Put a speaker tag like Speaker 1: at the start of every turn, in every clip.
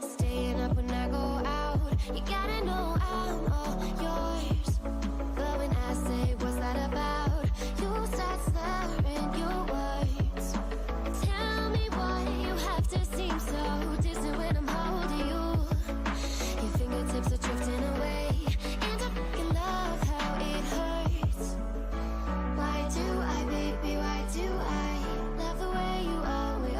Speaker 1: Staying up when I go out, you gotta know I'm all yours. But when I say what's that about, you start slurring your words. Tell me why you have to seem so distant when I'm holding you. Your fingertips are drifting away, and I fucking love how it hurts. Why do I, baby, why do I love the way you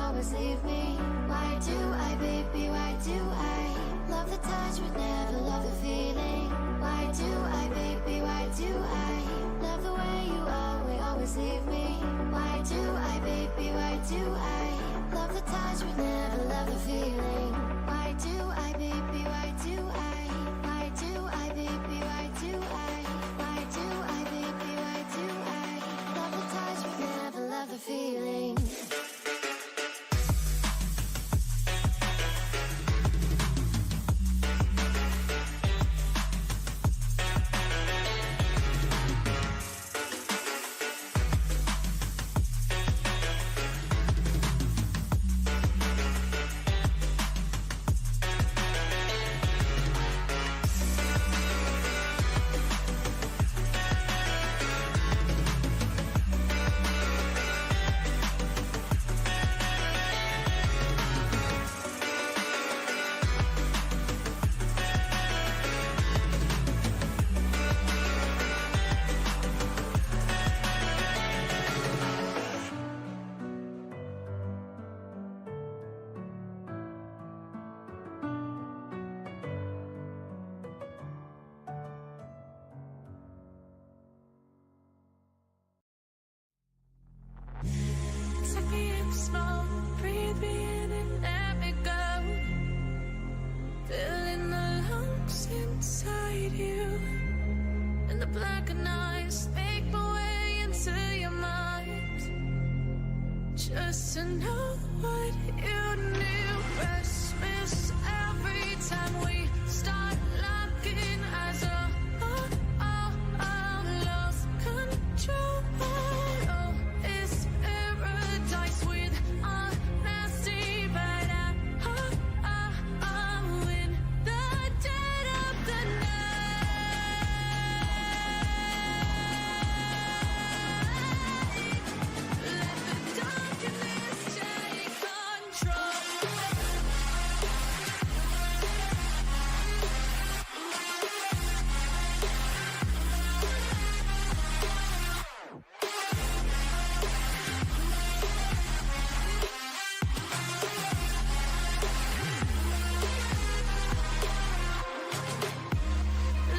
Speaker 1: always leave me? Why do I, baby, why do I love the touch but never love the feeling? Why do I, baby, why do I love the way you always leave me? Why do I, baby, why do I love the touch but never love the feeling? Why do I, baby, why do I? Why do I, baby, why do I? Why do I, baby, why do I love the touch but never love the feeling?
Speaker 2: Take me in slow, breathe me in and let me go. Filling the lumps inside you, and the blackened eyes make my way into your mind. Just to know what you knew. Restless every time we start locking eyes. Lost control. Oh, it's paradise with honesty, but I'm in the dead of the night. Let the darkness take control.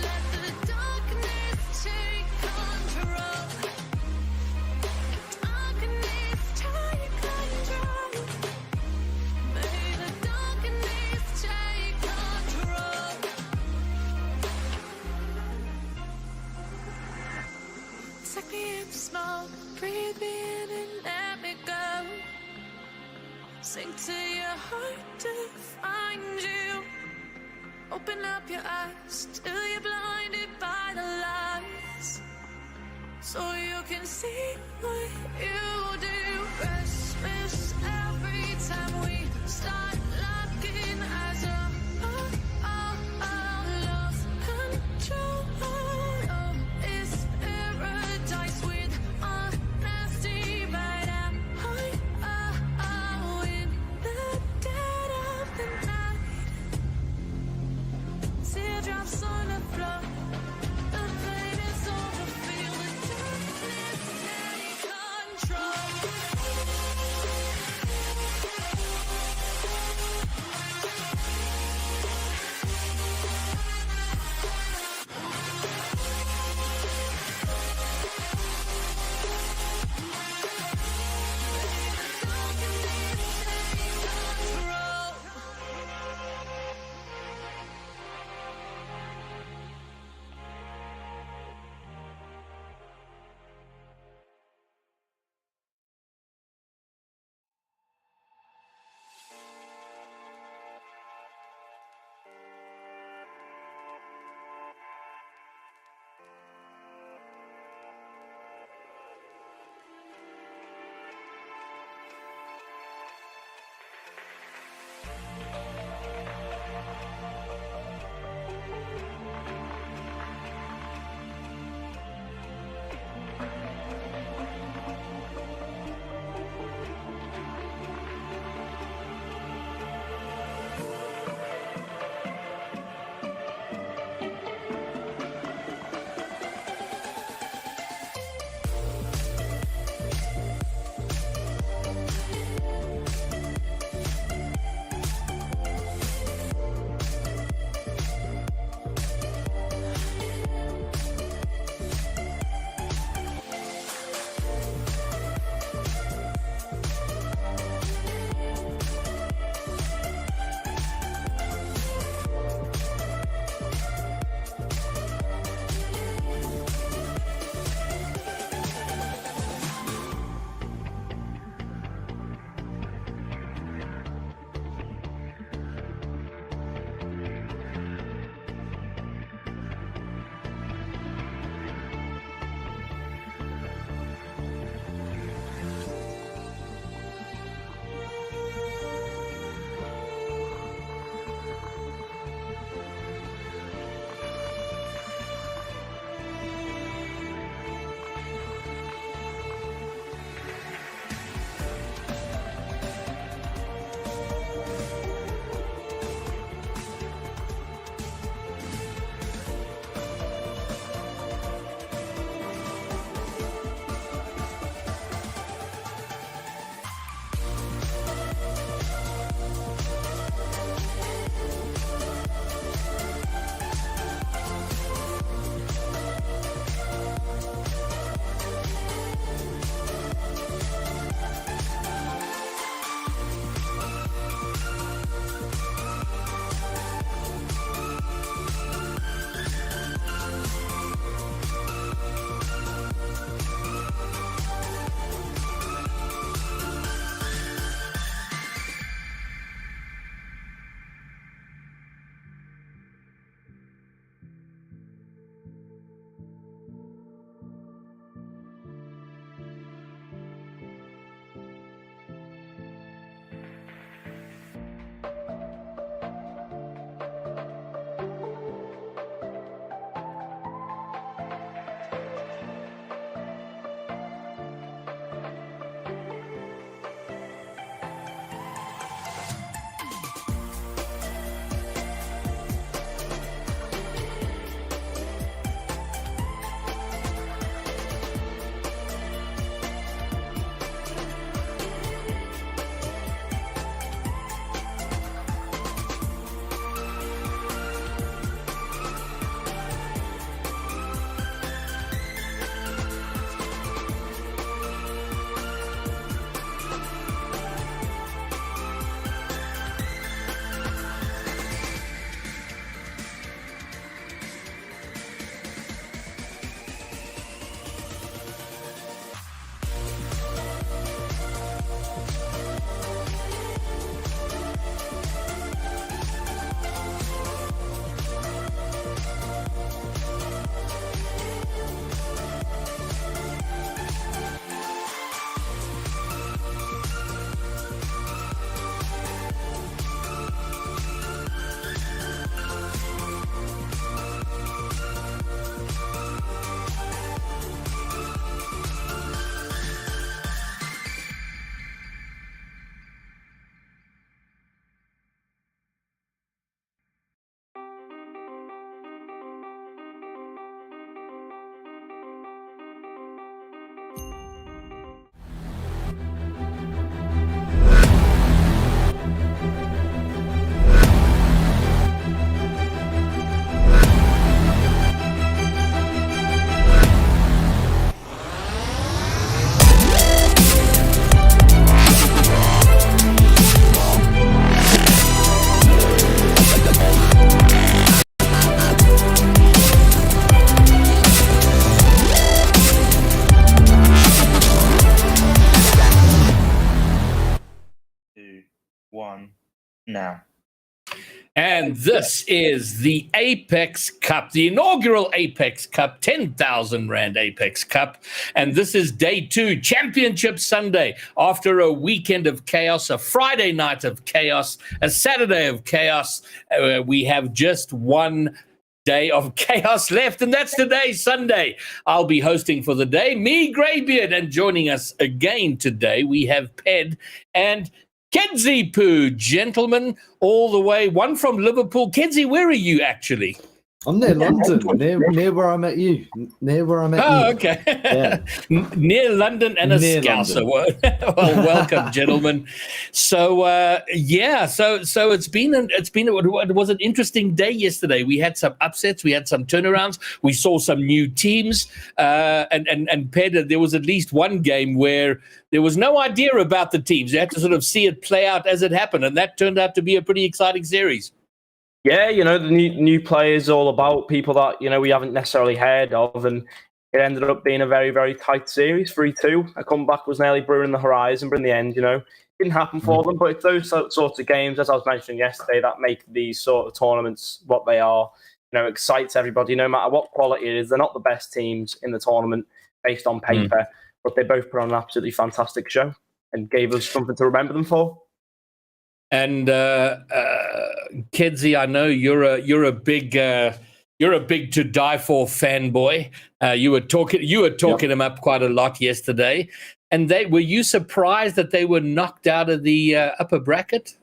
Speaker 2: Let the darkness take control. Darkness take control. May the darkness take control. Take me in smoke, breathe me in and let me go. Sink to your heart to find you. Open up your eyes till you're blinded by the lies, so you can see what you do. Restless every time we start locking eyes. Lost control. Oh, it's paradise with honesty, but I'm in the dead of the night. Teardrops on the floor. The pain is over. Feel the darkness take control.
Speaker 3: 1 now.
Speaker 4: And this is the AIPX Cup, the inaugural AIPX Cup, 10,000 Rand AIPX Cup. And this is day 2, Championship Sunday, after a weekend of chaos, a Friday night of chaos, a Saturday of chaos. We have just one day of chaos left, and that's today, Sunday. I'll be hosting for the day, me, Greybeard, and joining us again today, we have Ped and Kedzie Poo, gentlemen, all the way, one from Liverpool. Kedzie, where are you actually?
Speaker 5: I'm near London, near where I met you. Near where I met you.
Speaker 4: Oh, okay.
Speaker 5: Yeah.
Speaker 4: Near London and a
Speaker 5: Near
Speaker 4: Scouser. Well, welcome, gentlemen. So, so it was an interesting day yesterday. We had some upsets, we had some turnarounds, we saw some new teams, and Ped, there was at least one game where there was no idea about the teams. You had to sort of see it play out as it happened, and that turned out to be a pretty exciting series.
Speaker 3: Yeah, the new players, all about people that, we haven't necessarily heard of. And it ended up being a very, very tight series, 3-2. A comeback was nearly brewing in the horizon, but in the end, didn't happen for them. But it's those sorts of games, as I was mentioning yesterday, that make these sort of tournaments what they are. Excites everybody, no matter what quality it is. They're not the best teams in the tournament based on paper, but they both put on an absolutely fantastic show and gave us something to remember them for.
Speaker 4: And Kedzie, I know you're a big to die for fanboy. You were talking him up quite a lot yesterday. And were you surprised that they were knocked out of the upper bracket?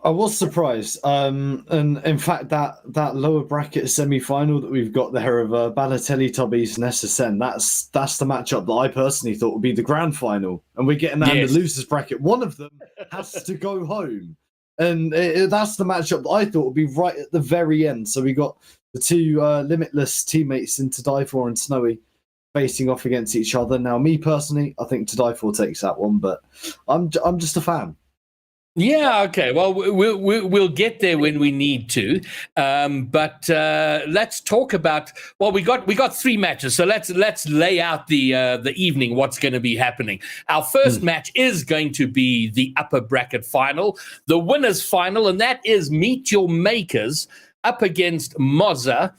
Speaker 5: I was surprised. And in fact, that lower bracket semi-final that we've got there of Balotelli, Tobbies, and SSN, that's the matchup that I personally thought would be the grand final. And we're getting that in the losers bracket. One of them has to go home. And that's the matchup that I thought would be right at the very end. So we got the two limitless teammates in To Die For and Snowy facing off against each other. Now, me personally, I think To Die For takes that one, but I'm just a fan.
Speaker 4: Yeah, okay. Well, we'll get there when we need to. But let's talk about. Well, we got 3 matches, so let's lay out the evening. What's going to be happening? Our first match is going to be the upper bracket final, the winners' final, and that is Meet Your Makers up against Mozza.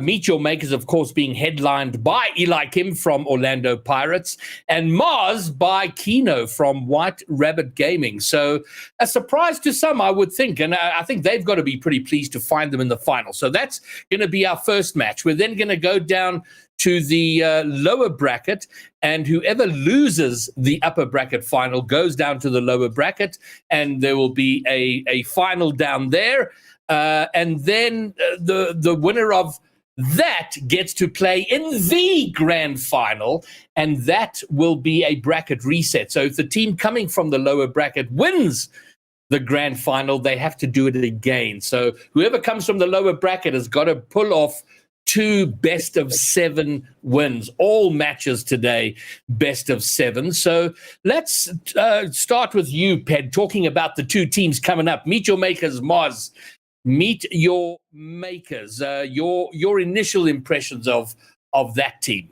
Speaker 4: Meet Your Makers, of course, being headlined by Eli Kim from Orlando Pirates and Mars by Kino from White Rabbit Gaming. So a surprise to some, I would think. And I think they've got to be pretty pleased to find them in the final. So that's going to be our first match. We're then going to go down to the lower bracket, and whoever loses the upper bracket final goes down to the lower bracket, and there will be a final down there. And then the winner of that gets to play in the grand final, and that will be a bracket reset. So if the team coming from the lower bracket wins the grand final, they have to do it again. So whoever comes from the lower bracket has got to pull off 2 best of 7 wins. All matches today, best of 7. So let's start with you, Ped, talking about the 2 teams coming up. Meet Your Makers, Mars. Meet Your Makers. Your initial impressions of that team.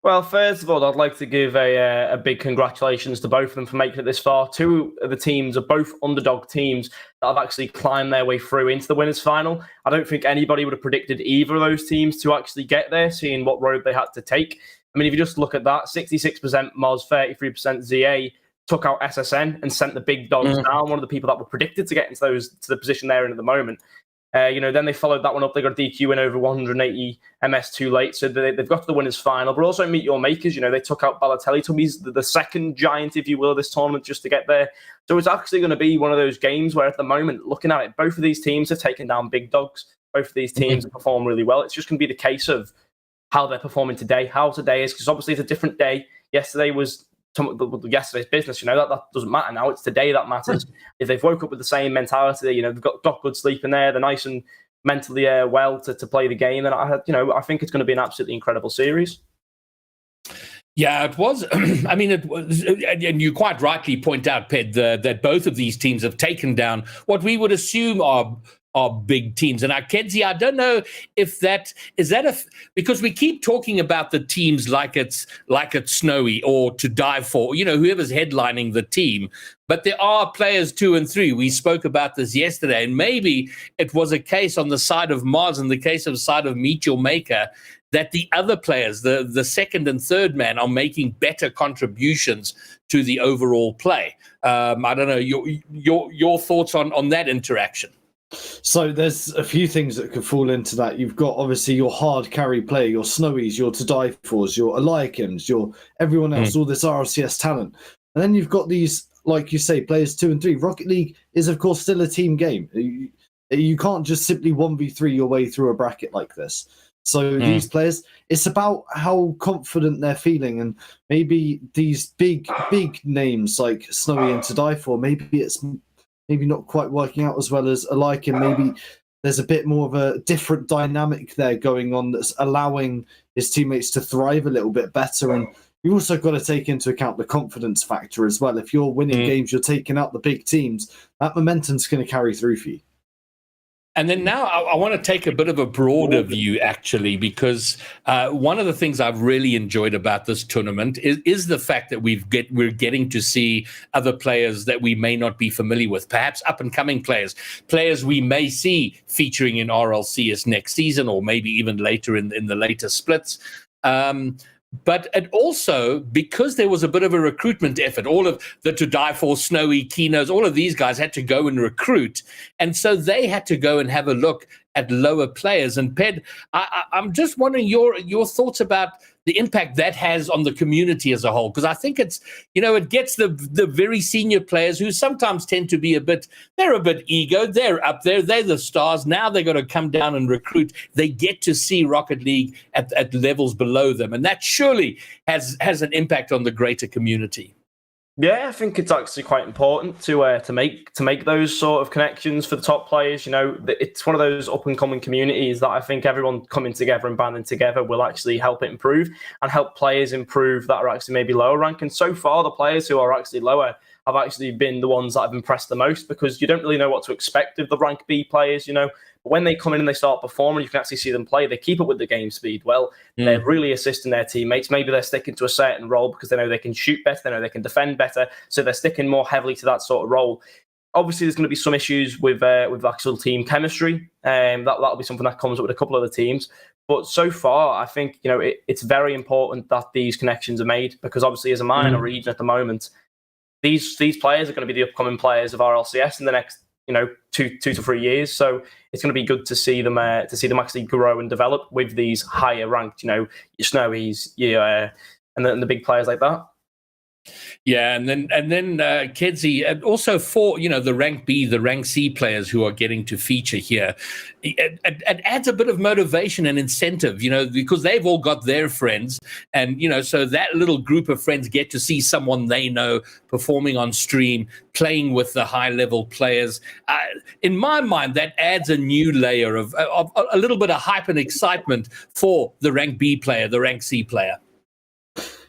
Speaker 3: Well, first of all, I'd like to give a big congratulations to both of them for making it this far. 2 of the teams are both underdog teams that have actually climbed their way through into the winners' final. I don't think anybody would have predicted either of those teams to actually get there, seeing what road they had to take. I mean, if you just look at that, 66% Moz, 33% ZA, took out SSN and sent the big dogs down. One of the people that were predicted to get into the position they're in at the moment. Then they followed that one up. They got a DQ win over 180 MS too late. So they've got to the winners' final. But also Meet Your Makers, they took out Balotelli. Tubby's the second giant, if you will, of this tournament just to get there. So it's actually going to be one of those games where at the moment, looking at it, both of these teams have taken down big dogs. Both of these teams have performed really well. It's just going to be the case of how they're performing today, how today is, because obviously it's a different day. Yesterday was yesterday's business, that doesn't matter now. It's today that matters. If they've woke up with the same mentality, they've got good sleep in there, they're nice and mentally well to play the game, and I think it's going to be an absolutely incredible series.
Speaker 4: Yeah, it was. I mean, it was, and you quite rightly point out, Ped, that both of these teams have taken down what we would assume are are big teams. And Kenzie, I don't know if that is because we keep talking about the teams like it's Snowy or To Die For, whoever's headlining the team. But there are players 2 and 3. We spoke about this yesterday, and maybe it was a case on the side of Mars, in the case of side of Meet Your Maker, that the other players, the second and third man, are making better contributions to the overall play. I don't know your thoughts on that interaction.
Speaker 5: So there's a few things that could fall into that. You've got obviously your hard carry player, your Snowies, your To Die Fors, your Eliakims, your everyone else, all this RLCS talent. And then you've got these, like you say, players 2 and 3. Rocket League is, of course, still a team game. You can't just simply 1v3 your way through a bracket like this. So these players, it's about how confident they're feeling. And maybe these big names like Snowy and To Die For, maybe it's not quite working out as well as I like him. Maybe there's a bit more of a different dynamic there going on that's allowing his teammates to thrive a little bit better. And you've also got to take into account the confidence factor as well. If you're winning games, you're taking out the big teams, that momentum's going to carry through for you.
Speaker 4: And then now I want to take a bit of a broader view, actually, because one of the things I've really enjoyed about this tournament is the fact that we're getting to see other players that we may not be familiar with, perhaps up-and-coming players we may see featuring in RLCS next season or maybe even later in the later splits. But it also, because there was a bit of a recruitment effort, all of the To Die For, Snowy, Kinos, all of these guys had to go and recruit. And so they had to go and have a look at lower players. And Ped, I'm just wondering your thoughts about the impact that has on the community as a whole, because I think it's, it gets the very senior players who sometimes tend to be a bit ego. They're up there, they're the stars. Now they've got to come down and recruit. They get to see Rocket League at levels below them, and that surely has an impact on the greater community.
Speaker 3: Yeah, I think it's actually quite important to make those sort of connections for the top players. It's one of those up and coming communities that I think everyone coming together and banding together will actually help it improve and help players improve that are actually maybe lower rank. And so far, the players who are actually lower have actually been the ones that have impressed the most, because you don't really know what to expect of the rank B players, But when they come in and they start performing, you can actually see them play. They keep up with the game speed well. They're really assisting their teammates. Maybe they're sticking to a certain role because they know they can shoot better, they know they can defend better, so they're sticking more heavily to that sort of role. Obviously, there's going to be some issues with actual team chemistry. That'll be something that comes up with a couple of the teams. But so far, I think it's very important that these connections are made, because obviously, as a minor region at the moment, these players are going to be the upcoming players of RLCS in the next 2 to 3 years. So it's going to be good to see them actually grow and develop with these higher ranked, your Snowies, and the big players like that.
Speaker 4: Yeah, and then Kedzie, and also for the rank B, the rank C players who are getting to feature here, it adds a bit of motivation and incentive, because they've all got their friends, and so that little group of friends get to see someone they know performing on stream, playing with the high level players. In my mind, that adds a new layer of a little bit of hype and excitement for the rank B player, the rank C player.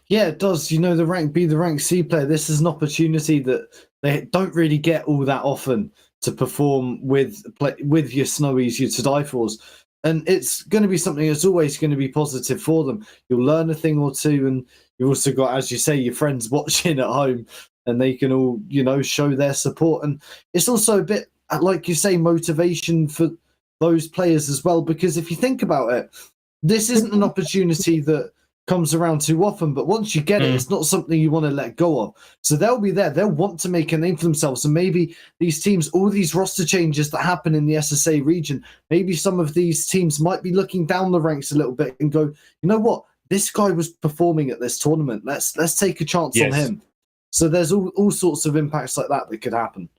Speaker 5: Yeah, it does. The rank B, the rank C player, this is an opportunity that they don't really get all that often to perform with your Snowies, your To Die Fors. And it's going to be something that's always going to be positive for them. You'll learn a thing or two, and you've also got, as you say, your friends watching at home, and they can all, show their support. And it's also a bit, like you say, motivation for those players as well, because if you think about it, this isn't an opportunity that comes around too often, but once you get it, it's not something you want to let go of. So they'll be there. They'll want to make a name for themselves. And maybe these teams, all these roster changes that happen in the SSA region, maybe some of these teams might be looking down the ranks a little bit and go, you know what? This guy was performing at this tournament. Let's take a chance on him. So there's all sorts of impacts like that could happen.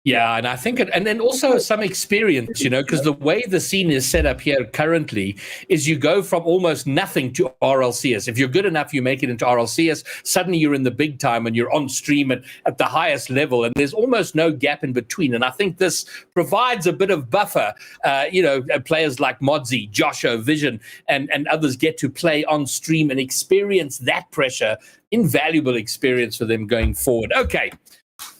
Speaker 4: Yeah, and I think and then also some experience, because the way the scene is set up here currently is you go from almost nothing to RLCS. If you're good enough, you make it into RLCS, suddenly you're in the big time and you're on stream at the highest level, and there's almost no gap in between. And I think this provides a bit of buffer. Players like Modzi, Joshua, Vision, and others get to play on stream and experience that pressure, invaluable experience for them going forward. Okay.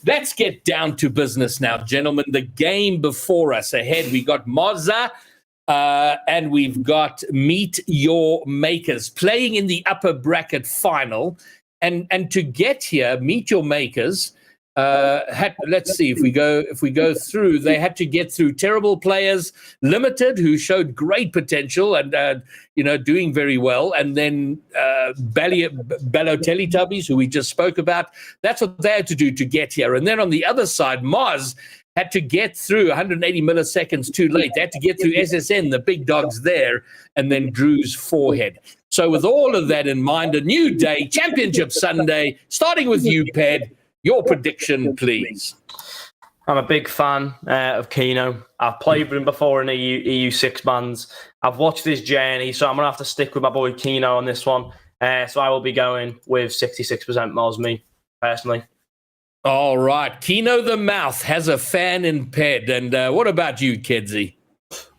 Speaker 4: let's get down to business now, gentlemen. The game before us ahead, we got Moza and we've got Meet Your Makers playing in the upper bracket final. And to get here, Meet Your Makers let's see if we go through. They had to get through Terrible Players Limited, who showed great potential and doing very well, and then Balotelli Tubbies, who we just spoke about. That's what they had to do to get here. And then on the other side, Mars had to get through 180 milliseconds too late. They had to get through SSN, the big dogs there, and then Drew's forehead. So with all of that in mind, a new day, Championship Sunday, starting with you, Ped. Your prediction, please.
Speaker 3: I'm a big fan of Keno. I've played with him before in EU6 bands. I've watched his journey, so I'm going to have to stick with my boy Keno on this one. So I will be going with 66% Moz, me, personally.
Speaker 4: All right. Keno the Mouth has a fan in Ped. And what about you, Kedzie?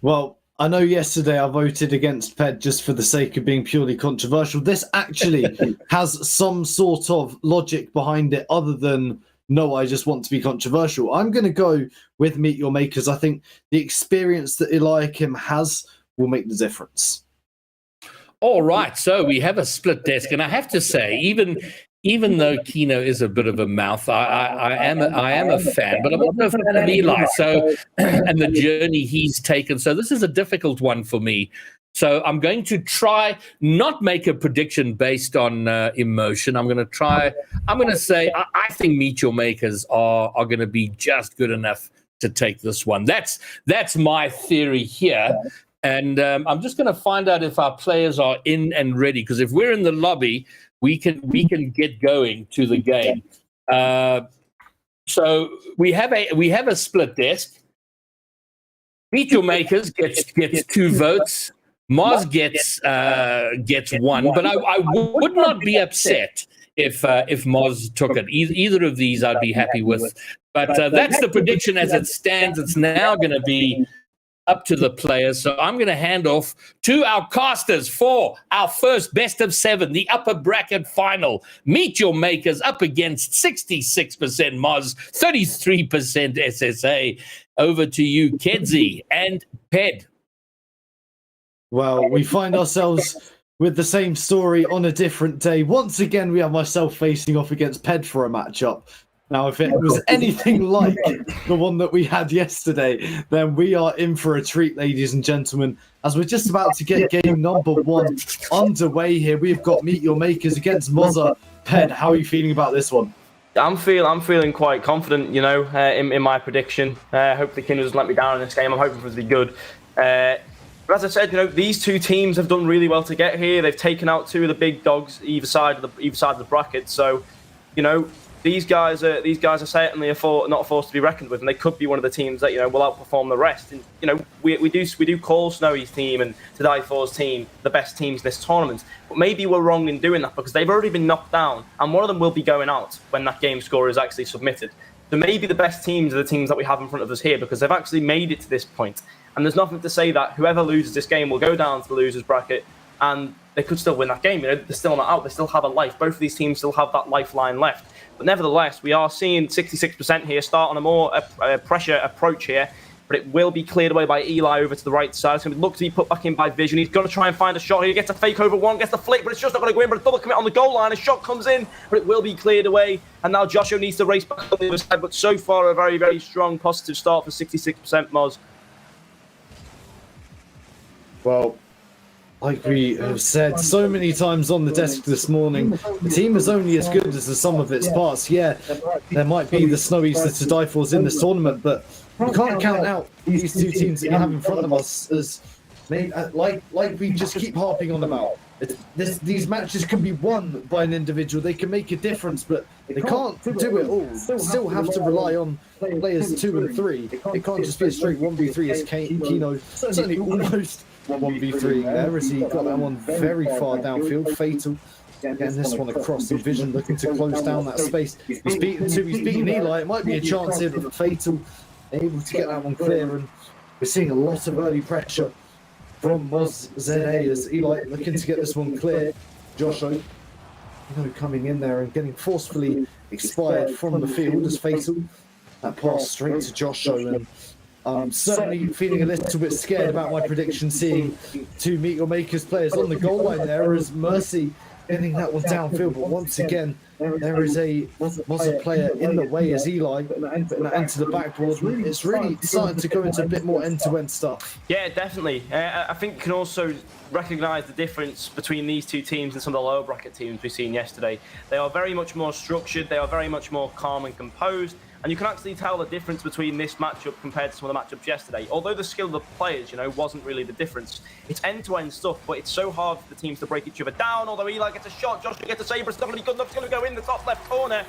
Speaker 5: Well, I know yesterday I voted against Ped just for the sake of being purely controversial. This actually has some sort of logic behind it other than, no, I just want to be controversial. I'm going to go with Meet Your Makers. I think the experience that Eliakim has will make the difference.
Speaker 4: All right. So we have a split desk. And I have to say, even though Keno is a bit of a mouth, I am a fan, but I'm also a fan of Eli. So, and the journey he's taken. So this is a difficult one for me. So I'm going to try not make a prediction based on emotion. I'm going to say I think Meet Your Makers are going to be just good enough to take this one. That's my theory here. And I'm just going to find out if our players are in and ready. Because if we're in the lobby, we can get going to the game. So we have a split desk. Meet Your Makers gets 2 votes. Mars gets 1, but I would not be upset if Mars took it. Either of these I'd be happy with. But that's the prediction as it stands. It's now going to be up to the players. So I'm going to hand off to our casters for our first best of 7, the upper bracket final. Meet Your Makers up against 66% Moz, 33% SSA. Over to you, Kedzie and Ped.
Speaker 5: Well, we find ourselves with the same story on a different day. Once again, we have myself facing off against Ped for a matchup. Now, if it was anything like the one that we had yesterday, then we are in for a treat, ladies and gentlemen, as we're just about to get game number 1 underway here. We've got Meet Your Makers against Moza. Ped, how are you feeling about this one?
Speaker 3: I'm feeling quite confident, in my prediction. Hopefully Keno doesn't let me down in this game. I'm hoping for it to be good. But as I said, these two teams have done really well to get here. They've taken out 2 of the big dogs either side of the bracket. So, these guys are certainly not a force to be reckoned with, and they could be one of the teams that will outperform the rest. And we do call Snowy's team and To Die For's team the best teams in this tournament, but maybe we're wrong in doing that because they've already been knocked down, and one of them will be going out when that game score is actually submitted. So maybe the best teams are the teams that we have in front of us here because they've actually made it to this point. And there's nothing to say that whoever loses this game will go down to the losers bracket and they could still win that game. They're still not out. They still have a life. Both of these teams still have that lifeline left. But nevertheless, we are seeing 66% here start on a more pressure approach here. But it will be cleared away by Eli over to the right side. It's going to look to be put back in by Vision. He's going to try and find a shot here. He gets a fake over 1, gets the flick, but it's just not going to go in. But a double commit on the goal line. A shot comes in, but it will be cleared away. And now Joshua needs to race back on the other side. But so far, a very, very strong positive start for 66% Moz.
Speaker 5: Well, like we have said so many times on the desk this morning, the team is only as good as the sum of its parts. Yeah, there might be the Snowies, the To Die Fors in this tournament, but you can't count out these 2 teams that you have in front of us as like we just keep harping on about. These matches can be won by an individual. They can make a difference, but they can't do it all. Still have to rely on players 2 and 3. It can't just be a straight 1v3 as Keno certainly almost 1v3 there as he got that one very far downfield. Fatal getting this one across, and Vision looking to close down that space. He's beaten 2, he's beaten Eli. It might be a chance here, but Fatal able to get that one clear, and we're seeing a lot of early pressure from Moz ZA as Eli looking to get this one clear. Joshua coming in there and getting forcefully expired from the field as fatal. That pass straight to Joshua, and I'm certainly feeling a little bit scared about my prediction, seeing two Meet Your Makers players on the goal line there as Mercy getting that one downfield. But once again, there was a player in the way as Eli putting that into the backboard. It's really starting to go into a bit more end-to-end stuff.
Speaker 3: Yeah, definitely. I think you can also recognise the difference between these two teams and some of the lower bracket teams we've seen yesterday. They are very much more structured. They are very much more calm and composed. And you can actually tell the difference between this matchup compared to some of the matchups yesterday. Although the skill of the players, wasn't really the difference. It's end-to-end stuff, but it's so hard for the teams to break each other down. Although Eli gets a shot, Joshua gets a save, but it's not really good enough. It's going to go in the top left corner.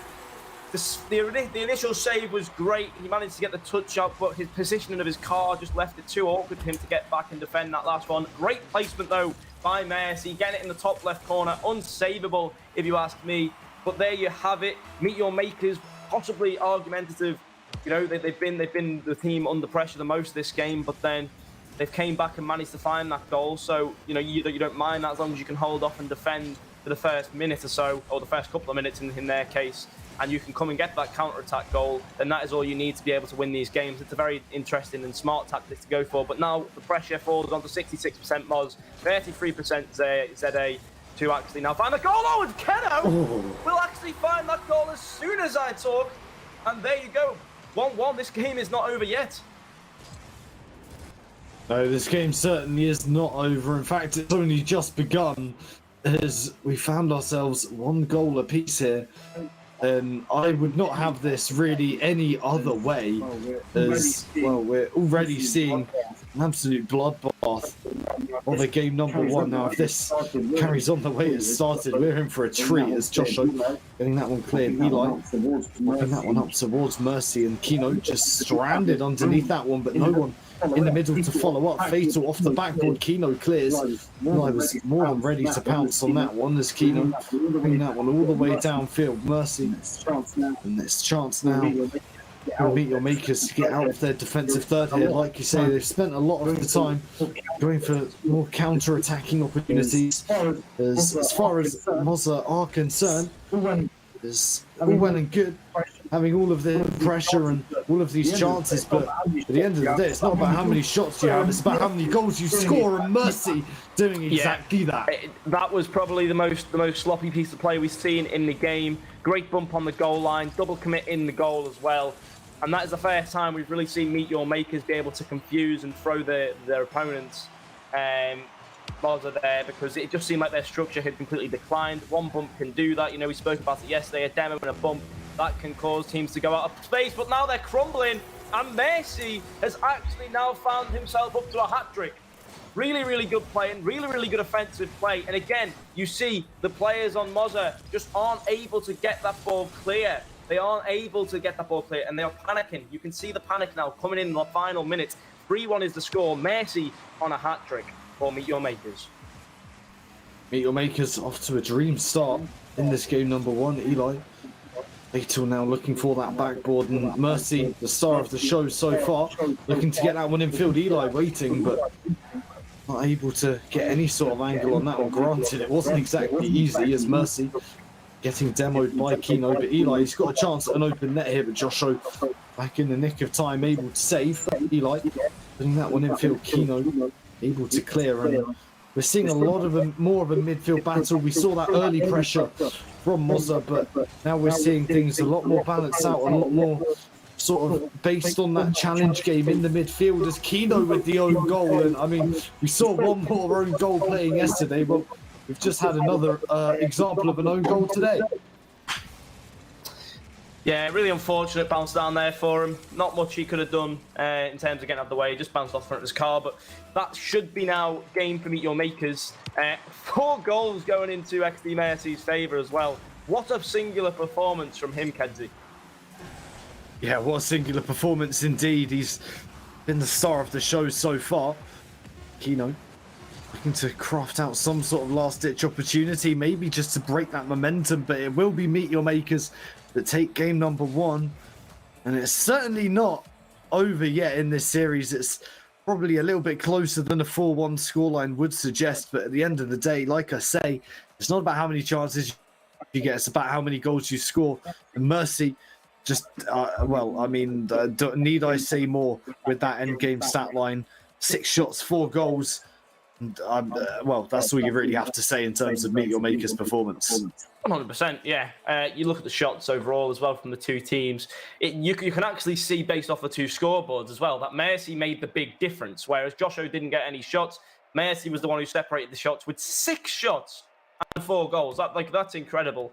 Speaker 3: The initial save was great. He managed to get the touch up, but his positioning of his car just left it too awkward for him to get back and defend that last one. Great placement, though, by Mercy. Getting it in the top left corner. Unsavable, if you ask me. But there you have it. Meet Your Makers. Possibly argumentative, they've been the team under pressure the most this game, but then they've came back and managed to find that goal. So you don't mind that as long as you can hold off and defend for the first minute or so, or the first couple of minutes in their case, and you can come and get that counter-attack goal. Then that is all you need to be able to win these games. It's a very interesting and smart tactic to go for. But now the pressure falls onto 66% Moz, 33% ZA. To actually now find the goal. Oh, and Keno will actually find that goal as soon as I talk. And there you go. 1-1. This game is not over yet.
Speaker 5: No, this game certainly is not over. In fact, it's only just begun as we found ourselves one goal apiece here. And I would not have this really any other way, as well, we're already seeing an absolute bloodbath of a game number one. Now, if this carries on the way it started, we're in for a treat as Joshua getting that one cleared. Eli knocking that one up towards Mercy, and Keno just stranded underneath that one, but no one in the middle to follow up. Fatal off the backboard. Keno clears. Eli was more than ready to pounce on that one as Keno bringing that one all the way downfield. Mercy, and it's chance now. Meet Your Makers to get out of their defensive third here. Like you say, they've spent a lot of the time going for more counter-attacking opportunities. As far as Moza are concerned, it's all well and good having all of the pressure and all of these chances, but at the end of the day, it's not about how many shots you have, it's about how many goals you score, and Mercy doing exactly that.
Speaker 3: That was probably the most sloppy piece of play we've seen in the game. Great bump on the goal line, double commit in the goal as well. And that is the first time we've really seen Meet Your Makers be able to confuse and throw their opponents Moza there, because it just seemed like their structure had completely declined. One bump can do that. We spoke about it yesterday, a demo and a bump. That can cause teams to go out of space, but now they're crumbling, and Mercy has actually now found himself up to a hat-trick. Really, really good playing, really, really good offensive play. And again, you see the players on Moza just aren't able to get that ball clear. They aren't able to get that ball clear, and they are panicking. You can see the panic now coming in the final minutes. 3-1 is the score. Mercy on a hat-trick for Meet Your Makers.
Speaker 5: Meet Your Makers off to a dream start in this game number one. Eli Fatal now looking for that backboard, and Mercy, the star of the show so far, looking to get that one in field. Eli waiting, but not able to get any sort of angle on that one. Granted, it wasn't exactly easy as Mercy getting demoed by Keno, but Eli, he's got a chance at an open net here, but Joshua back in the nick of time, able to save. Eli putting that one in field. Keno able to clear, and we're seeing a lot of more of a midfield battle. We saw that early pressure from Moza, but now we're seeing things a lot more balanced out, a lot more sort of based on that challenge game in the midfield as Keno with the own goal. And I mean, we saw one more own goal playing yesterday, but we've just had another example of an own goal today.
Speaker 3: Yeah, really unfortunate bounce down there for him. Not much he could have done in terms of getting out of the way. He just bounced off front of his car, but that should be now game for Meet Your Makers. 4 goals going into XD Mercy's favour as well. What a singular performance from him, Kedzie.
Speaker 5: Yeah, what a singular performance indeed. He's been the star of the show so far. Keno looking to craft out some sort of last-ditch opportunity, maybe just to break that momentum, but it will be Meet Your Makers that take game number one. And it's certainly not over yet in this series. It's probably a little bit closer than a 4-1 scoreline would suggest, but at the end of the day, like I say, it's not about how many chances you get. It's about how many goals you score. And Mercy, just need I say more with that end game stat line? 6 shots, 4 goals. And, that's all you really have to say in terms of Meet Your Maker's performance.
Speaker 3: 100%, yeah. You look at the shots overall as well from the two teams. You can actually see based off the two scoreboards as well that Mercy made the big difference, whereas Joshua didn't get any shots. Mercy was the one who separated the shots with 6 shots and 4 goals. That's incredible.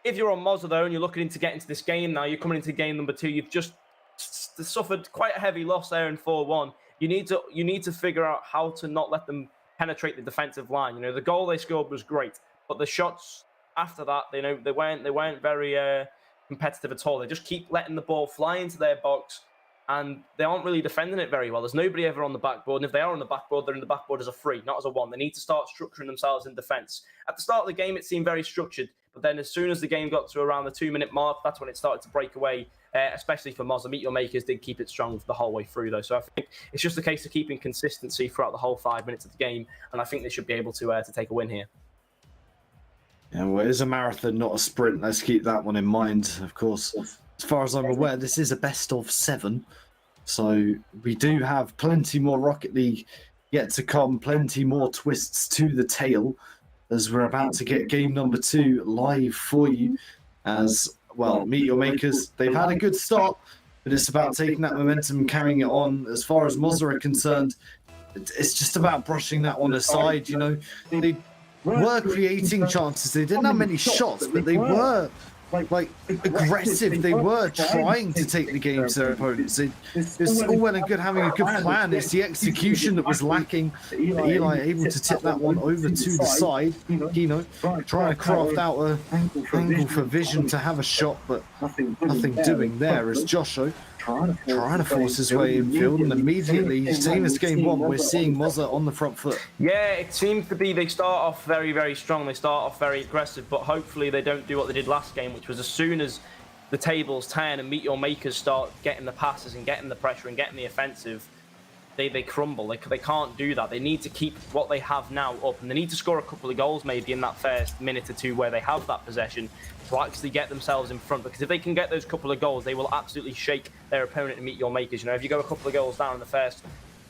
Speaker 3: If you're on Mozza though and you're looking to get into this game now, you're coming into game number 2. You've just suffered quite a heavy loss there in 4-1. You need to figure out how to not let them penetrate the defensive line. You know, the goal they scored was great, but the shots after that, they weren't very competitive at all. They just keep letting the ball fly into their box, and they aren't really defending it very well. There's nobody ever on the backboard, and if they are on the backboard, they're in the backboard as a 3, not as a 1. They need to start structuring themselves in defense. At the start of the game, it seemed very structured, but then as soon as the game got to around the 2-minute mark, that's when it started to break away. Especially for Mozza. Meet Your Makers did keep it strong the whole way through, though. So I think it's just a case of keeping consistency throughout the whole 5 minutes of the game, and I think they should be able to take a win here.
Speaker 5: Yeah, well, it is a marathon, not a sprint. Let's keep that one in mind, of course. As far as I'm aware, this is a best of 7. So we do have plenty more Rocket League yet to come, plenty more twists to the tail, as we're about to get game number 2 live for you. As well, Meet Your Makers, they've had a good start, but it's about taking that momentum and carrying it on. As far as Mozza are concerned, it's just about brushing that one aside. You know, they were creating chances. They didn't have many shots, but they were like aggressive. They were trying to take the game to their opponents. It's all well and good having a good plan. It's the execution that was lacking. Eli able to tip that one over to the side. Kino trying to craft out an angle for Vision to have a shot, but nothing doing there as Joshua trying to force his way infield, and immediately, same as game 1, we're seeing Mozza on the front foot.
Speaker 3: Yeah, it seems to be they start off very, very strong. They start off very aggressive, but hopefully they don't do what they did last game, which was as soon as the tables turn and Meet Your Makers start getting the passes and getting the pressure and getting the offensive, they crumble. They can't do that. They need to keep what they have now up, and they need to score a couple of goals maybe in that first minute or 2 where they have that possession to actually get themselves in front, because if they can get those couple of goals, they will absolutely shake their opponent and Meet Your Makers. You know, if you go a couple of goals down in the first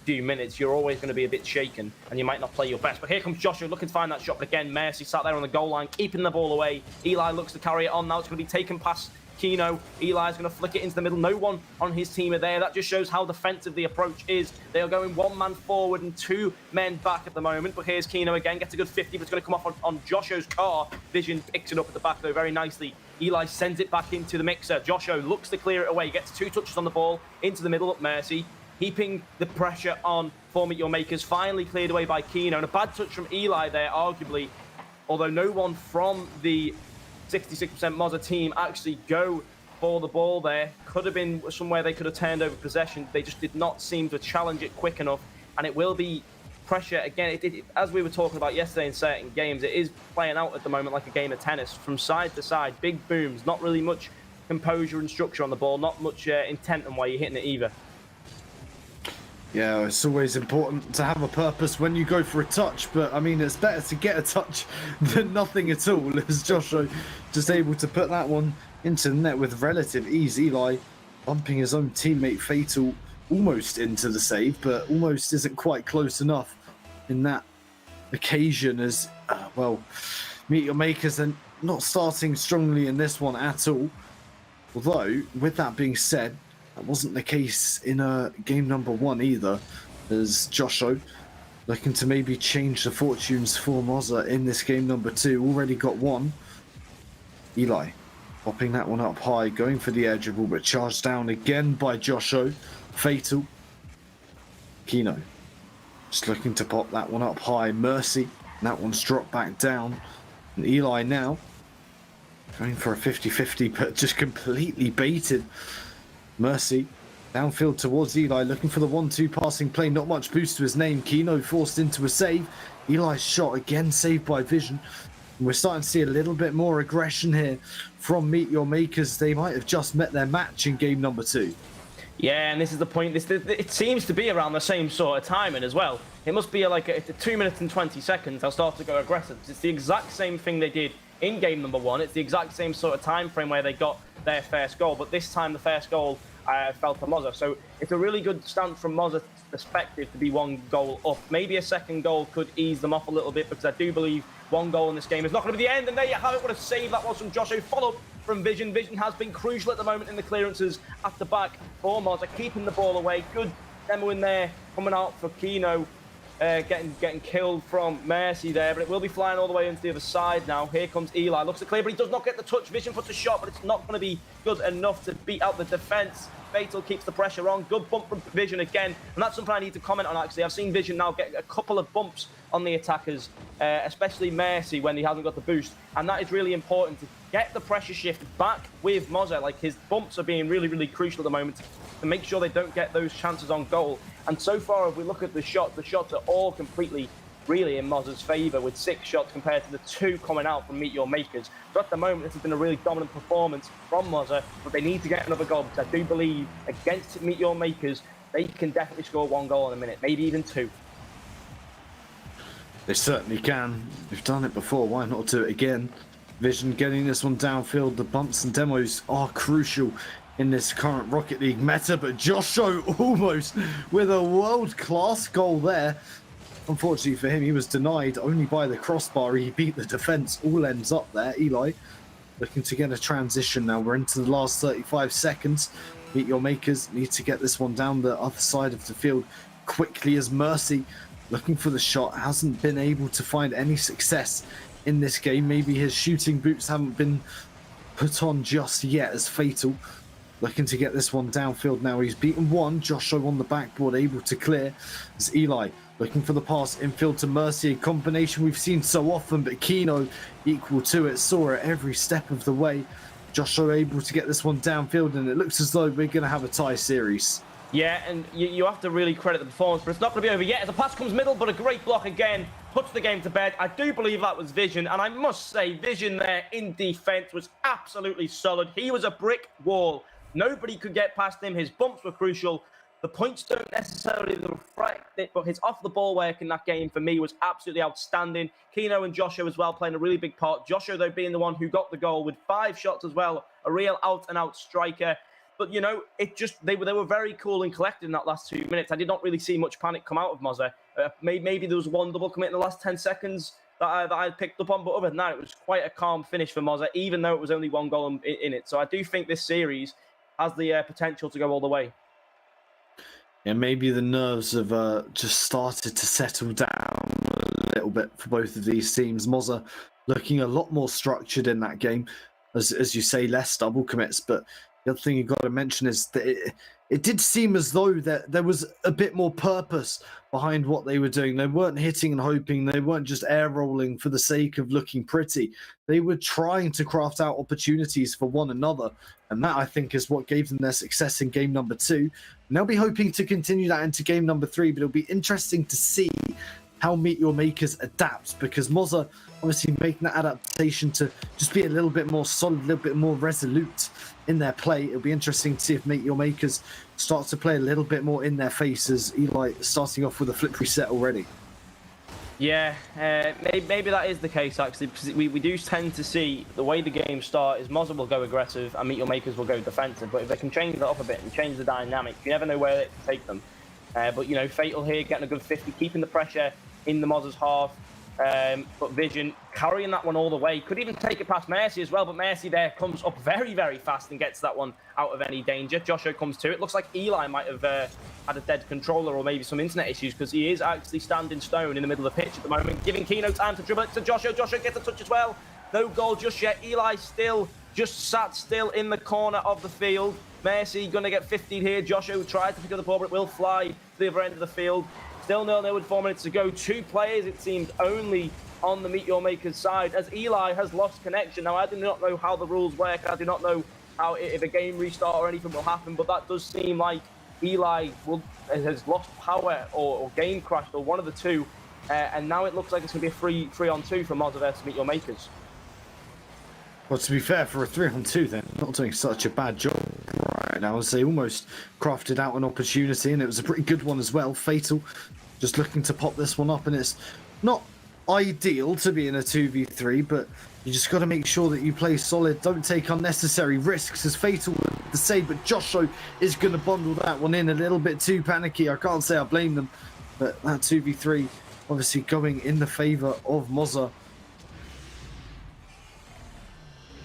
Speaker 3: few minutes, you're always going to be a bit shaken and you might not play your best. But here comes Joshua looking to find that shot, but again, Mercy sat there on the goal line, keeping the ball away. Eli looks to carry it on. Now it's going to be taken past Kino. Eli's going to flick it into the middle. No one on his team are there. That just shows how defensive the approach is. They are going 1 man forward and 2 men back at the moment. But here's Kino again. Gets a good 50, but it's going to come off on Joshua's car. Vision picks it up at the back, though, very nicely. Eli sends it back into the mixer. Joshua looks to clear it away. Gets 2 touches on the ball into the middle at Mercy. Heaping the pressure on for Meet Your Makers. Finally cleared away by Kino. And a bad touch from Eli there, arguably. Although no one from the 66% Mozza team actually go for the ball there. Could have been somewhere they could have turned over possession. They just did not seem to challenge it quick enough, and it will be pressure again. As we were talking about yesterday in certain games, it is playing out at the moment like a game of tennis, from side to side, big booms, not really much composure and structure on the ball, not much intent on where you're hitting it either.
Speaker 5: Yeah, it's always important to have a purpose when you go for a touch, but I mean, it's better to get a touch than nothing at all, as Joshua just able to put that one into the net with relative ease. Eli bumping his own teammate Fatal almost into the save, but almost isn't quite close enough in that occasion, as, Meet Your Makers are not starting strongly in this one at all. Although, with that being said, that wasn't the case in game number 1 either, as Joshua looking to maybe change the fortunes for Mozza in this game number 2. Already got 1. Eli popping that one up high, going for the air dribble, but charged down again by Joshua. Fatal. Kino just looking to pop that one up high. Mercy, and that one's dropped back down. And Eli now going for a 50-50, but just completely baited. Mercy downfield towards Eli, looking for the 1-2 passing play. Not much boost to his name. Kino forced into a save. Eli's shot again saved by Vision. And we're starting to see a little bit more aggression here from Meet Your Makers. They might have just met their match in game number 2.
Speaker 3: Yeah, and this is the point. It seems to be around the same sort of timing as well. It must be like 2 minutes and 20 seconds. They'll start to go aggressive. It's the exact same thing they did in game number 1. It's the exact same sort of time frame where they got their first goal, but this time the first goal fell to Mozza. So it's a really good stance from Mozza's perspective to be 1 goal up. Maybe a second goal could ease them off a little bit, because I do believe 1 goal in this game is not going to be the end. And there you have it. What a save that was from Joshua. Follow from Vision. Vision has been crucial at the moment in the clearances at the back for Mozza, keeping the ball away. Good demo in there, coming out for Kino. Getting killed from Mercy there, but it will be flying all the way into the other side now. Here comes Eli. Looks to clear, but he does not get the touch. Vision puts a shot, but it's not going to be good enough to beat out the defense. Fatal keeps the pressure on. Good bump from Vision again, and that's something I need to comment on, actually. I've seen Vision now get a couple of bumps on the attackers, especially Mercy when he hasn't got the boost, and that is really important to get the pressure shift back with Mozza. Like, his bumps are being really, really crucial at the moment to make sure they don't get those chances on goal. And so far, if we look at the shots are all completely really in Mozza's favour, with 6 shots compared to the 2 coming out from Meet Your Makers. So at the moment, this has been a really dominant performance from Mozza, but they need to get another goal, because I do believe against Meet Your Makers, they can definitely score 1 goal in a minute, maybe even 2.
Speaker 5: They certainly can. They've done it before, why not do it again? Vision getting this one downfield. The bumps and demos are crucial in this current Rocket League meta, but Joshua almost with a world-class goal there. Unfortunately for him, he was denied only by the crossbar. He beat the defense. All ends up there. Eli looking to get a transition now. We're into the last 35 seconds. Meet Your Makers need to get this one down the other side of the field quickly, as Mercy looking for the shot hasn't been able to find any success in this game. Maybe his shooting boots haven't been put on just yet, as Fatal looking to get this one downfield now. He's beaten 1. Joshua on the backboard, able to clear, as Eli looking for the pass infield to Mercy, a combination we've seen so often, but Kino equal to it, saw it every step of the way. Joshua able to get this one downfield, and it looks as though we're going to have a tie series.
Speaker 3: Yeah, and you have to really credit the performance, but it's not going to be over yet, as the pass comes middle, but a great block again, puts the game to bed. I do believe that was Vision, and I must say, Vision there in defense was absolutely solid. He was a brick wall. Nobody could get past him. His bumps were crucial. The points don't necessarily reflect it, but his off-the-ball work in that game for me was absolutely outstanding. Kino and Joshua as well playing a really big part. Joshua, though, being the one who got the goal with 5 shots as well, a real out-and-out striker. But, you know, it just they were very cool and collected in that last 2 minutes. I did not really see much panic come out of Mozza. Maybe there was 1 double commit in the last 10 seconds that I picked up on, but other than that, it was quite a calm finish for Mozza, even though it was only 1 goal in it. So I do think this series has the potential to go all the way.
Speaker 5: Yeah, maybe the nerves have just started to settle down a little bit for both of these teams. Mozza looking a lot more structured in that game, as you say, less double commits. But the other thing you've got to mention is that it did seem as though that there was a bit more purpose behind what they were doing. They weren't hitting and hoping. They weren't just air rolling for the sake of looking pretty. They were trying to craft out opportunities for one another. And that, I think, is what gave them their success in game number 2. And they'll be hoping to continue that into game number 3. But it'll be interesting to see how Meet Your Makers adapts, because Mozza obviously making that adaptation to just be a little bit more solid, a little bit more resolute in their play. It'll be interesting to see if Meet Your Makers start to play a little bit more in their faces. Eli starting off with a flip reset already.
Speaker 3: Yeah, maybe that is the case, actually, because we do tend to see the way the games start is Mozza will go aggressive and Meet Your Makers will go defensive. But if they can change that up a bit and change the dynamic, you never know where it can take them. But, you know, Fatal here getting a good 50, keeping the pressure in the Mozza's half. But Vision carrying that one all the way. Could even take it past Mercy as well, but Mercy there comes up very, very fast and gets that one out of any danger. Joshua comes to it. Looks like Eli might have had a dead controller or maybe some internet issues, because he is actually standing stone in the middle of the pitch at the moment, giving Kino time to dribble it to Joshua. Joshua gets a touch as well. No goal just yet. Eli still just sat still in the corner of the field. Mercy going to get 15 here. Joshua tries to pick up the ball, but it will fly to the other end of the field. Still 0-0 with 4 minutes to go. 2 players, it seems, only on the Meet Your Makers side, as Eli has lost connection. Now, I do not know how the rules work. I do not know how, if a game restart or anything will happen, but that does seem like Eli has lost power or game crashed, or one of the two. And now it looks like it's going to be a 3-on-2 for Mozza versus Meet Your Makers.
Speaker 5: Well, to be fair, for a 3-on-2, then, not doing such a bad job right now, as they almost crafted out an opportunity, and it was a pretty good one as well. Fatal just looking to pop this one up, and it's not ideal to be in a 2v3, but You just got to make sure that you play solid. Don't take unnecessary risks, as Fatal would say. But Josho is going to bundle that one in a little bit too panicky. I can't say I blame them. But that 2v3 obviously going in the favour of Mozza.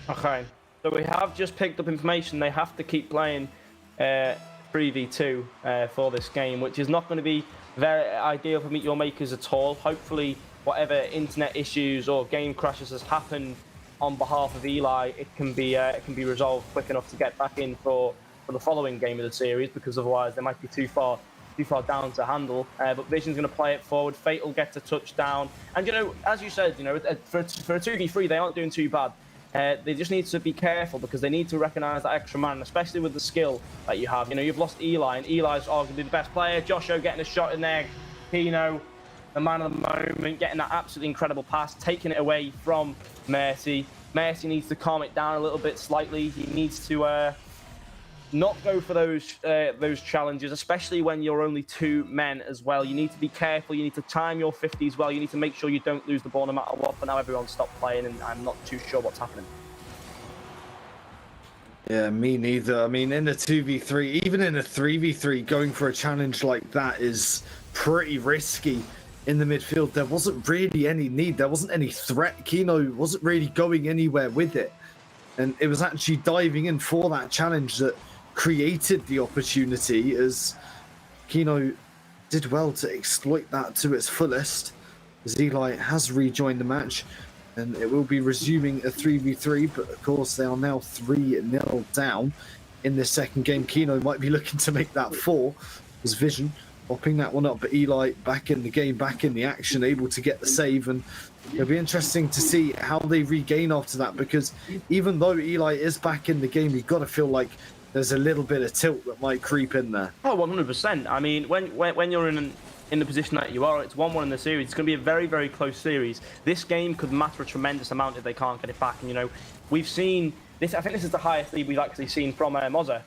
Speaker 3: Okay, so we have just picked up information. They have to keep playing 3v2 for this game, which is not going to be very ideal for Meet Your Makers at all. Hopefully, whatever internet issues or game crashes has happened on behalf of Eli, it can be resolved quick enough to get back in for the following game of the series, because otherwise they might be too far down to handle. But Vision's going to play it forward. Fatal gets a touchdown, and as you said, for a 2v3 they aren't doing too bad. They just need to be careful, because they need to recognise that extra man, especially with the skill that you have. You've lost Eli, and Eli's arguably the best player. Josho getting a shot in there. Kino, the man of the moment, getting that absolutely incredible pass, taking it away from Mercy. Mercy needs to calm it down a little bit slightly. He needs to not go for those challenges, especially when you're only 2 men as well. You need to be careful. You need to time your 50s well. You need to make sure you don't lose the ball no matter what. But now everyone's stopped playing, and I'm not too sure what's happening.
Speaker 5: Yeah, me neither. I mean, in a 2v3, even in a 3v3, going for a challenge like that is pretty risky. In the midfield, there wasn't really any need. There wasn't any threat. Kino wasn't really going anywhere with it. And it was actually diving in for that challenge that created the opportunity, as Kino did well to exploit that to its fullest, as Eli has rejoined the match, and it will be resuming a 3v3, but of course they are now 3-0 down in this second game. Kino might be looking to make that 4, as Vision popping that one up, but Eli back in the game, back in the action, able to get the save, and it'll be interesting to see how they regain after that, because even though Eli is back in the game, you've got to feel like there's a little bit of tilt that might creep in there.
Speaker 3: Oh, 100%. I mean, when you're in the position that you are, it's 1-1 in the series. It's going to be a very, very close series. This game could matter a tremendous amount if they can't get it back. And, we've seen this. I think this is the highest lead we've actually seen from Mozza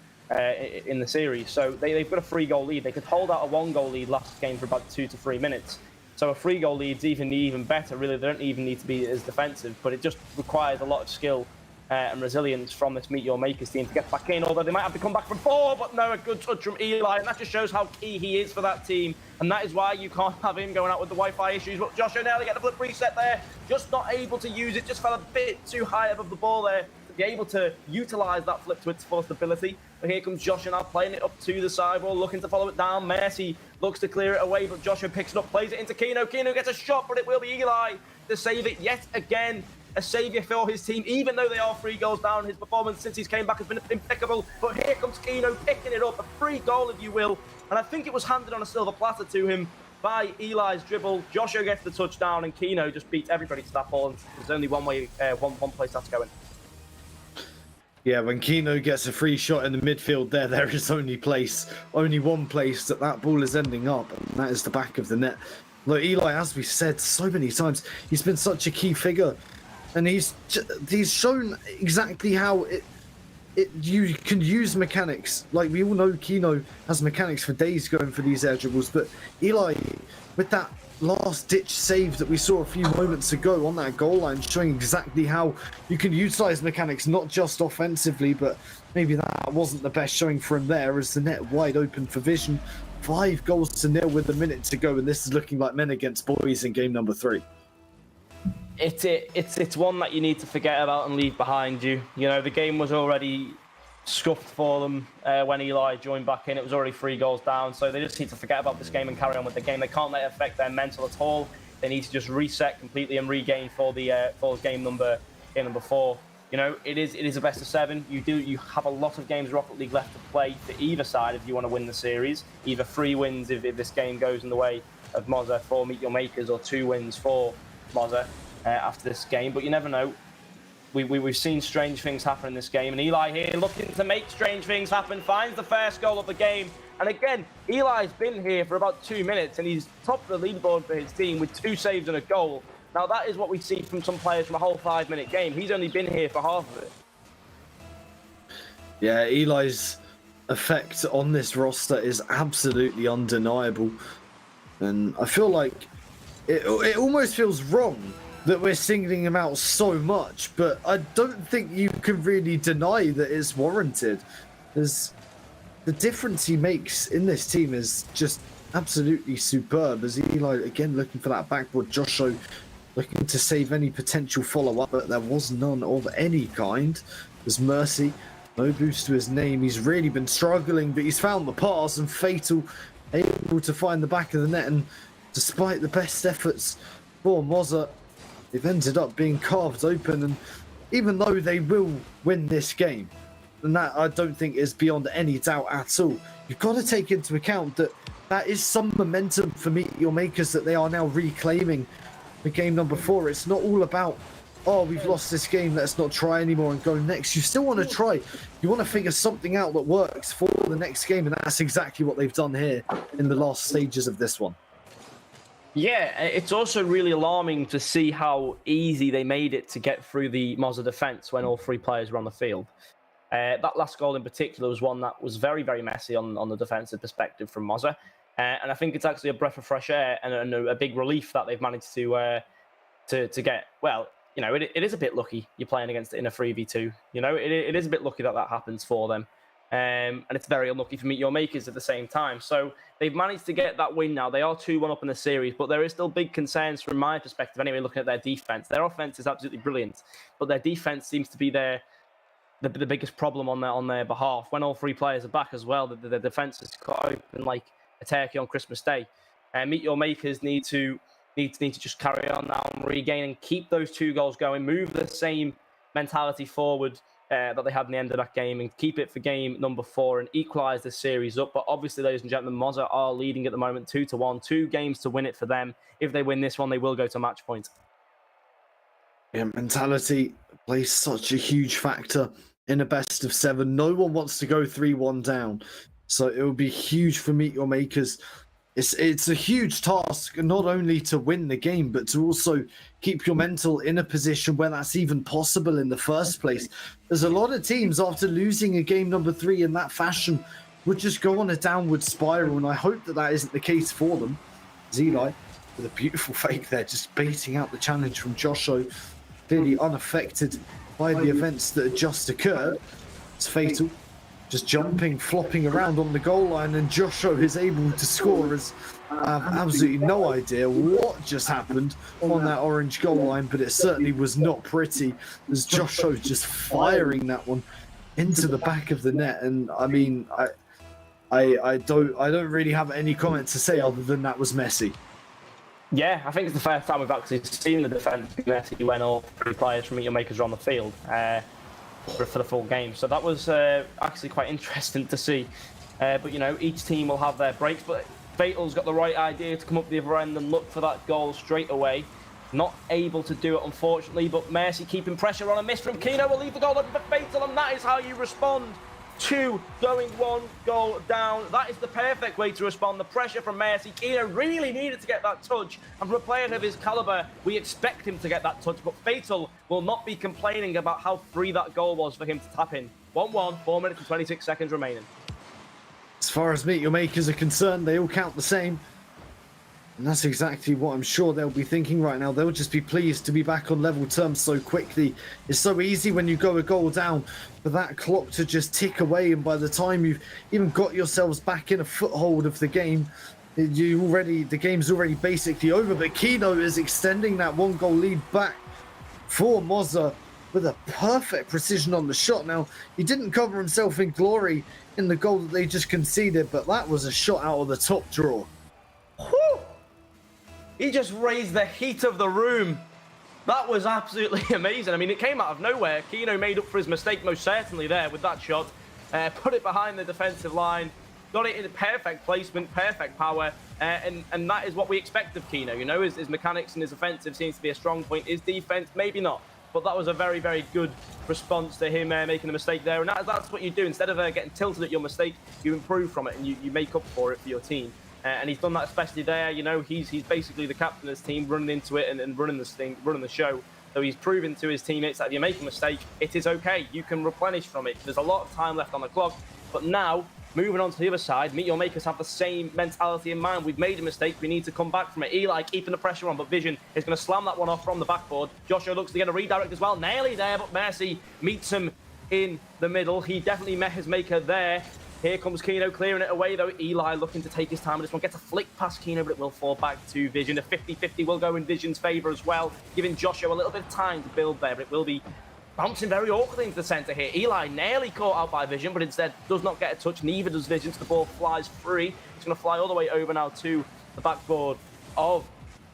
Speaker 3: in the series. So they've got a 3-goal lead. They could hold out a 1-goal lead last game for about 2 to 3 minutes. So a 3-goal lead's even better. Really, they don't even need to be as defensive, but it just requires a lot of skill and resilience from this Meet Your Makers team to get back in, although they might have to come back from 4, but no, a good touch from Eli, and that just shows how key he is for that team, and that is why you can't have him going out with the Wi-Fi issues. But Joshua nearly get the flip reset there, just not able to use it, just fell a bit too high above the ball there to be able to utilise that flip to its fullest ability. But here comes Joshua now playing it up to the sideball, looking to follow it down. Mercy looks to clear it away, but Joshua picks it up, plays it into Kino. Kino gets a shot, but it will be Eli to save it yet again. A saviour for his team, even though they are 3 goals down. His performance since he's came back has been impeccable. But here comes Kino picking it up, a free goal, if you will. And I think it was handed on a silver platter to him by Eli's dribble. Joshua gets the touchdown, and Kino just beats everybody to that ball. And there's only one place that's going.
Speaker 5: Yeah, when Kino gets a free shot in the midfield there is only one place that ball is ending up, and that is the back of the net. Look, Eli, as we said so many times, he's been such a key figure. And he's shown exactly how you can use mechanics. Like, we all know Kino has mechanics for days going for these air dribbles, but Eli, with that last-ditch save that we saw a few moments ago on that goal line, showing exactly how you can utilize mechanics, not just offensively, but maybe that wasn't the best showing for him there, as the net wide open for Vision. 5-0 with a minute to go, and this is looking like men against boys in game number 3.
Speaker 3: It's one that you need to forget about and leave behind you. The game was already scuffed for them when Eli joined back in. It was already 3 goals down, so they just need to forget about this game and carry on with the game. They can't let it affect their mental at all. They need to just reset completely and regain for game number 4. It is a best of 7. You have a lot of games Rocket League left to play for either side if you want to win the series. Either 3 wins if this game goes in the way of Mozza for Meet Your Makers, or 2 wins for Mozza after this game, but you never know. We've seen strange things happen in this game, and Eli here looking to make strange things happen, finds the first goal of the game. And again, Eli's been here for about 2 minutes, and he's top of the leaderboard for his team with 2 saves and a goal. Now that is what we see from some players from a whole 5-minute game. He's only been here for half of it.
Speaker 5: Yeah, Eli's effect on this roster is absolutely undeniable, and I feel like it almost feels wrong that we're singling him out so much, but I don't think you can really deny that it's warranted. There's the difference he makes in this team is just absolutely superb. As Eli again looking for that backboard, Joshua looking to save any potential follow-up, but there was none of any kind. There's Mercy, no boost to his name. He's really been struggling, but he's found the pass, and Fatal able to find the back of the net, and despite the best efforts for Mozza, they've ended up being carved open. And even though they will win this game, and that I don't think is beyond any doubt at all, you've got to take into account that that is some momentum for Meet Your Makers that they are now reclaiming for game number 4. It's not all about, oh, we've lost this game, let's not try anymore and go next. You still want to try. You want to figure something out that works for the next game, and that's exactly what they've done here in the last stages of this one.
Speaker 3: Yeah, it's also really alarming to see how easy they made it to get through the Mozza defense when all 3 players were on the field. That last goal in particular was one that was very, very messy on the defensive perspective from Mozza. And I think it's actually a breath of fresh air and a big relief that they've managed to get. Well, you know, it is a bit lucky you're playing against it in a 3v2. You know, it is a bit lucky that happens for them. And it's very unlucky for Meet Your Makers at the same time. So they've managed to get that win now. They are 2-1 up in the series, but there is still big concerns from my perspective anyway, looking at their defense. Their offense is absolutely brilliant, but their defense seems to be the biggest problem on their behalf. When all 3 players are back as well, the defense is cut open like a turkey on Christmas Day. And Meet Your Makers need to just carry on now and regain and keep those 2 goals going, move the same mentality forward that they had in the end of that game, and keep it for game number 4 and equalise this series up. But obviously, ladies and gentlemen, Mozza are leading at the moment 2-1, 2 games to win it for them. If they win this one, they will go to match point.
Speaker 5: Yeah, mentality plays such a huge factor in a best of 7. No one wants to go 3-1 down, so it will be huge for Meet Your Makers. It's a huge task, not only to win the game, but to also keep your mental in a position where that's even possible in the first place. There's a lot of teams, after losing a game number 3 in that fashion, would just go on a downward spiral, and I hope that isn't the case for them. Eli, with a beautiful fake there, just baiting out the challenge from Joshua, clearly unaffected by the events that had just occurred. It's Fatal, just jumping, flopping around on the goal line, and Joshua is able to score. As I have absolutely no idea what just happened on that orange goal line, but it certainly was not pretty, as Joshua just firing that one into the back of the net. And I mean, I don't really have any comment to say other than that was messy.
Speaker 3: Yeah, I think it's the first time we've actually seen the defence be messy when all 3 players from Meet Your Makers are on the field for the full game. So that was actually quite interesting to see. But, you know, each team will have their breaks, but Fatal's got the right idea to come up the other end and look for that goal straight away. Not able to do it, unfortunately, but Mercy keeping pressure on. A miss from Keno will leave the goal open for Fatal, and that is how you respond to going 1 goal down. That is the perfect way to respond. The pressure from Mercy. Keno really needed to get that touch, and for a player of his caliber, we expect him to get that touch, but Fatal will not be complaining about how free that goal was for him to tap in. 1-1, 4 minutes and 26 seconds remaining.
Speaker 5: As far as Meet Your Makers are concerned, they all count the same. And that's exactly what I'm sure they'll be thinking right now. They'll just be pleased to be back on level terms so quickly. It's so easy when you go a goal down for that clock to just tick away, and by the time you've even got yourselves back in a foothold of the game, the game's already basically over. But Keno is extending that 1 goal lead back for Mozza with a perfect precision on the shot. Now, he didn't cover himself in glory in the goal that they just conceded, but that was a shot out of the top drawer.
Speaker 3: Whew! He just raised the heat of the room. That was absolutely amazing. I mean, it came out of nowhere. Keno made up for his mistake most certainly there with that shot. Put it behind the defensive line. Got it in a perfect placement, perfect power. And that is what we expect of Keno. You know, his mechanics and his offensive seems to be a strong point. His defense, maybe not. But that was a very, very good response to him making a mistake there. And that's what you do. Instead of getting tilted at your mistake, you improve from it and you make up for it for your team. And he's done that especially there. You know, he's basically the captain of his team, running into it and running this thing, running the show. So he's proven to his teammates that if you make a mistake, it is okay. You can replenish from it. There's a lot of time left on the clock. But now, Moving on to the other side, Meet Your Makers have the same mentality in mind. We've made a mistake. We need to come back from it. Eli keeping the pressure on, but Vision is going to slam that one off from the backboard. Joshua looks to get a redirect as well. Nearly there, but Mercy meets him in the middle. He definitely met his maker there. Here comes Keno clearing it away, though. Eli looking to take his time. This one gets a flick past Keno, but it will fall back to Vision. A 50-50 will go in Vision's favour as well, giving Joshua a little bit of time to build there, but it will be bouncing very awkwardly into the centre here. Eli nearly caught out by Vision, but instead does not get a touch. Neither does Vision, so the ball flies free. It's going to fly all the way over now to the backboard of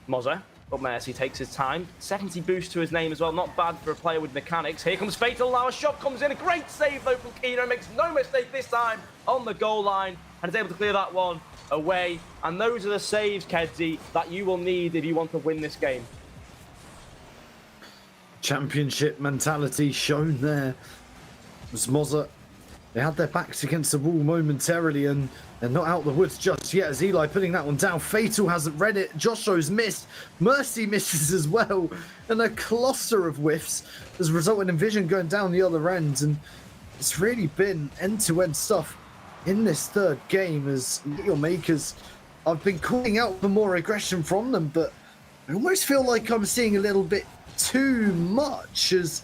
Speaker 3: Mozza. But Mercy takes his time. 70 boost to his name as well. Not bad for a player with mechanics. Here comes Fatal. Now a shot comes in. A great save, though, from Keno. Makes no mistake this time on the goal line. And is able to clear that one away. And those are the saves, Kedzie, that you will need if you want to win this game.
Speaker 5: Championship mentality shown there. As Mozza, they had their backs against the wall momentarily, and they're not out the woods just yet. As Eli putting that one down, Fatal hasn't read it. Joshua's missed. Mercy misses as well, and a cluster of whiffs has resulted in Vision going down the other end. And it's really been end-to-end stuff in this third game. As Your Makers, I've been calling out for more aggression from them, but I almost feel like I'm seeing a little bit too much, as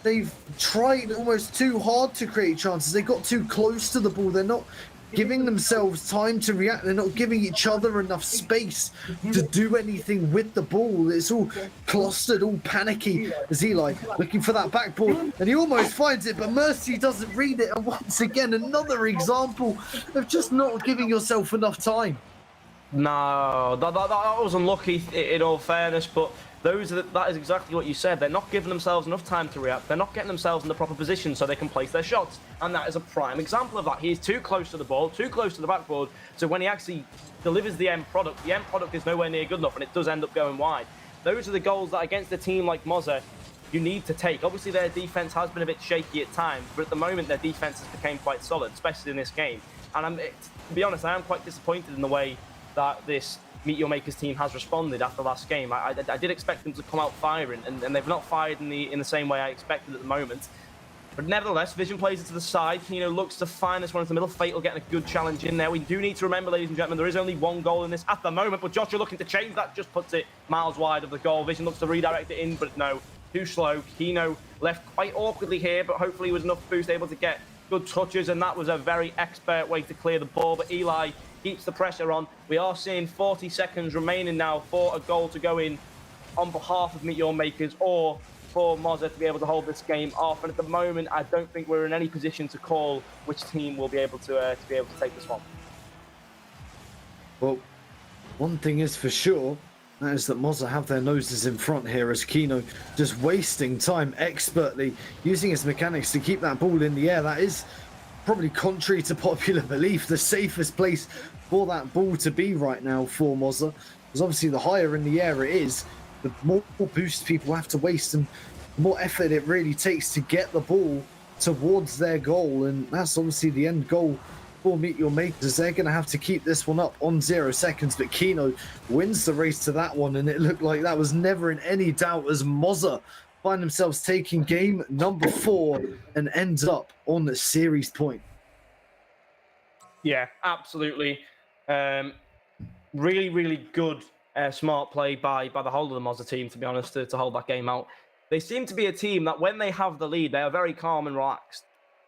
Speaker 5: they've tried almost too hard to create chances. They got too close to the ball. They're not giving themselves time to react. They're not giving each other enough space to do anything with the ball. It's all clustered, all panicky, as Eli looking for that backboard, and he almost finds it, but Mercy doesn't read it. And once again, another example of just not giving yourself enough time.
Speaker 3: No, that was unlucky in all fairness, but that is exactly what you said. They're not giving themselves enough time to react. They're not getting themselves in the proper position so they can place their shots. And that is a prime example of that. He is too close to the ball, too close to the backboard. So when he actually delivers the end product is nowhere near good enough, and it does end up going wide. Those are the goals that against a team like Mozza, you need to take. Obviously, their defense has been a bit shaky at times, but at the moment, their defense has become quite solid, especially in this game. And to be honest, I am quite disappointed in the way that this Meet Your Makers team has responded after last game. I did expect them to come out firing, and they've not fired in the same way I expected at the moment. But nevertheless, Vision plays it to the side. Keno looks to find this one into the middle. Fatal getting a good challenge in there. We do need to remember, ladies and gentlemen, there is only one goal in this at the moment, but Joshua looking to change that, just puts it miles wide of the goal. Vision looks to redirect it in, but no, too slow. Keno left quite awkwardly here, but hopefully with enough boost able to get good touches, and that was a very expert way to clear the ball. But Eli keeps the pressure on. We are seeing 40 seconds remaining now for a goal to go in on behalf of Meet Your Makers, or for Mozza to be able to hold this game off. And at the moment, I don't think we're in any position to call which team will be able to take this one.
Speaker 5: Well, one thing is for sure, that is that Mozza have their noses in front here, as Keno just wasting time expertly, using his mechanics to keep that ball in the air. That is probably contrary to popular belief, the safest place for that ball to be right now for Mozza. Because obviously the higher in the air it is, the more boost people have to waste and the more effort it really takes to get the ball towards their goal. And that's obviously the end goal for Meet Your Makers. They're going to have to keep this one up on 0 seconds, but Keno wins the race to that one, and it looked like that was never in any doubt, as Mozza find themselves taking game number 4 and ends up on the series point.
Speaker 3: Yeah, absolutely. Really, really good smart play by the whole of the Mozza team, to be honest, to hold that game out. They seem to be a team that when they have the lead, they are very calm and relaxed,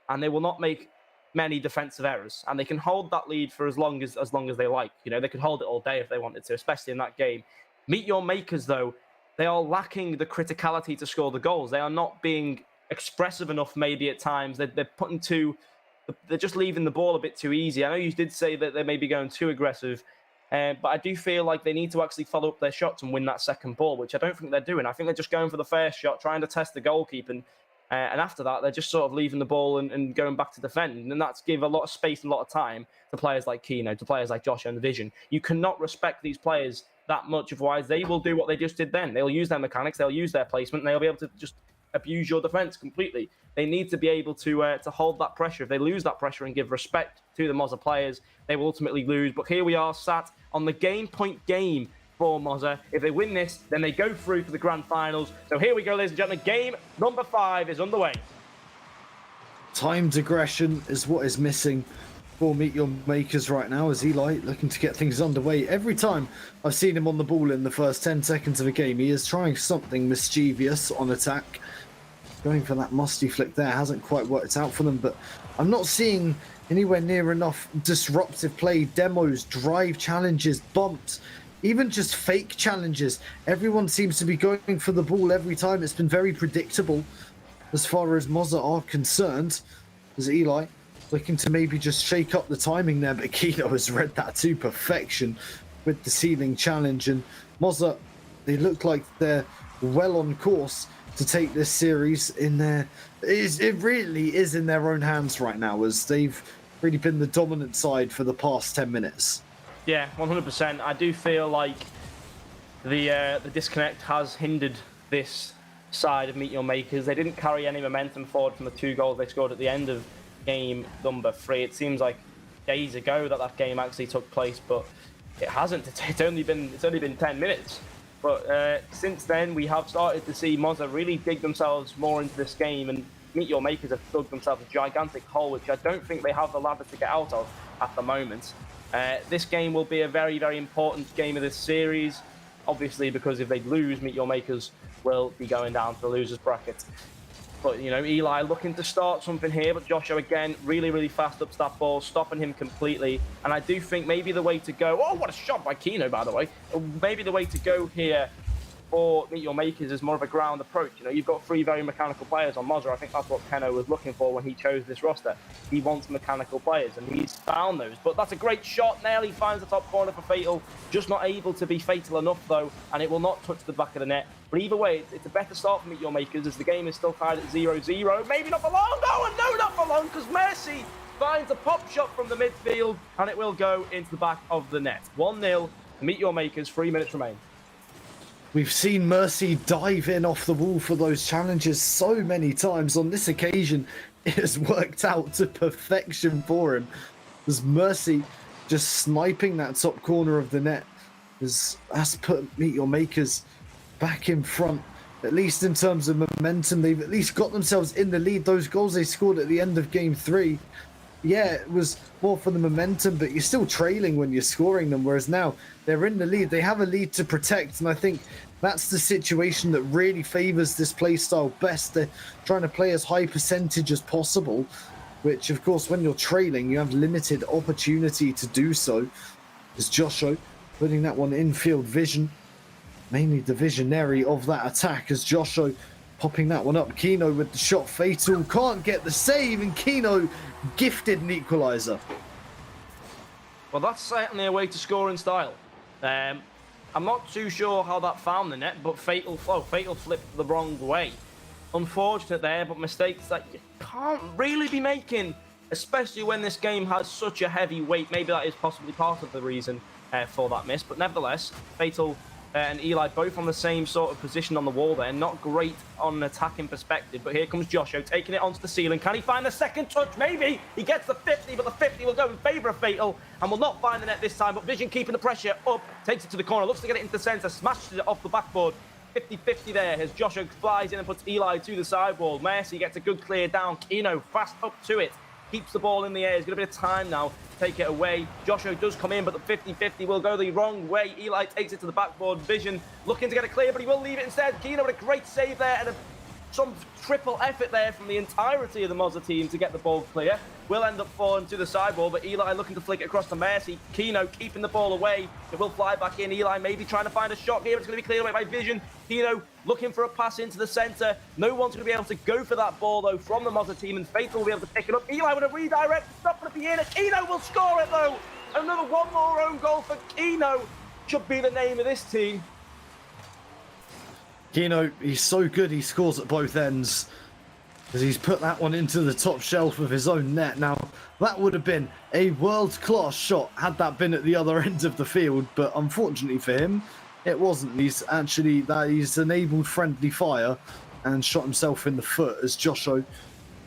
Speaker 3: and they will not make many defensive errors, and they can hold that lead for as long as they like. You know, they could hold it all day if they wanted to, especially in that game. Meet Your Makers, though, they are lacking the criticality to score the goals. They are not being expressive enough, maybe at times. They're just leaving the ball a bit too easy. I know you did say that they may be going too aggressive, but I do feel like they need to actually follow up their shots and win that second ball, which I don't think they're doing. I think they're just going for the first shot, trying to test the goalkeeper, and after that, they're just sort of leaving the ball and going back to defend. And that's give a lot of space and a lot of time to players like Keno, to players like Joshua and the Vision. You cannot respect these players that much, otherwise they will do what they just did then. They'll use their mechanics, they'll use their placement, and they'll be able to just abuse your defense completely. They need to be able to hold that pressure. If they lose that pressure and give respect to the Mozza players, they will ultimately lose. But here we are, sat on the game point game for Mozza. If they win this, then they go through for the grand finals. So here we go, ladies and gentlemen. Game number 5 is underway.
Speaker 5: Timed aggression is what is missing for Meet Your Makers right now as Eli looking to get things underway. Every time I've seen him on the ball in the first 10 seconds of a game, he is trying something mischievous on attack. Going for that musty flick there hasn't quite worked out for them, but I'm not seeing anywhere near enough disruptive play, demos, drive challenges, bumps, even just fake challenges. Everyone seems to be going for the ball every time. It's been very predictable as far as Mozza are concerned. As Eli looking to maybe just shake up the timing there, but Kino has read that to perfection with the ceiling challenge. And Mozza, they look like they're well on course to take this series in their... It really is in their own hands right now, as they've really been the dominant side for the past 10 minutes.
Speaker 3: Yeah, 100%. I do feel like the disconnect has hindered this side of Meet Your Makers. They didn't carry any momentum forward from the 2 goals they scored at the end of game number 3. It seems like days ago that game actually took place, but it hasn't. It's only been 10 minutes. But since then, we have started to see Mozza really dig themselves more into this game, and Meet Your Makers have dug themselves a gigantic hole, which I don't think they have the ladder to get out of at the moment. This game will be a very, very important game of this series, obviously, because if they lose, Meet Your Makers will be going down to the losers bracket. But, you know, Eli looking to start something here, but Joshua, again, really, really fast up to that ball, stopping him completely. And I do think maybe the way to go... Oh, what a shot by Kino, by the way. Maybe the way to go here for Meet Your Makers is more of a ground approach. You know, you've got 3 very mechanical players on Mozza. I think that's what Keno was looking for when he chose this roster. He wants mechanical players, and he's found those. But that's a great shot. Nearly finds the top corner for Fatal. Just not able to be fatal enough, though, and it will not touch the back of the net. But either way, it's a better start for Meet Your Makers, as the game is still tied at 0-0. Maybe not for long. Oh, and no, not for long, because Mercy finds a pop shot from the midfield, and it will go into the back of the net. 1-0, Meet Your Makers, 3 minutes remain.
Speaker 5: We've seen Mercy dive in off the wall for those challenges so many times. On this occasion, it has worked out to perfection for him. As Mercy just sniping that top corner of the net has put Meet Your Makers back in front, at least in terms of momentum. They've at least got themselves in the lead. Those goals they scored at the end of game 3, yeah, it was more for the momentum, but you're still trailing when you're scoring them, whereas now they're in the lead. They have a lead to protect, and I think that's the situation that really favours this play style best. They're trying to play as high percentage as possible, which, of course, when you're trailing, you have limited opportunity to do so. As Joshua putting that one in field vision, mainly the visionary of that attack, as Joshua popping that one up. Kino with the shot, Fatal can't get the save, and Kino gifted an equaliser.
Speaker 3: Well, that's certainly a way to score in style. I'm not too sure how that found the net, but Fatal flipped the wrong way. Unfortunate there, but mistakes that you can't really be making, especially when this game has such a heavy weight. Maybe that is possibly part of the reason for that miss, but nevertheless, Fatal and Eli both on the same sort of position on the wall there. Not great on an attacking perspective, but here comes Joshua taking it onto the ceiling. Can he find the second touch? Maybe. He gets the 50, but the 50 will go in favour of Fatal and will not find the net this time, but Vision keeping the pressure up, takes it to the corner, looks to get it into the centre, smashes it off the backboard. 50-50 there as Joshua flies in and puts Eli to the sidewall. Mercy gets a good clear down. Kino fast up to it. Keeps the ball in the air. There's going to be a time now to take it away. Joshua does come in, but the 50-50 will go the wrong way. Eli takes it to the backboard. Vision looking to get it clear, but he will leave it instead. Kino with a great save there and some triple effort there from the entirety of the Mozza team to get the ball clear. Will end up falling to the sidewall, but Eli looking to flick it across to Mercy. Kino keeping the ball away. It will fly back in. Eli maybe trying to find a shot here. It's going to be cleared away by Vision. Kino looking for a pass into the centre. No one's going to be able to go for that ball, though, from the Mozza team, and Fatal will be able to pick it up. Eli with a redirect. It's not going to be in. Kino will score it, though. Another one more own goal for Kino. Should be the name of this team.
Speaker 5: Kino, he's so good, he scores at both ends, as he's put that one into the top shelf of his own net. Now, that would have been a world-class shot had that been at the other end of the field, but unfortunately for him, it wasn't. He's enabled friendly fire and shot himself in the foot as Joshua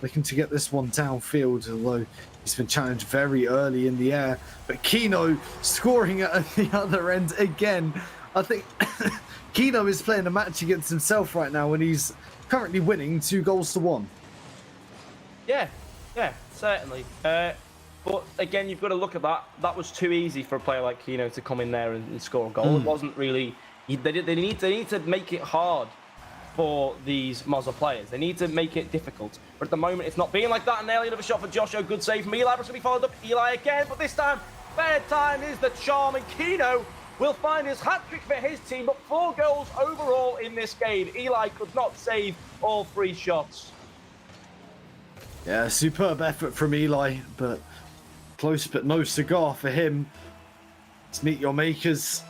Speaker 5: looking to get this one downfield, although he's been challenged very early in the air. But Kino scoring at the other end again. I think Kino is playing a match against himself right now, and he's currently winning 2-1.
Speaker 3: Yeah, certainly. But again, you've got to look at that. That was too easy for a player like Keno to come in there and score a goal. It wasn't really. They need to make it hard for these Mozza players. They need to make it difficult. But at the moment, it's not being like that. And nearly another shot for Joshua. Good save from Eli. But it's going to be followed up. Eli again. But this time, third time is the charm. And Keno will find his hat-trick for his team. But 4 goals overall in this game. Eli could not save all 3 shots.
Speaker 5: Yeah, superb effort from Eli, but close but no cigar for him. Let's meet your makers.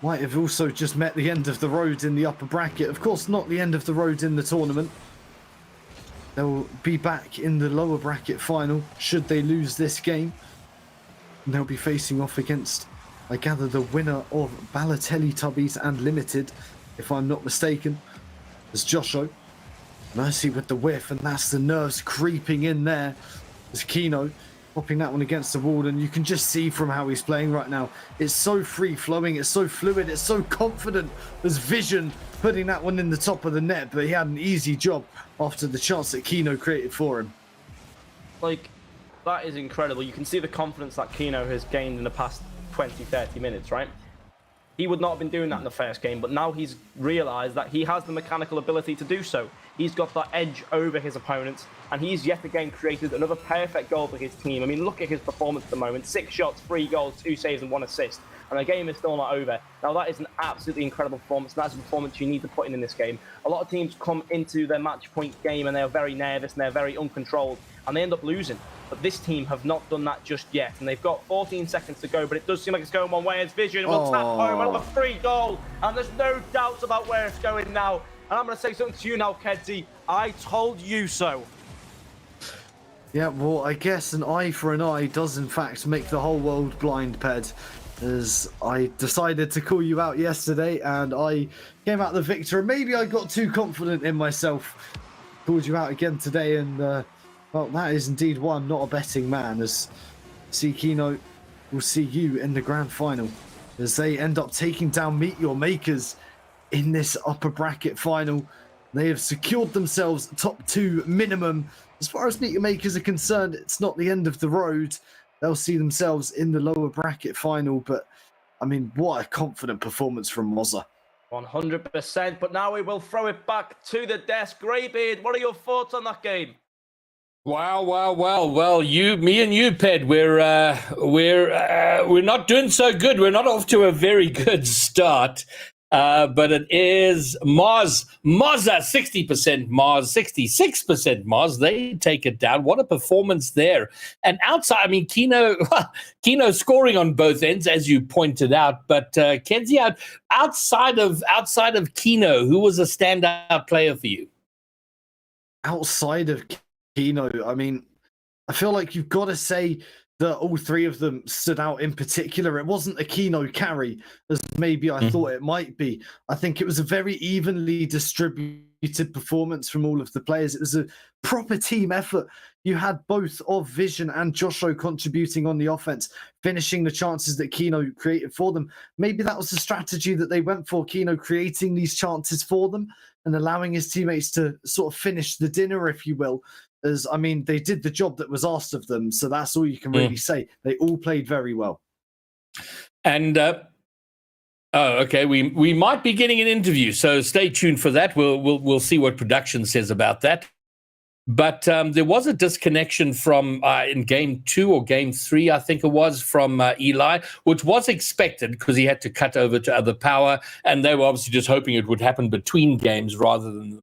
Speaker 5: Might have also just met the end of the road in the upper bracket. Of course, not the end of the road in the tournament. They'll be back in the lower bracket final should they lose this game. And they'll be facing off against, I gather, the winner of Balotelli Tubbies and Limited, if I'm not mistaken. There's Josho. Mercy with the whiff, and that's the nerves creeping in there. There's Keno popping that one against the wall, and you can just see from how he's playing right now. It's so free-flowing, it's so fluid, it's so confident. There's Vision putting that one in the top of the net, but he had an easy job after the chance that Keno created for him.
Speaker 3: Like, that is incredible. You can see the confidence that Keno has gained in the past 20, 30 minutes, right? He would not have been doing that in the first game, but now he's realised that he has the mechanical ability to do so. He's got that edge over his opponents, and he's yet again created another perfect goal for his team. I mean, look at his performance at the moment. 6 shots, 3 goals, 2 saves, and 1 assist. And the game is still not over. Now, that is an absolutely incredible performance, and that's a performance you need to put in this game. A lot of teams come into their match point game, and they're very nervous, and they're very uncontrolled, and they end up losing. But this team have not done that just yet, and they've got 14 seconds to go, but it does seem like it's going one way. As Vision will tap home another 3 goal, and there's no doubts about where it's going now. And I'm going to say something to you now, Kedzie. I told you so.
Speaker 5: Yeah, well, I guess an eye for an eye does in fact make the whole world blind, Ped. As I decided to call you out yesterday, and I came out the victor. Maybe I got too confident in myself. Called you out again today, and well, that is indeed why I'm not a betting man. As Keno will see you in the grand final as they end up taking down Meet Your Makers in this upper bracket final. They have secured themselves top 2 minimum. As far as Meet Your Makers are concerned, it's not the end of the road. They'll see themselves in the lower bracket final, but I mean, what a confident performance from Mozza.
Speaker 3: 100%, but now we will throw it back to the desk. Greybeard, what are your thoughts on that game?
Speaker 4: Wow. Well, me and you, Ped, we're not doing so good. We're not off to a very good start. But it is Mozza, 60% Moz, 66% Moz. They take it down. What a performance there. And outside, I mean, Keno scoring on both ends, as you pointed out. But Kedzie, outside of Keno, who was a standout player for you?
Speaker 5: Outside of Keno, I mean, I feel like you've got to say that all 3 of them stood out in particular. It wasn't a Keno carry, as maybe I thought it might be. I think it was a very evenly distributed performance from all of the players. It was a proper team effort. You had both of Vision and Josho contributing on the offense, finishing the chances that Keno created for them. Maybe that was the strategy that they went for, Keno creating these chances for them and allowing his teammates to sort of finish the dinner, if you will. As I mean, they did the job that was asked of them, so that's all you can really say. They all played very well. And
Speaker 4: okay, we might be getting an interview, so stay tuned for that. We'll see what production says about that. But there was a disconnection from in game 2 or game 3, I think it was, from Eli, which was expected because he had to cut over to other power, and they were obviously just hoping it would happen between games rather than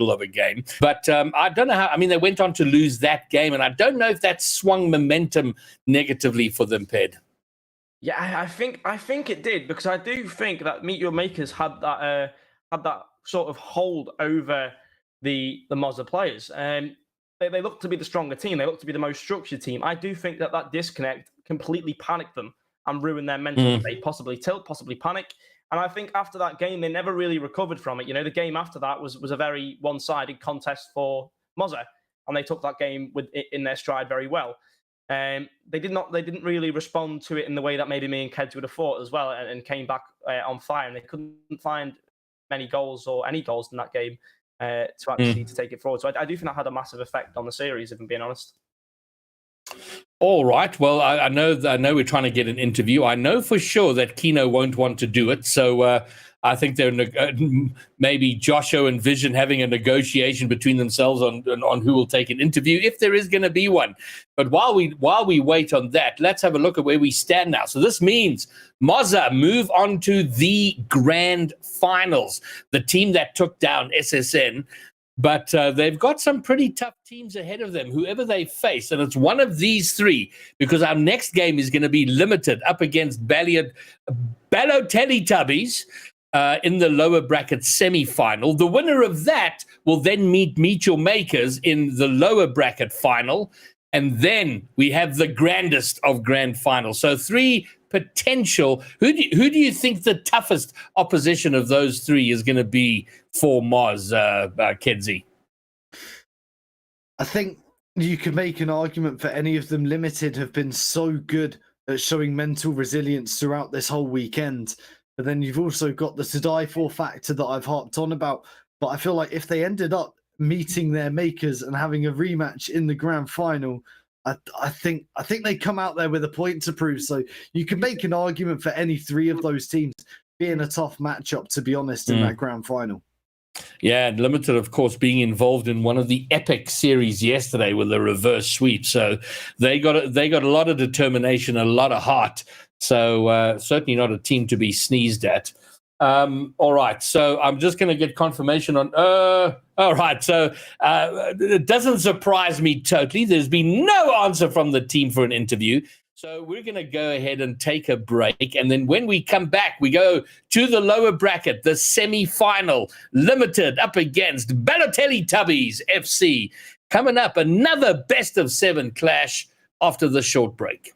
Speaker 4: of a game. But I don't know how, I mean, they went on to lose that game, and I don't know if that swung momentum negatively for them, Ped.
Speaker 3: Yeah, I think it did, because I do think that Meet Your Makers had that sort of hold over the Mozza players. They looked to be the stronger team. They looked to be the most structured team. I do think that disconnect completely panicked them and ruined their mental state, possibly tilt, possibly panic. And I think after that game, they never really recovered from it. You know, the game after that was a very one-sided contest for Mozza, and they took that game in their stride very well. They didn't really respond to it in the way that maybe me and Kedzie would have thought as well, and came back on fire. And they couldn't find many goals or any goals in that game to actually to take it forward. So I do think that had a massive effect on the series, if I'm being honest.
Speaker 4: All right. Well, I know we're trying to get an interview. I know for sure that Keno won't want to do it. So I think they're maybe Joshua and Vision having a negotiation between themselves on who will take an interview, if there is going to be one. But while we wait on that, let's have a look at where we stand now. So this means Moza move on to the grand finals, the team that took down SSN. But they've got some pretty tough teams ahead of them, whoever they face. And it's one of these three, because our next game is going to be limited up against Balotelli Tubbies in the lower bracket semi-final. The winner of that will then meet your makers in the lower bracket final. And then we have the grandest of grand finals. So three potential. Who do you think the toughest opposition of those three is going to be for Moz, Kedzie?
Speaker 5: I think you could make an argument for any of them. Limited have been so good at showing mental resilience throughout this whole weekend. But then you've also got the to die for factor that I've harped on about. But I feel like if they ended up meeting their makers and having a rematch in the grand final, I think they come out there with a point to prove. So you can make an argument for any three of those teams being a tough matchup, to be honest, in that grand final.
Speaker 4: Yeah, and Limited, of course, being involved in one of the epic series yesterday with a reverse sweep. So they got a lot of determination, a lot of heart. So certainly not a team to be sneezed at. All right, so I'm just going to get confirmation on. All right, so it doesn't surprise me totally. There's been no answer from the team for an interview. So we're going to go ahead and take a break. And then when we come back, we go to the lower bracket, the semi-final, Limited up against Balotelli Tubbies FC. Coming up, another best of 7 clash after the short break.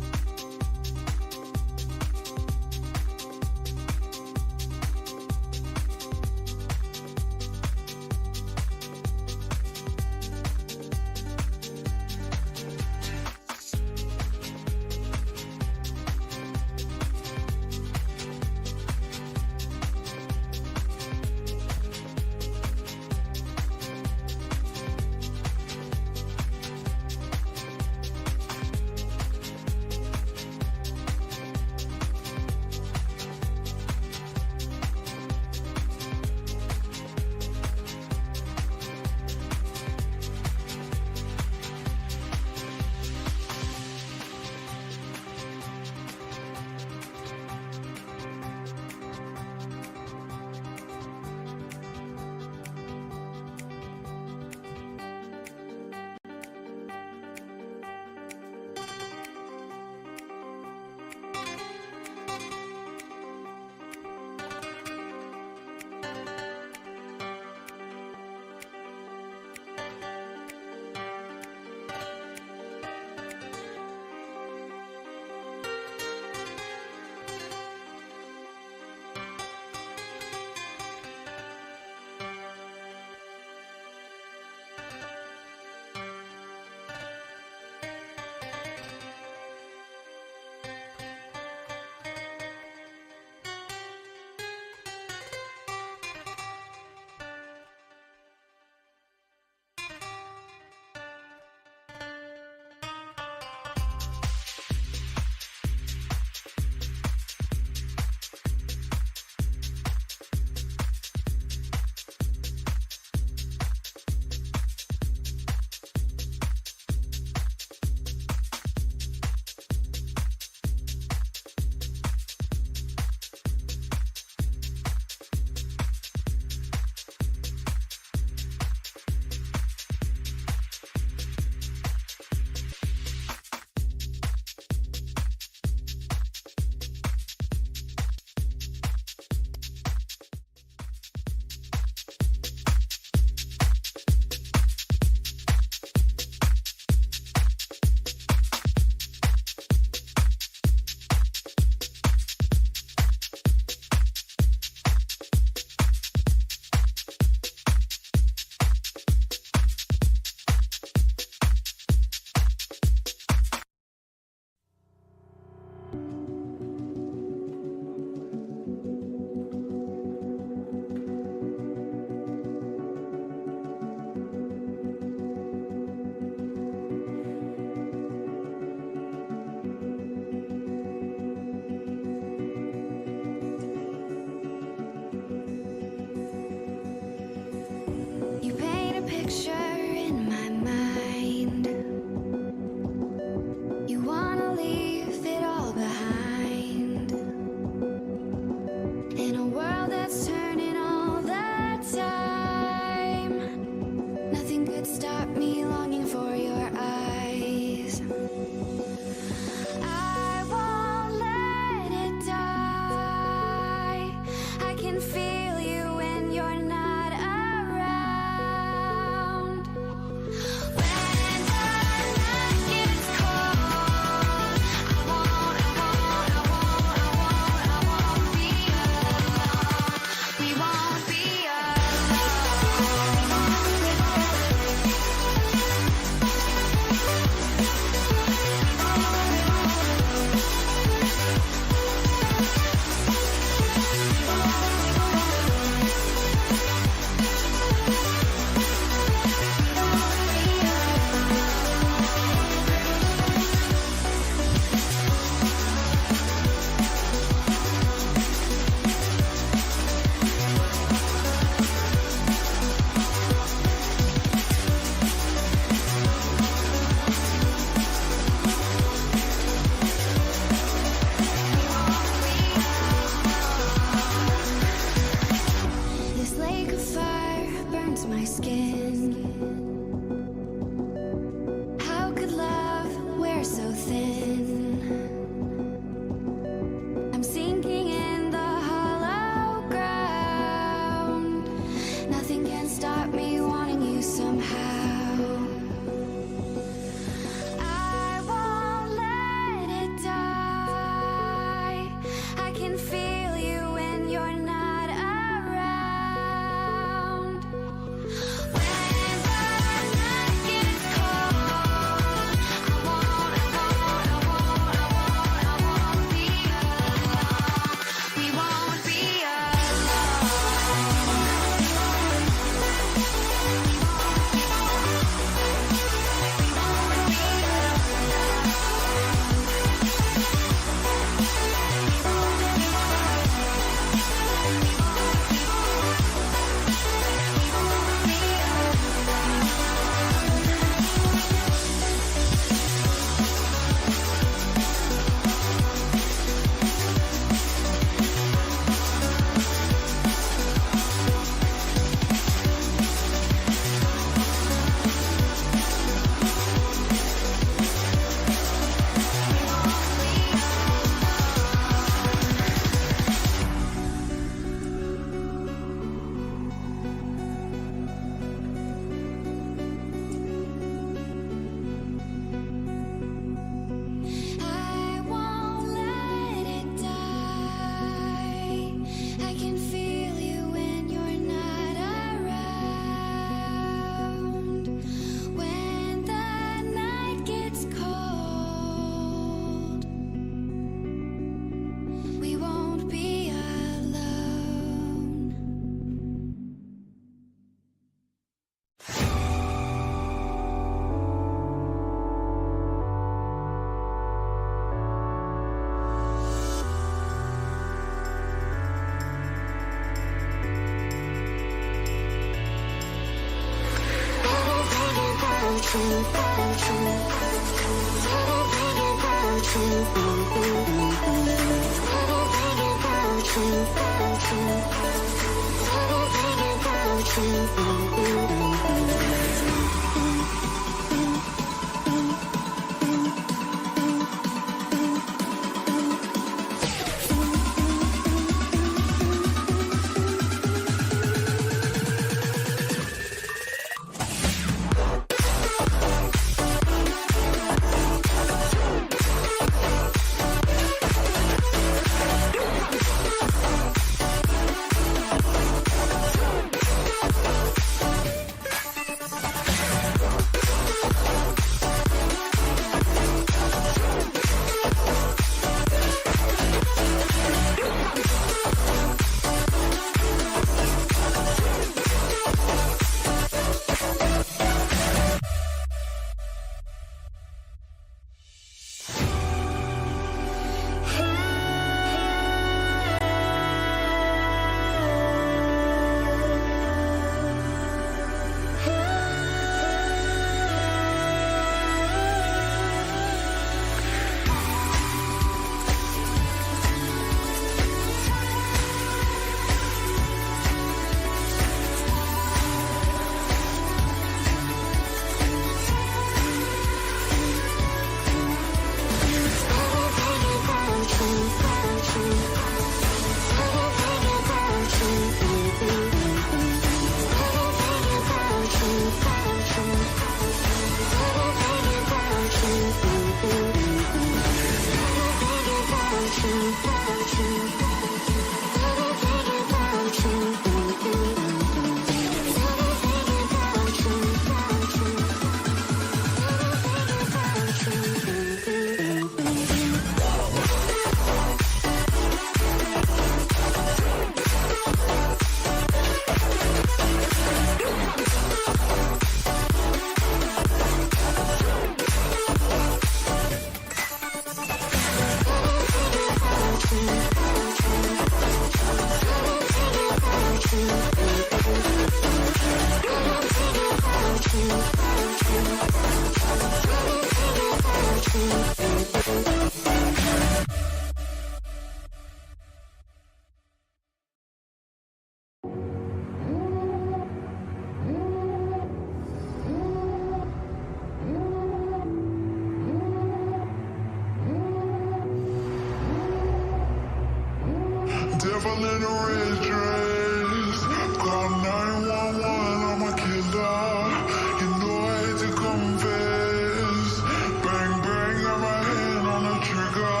Speaker 6: Devil in a red dress. Call 911, I'm a killer. You know I hate to confess. Bang, bang, got my hand on the trigger.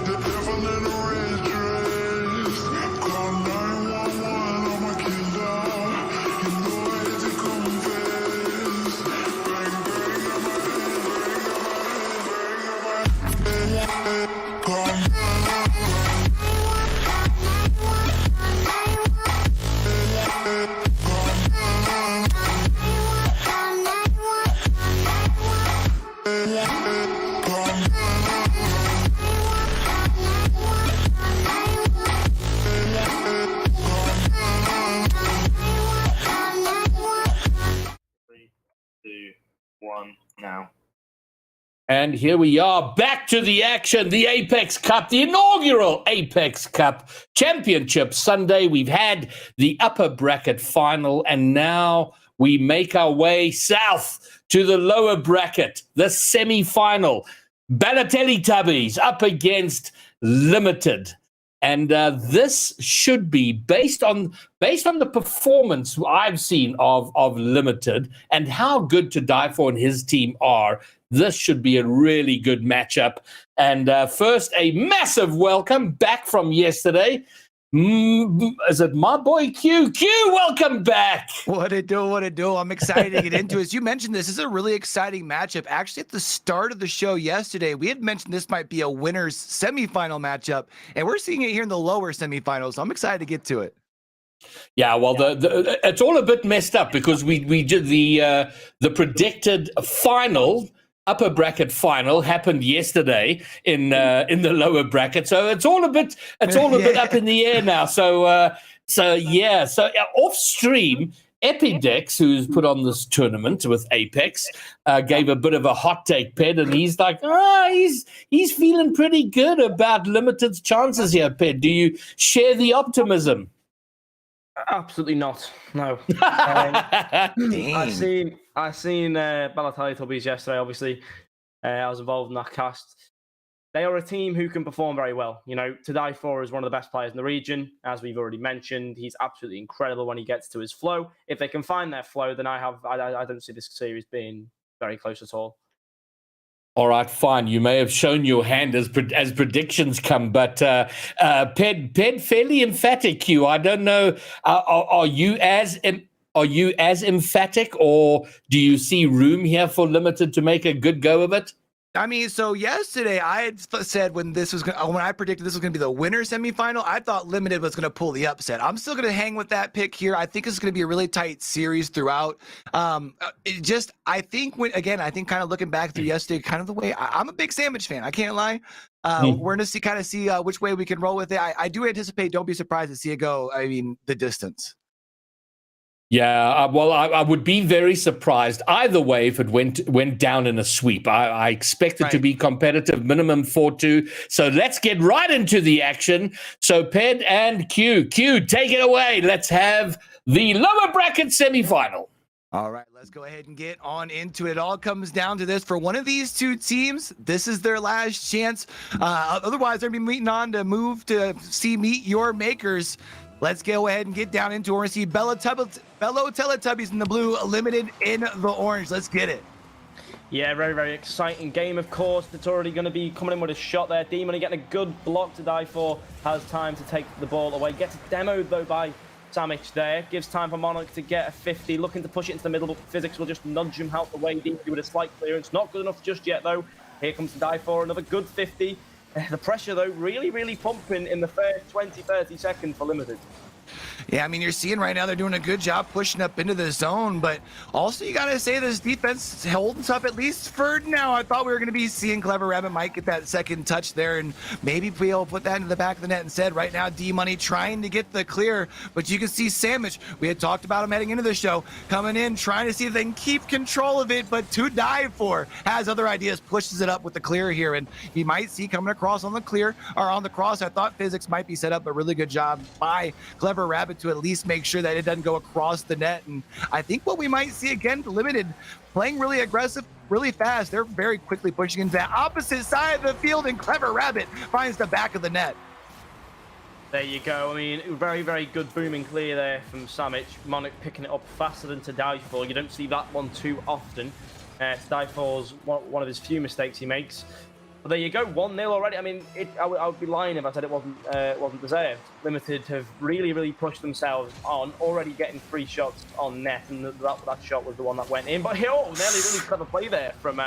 Speaker 6: The devil in a red dress. Call 911, I'm a killer. You know I hate to confess. Bang, bang, got my hand, bang, got my hand. Call
Speaker 3: now.
Speaker 4: And here we are, back to the action, the Apex Cup, the inaugural Apex Cup Championship Sunday. We've had the upper bracket final, and now we make our way south to the lower bracket, the semi-final. Balotelli Tubbies up against Limited. And this should be based on the performance I've seen of Limited and how good To Die For and his team are. This should be a really good matchup. And first, a massive welcome back from yesterday. Is it my boy Q? Q, welcome back.
Speaker 7: What it do? I'm excited to get into it. As you mentioned, this is a really exciting matchup. Actually, at the start of the show yesterday, we had mentioned this might be a winner's semifinal matchup, and we're seeing it here in the lower semifinals. So I'm excited to get to it.
Speaker 4: Yeah, well, the it's all a bit messed up because we did the predicted final. Upper bracket final happened yesterday in the lower bracket, so it's all a bit up in the air now. So off stream, Epidex, who's put on this tournament with Apex, gave a bit of a hot take, Ped, and he's like, he's feeling pretty good about Limited's chances here, Ped. Do you share the optimism?
Speaker 3: Absolutely not. No. I seen Balotelli Tubbies yesterday. Obviously, I was involved in that cast. They are a team who can perform very well. You know, To Die For is one of the best players in the region, as we've already mentioned. He's absolutely incredible when he gets to his flow. If they can find their flow, then I don't see this series being very close at all.
Speaker 4: All right, fine. You may have shown your hand as predictions come, but Ped fairly emphatic. I don't know. Are you as emphatic, or do you see room here for Limited to make a good go of it?
Speaker 7: I mean, so yesterday I had said when I predicted this was going to be the winner semifinal, I thought Limited was going to pull the upset. I'm still going to hang with that pick here. I think it's going to be a really tight series throughout. I think kind of looking back through yesterday, kind of the way I'm a big sandwich fan. I can't lie. We're going to see which way we can roll with it. I do anticipate. Don't be surprised to see it go. I mean, the distance.
Speaker 4: Yeah, well, I would be very surprised either way if it went down in a sweep. I expect it to be competitive, minimum 4-2. So let's get right into the action. So Ped and Q, take it away. Let's have the lower bracket semifinal.
Speaker 7: All right, let's go ahead and get on into it. It all comes down to this. For one of these two teams, this is their last chance. Otherwise, they're going to be meeting on to move to meet your makers. Let's go ahead and get down into it. We're going to see Bello Teletubbies in the blue, Limited in the orange. Let's get it.
Speaker 3: Yeah, very, very exciting game, of course. It's already going to be coming in with a shot there. D-Money getting a good block To Die For. Has time to take the ball away. Gets demoed, though, by Samic there. Gives time for Monarch to get a 50. Looking to push it into the middle, but Physics will just nudge him out the way. D-Money with a slight clearance. Not good enough just yet, though. Here comes To Die For. Another good 50. The pressure, though, really, really pumping in the first 20, 30 seconds for Limited.
Speaker 7: Yeah, I mean, you're seeing right now they're doing a good job pushing up into the zone, but also you got to say this defense is holding up at least for now. I thought we were going to be seeing Clever Rabbit might get that second touch there and maybe be able to put that into the back of the net instead. Right now, D-Money trying to get the clear, but you can see Sandwich, we had talked about him heading into the show, coming in, trying to see if they can keep control of it, but To Die For has other ideas, pushes it up with the clear here, and you might see coming across on the clear, or on the cross. I thought Physics might be set up, but really good job by Clever Rabbit to at least make sure that it doesn't go across the net. And I think what we might see again, Limited playing really aggressive, really fast. They're very quickly pushing into that opposite side of the field, and Clever Rabbit finds the back of the net.
Speaker 3: There you go. I mean, very, very good booming clear there from Samic. Monarch picking it up faster than To Die For. You don't see that one too often. To Die For's one of his few mistakes he makes. But there you go, 1-0 already. I mean, I would be lying if I said it wasn't deserved. Limited have really, really pushed themselves on, already getting 3 shots on net, and that shot was the one that went in. But nearly really clever play there from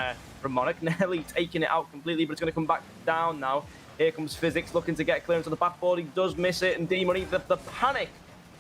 Speaker 3: Monarch, nearly taking it out completely, but it's going to come back down now. Here comes Physics looking to get clearance on the backboard. He does miss it, and D-Money, the panic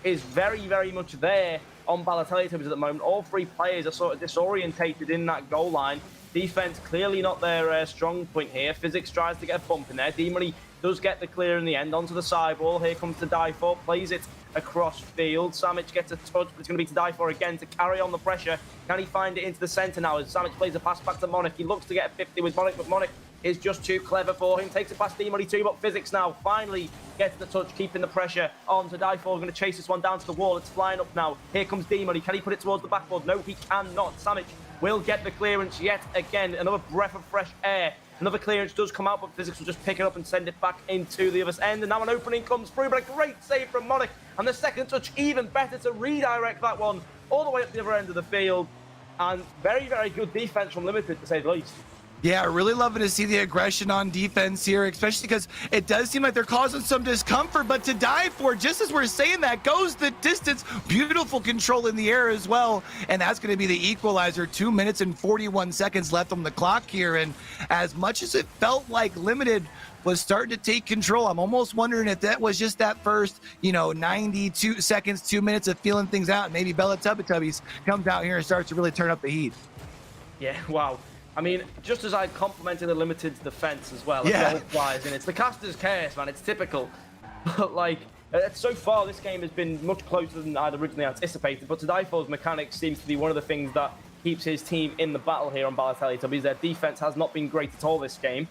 Speaker 3: is very, very much there on Balotelli at the moment. All 3 players are sort of disorientated in that goal line. Defense clearly not their strong point here. Physics tries to get a bump in there. D-Money does get the clear in the end onto the sideball. Here comes To Die For, plays it across field. Samic gets a touch, but it's going to be To Die For again to carry on the pressure. Can he find it into the centre now as Samic plays a pass back to Monarch? He looks to get a 50 with Monarch, but Monarch is just too clever for him. Takes it past D-Money too, but Physics now finally gets the touch, keeping the pressure on To Die For. Going to chase this one down to the wall. It's flying up now. Here comes D-Money. Can he put it towards the backboard? No, he cannot. Samic will get the clearance yet again. Another breath of fresh air. Another clearance does come out, but Physics will just pick it up and send it back into the other end. And now an opening comes through, but a great save from Monarch. And the second touch, even better to redirect that one all the way up the other end of the field. And very, very good defense from Limited, to say the least.
Speaker 7: Yeah, really loving to see the aggression on defense here, especially because it does seem like they're causing some discomfort, but To Die For, just as we're saying that, goes the distance. Beautiful control in the air as well, and that's going to be the equalizer. 2 minutes and 41 seconds left on the clock here, and as much as it felt like Limited was starting to take control, I'm almost wondering if that was just that first, 92 seconds, 2 minutes of feeling things out, and maybe Bella Teletubbies comes out here and starts to really turn up the heat.
Speaker 3: Yeah, wow. I mean, just as I complimented the Limited's defense as well,
Speaker 7: yeah,
Speaker 3: and it's the caster's chaos, man. It's typical. But So far, this game has been much closer than I'd originally anticipated, but Tadaifo's mechanics seems to be one of the things that keeps his team in the battle here on Balotelli Tubbies. Their defense has not been great at all this game.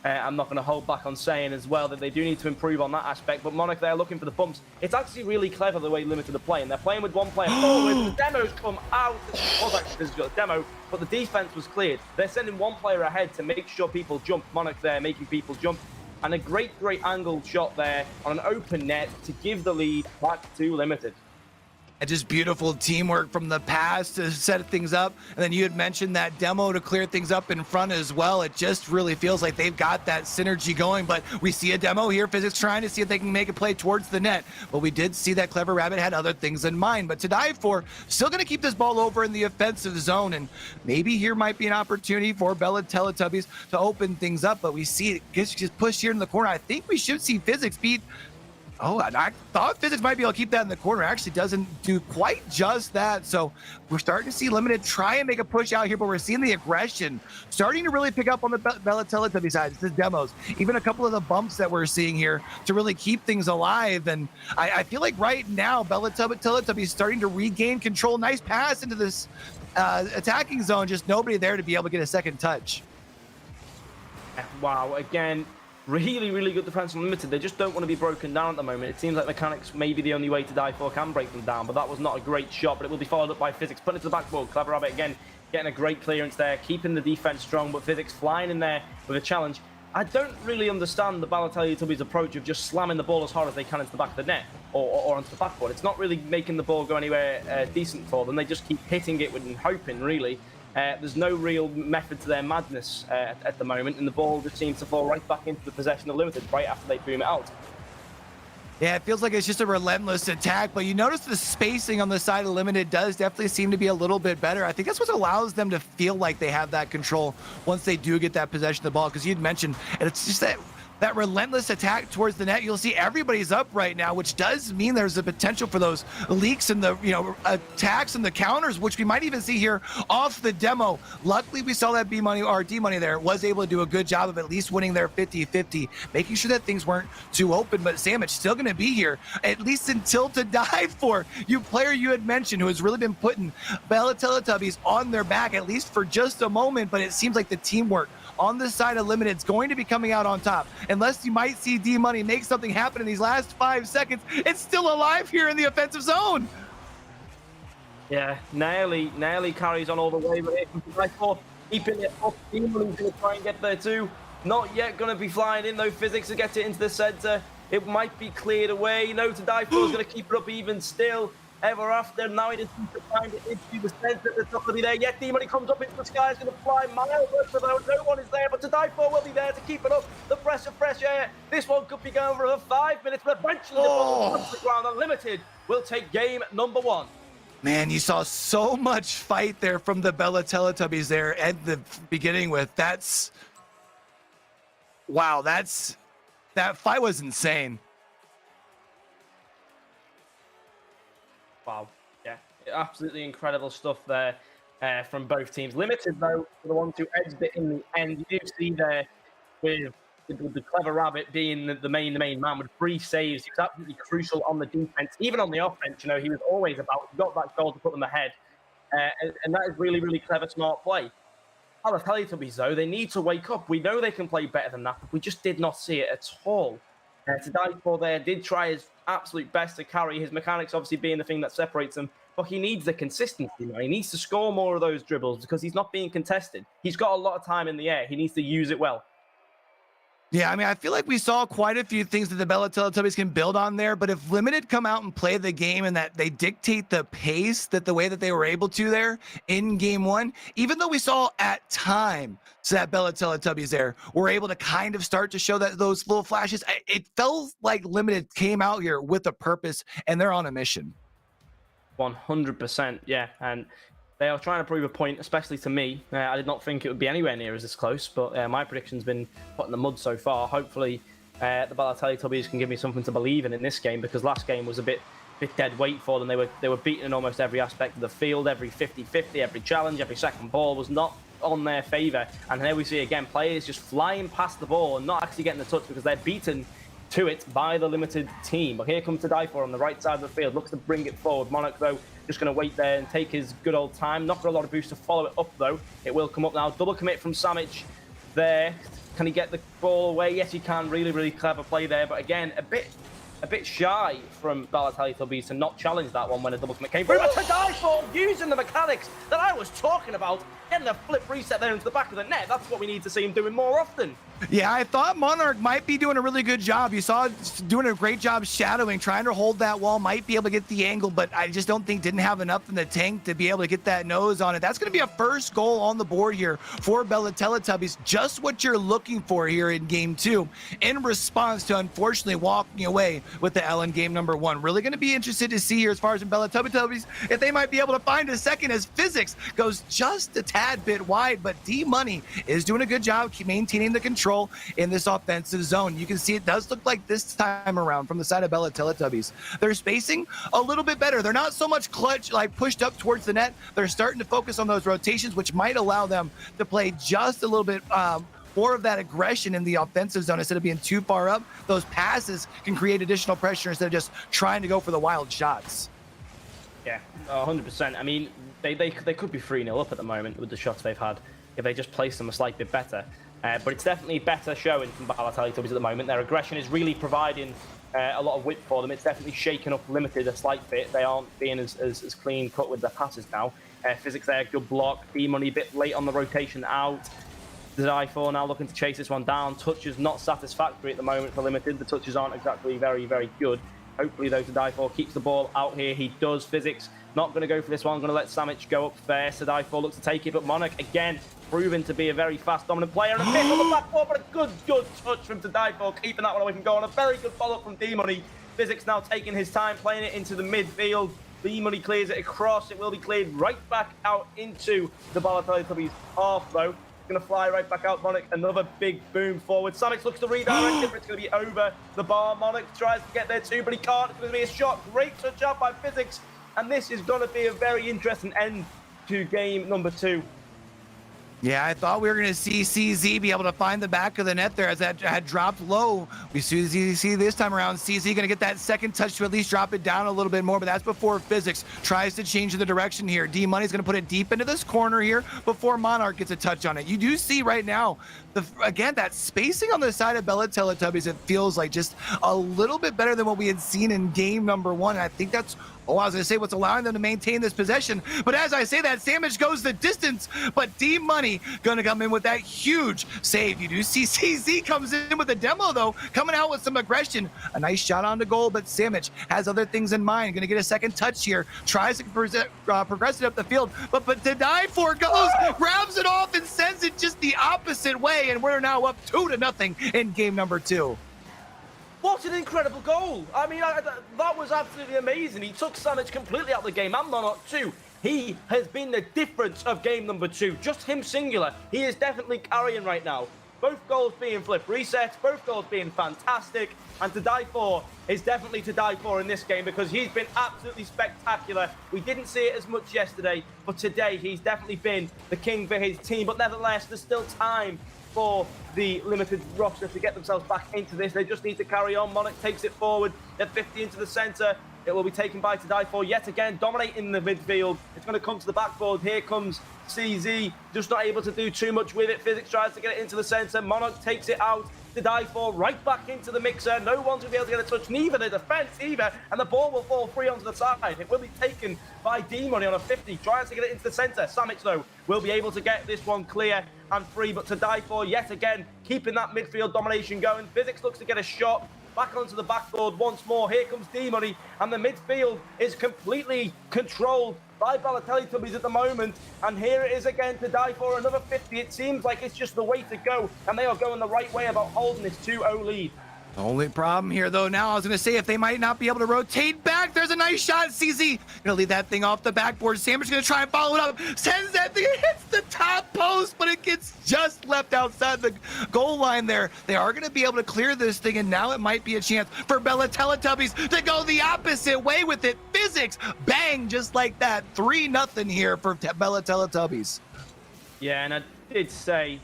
Speaker 3: I'm not going to hold back on saying as well that they do need to improve on that aspect, but Monarch, they're looking for the bumps. It's actually really clever the way Limited are playing. They're playing with one player forward, the demo's come out. It was actually a demo, but the defense was cleared. They're sending one player ahead to make sure people jump. Monarch there making people jump. And a great angled shot there on an open net to give the lead back to Limited.
Speaker 7: And just beautiful teamwork from the past to set things up. And then you had mentioned that demo to clear things up in front as well. It just really feels like they've got that synergy going. But we see a demo here, Physics trying to see if they can make a play towards the net. But we did see that Clever Rabbit had other things in mind. But to dive for, still going to keep this ball over in the offensive zone. And maybe here might be an opportunity for Bella Teletubbies to open things up. But we see it gets just pushed here in the corner. I think we should see Physics beat. Oh, and I thought Physics might be able to keep that in the corner. Actually doesn't do quite just that. So we're starting to see Limited try and make a push out here, but we're seeing the aggression starting to really pick up on the Bella Teletubby side. It's the demos, even a couple of the bumps that we're seeing here to really keep things alive. And I feel like right now, Bella Teletubby is starting to regain control. Nice pass into this attacking zone. Just nobody there to be able to get a second touch.
Speaker 3: Wow, again, really good defense from Limited. They just don't want to be broken down at the moment. It seems like mechanics may be the only way to die for can break them down, but that was not a great shot, but it will be followed up by Physics. Putting it to the backboard. Clever Rabbit again, getting a great clearance there, keeping the defense strong, but Physics flying in there with a challenge. I don't really understand the Balotelli Tubbies approach of just slamming the ball as hard as they can into the back of the net or onto the backboard. It's not really making the ball go anywhere decent for them. They just keep hitting it and hoping, really. There's no real method to their madness at the moment, and the ball just seems to fall right back into the possession of Limited right after they boom it out.
Speaker 7: Yeah, it feels like it's just a relentless attack, but you notice the spacing on the side of Limited does definitely seem to be a little bit better. I think that's what allows them to feel like they have that control once they do get that possession of the ball, because you'd mentioned, and it's just that relentless attack towards the net. You'll see everybody's up right now, which does mean there's a potential for those leaks and the attacks and the counters, which we might even see here off the demo. Luckily, we saw that B-Money or D-Money there was able to do a good job of at least winning their 50-50, making sure that things weren't too open. But Sam, it's still going to be here, at least until to dive for. You player you had mentioned who has really been putting Bella Teletubbies on their back, at least for just a moment, but it seems like the teamwork on the side of Limited is going to be coming out on top. Unless you might see D-Money make something happen in these last 5 seconds, it's still alive here in the offensive zone.
Speaker 3: Yeah, Naily carries on all the way, but I thought keeping it up. D-Money's going to try and get there too. Not yet going to be flying in though. Physics to get it into the center. It might be cleared away. No, to die for is going to keep it up even still. Ever after, now he just needs to find it into the center. It's not going to be there yet. D-Money comes up into the sky. It's going to fly miles without no one is there, but to die for will be there to keep it up. The pressure, fresh air. This one could be going for 5 minutes, but eventually the ball comes to the ground. Unlimited will take game number 1.
Speaker 7: Man, you saw so much fight there from the Bella Teletubbies there at the beginning with wow, that fight was insane.
Speaker 3: Wow, yeah, absolutely incredible stuff there from both teams. Limited, though, for the ones who edged it in the end. You do see there with the Clever Rabbit being the main man with 3 saves. He was absolutely crucial on the defense, even on the offense. You know, he was always about. He got that goal to put them ahead, and that is really clever, smart play. I'll tell you, Teletubbies, though, they need to wake up. We know they can play better than that, but we just did not see it at all. To die for there did try his absolute best to carry his mechanics, obviously being the thing that separates him, but he needs the consistency now. He needs to score more of those dribbles because he's not being contested. He's got a lot of time in the air. He needs to use it well.
Speaker 7: Yeah, I mean, I feel like we saw quite a few things that the Bella Teletubbies can build on there, but if Limited come out and play the game and that they dictate the pace that the way that they were able to there in game 1, even though we saw at time that Bella Teletubbies there were able to kind of start to show that those little flashes, it felt like Limited came out here with a purpose and they're on a mission.
Speaker 3: 100%, yeah, and they are trying to prove a point, especially to me. I did not think it would be anywhere near as this close, but my prediction's been put in the mud so far. Hopefully, the Balotelli Tubbies can give me something to believe in this game, because last game was a bit dead weight for them. They were beaten in almost every aspect of the field, every 50-50, every challenge, every second ball was not on their favour. And here we see again players just flying past the ball and not actually getting the touch because they're beaten to it by the limited team. But here comes to die for on the right side of the field. Looks to bring it forward. Monarch, though, just going to wait there and take his good old time. Not got a lot of boost to follow it up, though. It will come up now. Double commit from Samic there. Can he get the ball away? Yes, he can. Really, really clever play there. But again, a bit shy from Teletubbies to not challenge that one when a double commit came through. But to die for using the mechanics that I was talking about, getting a flip reset there into the back of the net. That's what we need to see him doing more often.
Speaker 7: Yeah, I thought Monarch might be doing a really good job. You saw doing a great job shadowing, trying to hold that wall, might be able to get the angle, but I just don't think didn't have enough in the tank to be able to get that nose on it. That's going to be a first goal on the board here for Bella Teletubbies. Just what you're looking for here in game 2 in response to unfortunately walking away with the L in game number 1. Really going to be interested to see here as far as in Bella Teletubbies if they might be able to find a second as Physics goes just a tad bit wide, but D-Money is doing a good job maintaining the control in this offensive zone. You can see it does look like this time around from the side of Bella Teletubbies. They're spacing a little bit better. They're not so much clutch, like pushed up towards the net. They're starting to focus on those rotations, which might allow them to play just a little bit more of that aggression in the offensive zone instead of being too far up. Those passes can create additional pressure instead of just trying to go for the wild shots.
Speaker 3: Yeah, 100%. I mean, they could be 3-0 up at the moment with the shots they've had if they just place them a slight bit better. But it's definitely better showing from Bella Teletubbies at the moment. Their aggression is really providing a lot of width for them. It's definitely shaken up Limited a slight bit. They aren't being as clean cut with their passes now. Physics there, good block. D-Money a bit late on the rotation out. The die for now looking to chase this one down. Touch is not satisfactory at the moment for Limited. The touches aren't exactly very, very good. Hopefully, though, to die for keeps the ball out here. He does. Physics not going to go for this one. Going to let Samic go up there. Sadai4 looks to take it, but Monarch again proven to be a very fast, dominant player. And a miss on the back foot, but a good touch from Sadai4, keeping that one away from goal. And a very good follow-up from D-Money. Physics now taking his time, playing it into the midfield. D-Money clears it across. It will be cleared right back out into the Bella Teletubbies half, though. Going to fly right back out. Monarch, another big boom forward. Samic looks to redirect it, but it's going to be over the bar. Monarch tries to get there too, but he can't. It's going to be a shot. Great touch out by Physics. And this is going to be a very interesting end to game number 2.
Speaker 7: Yeah, I thought we were going to see CZ be able to find the back of the net there as that had dropped low. We see this time around, CZ going to get that second touch to at least drop it down a little bit more, but that's before Physics tries to change the direction here. D-Money's going to put it deep into this corner here before Monarch gets a touch on it. You do see right now, again, that spacing on the side of Bella Teletubbies, it feels like just a little bit better than what we had seen in game number 1. And I think that's I was going to say what's allowing them to maintain this possession. But as I say that, Samic goes the distance. But D-Money going to come in with that huge save. You do see CZ comes in with a demo, though, coming out with some aggression. A nice shot on the goal, but Samic has other things in mind. Going to get a second touch here. Tries to progress it up the field. But to die for goes, grabs it off and sends it just the opposite way. And we're now up 2-0 in game number 2.
Speaker 3: What an incredible goal. I mean, that was absolutely amazing. He took Samic completely out of the game, and Monarch too. He has been the difference of game number 2. Just him singular. He is definitely carrying right now. Both goals being flip resets, both goals being fantastic. And to die for is definitely to die for in this game because he's been absolutely spectacular. We didn't see it as much yesterday, but today he's definitely been the king for his team. But nevertheless, there's still time for the limited roster to get themselves back into this. They just need to carry on. Monarch takes it forward at 50 into the center. It will be taken by to die for yet again, dominating the midfield. It's going to come to the backboard. Here comes CZ, just not able to do too much with it. Physics tries to get it into the center. Monarch takes it out. To die for right back into the mixer. No one's going to be able to get a touch, neither the defense either, and the ball will fall free onto the side. It will be taken by D-Money on a 50, tries to get it into the center. Samic, though, will be able to get this one clear and free, but to die for yet again, keeping that midfield domination going. Physics looks to get a shot back onto the backboard once more. Here comes D-Money, and the midfield is completely controlled by Bella Teletubbies at the moment. And here it is again to die for another 50. It seems like it's just the way to go, and they are going the right way about holding this 2-0 lead.
Speaker 7: The only problem here, though, now I was going to say if they might not be able to rotate back. There's a nice shot. CZ going to lead that thing off the backboard. Samic's going to try and follow it up. Sends that thing. It hits the top post, but it gets just left outside the goal line there. They are going to be able to clear this thing, and now it might be a chance for Bella Teletubbies to go the opposite way with it. Physics, bang, just like that. 3-0 here for Bella Teletubbies.
Speaker 3: Yeah, and I did say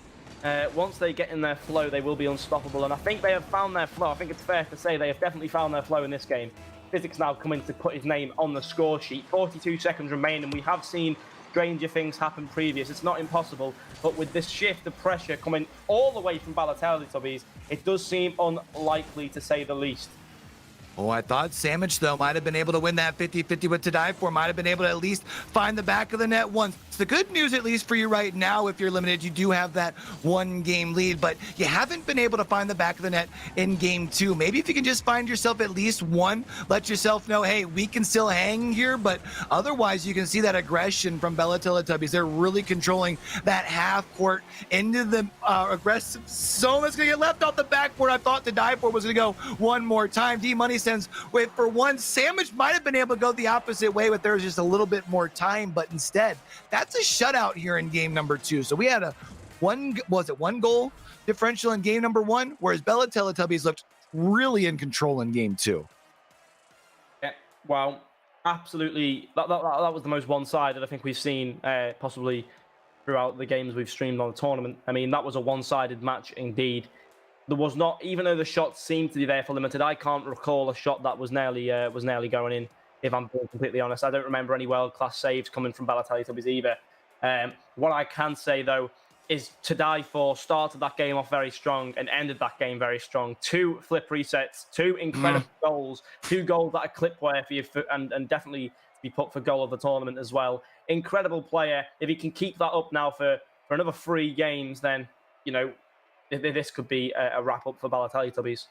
Speaker 3: Once they get in their flow, they will be unstoppable. And I think they have found their flow. I think it's fair to say they have definitely found their flow in this game. Physics now coming to put his name on the score sheet. 42 seconds remain, and we have seen stranger things happen previous. It's not impossible, but with this shift of pressure coming all the way from Balotelli, Tubbies, it does seem unlikely to say the least.
Speaker 7: Oh, I thought Sandwich, though, might have been able to win that 50-50 with To Die For, might have been able to at least find the back of the net once. It's the good news, at least for you right now, if you're limited, you do have that 1-game lead, but you haven't been able to find the back of the net in game 2. Maybe if you can just find yourself at least one, let yourself know, hey, we can still hang here, but otherwise you can see that aggression from Bella Teletubbies. They're really controlling that half court into the aggressive zone that's going to get left off the backboard. I thought To Die For was going to go one more time. D-Money sends, wait, for one, Sandwich might have been able to go the opposite way, but there was just a little bit more time, but instead, that's a shutout here in game number 2. So we had a one goal differential in game number 1, whereas Bella Teletubbies looked really in control in game 2.
Speaker 3: Yeah, well, absolutely. That was the most one-sided I think we've seen possibly throughout the games we've streamed on the tournament. I mean, that was a one-sided match indeed. There was not, even though the shots seemed to be there for limited, I can't recall a shot that was nearly going in, if I'm being completely honest. I don't remember any world-class saves coming from Balotelli Tubbies either. What I can say, though, is To Die For started that game off very strong and ended that game very strong. 2 flip resets, 2 incredible goals, 2 goals that are clipware for you, and definitely to be put for goal of the tournament as well. Incredible player. If he can keep that up now for another 3 games, then, you know, this could be a wrap-up for Balotelli Tubbies.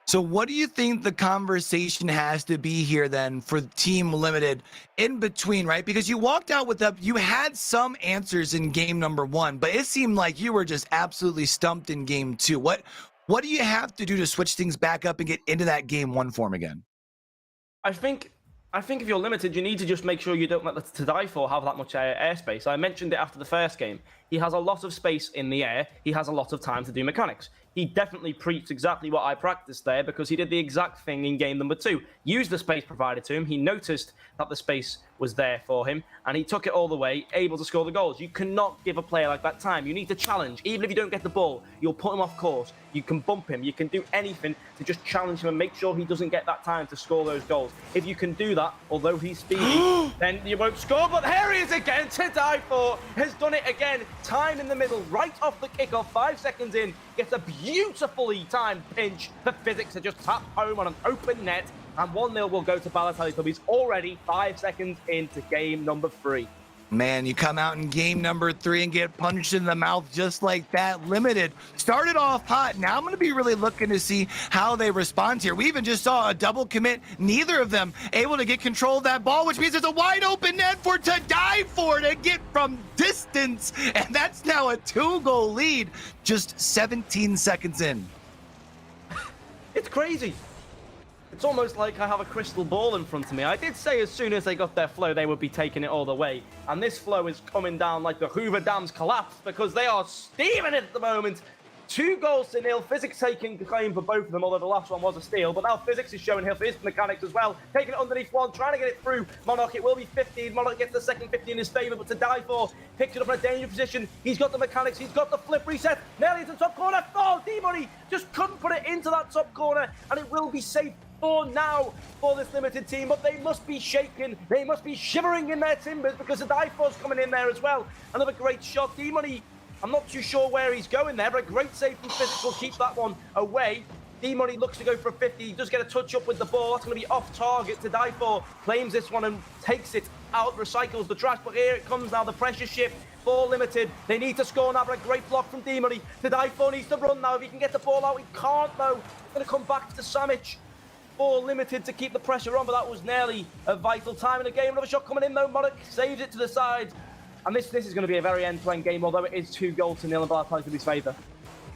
Speaker 7: So what do you think the conversation has to be here then for Team Limited in between, right? Because you walked out with you had some answers in game number 1, but it seemed like you were just absolutely stumped in game 2. What do you have to do to switch things back up and get into that game 1 form again?
Speaker 3: I think if you're limited, you need to just make sure you don't let the To Die For have that much airspace. I mentioned it after the first game. He has a lot of space in the air. He has a lot of time to do mechanics. He definitely preached exactly what I practiced there, because he did the exact thing in game number 2. Used the space provided to him. He noticed that the space was there for him, and he took it all the way, able to score the goals. You cannot give a player like that time. You need to challenge. Even if you don't get the ball, you'll put him off course. You can bump him. You can do anything to just challenge him and make sure he doesn't get that time to score those goals. If you can do that, although he's speedy, then you won't score. But here he is again. To Die For has done it again. Time in the middle, right off the kickoff, 5 seconds in, gets a beautifully timed pinch for Physics to just tap home on an open net, and 1-0 will go to Balotelli Tubbies already 5 seconds into game number 3.
Speaker 7: Man, you come out in game number 3 and get punched in the mouth just like that. Limited started off hot. Now I'm going to be really looking to see how they respond here. We even just saw a double commit. Neither of them able to get control of that ball, which means there's a wide open net for To Die For to get from distance. And that's now a 2-goal lead just 17 seconds in.
Speaker 3: It's crazy. It's almost like I have a crystal ball in front of me. I did say as soon as they got their flow, they would be taking it all the way. And this flow is coming down like the Hoover Dam's collapsed, because they are steaming it at the moment. 2-0. Physics taking claim for both of them, although the last one was a steal. But now Physics is showing his mechanics as well. Taking it underneath one, trying to get it through Monarch. It will be 15. Monarch gets the second 50 in his favor, but To Die For picks it up in a dangerous position. He's got the mechanics. He's got the flip reset. Nearly into the top corner. Oh, D-Money just couldn't put it into that top corner, and it will be safe for now for this limited team, but they must be shaken. They must be shivering in their timbers, because the Die For's coming in there as well. Another great shot. D-Money, I'm not too sure where he's going there, but a great save from Physics will keep that one away. D-Money looks to go for a 50. He does get a touch up with the ball. That's going to be off target. To Die For claims this one and takes it out, recycles the trash, but here it comes now, the pressure shift for Limited. They need to score now, but a great block from D-Money. To Die For needs to run now. If he can get the ball out, he can't though. It's going to come back to Samic for Limited to keep the pressure on, but that was nearly a vital time in the game. Another shot coming in though. Monarch saves it to the side. And this is going to be a very end-to-end game, although it is 2-0 in Balotelli Tubbies' favour.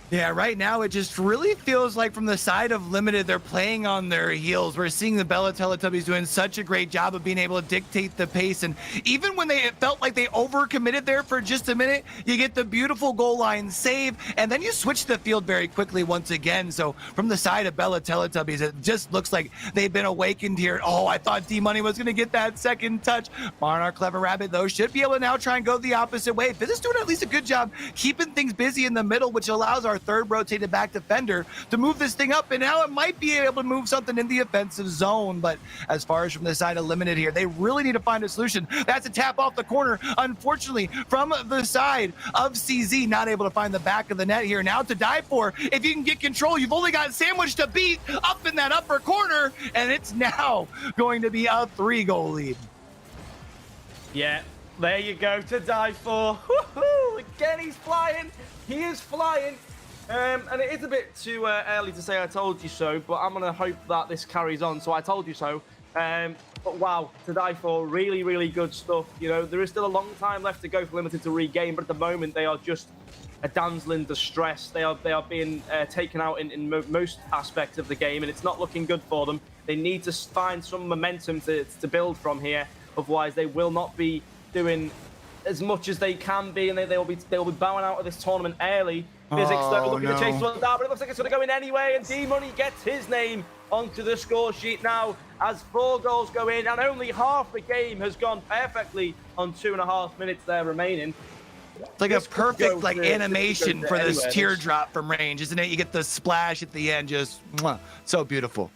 Speaker 7: Yeah, right now it just really feels like from the side of Limited, they're playing on their heels. We're seeing the Bella Teletubbies doing such a great job of being able to dictate the pace. And even when it felt like they overcommitted there for just a minute, you get the beautiful goal line save, and then you switch the field very quickly once again. So from the side of Bella Teletubbies, it just looks like they've been awakened here. Oh, I thought D-Money was going to get that second touch. Monarch Clever Rabbit, though, should be able to now try and go the opposite way. Fizz is doing at least a good job keeping things busy in the middle, which allows our third rotated back defender to move this thing up, and now it might be able to move something in the offensive zone. But as far as from the side of Limited here, they really need to find a solution. That's a tap off the corner, unfortunately, from the side of CZ, not able to find the back of the net here. Now to die for, if you can get control, you've only got Sandwich to beat up in that upper corner, and it's now going to be a 3-goal lead.
Speaker 3: Yeah, there you go, to die for. Woo-hoo! Again, he's flying. He is flying. And it is a bit too early to say I told you so, but I'm going to hope that this carries on. So I told you so. But wow, to die for, really, really good stuff. You know, there is still a long time left to go for Limited to regain, but at the moment they are just a damsel in distress. They are being taken out in most aspects of the game, and it's not looking good for them. They need to find some momentum to build from here. Otherwise, they will not be doing as much as they can be, and they'll be bowing out of this tournament early. Physics though, looking to chase one down, but it looks like it's going to go in anyway, and D-Money gets his name onto the score sheet now as 4 goals go in, and only half the game has gone perfectly on 2.5 minutes there remaining.
Speaker 7: It's like a perfect animation for this teardrop from range, isn't it? You get the splash at the end, just so beautiful.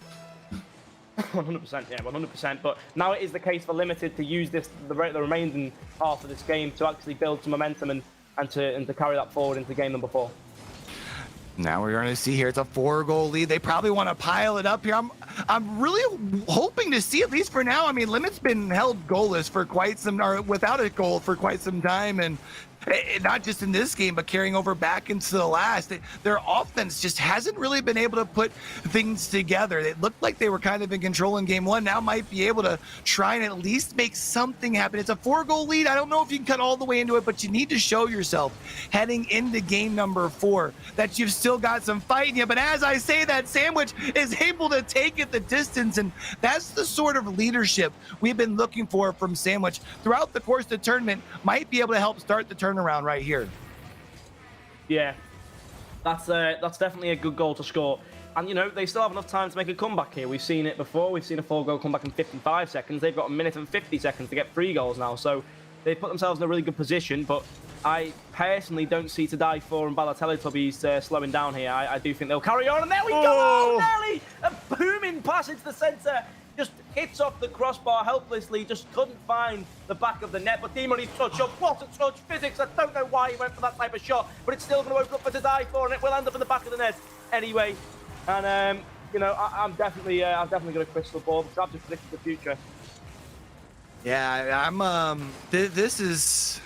Speaker 3: 100%, yeah, 100%. But now it is the case for Limited to use the remaining half of this game to actually build some momentum and to carry that forward into game number 4.
Speaker 7: Now we're going to see here it's a 4-goal lead. They probably want to pile it up here. I'm really hoping to see, at least for now. I mean, Limit's been held goalless for without a goal for quite some time, and not just in this game, but carrying over back into the last. Their offense just hasn't really been able to put things together. It looked like they were kind of in control in game 1. Now might be able to try and at least make something happen. It's a 4-goal lead. I don't know if you can cut all the way into it, but you need to show yourself heading into game number 4 that you've still got some fight in you. But as I say that, Sandwich is able to take it the distance, and that's the sort of leadership we've been looking for from Sandwich throughout the course of the tournament. Might be able to help start the turnaround right here.
Speaker 3: Yeah, that's definitely a good goal to score. And, you know, they still have enough time to make a comeback here. We've seen it before. We've seen a 4-goal comeback in 55 seconds. They've got 1 minute and 50 seconds to get 3 goals now. So they've put themselves in a really good position. But I personally don't see to die for and Bella Teletubbies slowing down here. I do think they'll carry on. And there we go! Oh, Nelly! A booming pass into the centre. Just hits off the crossbar helplessly, just couldn't find the back of the net. But D-Money's touch up, what a touch! Physics, I don't know why he went for that type of shot, but it's still going to open up for to die for, and it will end up in the back of the net anyway. And you know, I'm definitely going to crystal ball because I've just predicted the future.
Speaker 7: Yeah, I'm. This is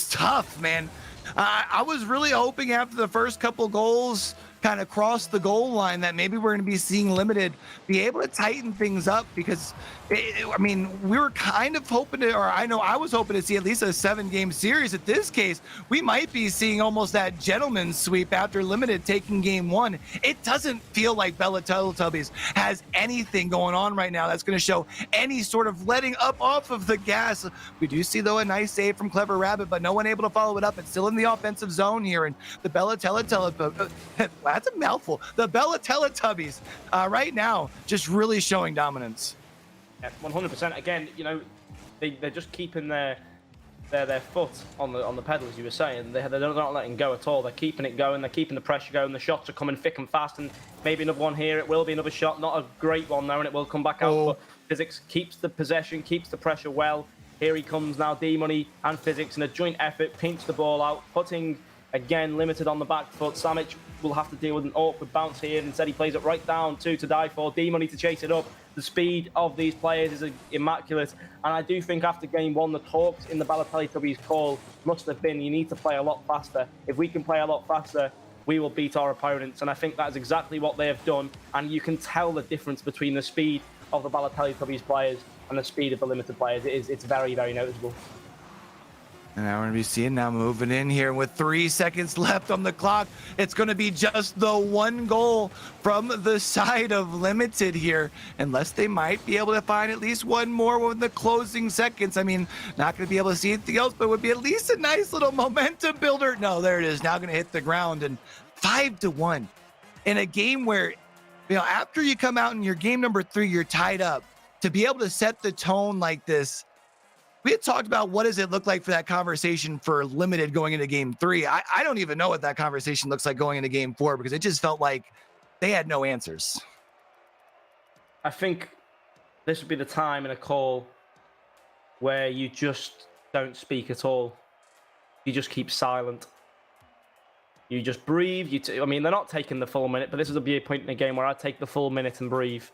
Speaker 7: tough, man. I was really hoping after the first couple goals kind of cross the goal line that maybe we're going to be seeing Limited be able to tighten things up, because I mean, we were kind of hoping to, or I know I was hoping to see at least a 7-game series. At this case, we might be seeing almost that gentleman's sweep after Limited taking game 1. It doesn't feel like Bella Teletubbies has anything going on right now that's going to show any sort of letting up off of the gas. We do see, though, a nice save from Clever Rabbit, but no one able to follow it up. It's still in the offensive zone here, and the Bella Teletubbies, that's a mouthful. The Bella Teletubbies right now just really showing dominance.
Speaker 3: Yeah, 100%. Again, you know, they're just keeping their foot on the pedal, as you were saying. They're not letting go at all. They're keeping it going. They're keeping the pressure going. The shots are coming thick and fast, and maybe another one here. It will be another shot. Not a great one, though, and it will come back out. But Physics keeps the possession, keeps the pressure well. Here he comes now. D-Money and Physics in a joint effort, pinch the ball out, putting, again, Limited on the back foot. Samic will have to deal with an awkward bounce here. Instead, he plays it right down to die for. D-Money to chase it up. The speed of these players is immaculate. And I do think after game 1, the talks in the Bella Teletubbies call must have been, you need to play a lot faster. If we can play a lot faster, we will beat our opponents. And I think that is exactly what they have done. And you can tell the difference between the speed of the Bella Teletubbies players and the speed of the Limited players. It's very, very noticeable.
Speaker 7: And now we're going to be seeing now moving in here with 3 seconds left on the clock. It's going to be just the one goal from the side of Limited here, unless they might be able to find at least one more with the closing seconds. I mean, not going to be able to see anything else, but it would be at least a nice little momentum builder. No, there it is. Now going to hit the ground, and 5-1 in a game where, you know, after you come out in your game number 3, you're tied up. To be able to set the tone like this, we had talked about what does it look like for that conversation for Limited going into game 3. I don't even know what that conversation looks like going into game 4, because it just felt like they had no answers.
Speaker 3: I think this would be the time in a call where you just don't speak at all. You just keep silent. You just breathe. I mean, they're not taking the full minute, but this would be a point in the game where I'd take the full minute and breathe.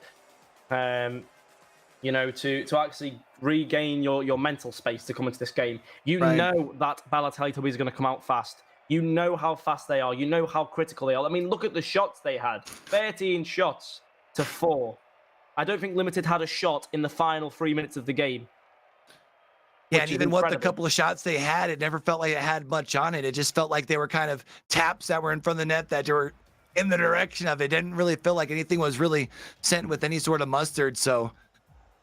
Speaker 3: You know, to actually regain your mental space to come into this game. You know that Balotelli Tubbies is going to come out fast. You know how fast they are. You know how critical they are. I mean, look at the shots they had. 13 shots to 4. I don't think Limited had a shot in the final 3 minutes of the game.
Speaker 7: Yeah, and even what the couple of shots they had, it never felt like it had much on it. It just felt like they were kind of taps that were in front of the net that were in the direction of it. It didn't really feel like anything was really sent with any sort of mustard. So,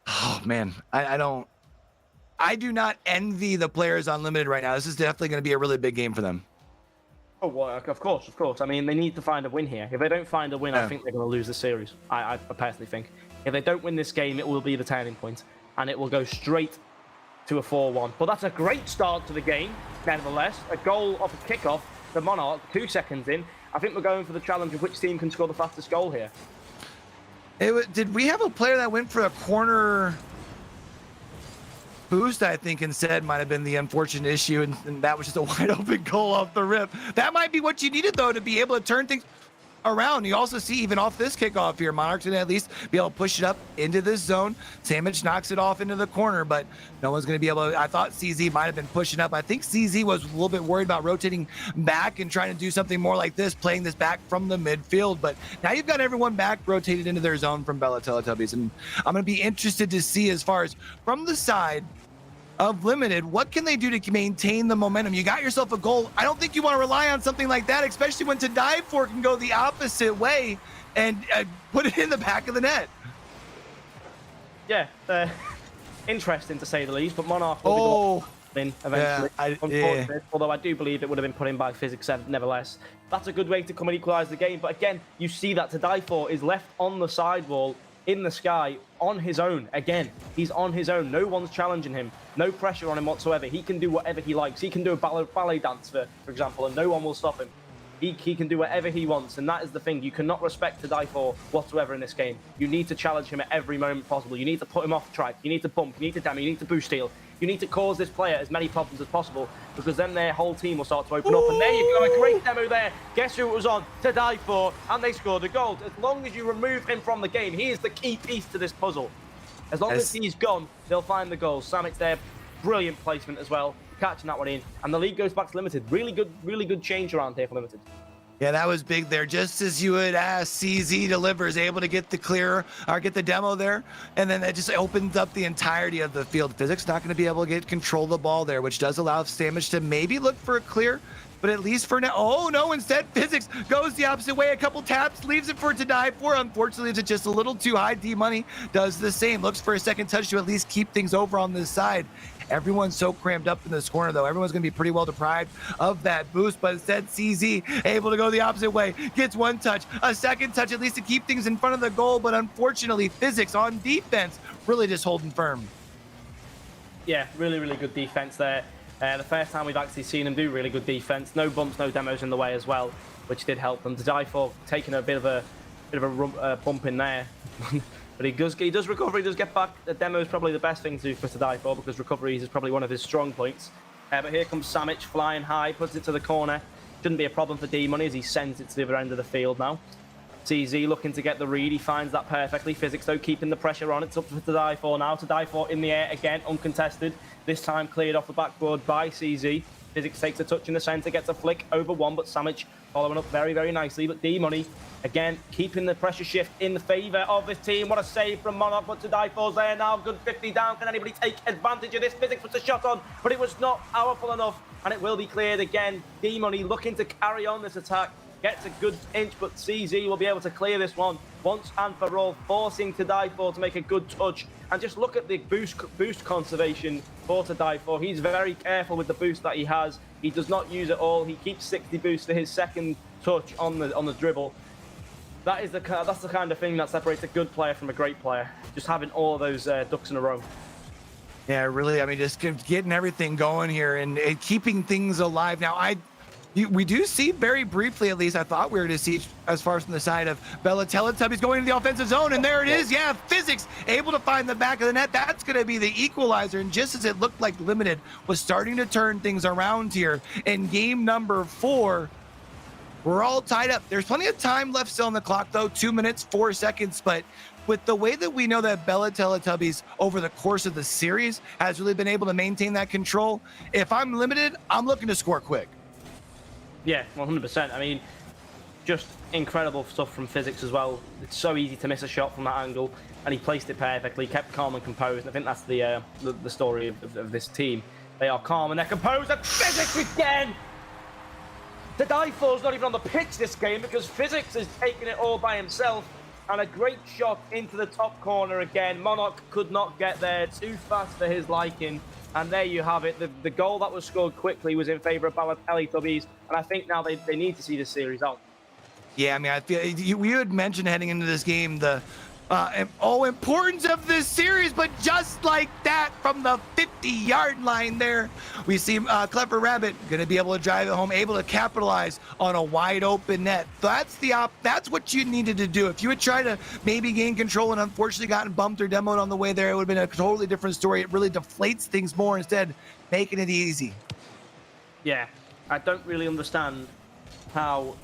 Speaker 7: oh man, I do not envy the players on Limited right now. This is definitely going to be a really big game for them.
Speaker 3: Oh, well, of course. I mean, they need to find a win here. If they don't find a win, I think they're going to lose the series. I personally think. If they don't win this game, it will be the turning point, and it will go straight to a 4-1. But that's a great start to the game, nevertheless. A goal off a kickoff, the Monarch, 2 seconds in. I think we're going for the challenge of which team can score the fastest goal here.
Speaker 7: Did we have a player that went for a corner boost, I think, instead might have been the unfortunate issue, and that was just a wide open goal off the rip. That might be what you needed, though, to be able to turn things around. You also see, even off this kickoff here, Monarchs gonna at least be able to push it up into this zone. Sandwich knocks it off into the corner, but no one's going to be able to. I thought CZ might have been pushing up. I think CZ was a little bit worried about rotating back and trying to do something more like this, playing this back from the midfield. But now you've got everyone back rotated into their zone from Bella Teletubbies, and I'm going to be interested to see, as far as from the side of Limited, what can they do to maintain the momentum? You got yourself a goal. I don't think you want to rely on something like that, especially when to die for can go the opposite way and put it in the back of the net. Yeah,
Speaker 3: interesting to say the least, but Monarch will be the one eventually.
Speaker 7: Yeah,
Speaker 3: although I do believe it would have been put in by physics nevertheless. That's a good way to come and equalise the game. But again, you see that To Die For is left on the sidewall in the sky on his own. Again, he's on his own. No one's challenging him. No pressure on him whatsoever. He can do whatever he likes. He can do a ballet dance, for example, and no one will stop him. He can do whatever he wants, and that is the thing. You cannot respect To Die For whatsoever in this game. You need to challenge him at every moment possible. You need to put him off track. You need to bump. You need to damage. You need to boost steal. You need to cause this player as many problems as possible, because then their whole team will start to open up. And there you go, a great demo there. Guess who it was on? To Die For, and they scored a goal. As long as you remove him from the game, he is the key piece to this puzzle. As long as he's gone, they'll find the goals. Samic's there, brilliant placement as well, catching that one in, and the league goes back to Limited. Really good change around here for Limited.
Speaker 7: Yeah, that was big there. Just as you would ask, CZ delivers, able to get the clear or get the demo there, and then that just opens up the entirety of the field. Physics not going to be able to get control of the ball there, which does allow Sandwich to maybe look for a clear, but at least for now. Oh no, instead Physics goes the opposite way. A couple taps, leaves it for it To Die For. Unfortunately, it's just a little too high. D-Money does the same, looks for a second touch to at least keep things over on this side. Everyone's so crammed up in this corner, though. Everyone's going to be pretty well deprived of that boost, but instead CZ able to go the opposite way, gets one touch, a second touch, at least to keep things in front of the goal, but unfortunately Physics on defense really just holding firm.
Speaker 3: Yeah, really good defense there. The first time we've actually seen him do really good defense. No bumps, no demos in the way as well, which did help them. To Die For taking a bit of a bump in there. But he does recover, he does get back. The demo is probably the best thing to do for To Die For, because recoveries is probably one of his strong points. But here comes Samic flying high, puts it to the corner. Shouldn't be a problem for D-Money as he sends it to the other end of the field now. CZ looking to get the read, he finds that perfectly. Physics though keeping the pressure on. It's up to Die For now. To Die For in the air again, uncontested. This time cleared off the backboard by CZ. Physics takes a touch in the center, gets a flick over one, but Samic following up very, very nicely. But D-Money, again, keeping the pressure shift in the favor of this team. What a save from Monarch, but to die for's there now. Good 50 down. Can anybody take advantage of this? Physics puts a shot on, but it was not powerful enough, and it will be cleared again. D-Money looking to carry on this attack. Gets a good inch, but CZ will be able to clear this one once and for all, forcing to die for to make a good touch. And just look at the boost conservation for to die for. He's very careful with the boost that he has. He does not use it all. He keeps 60 boost to his second touch on the dribble. That's the kind of thing that separates a good player from a great player. Just having all those ducks in a row.
Speaker 7: Yeah, really. I mean, just getting everything going here and keeping things alive. Now, we do see very briefly, at least I thought we were to see, as far as from the side of Bella Teletubbies going into the offensive zone, and there it is. Yeah, Physics able to find the back of the net. That's going to be the equalizer. And just as it looked like Limited was starting to turn things around here in game number 4, we're all tied up. There's plenty of time left still on the clock, though. 2 minutes, 4 seconds. But with the way that we know that Bella Teletubbies over the course of the series has really been able to maintain that control, if I'm Limited, I'm looking to score quick.
Speaker 3: Yeah, 100%. I mean, just incredible stuff from Physics as well. It's so easy to miss a shot from that angle, and he placed it perfectly, kept calm and composed. And I think that's the story of this team. They are calm and they're composed, and Physics again! The die for's not even on the pitch this game because Physics is taking it all by himself, and a great shot into the top corner again. Monarch could not get there, too fast for his liking. And there you have it. The goal that was scored quickly was in favor of Teletubbies, and I think now they need to see this series out. Yeah, I mean, I feel we had mentioned heading into this game the importance of this series, but just like that, from the 50-yard line there, we see Clever Rabbit going to be able to drive it home, able to capitalize on a wide open net. That's what you needed to do. If you had tried to maybe gain control and unfortunately gotten bumped or demoed on the way there, it would have been a totally different story. It really deflates things more, instead making it easy. Yeah, I don't really understand how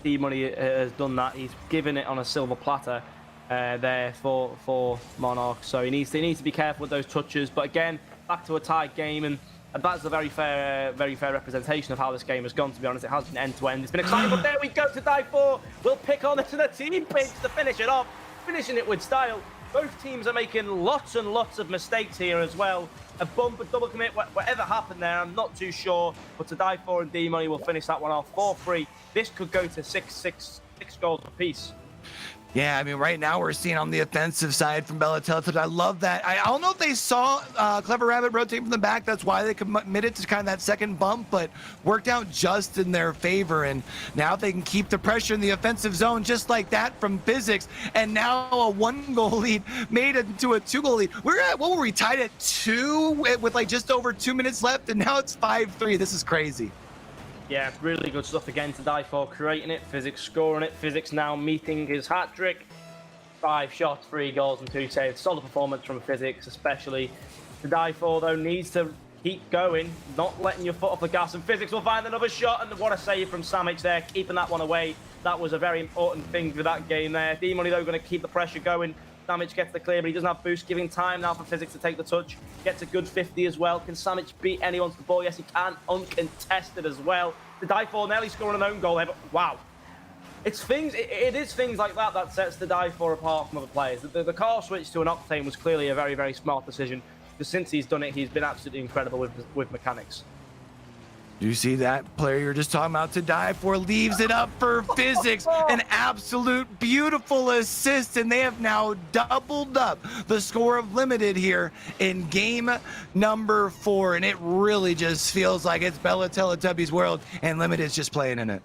Speaker 3: D-Money has done that. He's given it on a silver platter there for Monarch, so he needs to be careful with those touches. But again, back to a tight game, and that's a very fair representation of how this game has gone. To be honest, it has been end to end. It's been exciting, but there we go to die for. We'll pick on it to the team pinch to finish it off, finishing it with style. Both teams are making lots and lots of mistakes here as well. A bump, a double commit, whatever happened there, I'm not too sure. But to die for and D-Money will finish that one off 4-3. This could go to 6 goals apiece.
Speaker 7: Yeah, I mean, right now we're seeing on the offensive side from Bella Teletubbies. I love that. I don't know if they saw Clever Rabbit rotate from the back. That's why they committed to kind of that second bump, but worked out just in their favor. And now they can keep the pressure in the offensive zone just like that from Physics. And now a 1-goal lead made it into a 2-goal lead. We're at, what were we, tied at 2 with like just over 2 minutes left? And now it's 5-3. This is crazy.
Speaker 3: Yeah, really good stuff again to die for, creating it, Physics scoring it, Physics now meeting his hat trick. 5 shots, 3 goals and 2 saves. Solid performance from Physics, especially. To die for, though, needs to keep going, not letting your foot off the gas, and Physics will find another shot, and what a save from Samic there, keeping that one away. That was a very important thing for that game there. D-Money, though, going to keep the pressure going. Samic gets the clear, but he doesn't have boost, giving time now for Physics to take the touch. Gets a good 50 as well. Can Samic beat anyone to the ball? Yes, he can. Uncontested as well. The die for nearly scoring an own goal there, but wow. It is things like that that sets the die for apart from other players. The car switch to an Octane was clearly a very, very smart decision. Because since he's done it, he's been absolutely incredible with mechanics.
Speaker 7: Do you see that player you're just talking about to die for leaves it up for Physics? An absolute beautiful assist, and they have now doubled up the score of Limited here in game number 4, and it really just feels like it's Bella Teletubbies' world, and Limited's just playing in it.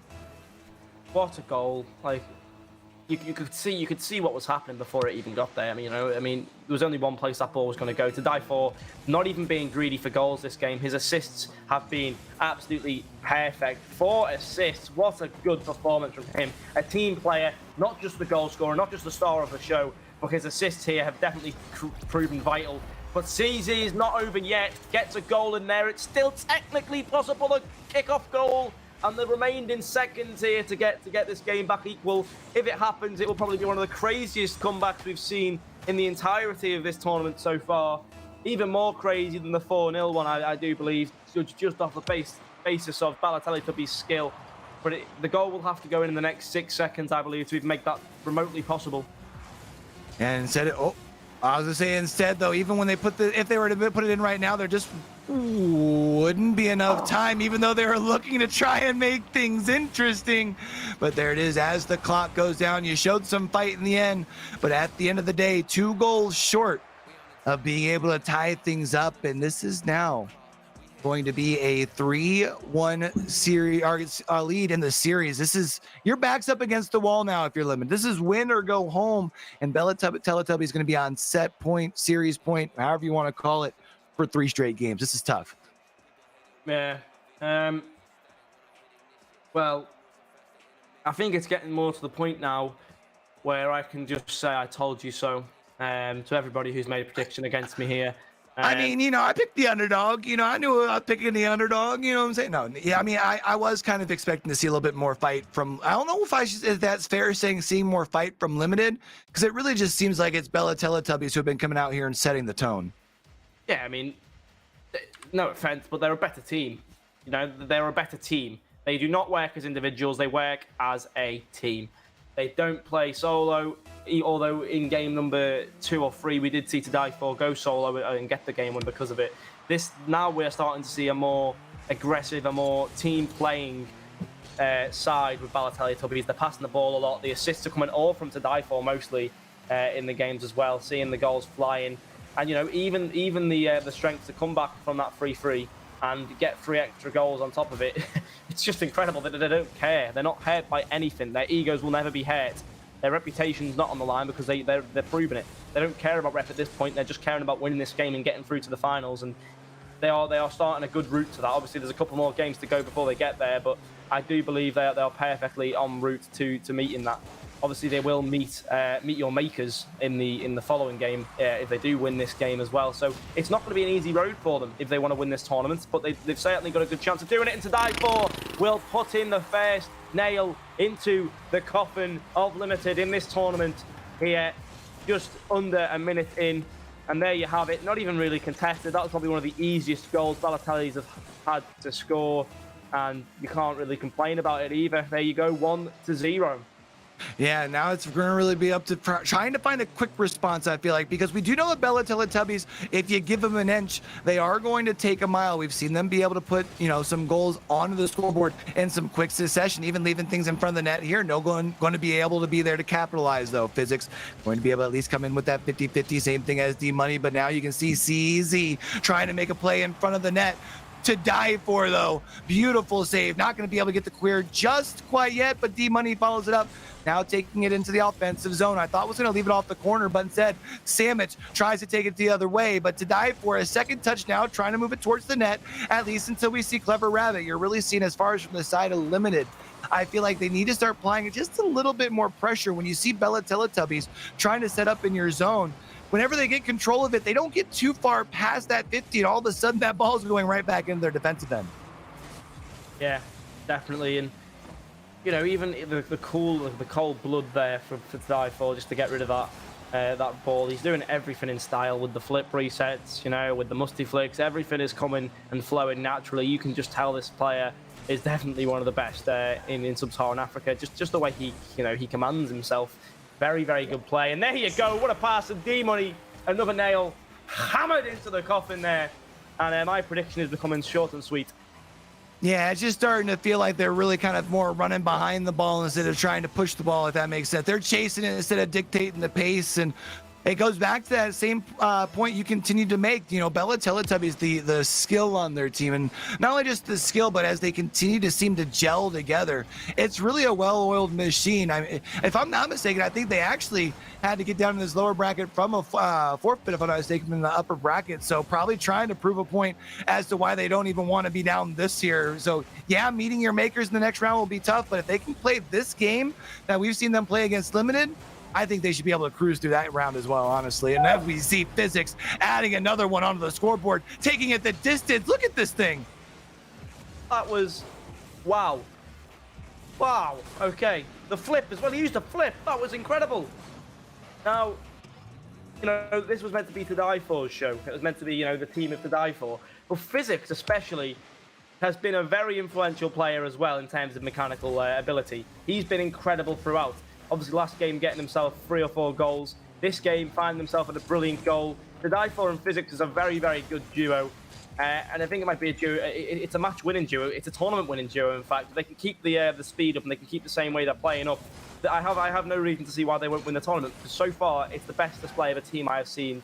Speaker 3: What a goal! Like you could see what was happening before it even got there. I mean, there was only one place that ball was going to go. To die for, not even being greedy for goals this game. His assists have been absolutely perfect. 4 assists. What a good performance from him. A team player, not just the goal scorer, not just the star of the show, but his assists here have definitely proven vital. But CZ is not over yet. Gets a goal in there. It's still technically possible, a kickoff goal. And the remaining seconds here to get this game back equal. If it happens, it will probably be one of the craziest comebacks we've seen in the entirety of this tournament so far. Even more crazy than the 4-0 one, I do believe, just off the base basis of Balotelli-Tubby's skill. But the goal will have to go in the next 6 seconds, I believe, to even make that remotely possible.
Speaker 7: And instead, I was gonna say instead though, even when they if they were to put it in right now, there just wouldn't be enough time, even though they were looking to try and make things interesting. But there it is, as the clock goes down. You showed some fight in the end, but at the end of the day, 2 goals short of being able to tie things up. And this is now going to be a 3-1 series lead in the series. This is, your back's up against the wall now if you're limited. This is win or go home, and Teletubby is going to be on set point, series point, however you want to call it, for 3 straight games. This is tough.
Speaker 3: Yeah. Well, I think it's getting more to the point now where I can just say I told you so to everybody who's made a prediction against me here.
Speaker 7: I mean, I picked the underdog. I knew I was picking the underdog. You know what I'm saying? No, yeah, I mean, I was kind of expecting to see a little bit more fight from, I don't know if that's fair saying seeing more fight from Limited, because it really just seems like it's Teletubbies who have been coming out here and setting the tone.
Speaker 3: Yeah, I mean, no offense, but they're a better team. They're a better team. They do not work as individuals. They work as a team. They don't play solo, although in game number 2 or 3, we did see To Die For go solo and get the game win because of it. Now we're starting to see a more aggressive, a more team-playing side with Balotelli-Tubbies. They're passing the ball a lot. The assists are coming all from To Die For mostly in the games as well, seeing the goals flying. And, even the strength to come back from that 3-3 and get 3 extra goals on top of it, it's just incredible that they don't care. They're not hurt by anything. Their egos will never be hurt. Their reputation's not on the line because they're proving it. They don't care about rep at this point. They're just caring about winning this game and getting through to the finals. And they are starting a good route to that. Obviously, there's a couple more games to go before they get there, but I do believe they are perfectly en route to meeting that. Obviously, they will meet your makers in the following game if they do win this game as well. So it's not going to be an easy road for them if they want to win this tournament, but they've certainly got a good chance of doing it. And To Die For will put in the first nail into the coffin of Limited in this tournament here, just under a minute in. And there you have it. Not even really contested. That was probably one of the easiest goals Balotelli's have had to score, and you can't really complain about it either. There you go, 1-0.
Speaker 7: Yeah, now it's going to really be up to trying to find a quick response, I feel like, because we do know that Teletubbies, if you give them an inch, they are going to take a mile. We've seen them be able to put, some goals onto the scoreboard in some quick succession, even leaving things in front of the net here. No going to be able to be there to capitalize, though. Physics going to be able to at least come in with that 50-50, same thing as D-Money, but now you can see CZ trying to make a play in front of the net. To Die For, though. Beautiful save. Not going to be able to get the clear just quite yet, but D-Money follows it up. Now taking it into the offensive zone. I thought was going to leave it off the corner, but instead, Sandwich tries to take it the other way. But To Die For, a second touch now, trying to move it towards the net, at least until we see Clever Rabbit. You're really seeing, as far as from the side of Limited, I feel like they need to start applying just a little bit more pressure. When you see Teletubbies trying to set up in your zone, whenever they get control of it, they don't get too far past that 50, and all of a sudden that ball is going right back into their defensive end.
Speaker 3: Yeah, definitely. And, even the cold blood there for To Die For, just to get rid of that ball. He's doing everything in style with the flip resets, with the musty flicks. Everything is coming and flowing naturally. You can just tell this player is definitely one of the best in Sub-Saharan Africa. Just the way he commands himself. Very, very good play. And there you go. What a pass. And D-Money, another nail hammered into the coffin there. And my prediction is becoming short and sweet.
Speaker 7: Yeah, it's just starting to feel like they're really kind of more running behind the ball instead of trying to push the ball, if that makes sense. They're chasing it instead of dictating the pace. And it goes back to that same point you continue to make. Teletubbies, the skill on their team, and not only just the skill, but as they continue to seem to gel together, it's really a well-oiled machine. If I'm not mistaken, I think they actually had to get down in this lower bracket from a forfeit, if I'm not mistaken, in the upper bracket. So probably trying to prove a point as to why they don't even want to be down this year. So yeah, meeting your makers in the next round will be tough, but if they can play this game that we've seen them play against Limited, I think they should be able to cruise through that round as well, honestly. And then we see Physics adding another one onto the scoreboard, taking it the distance. Look at this thing.
Speaker 3: That was, wow. Wow, okay. The flip as well. He used a flip. That was incredible. Now, this was meant to be To Die For's show. It was meant to be, the team of To Die For. But Physics especially has been a very influential player as well in terms of mechanical ability. He's been incredible throughout. Obviously, last game getting himself 3 or 4 goals. This game finding himself at a brilliant goal. The Die4 and Physics is a very, very good duo. And I think it might be a duo. It's a match-winning duo. It's a tournament-winning duo, in fact. If they can keep the speed up and they can keep the same way they're playing up, I have no reason to see why they won't win the tournament. Because so far, it's the best display of a team I have seen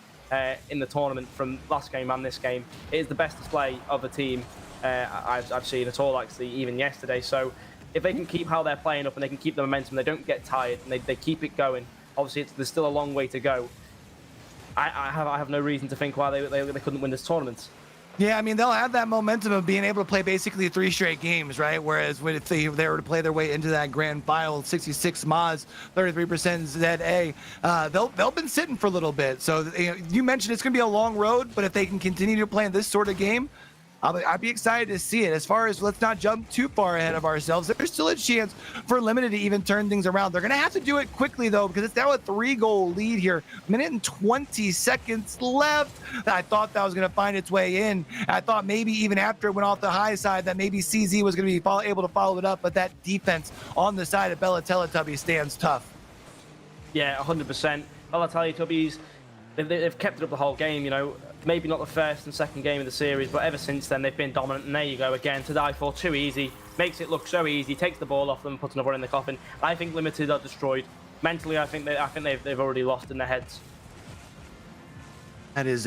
Speaker 3: in the tournament from last game and this game. It is the best display of a team I've seen at all, actually, even yesterday. So if they can keep how they're playing up and they can keep the momentum, they don't get tired, and they keep it going. Obviously, there's still a long way to go. I have no reason to think why they couldn't win this tournament.
Speaker 7: Yeah, I mean, they'll have that momentum of being able to play basically 3 straight games, right? Whereas if they were to play their way into that grand final, 66 mods, 33% ZA, they'll been sitting for a little bit. So you mentioned it's going to be a long road, but if they can continue to play in this sort of game, I'd be excited to see it. As far as let's not jump too far ahead of ourselves, there's still a chance for Limited to even turn things around. They're going to have to do it quickly, though, because it's now a 3-goal lead here. 1:20 seconds left. I thought that was going to find its way in. I thought maybe even after it went off the high side that maybe CZ was going to be able to follow it up, but that defense on the side of Bella Teletubbies stands tough.
Speaker 3: Yeah, 100%. Bella Teletubbies, they've kept it up the whole game, you know. Maybe not the first and second game of the series, but ever since then they've been dominant. And there you go again, to die for, too easy. Makes it look so easy, takes the ball off them, puts another one in the coffin. I think Limited are destroyed. Mentally, I think they've already lost in their heads.
Speaker 7: It's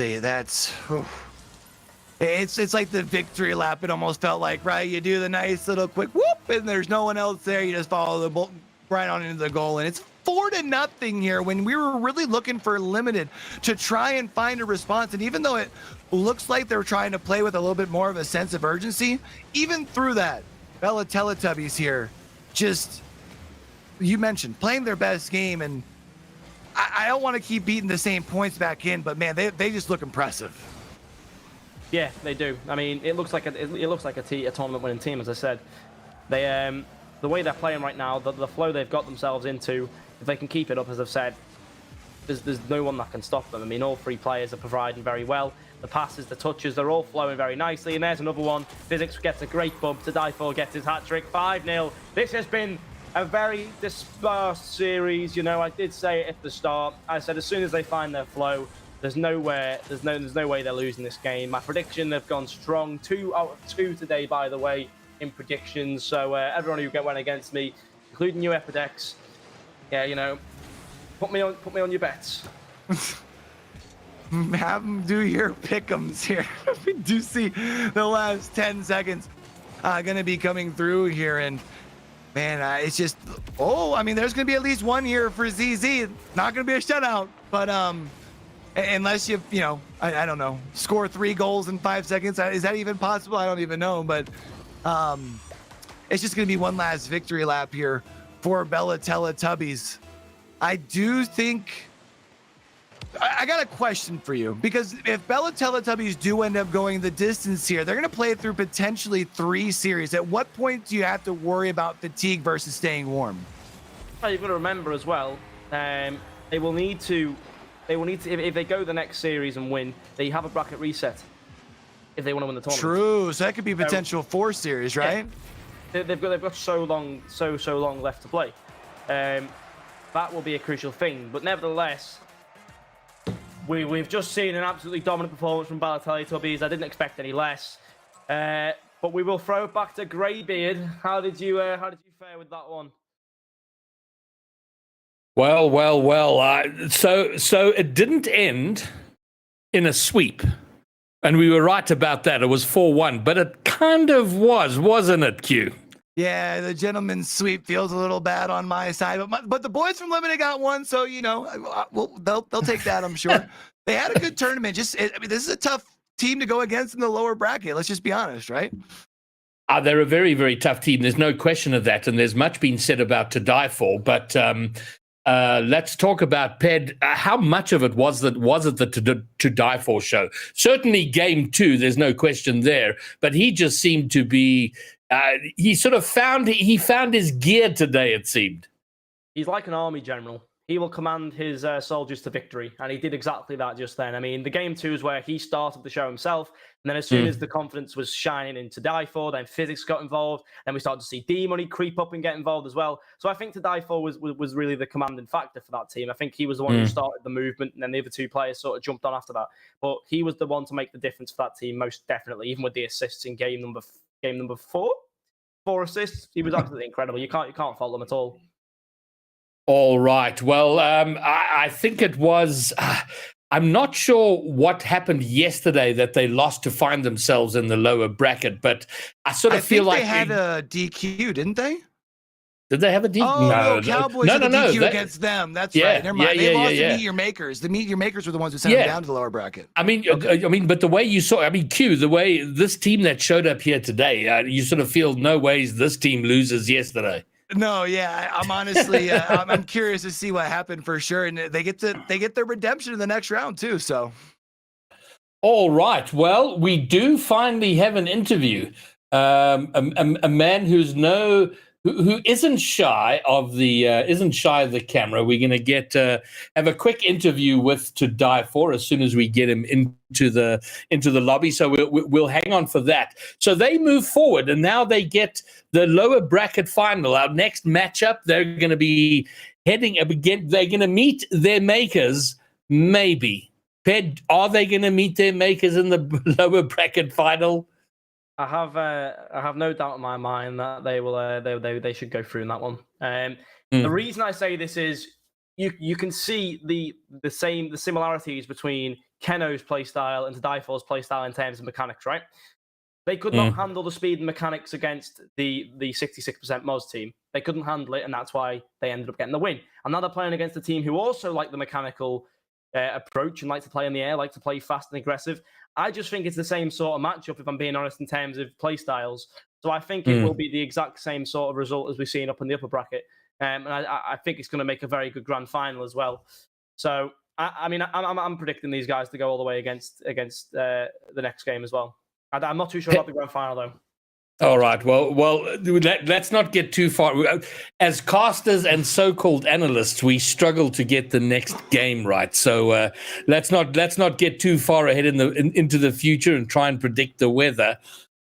Speaker 7: like the victory lap. It almost felt like, right? You do the nice little quick whoop, and there's no one else there. You just follow the ball right on into the goal, and it's 4-0 here when we were really looking for Limited to try and find a response. And even though it looks like they're trying to play with a little bit more of a sense of urgency, even through that, Bella Teletubbies here, just, you mentioned, playing their best game. And I don't want to keep beating the same points back in, but man, they just look impressive.
Speaker 3: Yeah, they do. I mean, it looks like a tournament-winning team, as I said. They the way they're playing right now, the flow they've got themselves into, if they can keep it up, as I've said, there's no one that can stop them. I mean, all 3 players are providing very well. The passes, the touches, they're all flowing very nicely. And there's another one. Physics gets a great bump. To Die For gets his hat-trick. 5-0. This has been a very dispersed series. You know, I did say it at the start. I said as soon as they find their flow, there's no way they're losing this game. My prediction, they've gone strong. 2 out of 2 today, by the way, in predictions. So everyone who went against me, including you, AIPX, yeah, you know, put me on your bets.
Speaker 7: Have them do your pick'ems here. We do see the last 10 seconds going to be coming through here, and man, it's just, I mean, there's going to be at least one here for ZZ. Not going to be a shutout, but unless you know, I don't know, score 3 goals in 5 seconds. Is that even possible? I don't even know, but it's just going to be one last victory lap here for Bella Teletubbies. I do think I got a question for you, because if Bella Teletubbies do end up going the distance here, they're going to play it through potentially 3 series. At what point do you have to worry about fatigue versus staying warm?
Speaker 3: Well, you've got to remember as well, they will need to, if they go the next series and win, they have a bracket reset if they want to win the tournament.
Speaker 7: True, so that could be potential 4 series, right?
Speaker 3: Yeah. They've got so long left to play. That will be a crucial thing, but nevertheless, we've just seen an absolutely dominant performance from Bella Teletubbies. I didn't expect any less. But we will throw it back to Greybeard. How did you fare with that one?
Speaker 4: Well. So it didn't end in a sweep, and we were right about that. It was 4-1, but it kind of was, wasn't it, Q?
Speaker 7: Yeah, the gentleman's sweep feels a little bad on my side, but the boys from Limited got one, so you know, they'll take that, I'm sure. They had a good tournament. This is a tough team to go against in the lower bracket. Let's just be honest, right?
Speaker 4: They're a very, very tough team. There's no question of that, and there's much been said about To Die For. But let's talk about Ped. How much of it was it the To Die For show? Certainly, game 2. There's no question there. But he just seemed to be. He sort of found his gear today. It seemed.
Speaker 3: He's like an army general. he will command his soldiers to victory. And he did exactly that just then. I mean, the game 2 is where he started the show himself. And then as soon as the confidence was shining in To Die For, then physics got involved. Then we started to see D-Money creep up and get involved as well. So I think To Die For was really the commanding factor for that team. I think he was the one who started the movement, and then the other 2 players sort of jumped on after that. But he was the one to make the difference for that team, most definitely, even with the assists in game number 4. 4 assists. He was absolutely incredible. You can't fault him at all.
Speaker 4: All right. Well, I think it was. I'm not sure what happened yesterday that they lost to find themselves in the lower bracket, but I sort of feel like
Speaker 7: they had a DQ, didn't they?
Speaker 4: Did they have a DQ?
Speaker 7: Oh, no, Cowboys had a DQ against them. That's right. Never mind. They lost to Meet Your Makers. The Meet Your Makers were the ones who sent them down to the lower bracket.
Speaker 4: I mean, but the way you saw, Q, the way this team that showed up here today, you sort of feel no ways this team loses yesterday.
Speaker 7: No, yeah, I'm honestly, I'm curious to see what happened for sure, and they get their redemption in the next round too. So,
Speaker 4: all right, well, we do finally have an interview. A man who isn't shy of the camera. We're going to have a quick interview with To Die For as soon as we get him into the lobby. So we'll hang on for that. So they move forward, and now they get the lower bracket final. Our next matchup, they're going to be heading up again. They're going to meet their makers, maybe. Ped, are they going to meet their makers in the lower bracket final?
Speaker 3: I have no doubt in my mind that they will. They should go through in that one. The reason I say this is you can see the similarities between Keno's playstyle and To Die For's playstyle in terms of mechanics, right? They could not handle the speed and mechanics against the 66% Moz team. They couldn't handle it, and that's why they ended up getting the win. And now they're playing against a team who also like the mechanical approach and like to play in the air, like to play fast and aggressive. I just think it's the same sort of matchup, if I'm being honest, in terms of play styles. So I think it will be the exact same sort of result as we've seen up in the upper bracket. And I think it's going to make a very good grand final as well. So, I'm predicting these guys to go all the way against the next game as well. I'm not too sure about the grand final, though.
Speaker 4: All right. Well, let's not get too far. As casters and so-called analysts, we struggle to get the next game right. So let's not get too far ahead into the future and try and predict the weather.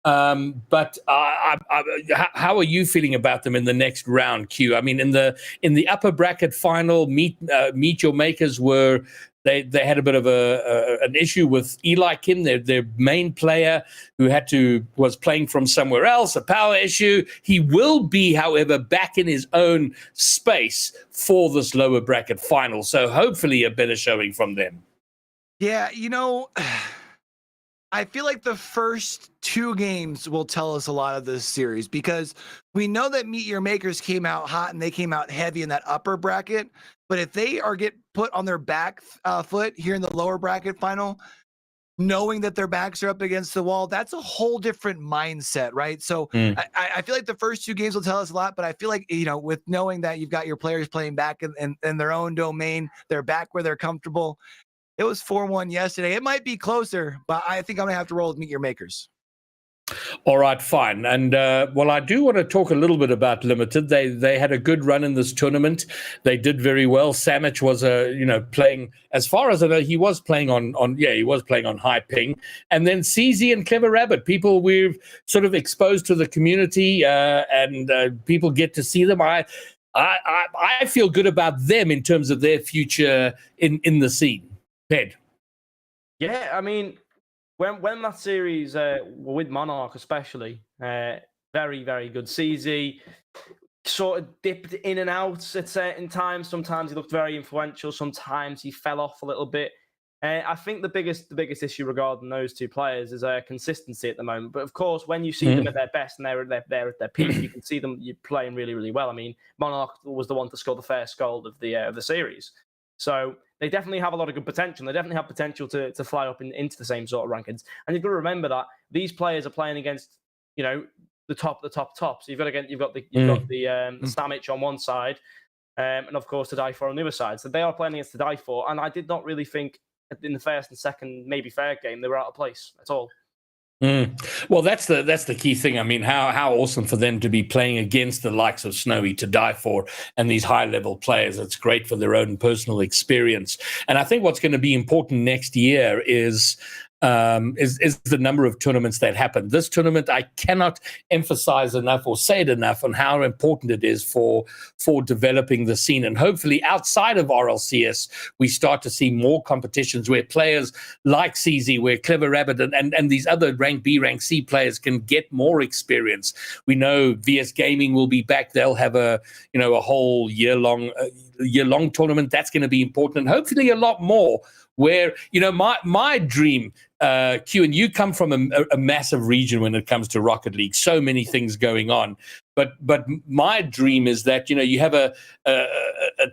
Speaker 4: But how are you feeling about them in the next round, Q? I mean, in the upper bracket final, meet your makers were. They had a bit of an issue with Eli Kim, their main player, who was playing from somewhere else, a power issue. He will be, however, back in his own space for this lower bracket final. So hopefully a better showing from them.
Speaker 7: Yeah, I feel like the first 2 games will tell us a lot of this series, because we know that Meet Your Makers came out hot and they came out heavy in that upper bracket. But if they get put on their back foot here in the lower bracket final, knowing that their backs are up against the wall, that's a whole different mindset, right? So I feel like the first 2 games will tell us a lot, but I feel like, with knowing that you've got your players playing back in their own domain, they're back where they're comfortable. It was 4-1 yesterday. It might be closer, but I think I'm going to have to roll with Meet Your Makers.
Speaker 4: All right, fine. And I do want to talk a little bit about Limited. They had a good run in this tournament. They did very well. Samic was playing, as far as I know, he was playing on high ping. And then CZ and Clever Rabbit, people we've sort of exposed to the community, and people get to see them. I feel good about them in terms of their future in the scene. Ped.
Speaker 3: Yeah, I mean, when that series with Monarch especially, very, very good. CZ sort of dipped in and out at certain times. Sometimes he looked very influential. Sometimes he fell off a little bit. I think the biggest issue regarding those 2 players is consistency at the moment. But of course, when you see them at their best and they're at their peak, you can see them playing really, really well. I mean, Monarch was the one to score the first goal of the series. So they definitely have a lot of good potential. They definitely have potential to fly up into the same sort of rankings. And you've got to remember that these players are playing against, the top. So you've got the Samic on one side, and of course To Die For on the other side. So they are playing against To Die For, and I did not really think in the first and second, maybe third game, they were out of place at all.
Speaker 4: Well, that's the key thing. I mean, how awesome for them to be playing against the likes of Snowy, To Die For, and these high level players. It's great for their own personal experience. And I think what's going to be important next year is the number of tournaments that happen. This tournament, I cannot emphasize enough or say it enough on how important it is for developing the scene. And hopefully outside of RLCS, we start to see more competitions where players like CZ, where Clever Rabbit and these other rank B, rank C players can get more experience. We know VS Gaming will be back. They'll have a whole year-long tournament. That's going to be important, and hopefully a lot more where, my dream, Q, and you come from a massive region when it comes to Rocket League, so many things going on. But my dream is that, you have a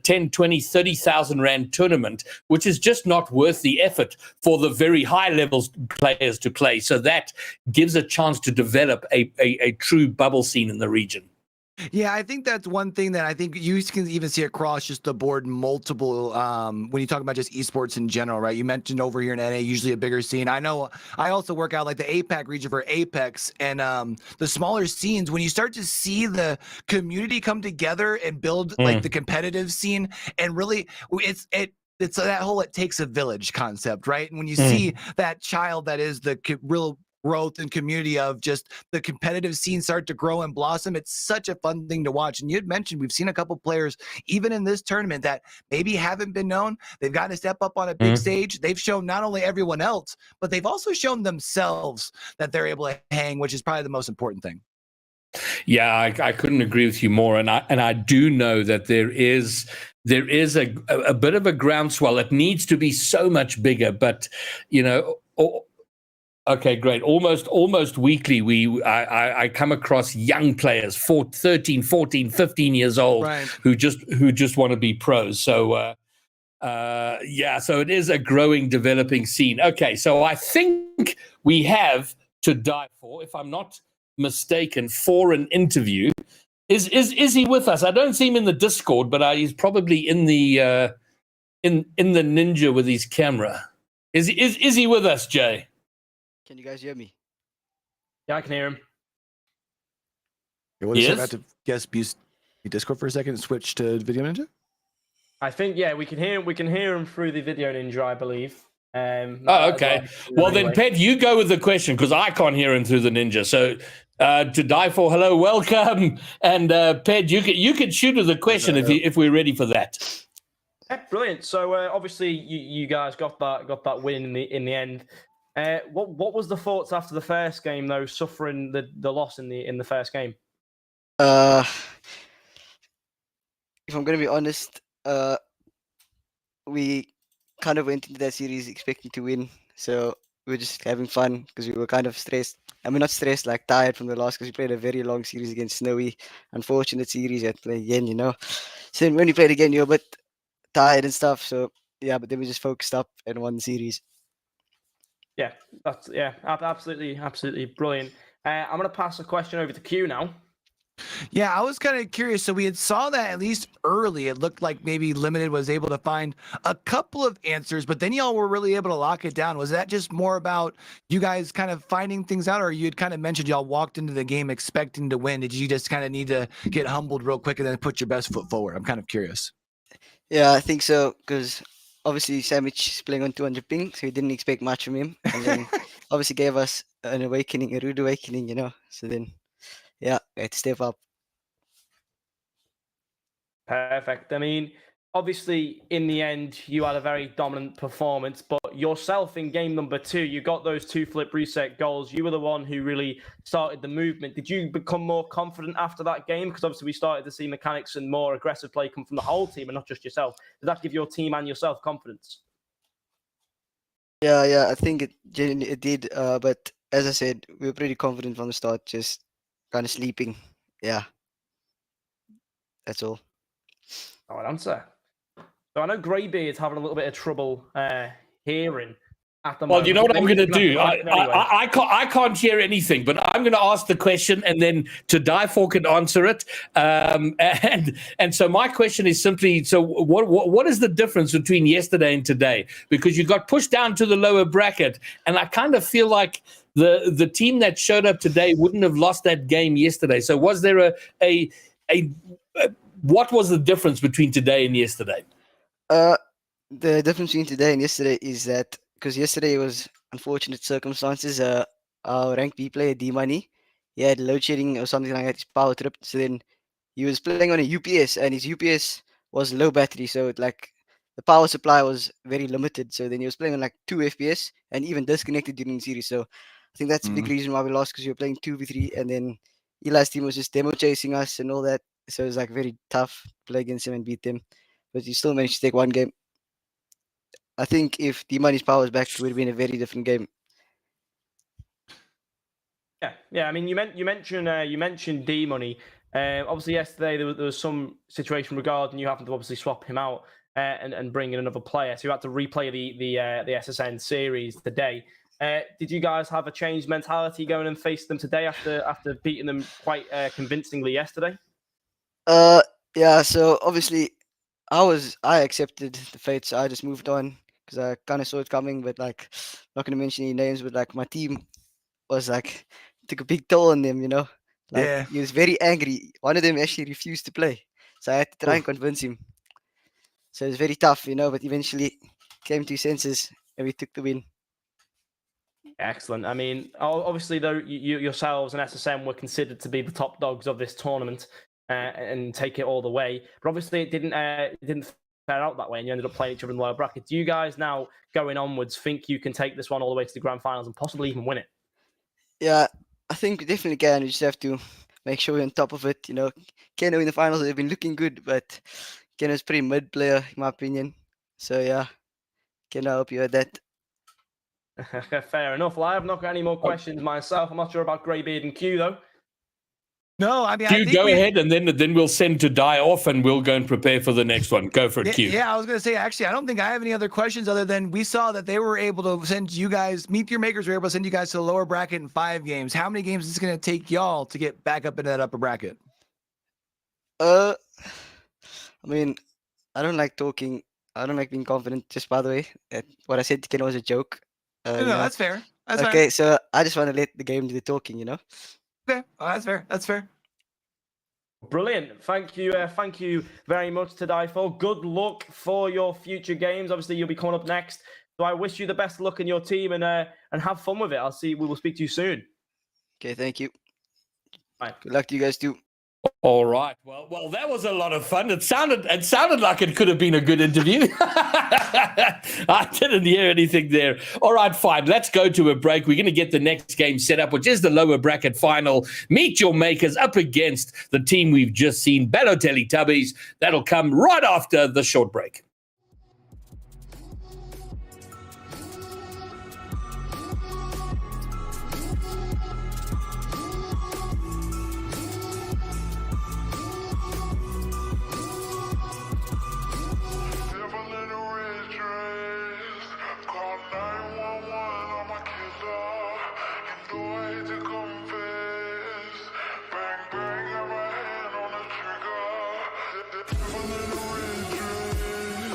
Speaker 4: 10, 20, 30,000 Rand tournament, which is just not worth the effort for the very high levels players to play. So that gives a chance to develop a true bubble scene in the region.
Speaker 7: Yeah, I think that's one thing that I think you can even see across just the board multiple when you talk about just esports in general, right? You mentioned over here in NA, usually a bigger scene. I know I also work out like the APAC region for Apex, and the smaller scenes, when you start to see the community come together and build like the competitive scene, and really it's that whole "it takes a village" concept, right? And when you see that child that is the real growth and community of just the competitive scene start to grow and blossom, it's such a fun thing to watch. And you'd mentioned we've seen a couple players even in this tournament that maybe haven't been known. They've gotten to step up on a big stage. They've shown not only everyone else, but they've also shown themselves that they're able to hang, which is probably the most important thing.
Speaker 4: Yeah, I couldn't agree with you more. And I do know that there is a bit of a groundswell. It needs to be so much bigger, but okay, great. Almost weekly, I come across young players, 13, 14, 15 years old,
Speaker 7: right,
Speaker 4: who just want to be pros. So, so it is a growing, developing scene. Okay, so I think we have To Die For, if I'm not mistaken, for an interview. Is he with us? I don't see him in the Discord, but he's probably in the Ninja with his camera. Is he with us, Jay?
Speaker 8: Can you guys hear me?
Speaker 3: Yeah, I can hear him.
Speaker 7: We'll just have to guess Discord for a second and switch to Video Ninja.
Speaker 3: I think we can hear him. We can hear him through the Video Ninja, I believe.
Speaker 4: Okay. Well, then, Ped, you go with the question because I can't hear him through the Ninja. So, To Die For, hello, welcome, and Ped, you can shoot with the question if we're ready for that.
Speaker 3: Yeah, brilliant. So obviously you guys got that win in the end. What was the thoughts after the first game though, suffering the loss in the first game?
Speaker 8: If I'm gonna be honest, we kind of went into that series expecting to win, so we were just having fun because we were kind of stressed. I mean, not stressed, like tired from the loss, because we played a very long series against Snowy. Unfortunate series, we had to play again, So when we played again, you're a bit tired and stuff. So yeah, but then we just focused up and won the series.
Speaker 3: Yeah, that's absolutely brilliant. I'm going to pass the question over to Q now.
Speaker 7: Yeah, I was kind of curious. So we had saw that at least early. It looked like maybe Limited was able to find a couple of answers, but then y'all were really able to lock it down. Was that just more about you guys kind of finding things out, or you had kind of mentioned y'all walked into the game expecting to win? Did you just kind of need to get humbled real quick and then put your best foot forward? I'm kind of curious.
Speaker 8: Yeah, I think so, because obviously Sandwich is playing on 200 ping, so we didn't expect much from him. And then obviously gave us a rude awakening, So then, yeah, we had to step up.
Speaker 3: Perfect. I mean, obviously, in the end, you had a very dominant performance, but yourself in game number 2, you got those 2 flip reset goals. You were the one who really started the movement. Did you become more confident after that game? Because obviously we started to see mechanics and more aggressive play come from the whole team and not just yourself. Did that give your team and yourself confidence?
Speaker 8: Yeah, I think it did. But as I said, we were pretty confident from the start, just kind of sleeping. Yeah, that's all.
Speaker 3: Right answer. So I know Greybeard's having a little bit of trouble hearing at the moment.
Speaker 4: Well, you know what I'm going to do? I can't hear anything, but I'm going to ask the question, and then To Die For can answer it. And so my question is simply: so what is the difference between yesterday and today? Because you got pushed down to the lower bracket, and I kind of feel like the team that showed up today wouldn't have lost that game yesterday. So was there a what was the difference between today and yesterday?
Speaker 8: The difference between today and yesterday is that because yesterday was unfortunate circumstances. Our rank B player D Money, he had load shedding or something like that. His power tripped, so then he was playing on a UPS, and his UPS was low battery, so the power supply was very limited. So then he was playing on like 2 FPS and even disconnected during the series. So I think that's a big reason why we lost, because we were playing 2v3, and then Eli's team was just demo chasing us and all that. So it was like very tough to play against him and beat them, but he still managed to take one game. I think if D Money's power was back, it would have been a very different game.
Speaker 3: Yeah. I mean, you mentioned D Money. Obviously, yesterday there was some situation regarding you having to obviously swap him out and bring in another player. So you had to replay the SSN series today. Did you guys have a changed mentality going and face them today after beating them quite convincingly yesterday?
Speaker 8: Yeah. So obviously, I accepted the fate, so I just moved on because I kind of saw it coming. But like, not gonna mention any names, but like my team was like took a big toll on them. Like
Speaker 7: Yeah.
Speaker 8: he was very angry. One of them actually refused to play, so I had to try and convince him. So it was very tough, but eventually came to his senses and we took the win.
Speaker 3: Excellent. I mean, obviously, though, you yourselves and SSM were considered to be the top dogs of this tournament and take it all the way. But obviously, it didn't fare out that way, and you ended up playing each other in the lower bracket. Do you guys now, going onwards, think you can take this one all the way to the grand finals and possibly even win it?
Speaker 8: Yeah, I think we definitely can. We just have to make sure we're on top of it. Keno in the finals, they've been looking good, but Keno's pretty mid player, in my opinion. So yeah, Keno, I hope you heard that.
Speaker 3: Fair enough. Well, I have not got any more questions myself. I'm not sure about Greybeard and Q, though.
Speaker 7: No, I mean,
Speaker 4: Q,
Speaker 7: I think
Speaker 4: go ahead, and then we'll send to die off, and we'll go and prepare for the next one. Go for it, Q.
Speaker 7: Yeah, I was going to say, actually, I don't think I have any other questions other than we saw that they were able to send you guys, Meet Your Makers were able to send you guys to the lower bracket in 5 games. How many games is it going to take y'all to get back up into that upper bracket?
Speaker 8: I mean, I don't like talking. I don't like being confident. Just by the way, what I said to Ken was a joke.
Speaker 7: No, that's fair. That's
Speaker 8: okay, so I just want to let the game do the talking,
Speaker 7: fair. Okay, that's fair. That's fair.
Speaker 3: Brilliant. Thank you very much to Die For. Good luck for your future games. Obviously, you'll be coming up next. So I wish you the best luck in your team and have fun with it. We will speak to you soon.
Speaker 8: Okay, thank you.
Speaker 3: Bye.
Speaker 8: Good luck to you guys too.
Speaker 4: All right. Well, that was a lot of fun. It sounded like it could have been a good interview. I didn't hear anything there. All right, fine. Let's go to a break. We're going to get the next game set up, which is the lower bracket final. Meet Your Makers up against the team we've just seen, Balotelli Tubbies. That'll come right after the short break.
Speaker 6: Devil in a red dress. Call 911, I'm a killer. You know I hate to confess. Bang, bang, got my hand on the trigger. Devil in a red dress.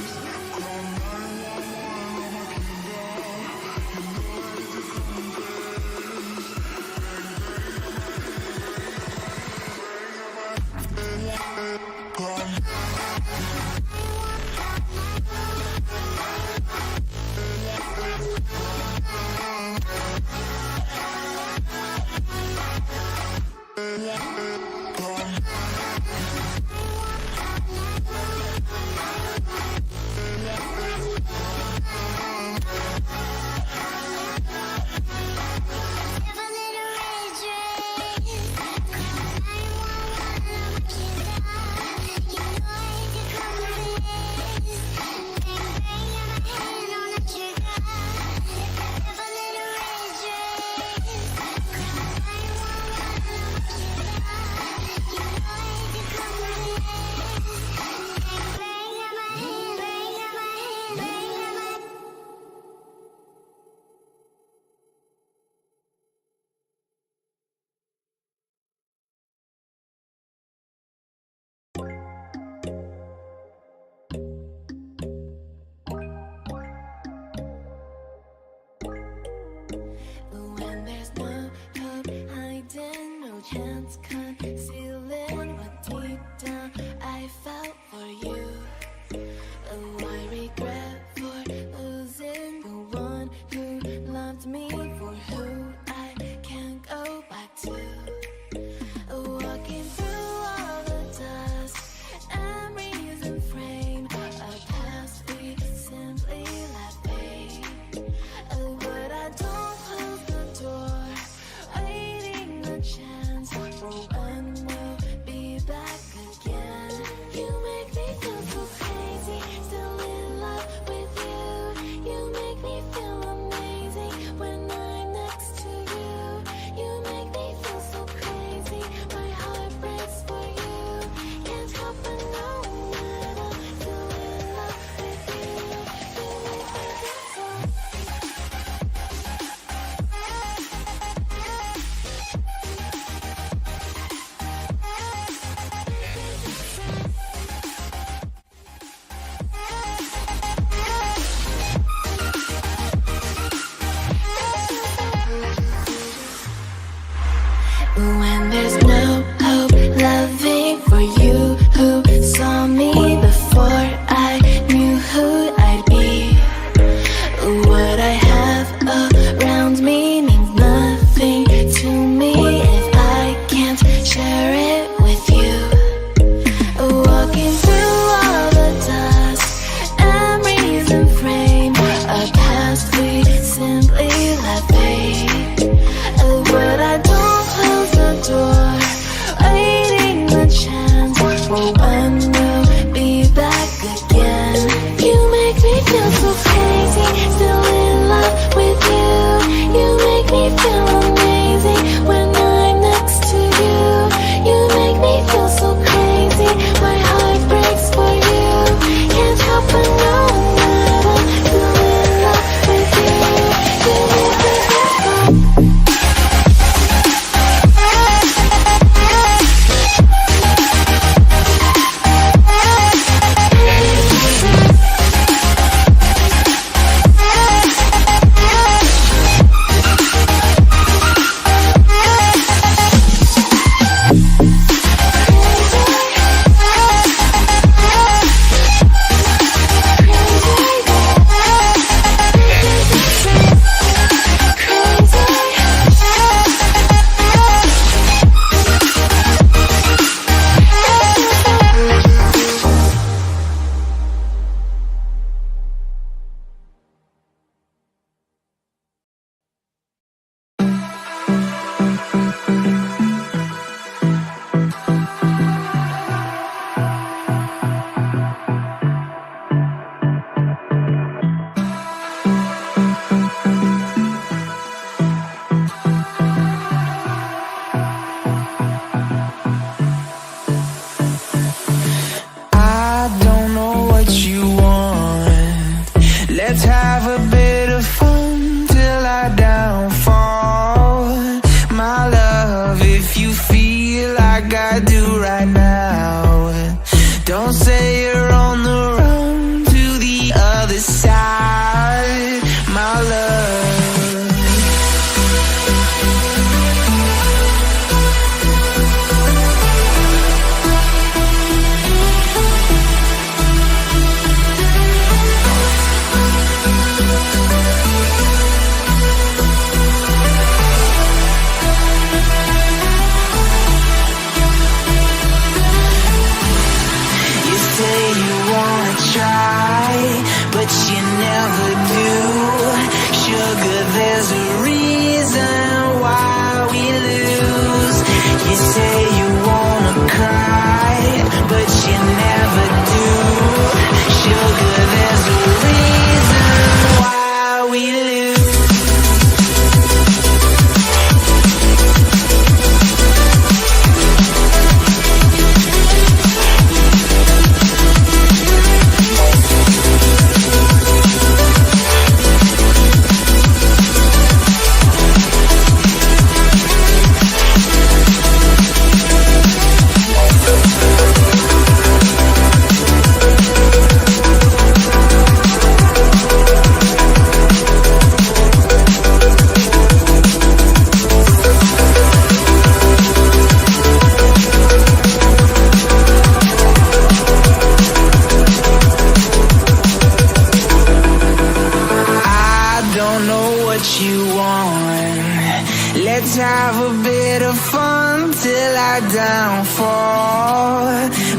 Speaker 9: what you want. Let's have a bit of fun till I downfall.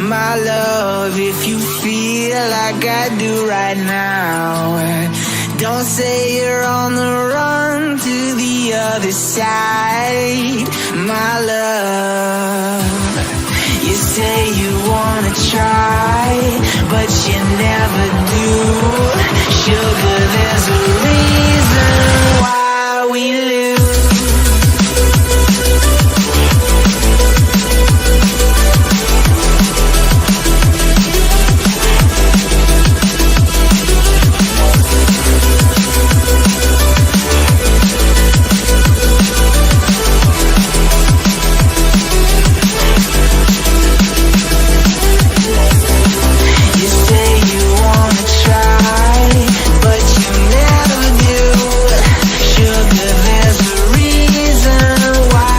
Speaker 9: My love, if you feel like I do right now, don't say you're on the run to the other side. My love, you say you wanna try, but you never do. Sugar, there's a reason why we lose. You say you wanna try, but you never do. Sugar, there's a reason why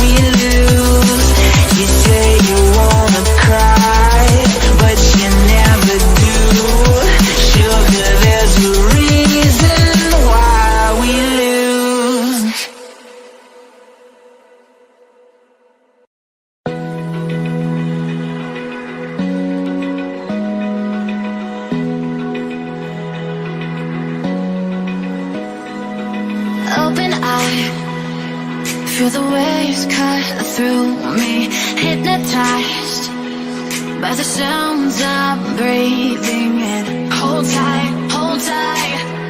Speaker 9: we lose. You say you wanna cry, but you never do. Sugar, there's a reason why we lose.
Speaker 1: Open eye, feel the waves cut through me. Hypnotized by the sounds I'm breathing in. Hold tight,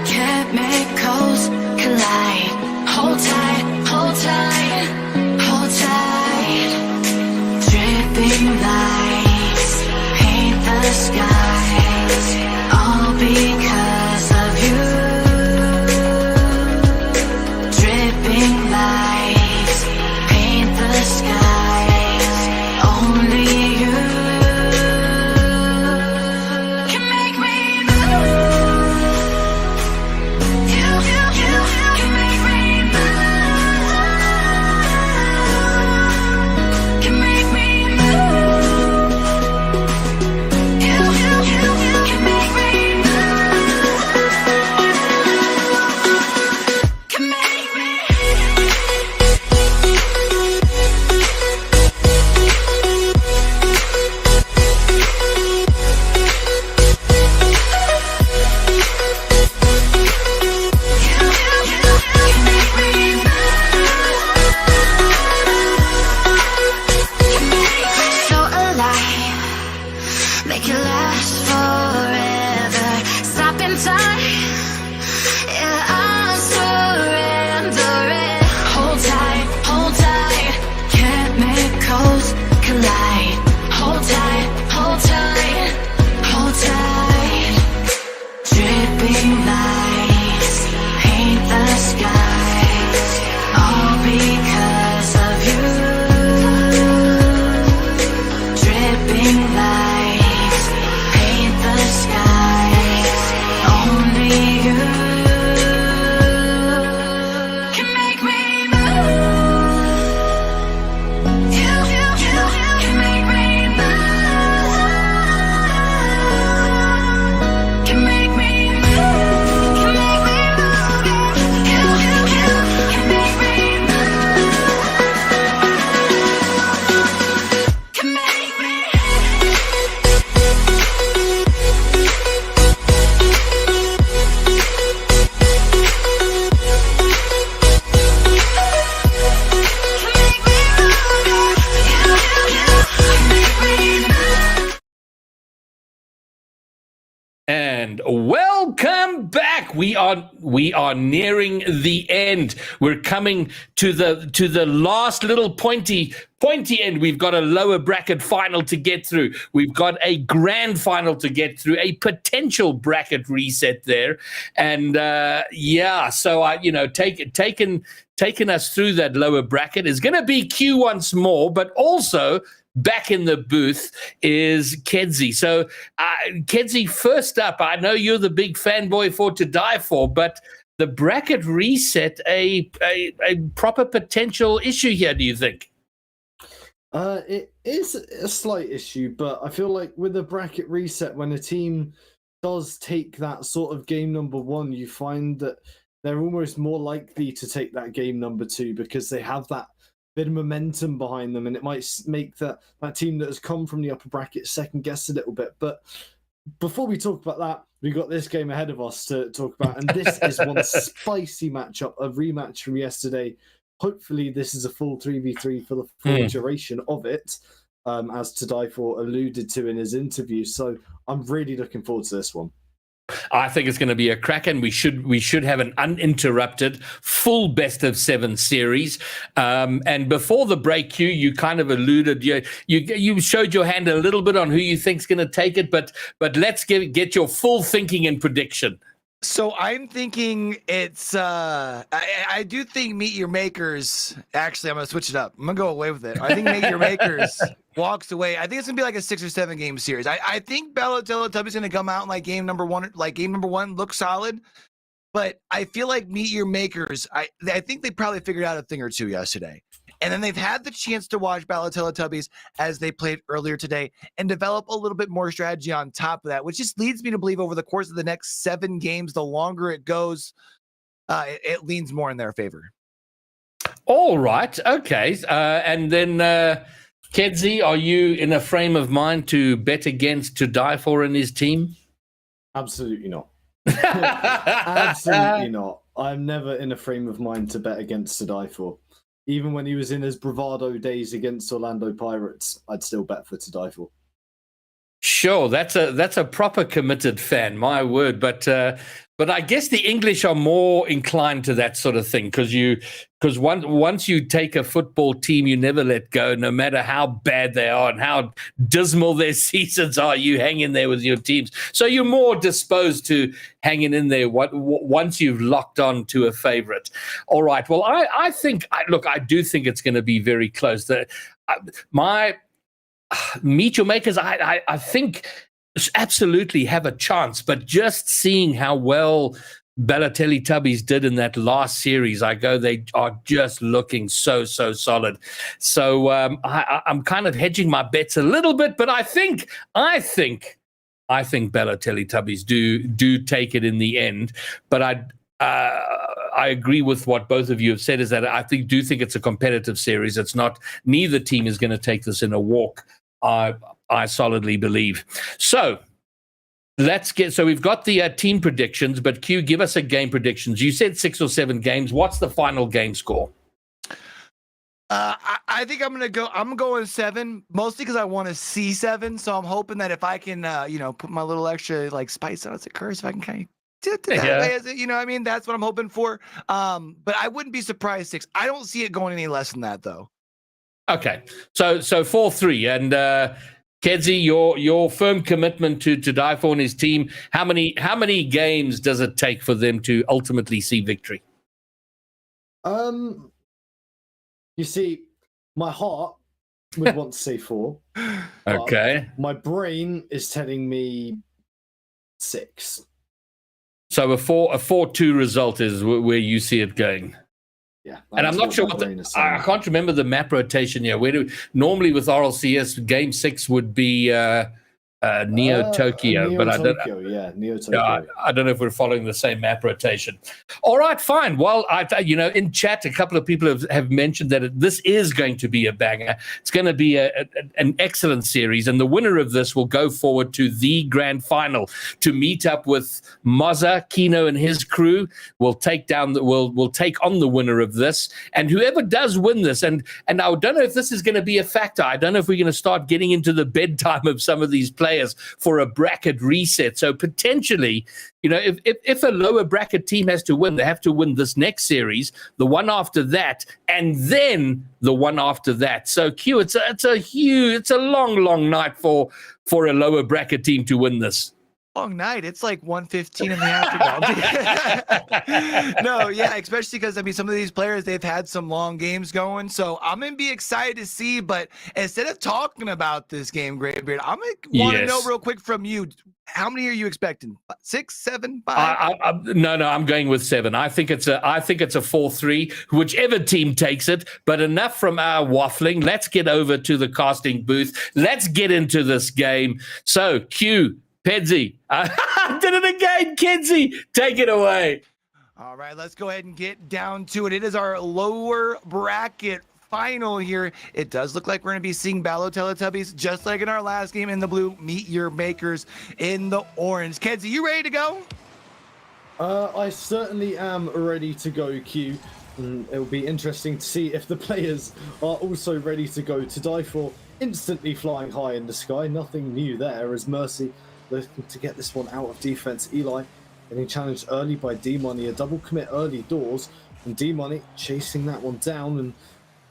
Speaker 1: chemicals collide. Hold tight, hold tight, hold tight. Dripping lights paint the skies, all because of you. Dripping lights paint the skies, only you can make me move. You can make me move. Can make me move. You can make me move. Can make me. So alive, make it last forever. Stop in time, yeah, I'm surrendering. Hold tight, chemicals collide. Hold tight, hold tight, hold tight. Dripping lights paint the skies, all because of you. Dripping lights paint the skies, only you can make me move. You can make me move. Can make me move. Can make me move. You can make me move. Can make me.
Speaker 4: And welcome back. We are nearing the end. We're coming to the last little pointy end. We've got a lower bracket final to get through. We've got a grand final to get through, a potential bracket reset there. And so taking us through that lower bracket is going to be Q once more, but also back in the booth is Kedzie. So, Kedzie, first up, I know you're the big fanboy for To Die For, but the bracket reset, a proper potential issue here, do you think?
Speaker 5: It is a slight issue, but I feel like with a bracket reset, when a team does take that sort of game number one, you find that they're almost more likely to take that game number 2 because they have that bit of momentum behind them, and it might make that team that has come from the upper bracket second guess a little bit. But before we talk about that, we've got this game ahead of us to talk about, and this is one spicy matchup, a rematch from yesterday. Hopefully this is a full 3v3 for the full duration of it, as To Die For alluded to in his interview. So I'm really looking forward to this one.
Speaker 4: I think it's going to be a cracker, and we should have an uninterrupted full best of 7 series. And before the break, Q, you kind of alluded, you showed your hand a little bit on who you think's going to take it, but let's get your full thinking and prediction.
Speaker 7: So I'm thinking it's I do think Meet Your Makers. Actually, I'm gonna switch it up. I'm gonna go away with it. I think Meet Your Makers walks away. I think it's gonna be like a 6 or 7 game series. I think Teletubbies gonna come out in like game number one, look solid. But I feel like Meet Your Makers, I think they probably figured out a thing or two yesterday. And then they've had the chance to watch Teletubbies as they played earlier today and develop a little bit more strategy on top of that, which just leads me to believe over the course of the next 7 games, the longer it goes, it leans more in their favor.
Speaker 4: All right. Okay. And then, Kedzie, are you in a frame of mind to bet against To Die For and his team?
Speaker 5: Absolutely not. Absolutely not. I'm never in a frame of mind to bet against To Die For. Even when he was in his bravado days against Orlando Pirates, I'd still bet for To Die For.
Speaker 4: Sure, that's a proper committed fan, my word. But I guess the English are more inclined to that sort of thing because once you take a football team, you never let go, no matter how bad they are and how dismal their seasons are. You hang in there with your teams, so you're more disposed to hanging in there once you've locked on to a favorite. All right. Well, I do think it's going to be very close. My Meet Your Makers, I think absolutely have a chance, but just seeing how well Balotelli Tubbies did in that last series, they are just looking so solid. So I'm kind of hedging my bets a little bit, but I think Balotelli Tubbies do take it in the end. But I agree with what both of you have said, is that I do think it's a competitive series. It's not, neither team is going to take this in a walk. I solidly believe. So we've got the team predictions, but Q, give us a game predictions. You said 6 or 7 games. What's the final game score?
Speaker 7: I think I'm going 7, mostly because I want to see 7. So I'm hoping that if I can, put my little extra like spice on it, curse, if I can kind of do it that way, as it, you know what I mean? That's what I'm hoping for. But I wouldn't be surprised 6. I don't see it going any less than that, though.
Speaker 4: Okay, so 4-3, and Kedzie, your firm commitment to Die For and his team. How many games does it take for them to ultimately see victory?
Speaker 5: You see, my heart would want to say 4.
Speaker 4: Okay,
Speaker 5: my brain is telling me 6.
Speaker 4: So a 4-2 result is where you see it going.
Speaker 5: Yeah,
Speaker 4: and I'm not sure I can't remember the map rotation here. Normally with RLCS, game 6 would be Neo Tokyo, but
Speaker 5: Neo Tokyo.
Speaker 4: I don't know if we're following the same map rotation. All right, fine. Well, in chat, a couple of people have mentioned that this is going to be a banger. It's going to be an excellent series, and the winner of this will go forward to the grand final to meet up with Mozza, Kino, and his crew. We'll take on the winner of this, and whoever does win this, and I don't know if this is going to be a factor. I don't know if we're going to start getting into the bedtime of some of these players for a bracket reset. So potentially, if a lower bracket team has to win, they have to win this next series, the one after that, and then the one after that. So Q, it's a long night for a lower bracket team to win this.
Speaker 7: Long night. It's like 1:15 in the afternoon. No, yeah, especially because some of these players, they've had some long games going. So I'm gonna be excited to see. But instead of talking about this game, Graybeard, I'm gonna want to know real quick from you. How many are you expecting? 6, 7, 5?
Speaker 4: No, I'm going with 7. I think it's a 4-3, whichever team takes it. But enough from our waffling. Let's get over to the casting booth. Let's get into this game. So Q, Kedzie, I did it again. Kedzie, take it away.
Speaker 7: All right, let's go ahead and get down to it. It is our lower bracket final here. It does look like we're going to be seeing Ballo Teletubbies, just like in our last game in the blue, meet your makers in the orange. Kenzie, you ready to go?
Speaker 5: I certainly am ready to go, Q. And it'll be interesting to see if the players are also ready to go. To Die For instantly flying high in the sky. Nothing new there as Mercy looking to get this one out of defense. Eli getting challenged early by D-Money. A double commit early doors. And D-Money chasing that one down. And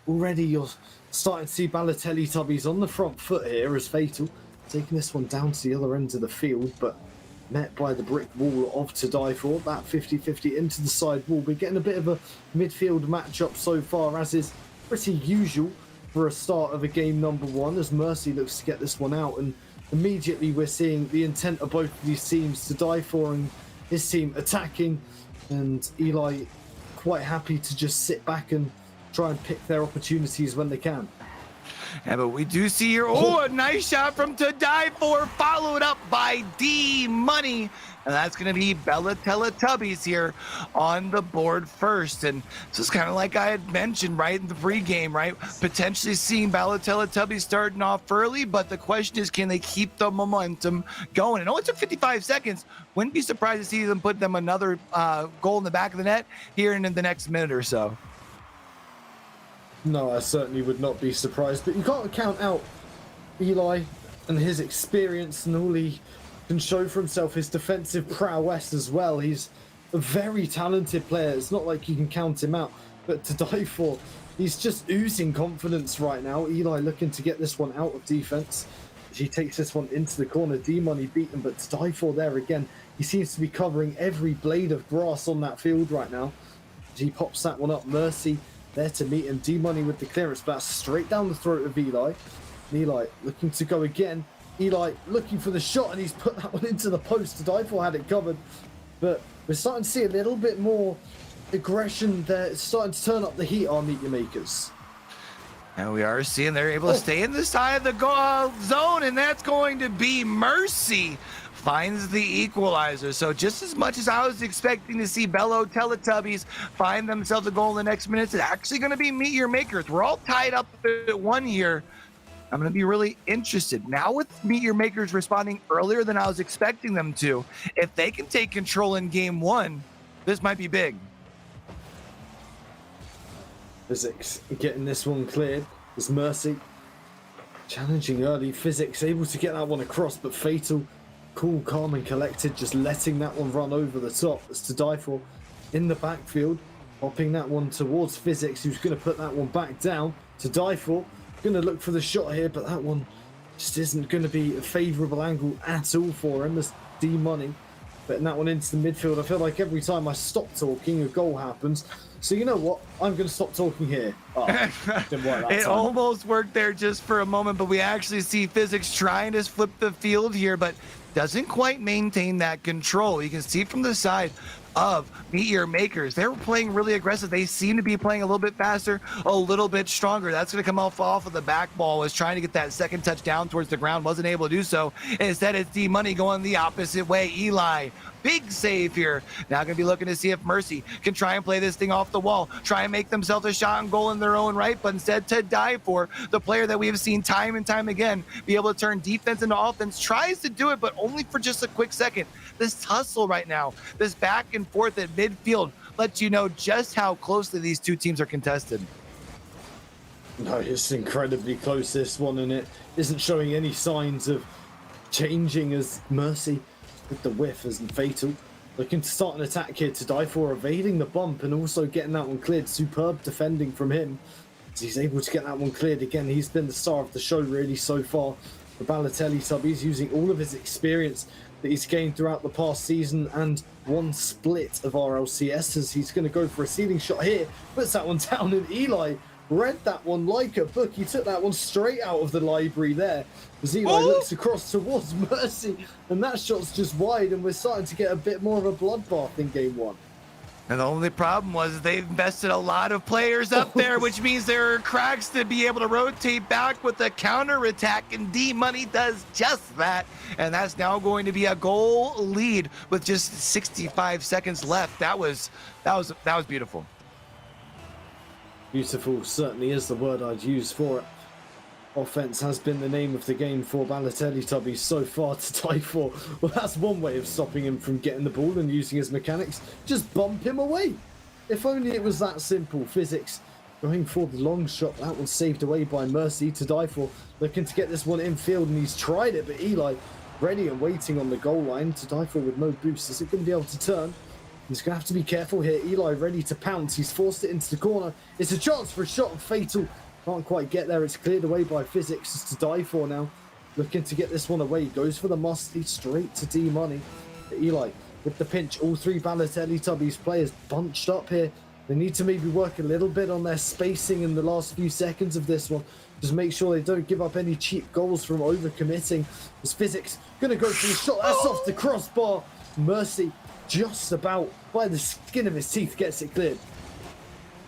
Speaker 5: already you're starting to see Balotelli Tubbies on the front foot here as Fatal taking this one down to the other end of the field. But met by the brick wall of To Die For. That 50-50 into the side wall. We're getting a bit of a midfield matchup so far, as is pretty usual for a start of a game number one, as Mercy looks to get this one out. And immediately we're seeing the intent of both of these teams. To Die For and his team attacking, and Eli quite happy to just sit back and try and pick their opportunities when they can.
Speaker 7: Yeah, but we do see here, a nice shot from To Die For, followed up by D-Money. And that's going to be Bella Teletubbies here on the board first. And this is kind of like I had mentioned, right, in the pregame, right? Potentially seeing Bella Teletubbies starting off early, but the question is, can they keep the momentum going? It only took 55 seconds. Wouldn't be surprised to see them put them another goal in the back of the net here in the next minute or so.
Speaker 5: No, I certainly would not be surprised, but you can't count out Eli and his experience and all he can show for himself, his defensive prowess as well. He's a very talented player. It's not like you can count him out, but To Die For, he's just oozing confidence right now. Eli looking to get this one out of defense. He takes this one into the corner. D-Money beaten, but To Die For there again. He seems to be covering every blade of grass on that field right now. He pops that one up. Mercy there to meet him. D-Money with the clearance, but that's straight down the throat of Eli. And Eli looking to go again. Eli looking for the shot, and he's put that one into the post. To Die For had it covered, but we're starting to see a little bit more aggression there. It's starting to turn up the heat, our Meet Your Makers.
Speaker 7: And we are seeing they're able to stay in the side of the goal zone, and that's going to be Mercy. Finds the equalizer. So just as much as I was expecting to see Bello Teletubbies find themselves a goal in the next minutes, it's actually going to be Meet Your Makers. We're all tied up at one here. I'm going to be really interested. Now with Meet Your Makers responding earlier than I was expecting them to, if they can take control in game one, this might be big.
Speaker 5: Physics getting this one cleared. There's Mercy challenging early. Physics able to get that one across, but Fatal cool, calm and collected, just letting that one run over the top. As To Die For in the backfield, popping that one towards Physics, who's going to put that one back down. To Die For going to look for the shot here, but that one just isn't going to be a favourable angle at all for him. As D-Money putting that one into the midfield. I feel like every time I stop talking, a goal happens. So you know what? I'm going to stop talking here. Oh, didn't work that
Speaker 7: It
Speaker 5: time.
Speaker 7: almost worked there just for a moment, but we actually see Physics trying to flip the field here, but doesn't quite maintain that control. You can see from the side of Meet Your Makers, they were playing really aggressive. They seem to be playing a little bit faster, a little bit stronger. That's going to come off of the back ball. Was trying to get that second touch down towards the ground, wasn't able to do so. Instead, it's D-Money going the opposite way. Eli, big save here. Now going to be looking to see if Mercy can try and play this thing off the wall, try and make themselves a shot and goal in their own right, but instead To Die For, the player that we have seen time and time again be able to turn defense into offense, tries to do it, but only for just a quick second. This tussle right now, this back and forth at midfield, lets you know just how closely these two teams are contested.
Speaker 5: No, it's incredibly close, this one, and it isn't showing any signs of changing as Mercy with the whiff as Fatal looking to start an attack here. To Die For evading the bump and also getting that one cleared. Superb defending from him as he's able to get that one cleared again. He's been the star of the show really so far. The Balotelli sub, he's using all of his experience that he's gained throughout the past season and one split of RLCS as he's going to go for a ceiling shot here. Puts that one down, and Eli read that one like a book. He took that one straight out of the library there as Eli looks across towards Mercy, and that shot's just wide, and we're starting to get a bit more of a bloodbath in game one.
Speaker 7: And the only problem was they've invested a lot of players up there, which means there are cracks to be able to rotate back with a counter attack, and D-Money does just that. And that's now going to be a goal lead with just 65 seconds left. That was beautiful.
Speaker 5: Beautiful certainly is the word I'd use for it. Offense has been the name of the game for Balotelli Tubby so far to die for. Well, that's one way of stopping him from getting the ball and using his mechanics. Just bump him away. If only it was that simple. Physics going for the long shot. That was saved away by Mercy to die for. Looking to get this one infield, and he's tried it, but Eli ready and waiting on the goal line to die for with no boost. Is it going to be able to turn? He's going to have to be careful here. Eli ready to pounce. He's forced it into the corner. It's a chance for a shot, fatal. Can't quite get there. It's cleared away by Physics. It's to die for now. Looking to get this one away. Goes for the musty straight to D-Money. Eli with the pinch. All three Balotelli Tubbies players bunched up here. They need to maybe work a little bit on their spacing in the last few seconds of this one. Just make sure they don't give up any cheap goals from overcommitting. This Physics going to go for the shot. That's off the crossbar. Mercy just about by the skin of his teeth gets it cleared.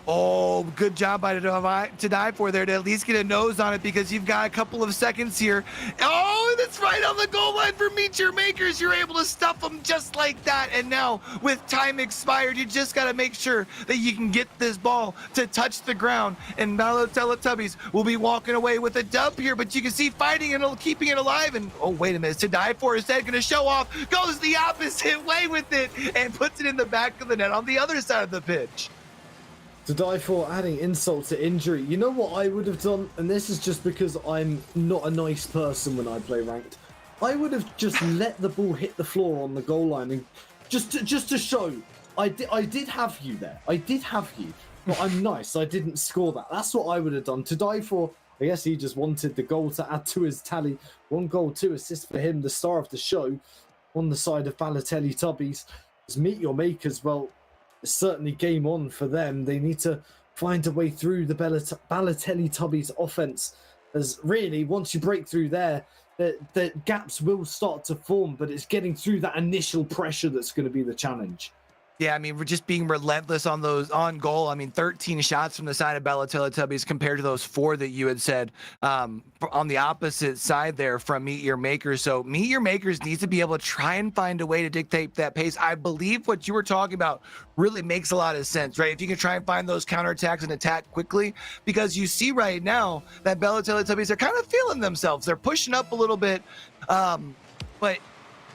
Speaker 7: Oh, good job by to die for there to at least get a nose on it, because you've got a couple of seconds here. Oh, that's right on the goal line for Meet Your Makers. You're able to stuff them just like that. And now with time expired, you just got to make sure that you can get this ball to touch the ground. And Balotelli Tubbies will be walking away with a dub here, but you can see fighting and keeping it alive. And oh, wait a minute, to die for is that going to show off, goes the opposite way with it and puts it in the back of the net on the other side of the pitch.
Speaker 5: To die for adding insult to injury. You know what I would have done? And this is just because I'm not a nice person when I play ranked. I would have just let the ball hit the floor on the goal line, and just to show I did have you there. I did have you. But I'm nice. I didn't score that. That's what I would have done. To die for, I guess he just wanted the goal to add to his tally. 1 goal, 2 assists for him, the star of the show on the side of Balotelli Tubbies. Just Meet Your Makers, well, it's certainly game on for them. They need to find a way through the Balotelli Tubbies offense, as really once you break through there, the gaps will start to form, but it's getting through that initial pressure that's going to be the challenge.
Speaker 7: Yeah, I mean, we're just being relentless on those on goal. I mean, 13 shots from the side of Balotelli Tubbies compared to those 4 that you had said on the opposite side there from Meet Your Makers. So Meet Your Makers needs to be able to try and find a way to dictate that pace. I believe what you were talking about really makes a lot of sense, right? If you can try and find those counterattacks and attack quickly, because you see right now that Balotelli Tubbies are kind of feeling themselves. They're pushing up a little bit, but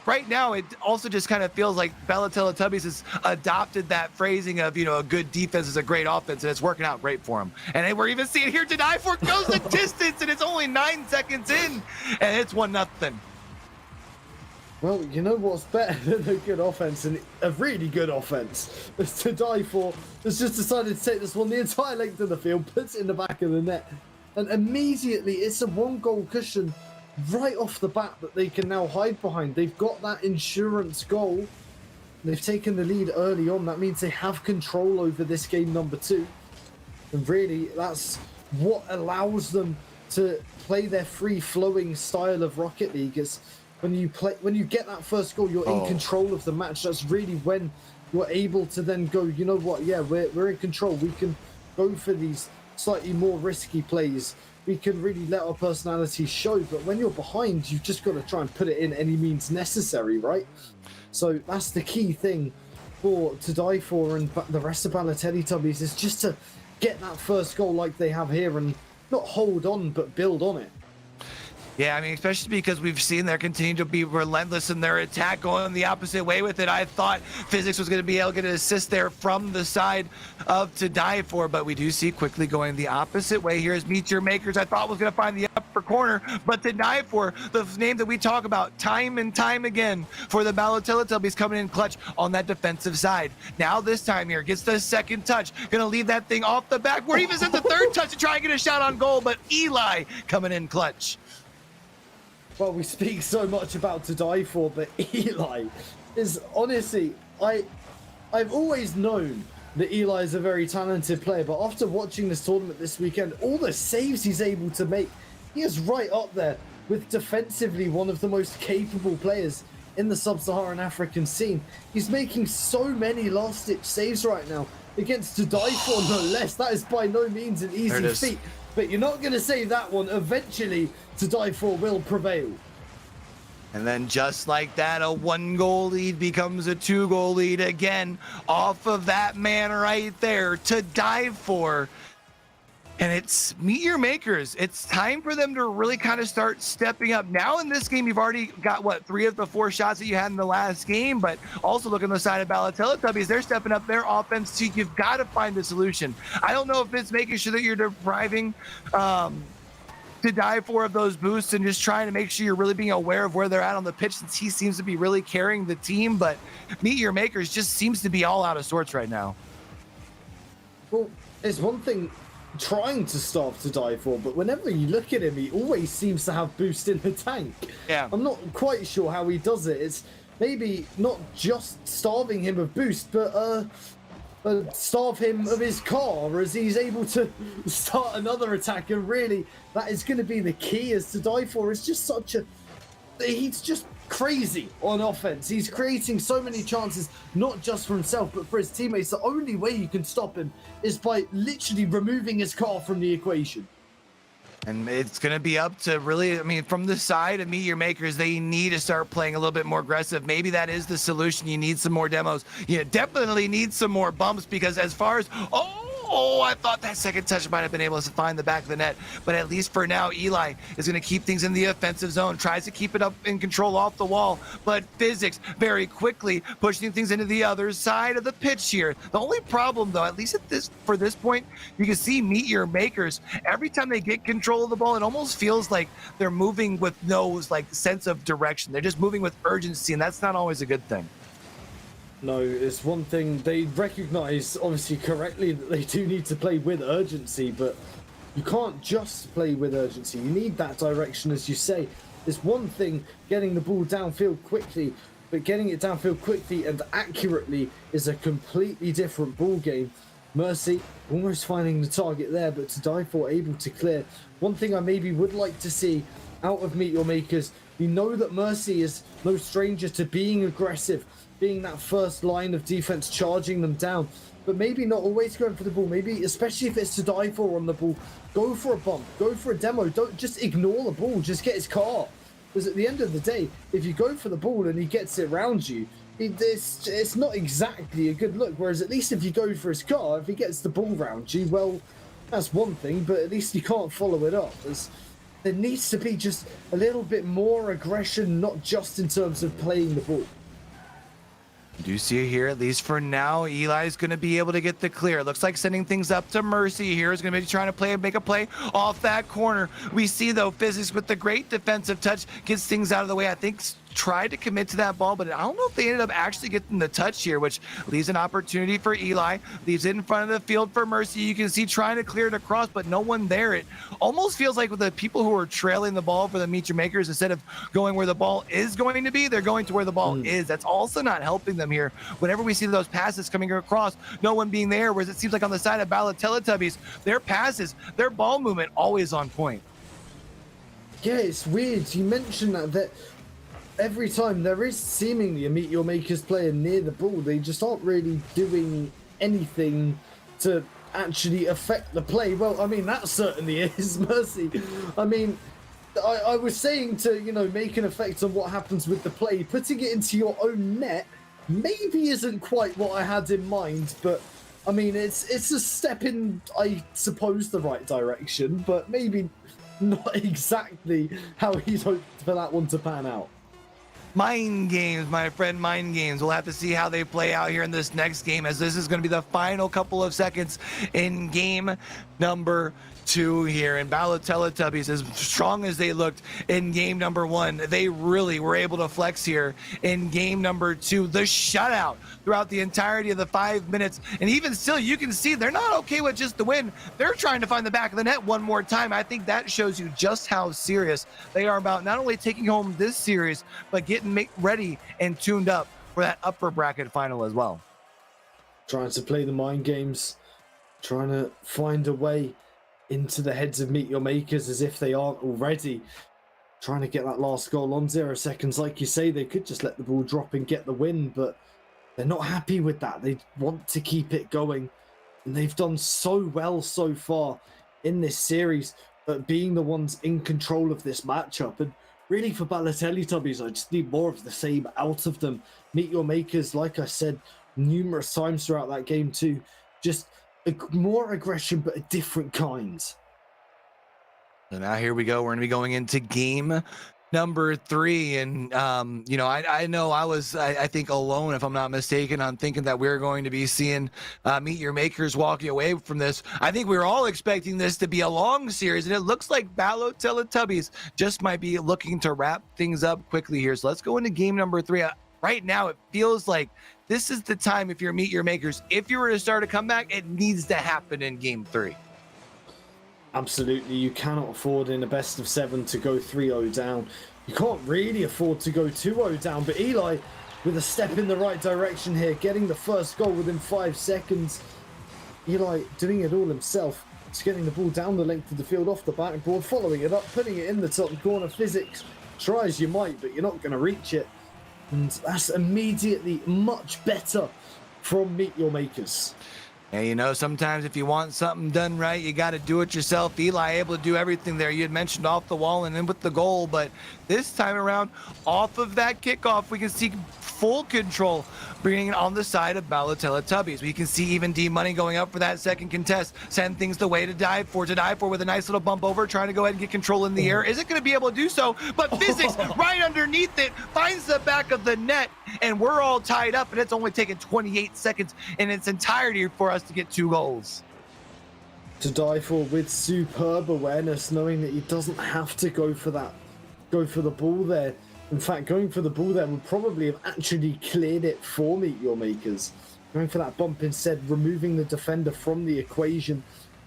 Speaker 7: right now, it also just kind of feels like Balotelli Tubbies has adopted that phrasing of, a good defense is a great offense, and it's working out great for him. And we're even seeing here to die for goes the distance, and it's only 9 seconds in, and it's 1-0.
Speaker 5: Well, you know what's better than a good offense, and a really good offense, is to die for. Has just decided to take this one the entire length of the field, puts it in the back of the net, and immediately it's a 1-goal cushion right off the bat that they can now hide behind. They've got that insurance goal. They've taken the lead early on. That means they have control over this game number 2. And really, that's what allows them to play their free-flowing style of Rocket League. Is when you get that first goal, you're in control of the match. That's really when you're able to then go, you know what, yeah, we're in control. We can go for these slightly more risky plays. We can really let our personalities show, but when you're behind, you've just got to try and put it in any means necessary, right? So that's the key thing to die for, and the rest of Balotelli Tubbies is just to get that first goal like they have here and not hold on, but build on it.
Speaker 7: Yeah, I mean, especially because we've seen them continue to be relentless in their attack, going the opposite way with it. I thought Physics was going to be able to get an assist there from the side of to die for, but we do see quickly going the opposite way here is Meet Your Makers. I thought was going to find the upper corner, but to die for, the name that we talk about time and time again for the Balotelli Tubbies, coming in clutch on that defensive side. Now this time here, gets the second touch, going to leave that thing off the back, where he even sent the third touch to try and get a shot on goal, but Eli coming in clutch.
Speaker 5: Well, we speak so much about to die for, but Eli is honestly, I've always known that Eli is a very talented player, but after watching this tournament this weekend, all the saves he's able to make, he is right up there with defensively one of the most capable players in the sub-Saharan African scene. He's making so many last-ditch saves right now against to die for, no less. That is by no means an easy feat. But you're not going to save that one. Eventually, to die for will prevail.
Speaker 7: And then just like that, a 1-goal lead becomes a 2-goal lead again off of that man right there to die for. And it's Meet Your Makers. It's time for them to really kind of start stepping up. Now in this game, you've already got, what, 3 of the 4 shots that you had in the last game, but also look on the side of Teletubbies. They're stepping up their offense too. You've got to find a solution. I don't know if it's making sure that you're depriving to die for of those boosts and just trying to make sure you're really being aware of where they're at on the pitch, since he seems to be really carrying the team. But Meet Your Makers just seems to be all out of sorts right now.
Speaker 5: Well, it's one thing trying to starve to die for, but whenever you look at him, he always seems to have boost in the tank.
Speaker 7: Yeah,
Speaker 5: I'm not quite sure how he does it. It's maybe not just starving him of boost, but starve him of his car as he's able to start another attack. And really, that is going to be the key, as to die for is just he's just crazy on offense. He's creating so many chances, not just for himself, but for his teammates. The only way you can stop him is by literally removing his car from the equation.
Speaker 7: and it's going to be up to really, I mean, from the side of Meet Your Makers, they need to start playing a little bit more aggressive. Maybe that is the solution. You need some more demos. You definitely need some more bumps, because as far as, I thought that second touch might have been able to find the back of the net. But at least for now, Eli is going to keep things in the offensive zone, tries to keep it up in control off the wall. But Physics very quickly pushing things into the other side of the pitch here. The only problem, though, at least for this point, you can see Meet Your Makers. Every time they get control of the ball, it almost feels like they're moving with no sense of direction. They're just moving with urgency, and that's not always a good thing.
Speaker 5: No, it's one thing. They recognize, obviously correctly, that they do need to play with urgency, but you can't just play with urgency. You need that direction, as you say. It's one thing getting the ball downfield quickly, but getting it downfield quickly and accurately is a completely different ball game. Mercy almost finding the target there, but to die for able to clear. One thing I maybe would like to see out of Meet Your Makers, you know that Mercy is no stranger to being aggressive, being that first line of defense, charging them down, but maybe not always going for the ball. Maybe, especially if it's to die for on the ball, go for a bump, go for a demo. Don't just ignore the ball, just get his car. Because at the end of the day, if you go for the ball and he gets it round you, it's not exactly a good look. Whereas at least if you go for his car, if he gets the ball round you, well, that's one thing, but at least you can't follow it up. There needs to be just a little bit more aggression, not just in terms of playing the ball.
Speaker 7: You do see it here, at least for now, Eli's going to be able to get the clear. Looks like sending things up to Mercy here is going to be trying to make a play off that corner. We see, though, Physics with the great defensive touch gets things out of the way. I think tried to commit to that ball, but I don't know if they ended up actually getting the touch here, which leaves an opportunity for Eli. Leaves it in front of the field for Mercy. You can see trying to clear it across, but no one there. It almost feels like with the people who are trailing the ball for the Meet Your Makers, instead of going where the ball is going to be, they're going to where the ball is. That's also not helping them here. Whenever we see those passes coming across, no one being there, whereas it seems like on the side of Teletubbies, their passes, their ball movement, always on point.
Speaker 5: Yeah, it's weird. You mentioned that every time there is seemingly a Meet Your Makers player near the ball, they just aren't really doing anything to actually affect the play. Well, I mean, that certainly is Mercy. I mean, I was saying to, make an effect on what happens with the play. Putting it into your own net maybe isn't quite what I had in mind, but I mean, it's a step in, I suppose, the right direction, but maybe not exactly how he'd hoped for that one to pan out.
Speaker 7: Mind games, my friend, mind games. We'll have to see how they play out here in this next game, as this is going to be the final couple of seconds in game number 2 here. And Teletubbies, as strong as they looked in game number 1, they really were able to flex here in game number 2. The shutout throughout the entirety of the 5 minutes. And even still, you can see they're not okay with just the win. They're trying to find the back of the net one more time. I think that shows you just how serious they are about not only taking home this series, but getting ready and tuned up for that upper bracket final as well.
Speaker 5: Trying to play the mind games, trying to find a way into the heads of Meet Your Makers as if they aren't already. trying to get that last goal on 0 seconds. Like you say, they could just let the ball drop and get the win, but they're not happy with that. They want to keep it going, and they've done so well so far in this series at being the ones in control of this matchup. And really, for Balotelli Tubbies, I just need more of the same out of them. Meet your makers, like I said numerous times throughout that game too, just more aggression, but a different kind.
Speaker 7: So now here we go. We're going to be going into game number 3. And, I know I think alone, if I'm not mistaken, on thinking that we're going to be seeing Meet Your Makers walking away from this. I think we were all expecting this to be a long series, and it looks like Teletubbies just might be looking to wrap things up quickly here. So let's go into game number 3. Right now, it feels like this is the time, if you're Meet Your Makers, if you were to start a comeback, it needs to happen in game 3.
Speaker 5: Absolutely, you cannot afford in a best of 7 to go 3-0 down. You can't really afford to go 2-0 down, but Eli, with a step in the right direction here, getting the first goal within 5 seconds. Eli doing it all himself, just getting the ball down the length of the field off the backboard, following it up, putting it in the top corner. Physics, try as you might, but you're not going to reach it. And that's immediately much better from Meet Your Makers.
Speaker 7: Yeah, sometimes if you want something done right, you got to do it yourself. Eli able to do everything there. You had mentioned off the wall and then with the goal, but this time around, off of that kickoff, we can see full control, bringing it on the side of Teletubbies. We can see even D-Money going up for that second contest, send things the way to dive for with a nice little bump over, trying to go ahead and get control in the air. Isn't going to be able to do so, but Physics right underneath it finds the back of the net, and we're all tied up, and it's only taken 28 seconds in its entirety for us to get 2 goals.
Speaker 5: To die for with superb awareness, knowing that he doesn't have to go for the ball there. In fact, going for the ball there would probably have actually cleared it for Meet Your Makers. Going for that bump instead, removing the defender from the equation,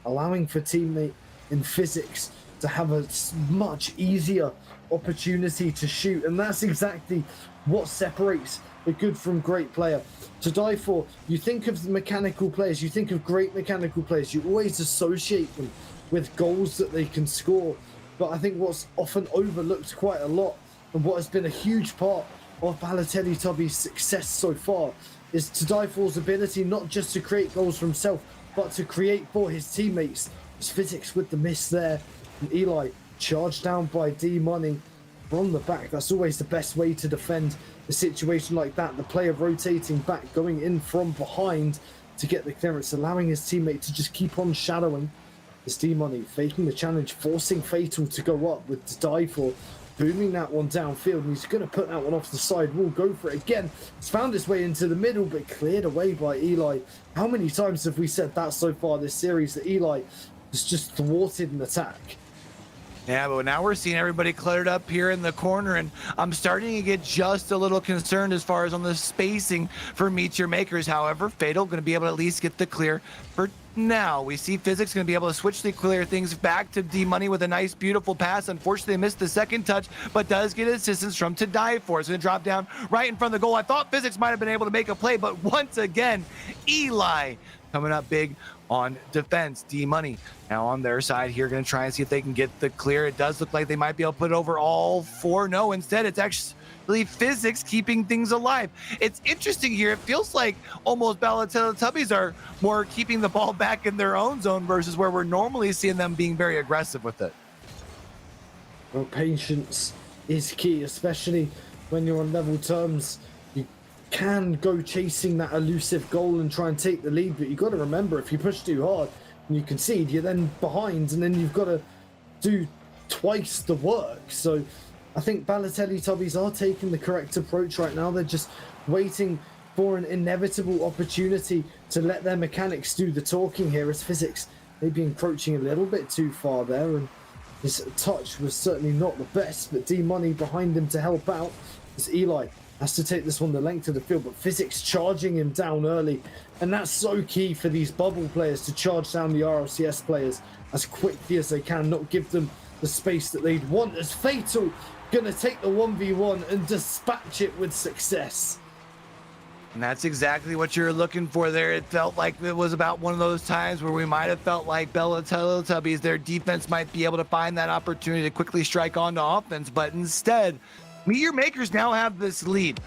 Speaker 5: allowing for teammate in Physics to have a much easier opportunity to shoot. And that's exactly what separates a good from great player. To die for, you think of the mechanical players, you think of great mechanical players, you always associate them with goals that they can score. But I think what's often overlooked quite a lot, and what has been a huge part of Balotelli Tubby's success so far, is to die for's ability not just to create goals for himself, but to create for his teammates. His Physics with the miss there, and Eli charged down by D-Money from the back. That's always the best way to defend a situation like that. The player rotating back, going in from behind to get the clearance, allowing his teammate to just keep on shadowing. This D-Money faking the challenge, forcing Fatal to go up with the dive for, booming that one downfield, and he's going to put that one off the side wall, go for it again. It's found its way into the middle, but cleared away by Eli. How many times have we said that so far this series, that Eli has just thwarted an attack?
Speaker 7: Yeah, but now we're seeing everybody cluttered up here in the corner, and I'm starting to get just a little concerned as far as on the spacing for Meet Your Makers. However, Fatal going to be able to at least get the clear for now. We see Physics going to be able to switch the clear things back to D-Money with a nice, beautiful pass. Unfortunately, they missed the second touch, but does get assistance from To Die For. It's going to drop down right in front of the goal. I thought Physics might have been able to make a play, but once again, Eli coming up big on defense. D-Money now on their side here, going to try and see if they can get the clear. It does look like they might be able to put it over all 4. No, instead it's actually Physics keeping things alive. It's interesting here. It feels like almost Teletubbies are more keeping the ball back in their own zone versus where we're normally seeing them being very aggressive with it.
Speaker 5: Well, patience is key, especially when you're on level terms. You can go chasing that elusive goal and try and take the lead, but you've got to remember, if you push too hard and you concede, you're then behind, and then you've got to do twice the work. So I think Balotelli Tubbies are taking the correct approach right now. They're just waiting for an inevitable opportunity to let their mechanics do the talking here, as Physics maybe encroaching a little bit too far there, and his touch was certainly not the best, but D-Money behind him to help out as Eli has to take this one the length of the field, but Physics charging him down early, and that's so key for these bubble players to charge down the RLCS players as quickly as they can, not give them the space that they'd want, as Fatal gonna take the 1v1 and dispatch it with success.
Speaker 7: And that's exactly what you're looking for there. It felt like it was about one of those times where we might have felt like Bella Teletubbies, their defense might be able to find that opportunity to quickly strike onto offense, but instead, Meteor Makers now have this lead.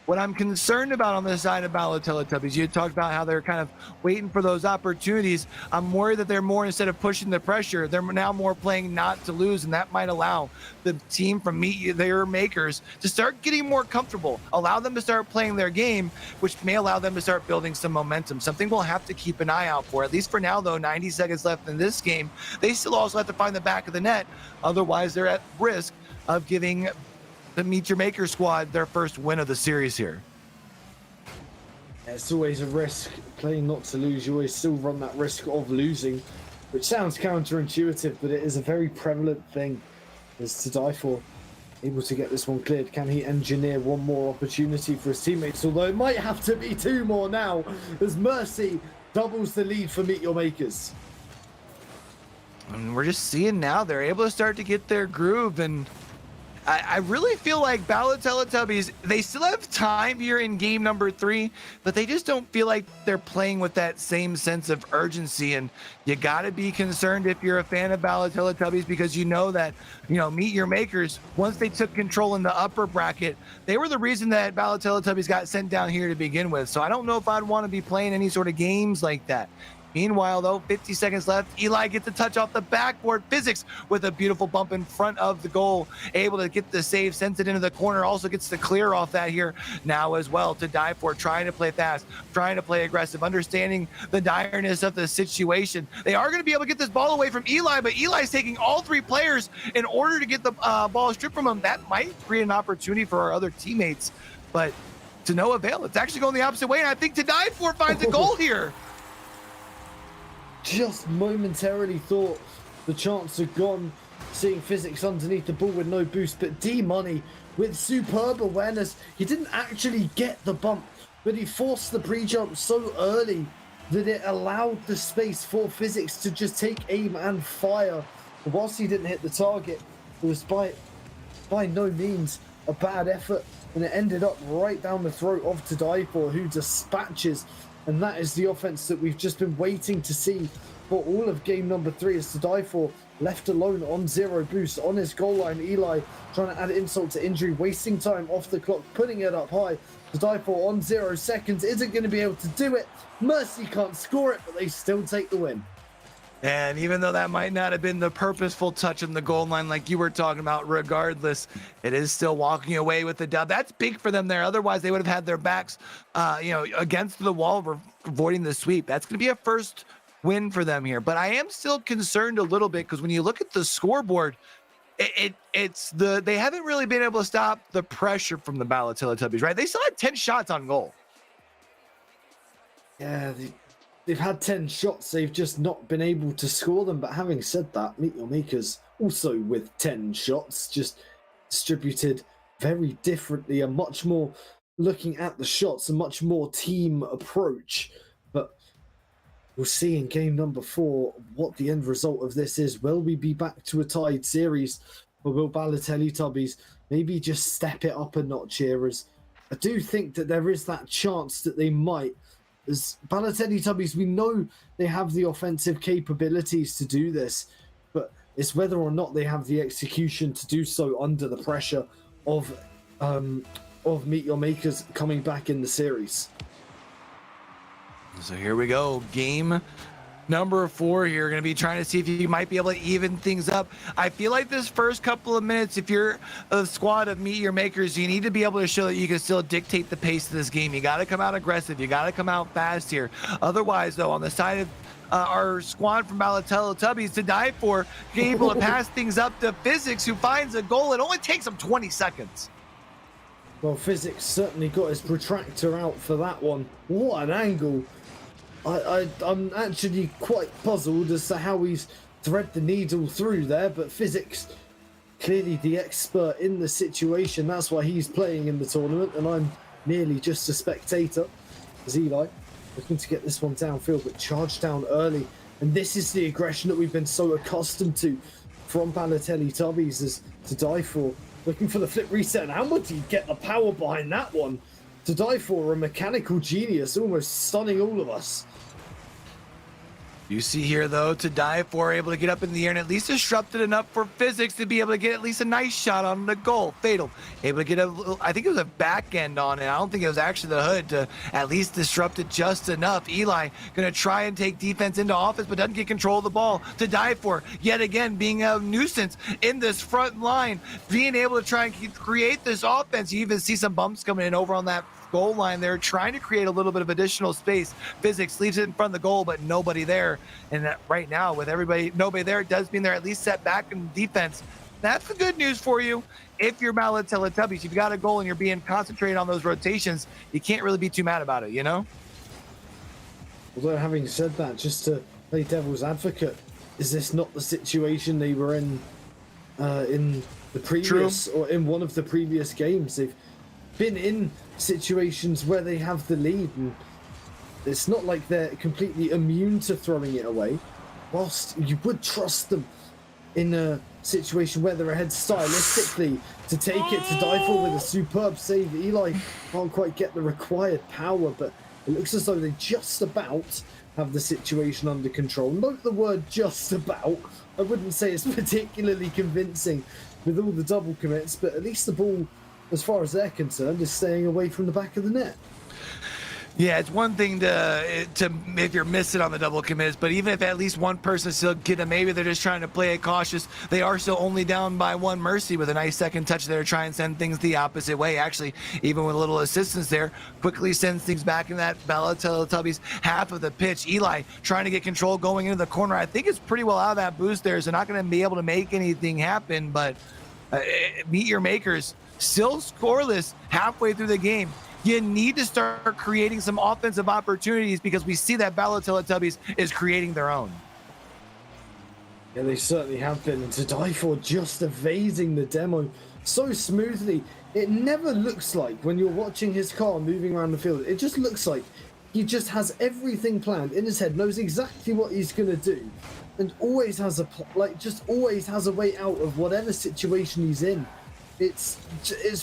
Speaker 7: What I'm concerned about on the side of Bella Teletubbies, you talked about how they're kind of waiting for those opportunities. I'm worried that they're more, instead of pushing the pressure, they're now more playing not to lose, and that might allow the team from Meteor Makers to start getting more comfortable, allow them to start playing their game, which may allow them to start building some momentum. Something we'll have to keep an eye out for. At least for now, though, 90 seconds left in this game. They still also have to find the back of the net. Otherwise, they're at risk of giving the Meteor Maker squad their first win of the series here.
Speaker 5: It's always a risk playing not to lose. You always still run that risk of losing, which sounds counterintuitive, but it is a very prevalent thing. Is to die for. Able to get this one cleared. Can he engineer one more opportunity for his teammates? Although it might have to be two more now, as Mercy doubles the lead for Meteor Makers.
Speaker 7: And we're just seeing now they're able to start to get their groove, and I really feel like Bella Teletubbies, they still have time here in game number 3, but they just don't feel like they're playing with that same sense of urgency. And you got to be concerned if you're a fan of Bella Teletubbies, because you know that, Meteor Makers, once they took control in the upper bracket, they were the reason that Bella Teletubbies got sent down here to begin with. So I don't know if I'd want to be playing any sort of games like that. Meanwhile, though, 50 seconds left. Eli gets a touch off the backboard. Physics with a beautiful bump in front of the goal. Able to get the save, sends it into the corner. Also gets the clear off that here now as well to die for. Trying to play fast, trying to play aggressive, understanding the direness of the situation. They are going to be able to get this ball away from Eli, but Eli's taking all 3 players in order to get the ball stripped from him. That might create an opportunity for our other teammates, but to no avail. It's actually going the opposite way, and I think to die for finds a goal here.
Speaker 5: Just momentarily thought the chance had gone, seeing Physics underneath the ball with no boost, but D-Money with superb awareness. He didn't actually get the bump, but he forced the pre-jump so early that it allowed the space for Physics to just take aim and fire. But whilst he didn't hit the target, it was by no means a bad effort, and it ended up right down the throat of To Die For, who dispatches. And that is the offense that we've just been waiting to see for all of game number 3, is To Die For left alone on 0 boost on his goal line. Eli trying to add insult to injury, wasting time off the clock, putting it up high. To Die For on 0 seconds isn't going to be able to do it. Mercy can't score it, but they still take the win.
Speaker 7: And even though that might not have been the purposeful touch on the goal line like you were talking about, regardless, it is still walking away with the dub. That's big for them there. Otherwise, they would have had their backs, against the wall, avoiding the sweep. That's going to be a first win for them here. But I am still concerned a little bit, because when you look at the scoreboard, they haven't really been able to stop the pressure from the Bella Teletubbies, right? They still had 10 shots on goal.
Speaker 5: Yeah, they've had 10 shots, they've just not been able to score them. But having said that, Meteor Makers also with 10 shots, just distributed very differently, and much more looking at the shots, a much more team approach. But we'll see in game number 4 what the end result of this is. Will we be back to a tied series, or will Bella Teletubbies maybe just step it up a notch here? As I do think that there is that chance that they might. As Bella Teletubbies, we know they have the offensive capabilities to do this, but it's whether or not they have the execution to do so under the pressure of Meteor Makers coming back in the series.
Speaker 7: So here we go. Game number 4 here. Going to be trying to see if you might be able to even things up. I feel like this first couple of minutes, if you're a squad of Meteor Makers, you need to be able to show that you can still dictate the pace of this game. You got to come out aggressive. You got to come out fast here. Otherwise, though, on the side of our squad from Bella Teletubbies, To Die For, being able to pass things up to Physics, who finds a goal. It only takes him 20 seconds.
Speaker 5: Well, Physics certainly got his protractor out for that one. What an angle. I'm actually quite puzzled as to how he's thread the needle through there, but Physics, clearly the expert in the situation. That's why he's playing in the tournament, and I'm merely just a spectator. As Eli looking to get this one downfield, but charged down early. And this is the aggression that we've been so accustomed to from Bella Teletubbies, as To Die For looking for the flip reset. And how much do you get the power behind that one? To Die For, a mechanical genius, almost stunning all of us.
Speaker 7: You see here, though, To Die For able to get up in the air and at least disrupted enough for Physics to be able to get at least a nice shot on the goal. Fatal able to get a little, I think it was a back end on it. I don't think it was actually the hood to at least disrupt it just enough. Eli going to try and take defense into offense, but doesn't get control of the ball. To Die For, yet again, being a nuisance in this front line, being able to try and create this offense. You even see some bumps coming in over on that goal line there, trying to create a little bit of additional space. Physics leaves it in front of the goal, but nobody there. And right now, with nobody there, it does mean they're at least set back in defense. That's the good news for you. If you're Mala Teletubbies, you've got a goal and you're being concentrated on those rotations, you can't really be too mad about it, you know?
Speaker 5: Although, having said that, just to play devil's advocate, is this not the situation they were in the previous, or in one of the previous games? They've been in situations where they have the lead, and it's not like they're completely immune to throwing it away. Whilst you would trust them in a situation where they're ahead stylistically to take it To Die For with a superb save. Eli can't quite get the required power, but it looks as though they just about have the situation under control. Note the word just about. I wouldn't say it's particularly convincing with all the double commits, but at least the ball, as far as they're concerned, is staying away from the back of the net.
Speaker 7: Yeah, it's one thing to if you're missing on the double commits, but even if at least one person still get them, maybe they're just trying to play it cautious. They are still only down by one mercy with a nice second touch there, try and send things the opposite way. Actually, even with a little assistance there, quickly sends things back in that Bella Teletubbies half of the pitch. Eli trying to get control going into the corner. I think it's pretty well out of that boost there, so not going to be able to make anything happen, but Meet Your Makers still scoreless halfway through the game. You need to start creating some offensive opportunities because we see that Bella Teletubbies is creating their own.
Speaker 5: Yeah, they certainly have been. And To Die For just evading the demo so smoothly. It never looks like, when you're watching his car moving around the field, it just looks like he just has everything planned in his head, knows exactly what he's going to do, and always has always has a way out of whatever situation he's in. It's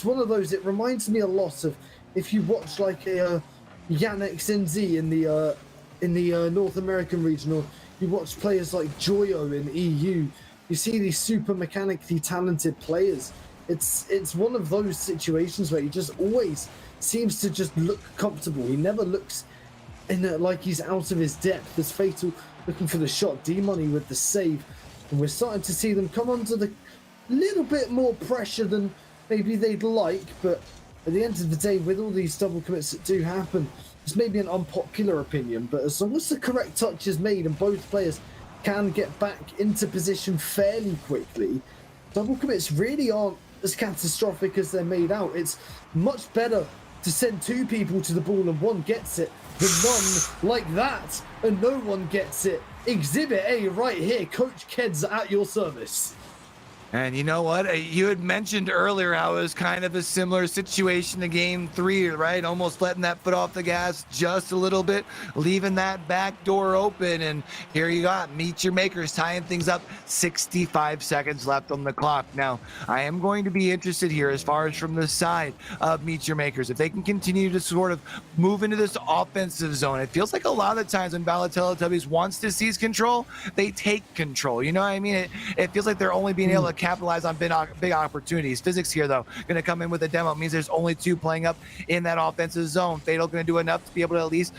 Speaker 5: one of those, it reminds me a lot of if you watch like a Yannick Sinzi in the North American region, or you watch players like Joyo in EU, you see these super mechanically talented players. It's one of those situations where he just always seems to just look comfortable. He never looks like he's out of his depth. As Fatal looking for the shot, D-Money with the save, and we're starting to see them come under the little bit more pressure than maybe they'd like, but at the end of the day, with all these double commits that do happen, it's maybe an unpopular opinion, but as long as the correct touch is made and both players can get back into position fairly quickly, double commits really aren't as catastrophic as they're made out. It's much better to send two people to the ball and one gets it than none like that and no one gets it. Exhibit A right here. Coach Keds at your service.
Speaker 7: And you know what? You had mentioned earlier how it was kind of a similar situation to game 3, right? Almost letting that foot off the gas just a little bit, leaving that back door open. And here you got Meet Your Makers tying things up. 65 seconds left on the clock. Now, I am going to be interested here as far as from the side of Meet Your Makers. If they can continue to sort of move into this offensive zone, it feels like a lot of the times when Bala Teletubbies wants to seize control, they take control. You know what I mean? It feels like they're only being able to capitalize on big opportunities. Physics here, though, going to come in with a demo. It means there's only 2 playing up in that offensive zone. Fatal going to do enough to be able to at least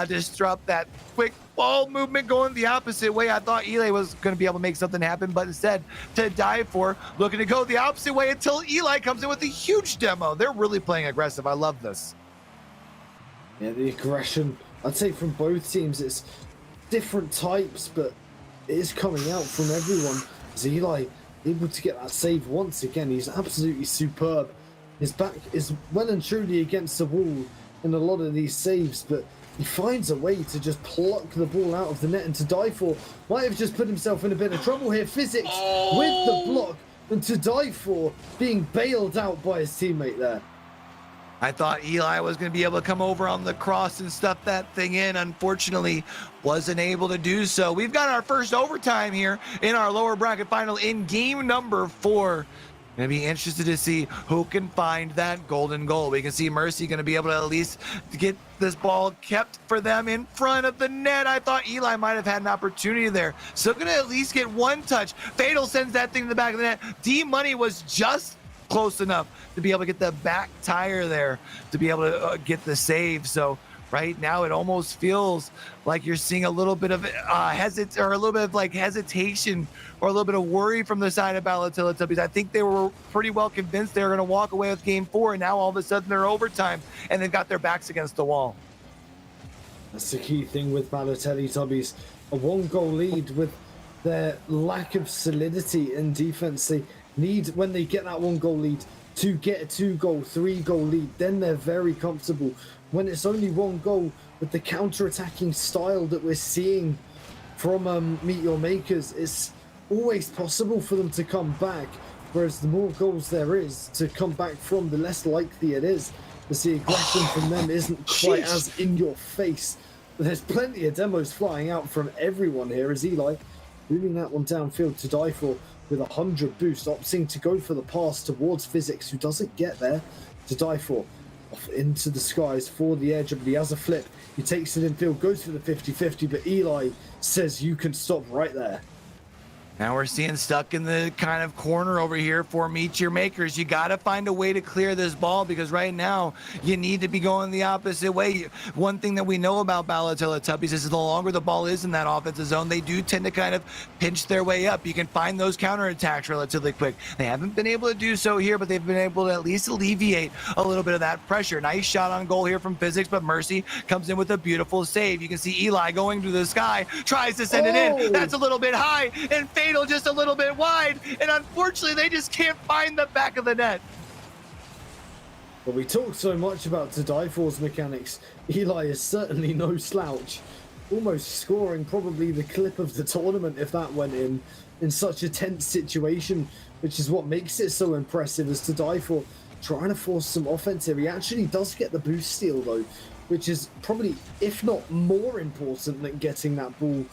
Speaker 7: disrupt that quick ball movement going the opposite way. I thought Eli was going to be able to make something happen, but instead, To Die For looking to go the opposite way until Eli comes in with a huge demo. They're really playing aggressive. I love this.
Speaker 5: Yeah, the aggression, I'd say from both teams, it's different types, but it is coming out from everyone. As Eli able to get that save once again, he's absolutely superb. His back is well and truly against the wall in a lot of these saves, but he finds a way to just pluck the ball out of the net. And To Die For might have just put himself in a bit of trouble here. Physics with the block, and To Die For being bailed out by his teammate there.
Speaker 7: I thought Eli was going to be able to come over on the cross and stuff that thing in. Unfortunately, wasn't able to do so. We've got our first overtime here in our lower bracket final in game number 4. Gonna be interested to see who can find that golden goal. We can see Mercy gonna be able to at least get this ball kept for them in front of the net. I thought Eli might have had an opportunity there. Still gonna at least get one touch. Fatal sends that thing to the back of the net. D-Money was just close enough to be able to get the back tire there to be able to get the save. So right now it almost feels like you're seeing a little bit of hesitation or a little bit of worry from the side of Teletubbies. I think they were pretty well convinced they were going to walk away with game 4, and now all of a sudden they're overtime and they've got their backs against the wall.
Speaker 5: That's the key thing with Teletubbies. A 1-goal lead with their lack of solidity in defense. They need, when they get that 1-goal lead, to get a 2-goal, 3-goal lead. Then they're very comfortable. When it's only 1 goal, with the counter-attacking style that we're seeing from Meet Your Makers, it's always possible for them to come back. Whereas the more goals there is to come back from, the less likely it is. As the aggression from them isn't quite as in your face. But there's plenty of demos flying out from everyone here as Eli moving that one downfield to die for with 100 boost, opting to go for the pass towards Physics, who doesn't get there to die for. Off into the skies for the edge, but he has a flip. He takes it in field, goes for the 50-50, but Eli says you can stop right there.
Speaker 7: Now we're seeing stuck in the kind of corner over here for Meet Your Makers. You got to find a way to clear this ball because right now you need to be going the opposite way. One thing that we know about Teletubbies is the longer the ball is in that offensive zone, they do tend to kind of pinch their way up. You can find those counterattacks relatively quick. They haven't been able to do so here, but they've been able to at least alleviate a little bit of that pressure. Nice shot on goal here from Physics, but Mercy comes in with a beautiful save. You can see Eli going to the sky, tries to send it in. That's a little bit high, and Fatal just a little bit wide, and unfortunately they just can't find the back of the net.
Speaker 5: But we talk so much about To Die For's mechanics. Eli is certainly no slouch, almost scoring probably the clip of the tournament if that went in such a tense situation, which is what makes it so impressive. As To Die For trying to force some offense here. He actually does get the boost steal though, which is probably, if not more important than getting that ball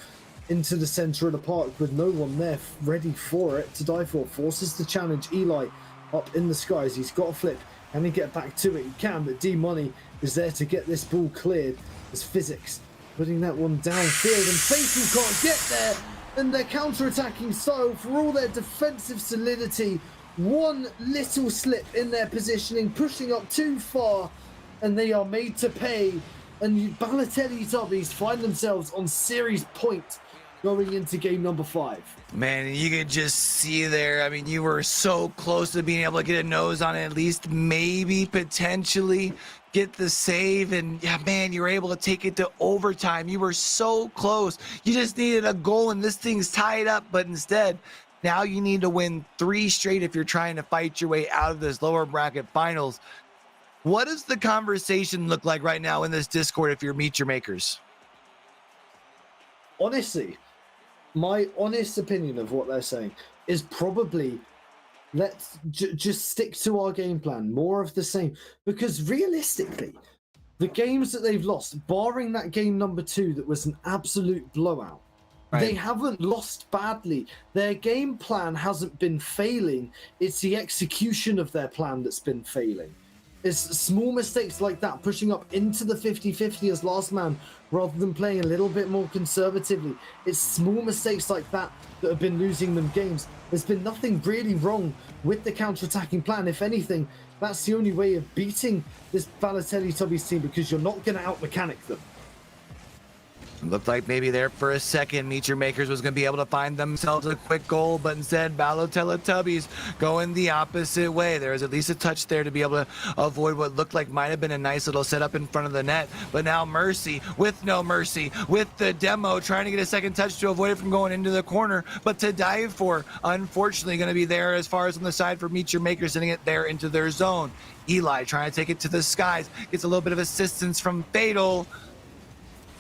Speaker 5: into the center of the park with no one there ready for it. To Die For forces the challenge. Eli up in the skies. He's got a flip. Can he get back to it? He can, but D-Money is there to get this ball cleared. As Physics putting that one downfield, and Fatal can't get there. And their counter-attacking style, for all their defensive solidity, one little slip in their positioning, pushing up too far, and they are made to pay. And Teletubbies find themselves on series point going into game number 5.
Speaker 7: Man, you could just see there, I mean, you were so close to being able to get a nose on it, at least maybe potentially get the save, and yeah, man, you were able to take it to overtime. You were so close. You just needed a goal and this thing's tied up, but instead, now you need to win 3 straight if you're trying to fight your way out of this lower bracket finals. What does the conversation look like right now in this Discord if you're Meet Your Makers?
Speaker 5: Honestly, my honest opinion of what they're saying is probably let's just stick to our game plan, more of the same. Because realistically, the games that they've lost, barring that game number 2 that was an absolute blowout, they haven't lost badly. Their game plan hasn't been failing. It's the execution of their plan that's been failing. It's small mistakes like that, pushing up into the 50-50 as last man rather than playing a little bit more conservatively. It's small mistakes like that that have been losing them games. There's been nothing really wrong with the counter-attacking plan. If anything, that's the only way of beating this Teletubbies team, because you're not going to out-mechanic them.
Speaker 7: It looked like maybe there for a second, Meet Your Makers was going to be able to find themselves a quick goal, but instead, Teletubbies going the opposite way. There was at least a touch there to be able to avoid what looked like might have been a nice little setup in front of the net. But now Mercy, with no mercy, with the demo, trying to get a second touch to avoid it from going into the corner. But To Die For, unfortunately, going to be there as far as on the side for Meet Your Makers, sending it there into their zone. Eli trying to take it to the skies, gets a little bit of assistance from Fatal,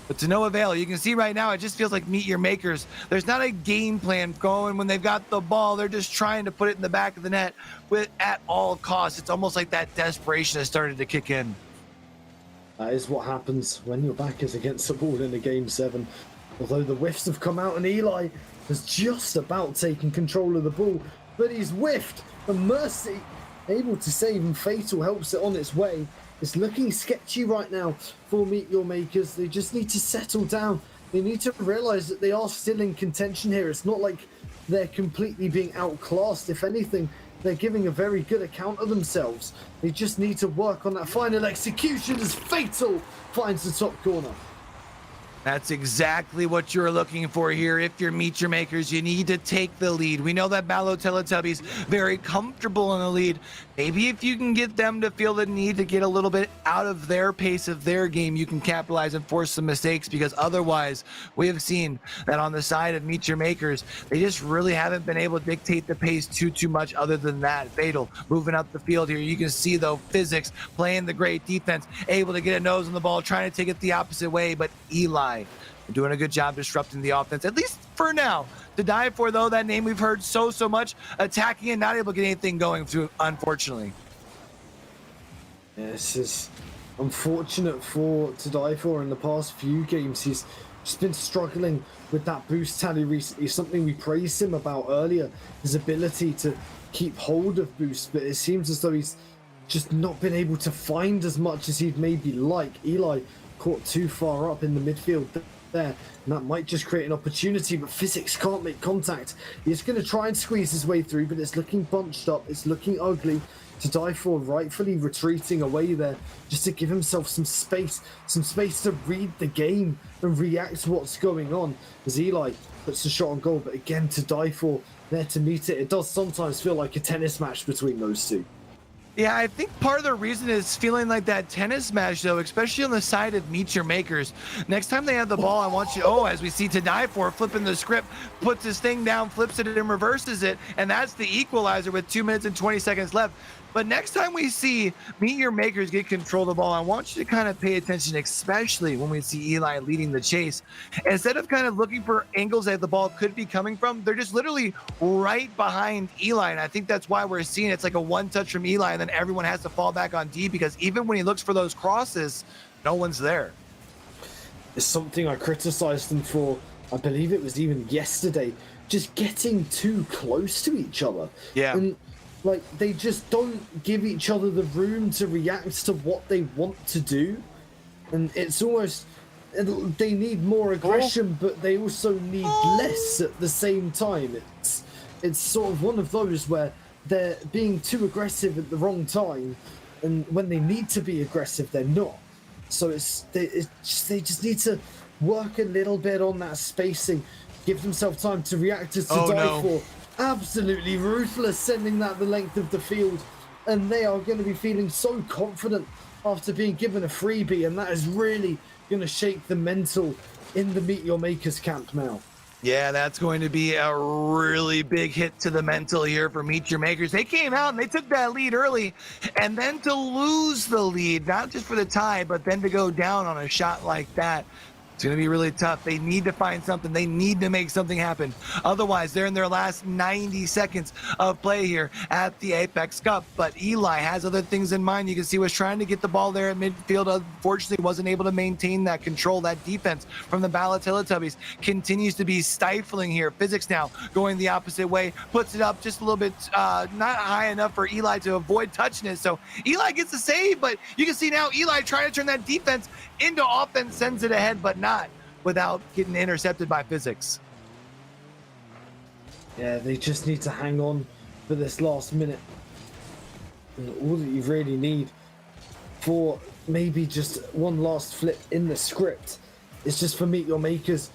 Speaker 7: but to no avail. You can see right now, it just feels like Meet Your Makers. There's not a game plan going when they've got the ball. They're just trying to put it in the back of the net at all costs. It's almost like that desperation has started to kick in.
Speaker 5: That is what happens when your back is against the wall in a game 7. Although the whiffs have come out and Eli has just about taken control of the ball, but he's whiffed But Mercy able to save, and Fatal helps it on its way. It's looking sketchy right now for Meet Your Makers. They just need to settle down. They need to realize that they are still in contention here. It's not like they're completely being outclassed. If anything, they're giving a very good account of themselves. They just need to work on that final execution as Fatal finds the top corner.
Speaker 7: That's exactly what you're looking for here. If you're Meet Your Makers, you need to take the lead. We know that Teletubbies very comfortable in the lead. Maybe if you can get them to feel the need to get a little bit out of their pace of their game, you can capitalize and force some mistakes, because otherwise we have seen that on the side of Meet Your Makers, they just really haven't been able to dictate the pace too much other than that. Fatal moving up the field here. You can see though Physics playing the great defense, able to get a nose on the ball, trying to take it the opposite way, but Eli doing a good job disrupting the offense, at least for now. To Die For, though, that name we've heard so much, attacking and not able to get anything going through, unfortunately.
Speaker 5: Yeah, this is unfortunate for To Die For. In the past few games, he's just been struggling with that boost tally recently, something we praised him about earlier, his ability to keep hold of boost, but it seems as though he's just not been able to find as much as he'd maybe like. Eli caught too far up in the midfield there, and that might just create an opportunity, but Physics can't make contact. He's going to try and squeeze his way through, but it's looking bunched up, it's looking ugly. To Die For rightfully retreating away there just to give himself some space to read the game and react to what's going on, as Eli puts a shot on goal. But again, To Die For there to meet it. It does sometimes feel like a tennis match between those two.
Speaker 7: Yeah, I think part of the reason is feeling like that tennis match, though, especially on the side of Meet Your Makers. Next time they have the ball, I want you, as we see To Die For flipping the script, puts his thing down, flips it and reverses it, and that's the equalizer with 2 minutes and 20 seconds left. But next time we see Meet Your Makers get control of the ball, I want you to kind of pay attention, especially when we see Eli leading the chase. Instead of kind of looking for angles that the ball could be coming from, they're just literally right behind Eli. And I think that's why we're seeing it's like a one touch from Eli, and then everyone has to fall back on D, because even when he looks for those crosses, no one's there.
Speaker 5: It's something I criticized them for, I believe it was even yesterday, just getting too close to each other.
Speaker 7: Yeah.
Speaker 5: And like, they just don't give each other the room to react to what they want to do. And it's almost, they need more aggression, but they also need less at the same time. It's sort of one of those where they're being too aggressive at the wrong time, and when they need to be aggressive, they're not. So they just need to work a little bit on that spacing, give themselves time to react to Die For. Absolutely ruthless, sending that the length of the field, and they are going to be feeling so confident after being given a freebie, and that is really going to shake the mental in the Meet Your Makers camp now.
Speaker 7: Yeah, that's going to be a really big hit to the mental here for Meet Your Makers. They came out and they took that lead early, and then to lose the lead, not just for the tie, but then to go down on a shot like that, it's going to be really tough. They need to find something. They need to make something happen. Otherwise, they're in their last 90 seconds of play here at the AIPX Cup. But Eli has other things in mind. You can see he was trying to get the ball there at midfield. Unfortunately, wasn't able to maintain that control. That defense from the Teletubbies continues to be stifling here. Physics now going the opposite way. Puts it up just a little bit, not high enough for Eli to avoid touching it. So Eli gets the save, but you can see now Eli trying to turn that defense into offense, sends it ahead, but not without getting intercepted by Physics.
Speaker 5: Yeah, they just need to hang on for this last minute. And all that you really need for maybe just one last flip in the script is just for Meet Your Makers.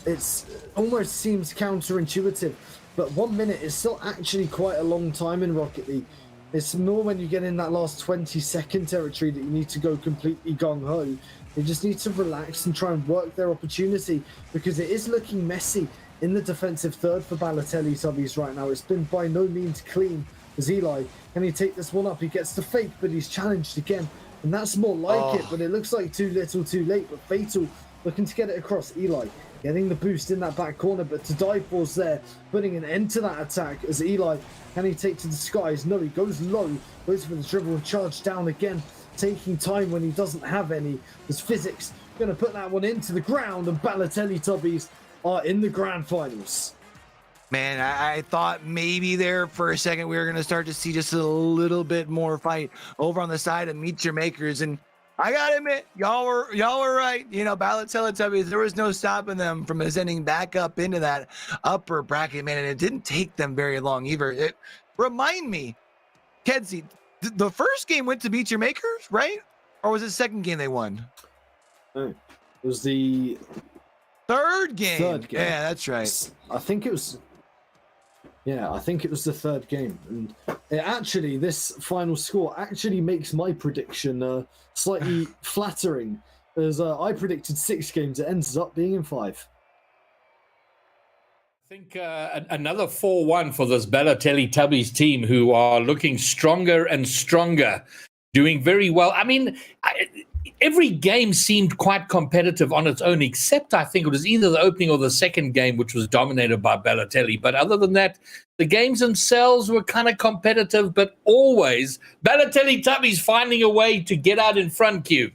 Speaker 5: It's almost seems counterintuitive, but 1 minute is still actually quite a long time in Rocket League. It's more when you get in that last 20-second territory that you need to go completely gung-ho. They just need to relax and try and work their opportunity, because it is looking messy in the defensive third for Teletubbies right now. It's been by no means clean as Eli. Can he take this one up? He gets the fake, but he's challenged again. And that's more like it, but it looks like too little too late. But Fatal looking to get it across. Eli getting the boost in that back corner, but To Die For's there, putting an end to that attack as Eli, can he take to the skies? No, he goes low, goes for the dribble and charge down again, taking time when he doesn't have any. As Physics going to put that one into the ground, and Teletubbies are in the grand finals.
Speaker 7: Man, I thought maybe there for a second we were going to start to see just a little bit more fight over on the side of Meet Your Makers. And I got to admit, y'all were right. You know, Ballot Teletubbies, there was no stopping them from ascending back up into that upper bracket, man. And it didn't take them very long either. Remind me, Kedzie, the first game went to Meet Your Makers, right? Or was it the second game they won?
Speaker 5: No, it was the
Speaker 7: third game.
Speaker 5: Yeah,
Speaker 7: that's right.
Speaker 5: I think it was the third game. And this final score actually makes my prediction slightly flattering, as I predicted 6 games. It ends up being in 5.
Speaker 4: I think another 4-1 for this Balotelli Tubbies team, who are looking stronger and stronger, doing very well. I mean, every game seemed quite competitive on its own, except I think it was either the opening or the second game, which was dominated by Balotelli. But other than that, the games themselves were kind of competitive, but always Balotelli Tubbies finding a way to get out in front, Q.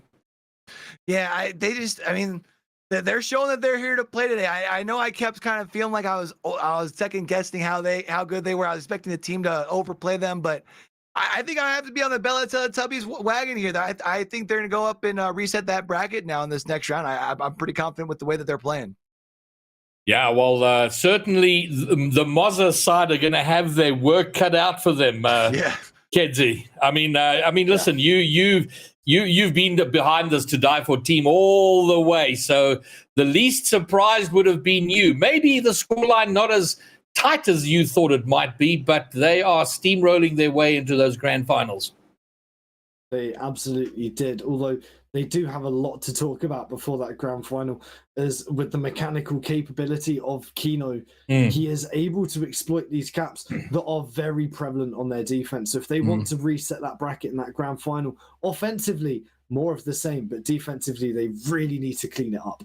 Speaker 7: Yeah, they're showing that they're here to play today. I know I kept kind of feeling like I was second guessing how good they were. I was expecting the team to overplay them, but I think I have to be on the Balotelli Tubbies wagon here. I think they're going to go up and reset that bracket now in this next round. I'm pretty confident with the way that they're playing.
Speaker 4: Yeah, well, certainly the Mozza side are going to have their work cut out for them. Kedzie. I mean, listen, you've been behind this To Die For team all the way, so the least surprised would have been you. Maybe the scoreline not as tight as you thought it might be, but they are steamrolling their way into those grand finals.
Speaker 5: They absolutely did, although they do have a lot to talk about before that grand final, as with the mechanical capability of Kino, he is able to exploit these gaps that are very prevalent on their defense. So if they want to reset that bracket in that grand final, offensively, more of the same, but defensively, they really need to clean it up.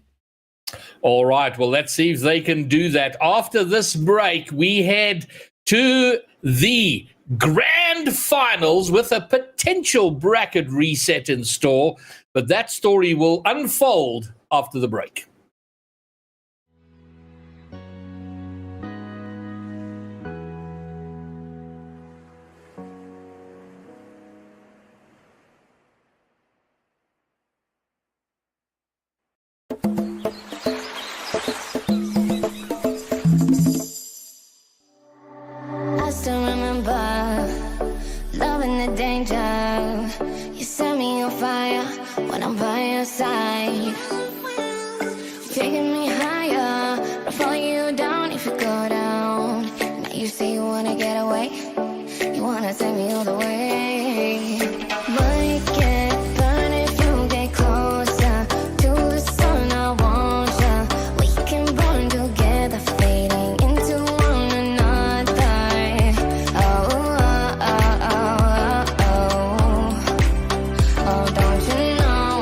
Speaker 4: All right, well, let's see if they can do that. After this break, we head to the grand finals with a potential bracket reset in store, but that story will unfold after the break.
Speaker 1: I still remember loving the danger. You set me on fire when I'm by your side. Taking me higher, but fall you down if you go down. Now you say you wanna get away, you wanna take me all the way. Might get burned if you get closer to the sun. I want ya. We can burn together, fading into one another. Oh, oh, oh, oh, oh, oh, don't you know?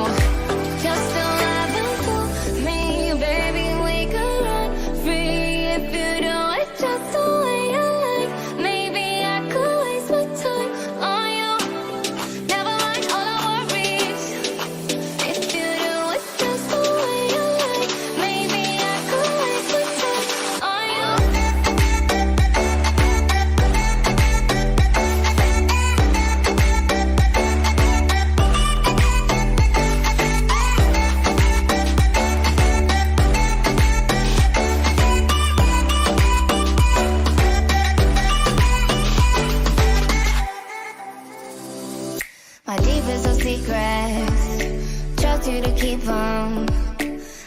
Speaker 1: You're still loving for me, baby. We could run free if you do it just the way you like. Maybe I could waste my time on you. Never mind all our worries. If you do it just the way you like, maybe I could waste my time on you. My deepest of secrets, trust you to keep them.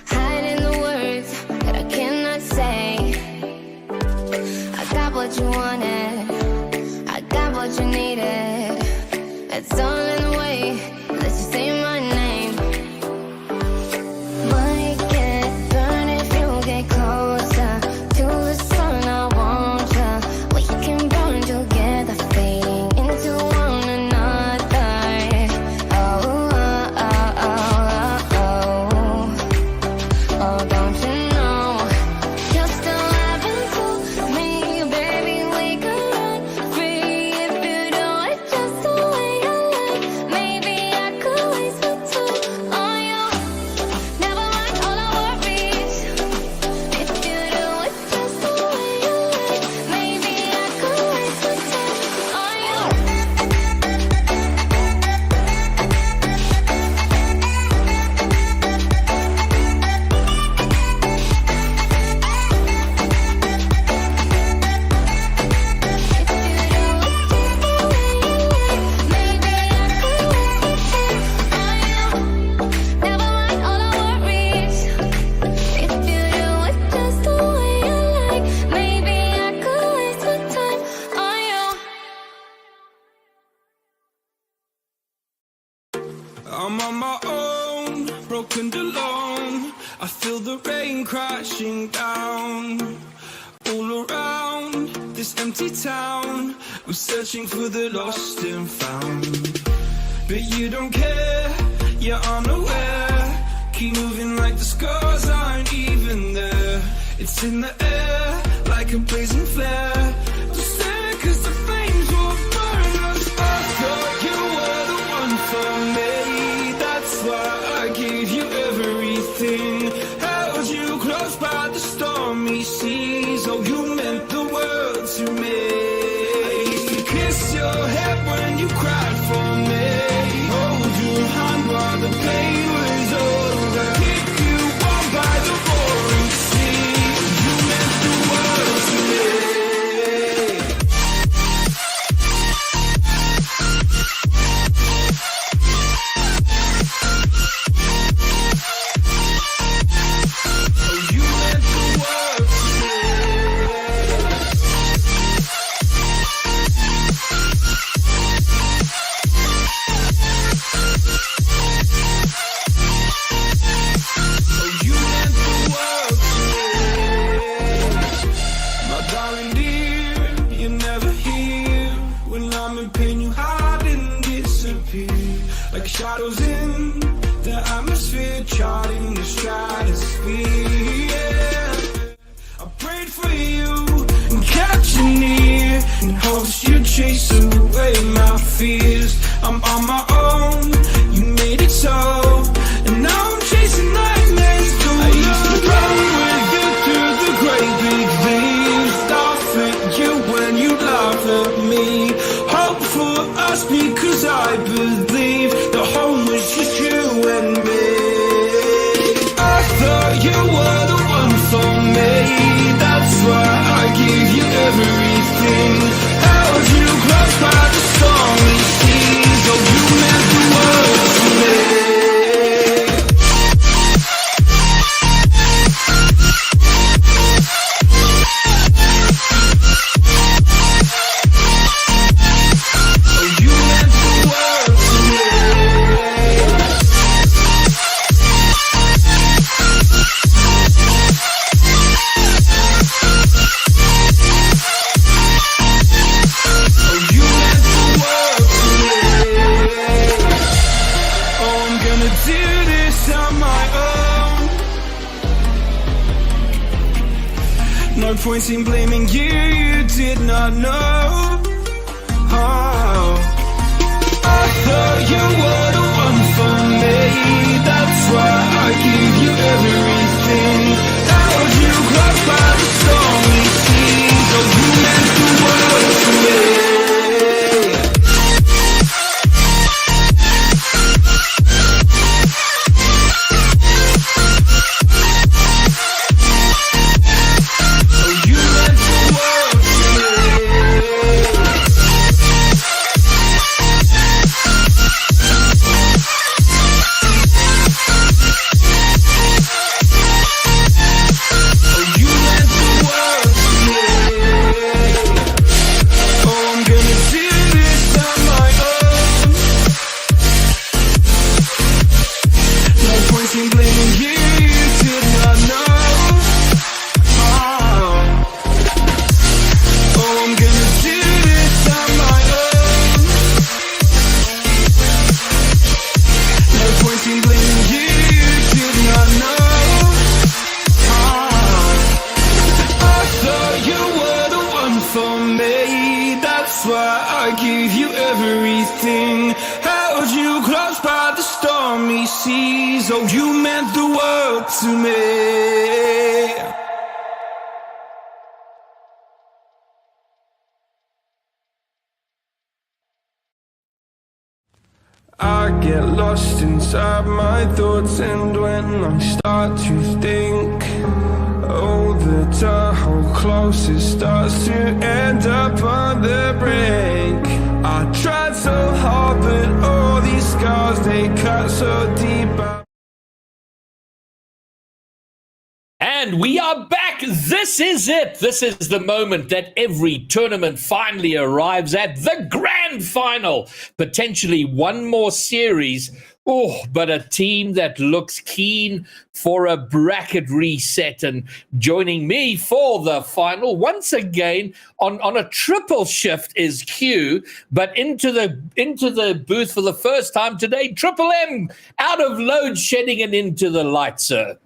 Speaker 1: Hiding the words that I cannot say. I got what you wanted, I got what you needed. It's all in the way that you say my name. Might get burned if you get closer to the sun. I want ya. We can burn together, fading into one another. Oh, oh, oh, oh, oh, oh, don't you know? You're still loving for me, baby. We could run free if you do it just the way you like. Maybe
Speaker 10: I'm on my own, broken and alone. I feel the rain crashing down. All around this empty town, we're searching for the lost and found. But you don't care, you're unaware. Keep moving like the scars aren't even there. It's in the air, like a blazing flare. Just stare, cause the flames will burn us. I thought you were the one for me. That's why I gave you everything. Held you close by the stormy seas. Oh, you meant the world to me. I used to kiss your head when you cried for me. Hold your hand while the pain was over. Keep you warm by the roaring sea. You meant the world to me. Like shadows in the atmosphere, charting the stratosphere. Yeah. I prayed for you and kept you near in hopes you'd chase away my fears. I'm on my own, you made it so, and now I'm chasing nightmares too. I used to run with you through the great big leaves, laugh at you when you laugh at me. Hope for us because I believe the home was just you and me. I thought you were the one for me. That's why I gave you everything. Held you close by the stormy seas. Oh, you meant the world to me. No point in blaming you, you did not know. Oh, I thought you were the one for me. That's why I gave you everything. Held you close by the stormy seas. Oh, you meant the world to me. Oh, you meant the world to me. I get lost inside my thoughts, and when I start to think, oh, the time how close it starts to end up on the brink. I tried so hard, but all these scars, they cut so deep.
Speaker 4: And we are back. This is it. This is the moment that every tournament finally arrives at, the grand final. Potentially one more series Oh, but a team that looks keen for a bracket reset, and joining me for the final once again on a triple shift is Q, but into the booth for the first time today, Triple M out of load shedding and into the light, sir.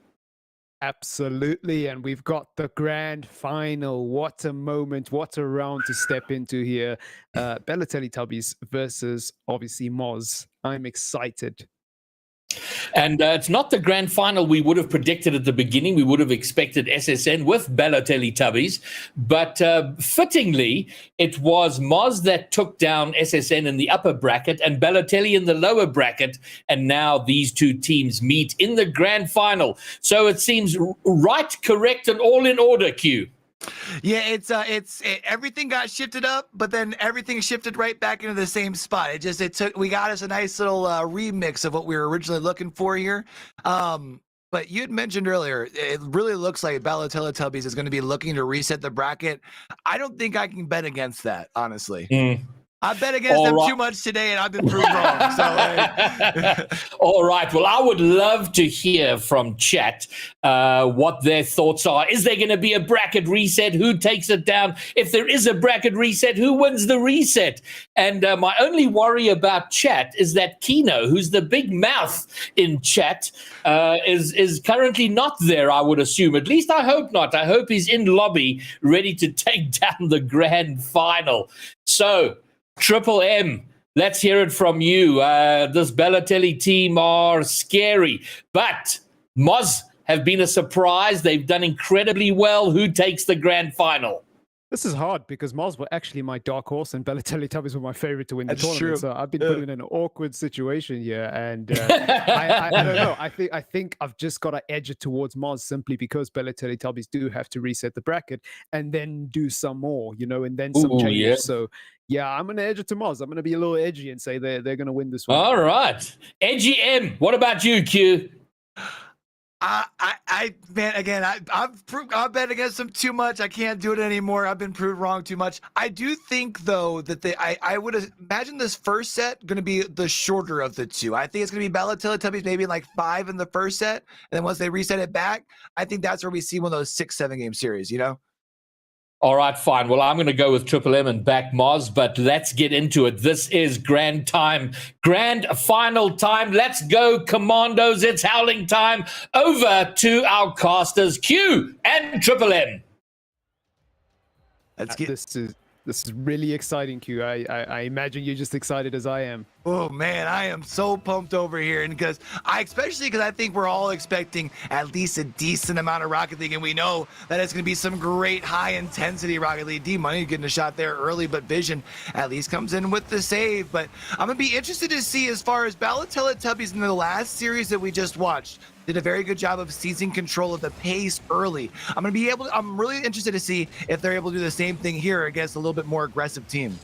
Speaker 11: Absolutely, and we've got the grand final. What a moment, what a round to step into here. Bella Teletubbies versus, obviously, Moz. I'm excited.
Speaker 4: And it's not the grand final we would have predicted at the beginning. We would have expected SSN with Bella Teletubbies. But fittingly, it was Moz that took down SSN in the upper bracket and Bella Tele in the lower bracket. And now these two teams meet in the grand final. So it seems right, correct, and all in order, Q.
Speaker 7: Yeah, everything got shifted up, but then everything shifted right back into the same spot. We got us a nice little remix of what we were originally looking for here. But you had mentioned earlier, it really looks like Bella Teletubbies is going to be looking to reset the bracket. I don't think I can bet against that, honestly. I bet against them too much today, and I've been proved wrong. So,
Speaker 4: all right. Well, I would love to hear from chat what their thoughts are. Is there going to be a bracket reset? Who takes it down? If there is a bracket reset, who wins the reset? And my only worry about chat is that Kino, who's the big mouth in chat, is currently not there, I would assume. At least I hope not. I hope he's in lobby ready to take down the grand final. So, Triple M, let's hear it from you. This Bella Tele team are scary, but Moz have been a surprise. They've done incredibly well. Who takes the grand final?
Speaker 11: This is hard because Moz were actually my dark horse and Bella Teletubbies were my favorite to win the
Speaker 7: That's
Speaker 11: tournament.
Speaker 7: true.
Speaker 11: So I've been put in an awkward situation here, and I don't know. I think I've just got to edge it towards Moz simply because Bella Teletubbies do have to reset the bracket and then do some more, and then some changes.
Speaker 4: Yeah.
Speaker 11: So yeah, I'm gonna edge it to Moz. I'm gonna be a little edgy and say they're gonna win this one.
Speaker 4: All right, Edgy M. What about you, Q?
Speaker 7: Man, again, I've bet against them too much. I can't do it anymore. I've been proved wrong too much. I do think, though, that I would imagine this first set going to be the shorter of the two. I think it's going to be Bella Teletubbies maybe like 5 in the first set. And then once they reset it back, I think that's where we see one of those 6-7 game series,
Speaker 4: All right, fine. Well, I'm going to go with Triple M and back Moz, but let's get into it. This is grand time, grand final time. Let's go, Commandos. It's howling time. Over to our casters, Q and Triple M.
Speaker 11: This is really exciting, Q. I imagine you're just excited as I am.
Speaker 7: Oh man, I am so pumped over here, and especially because I think we're all expecting at least a decent amount of Rocket League, and we know that it's going to be some great high-intensity Rocket League. D-Money getting a shot there early, but Vision at least comes in with the save. But I'm going to be interested to see as far as Bella Teletubbies in the last series that we just watched. Did a very good job of seizing control of the pace early. I'm really interested to see if they're able to do the same thing here against a little bit more aggressive team.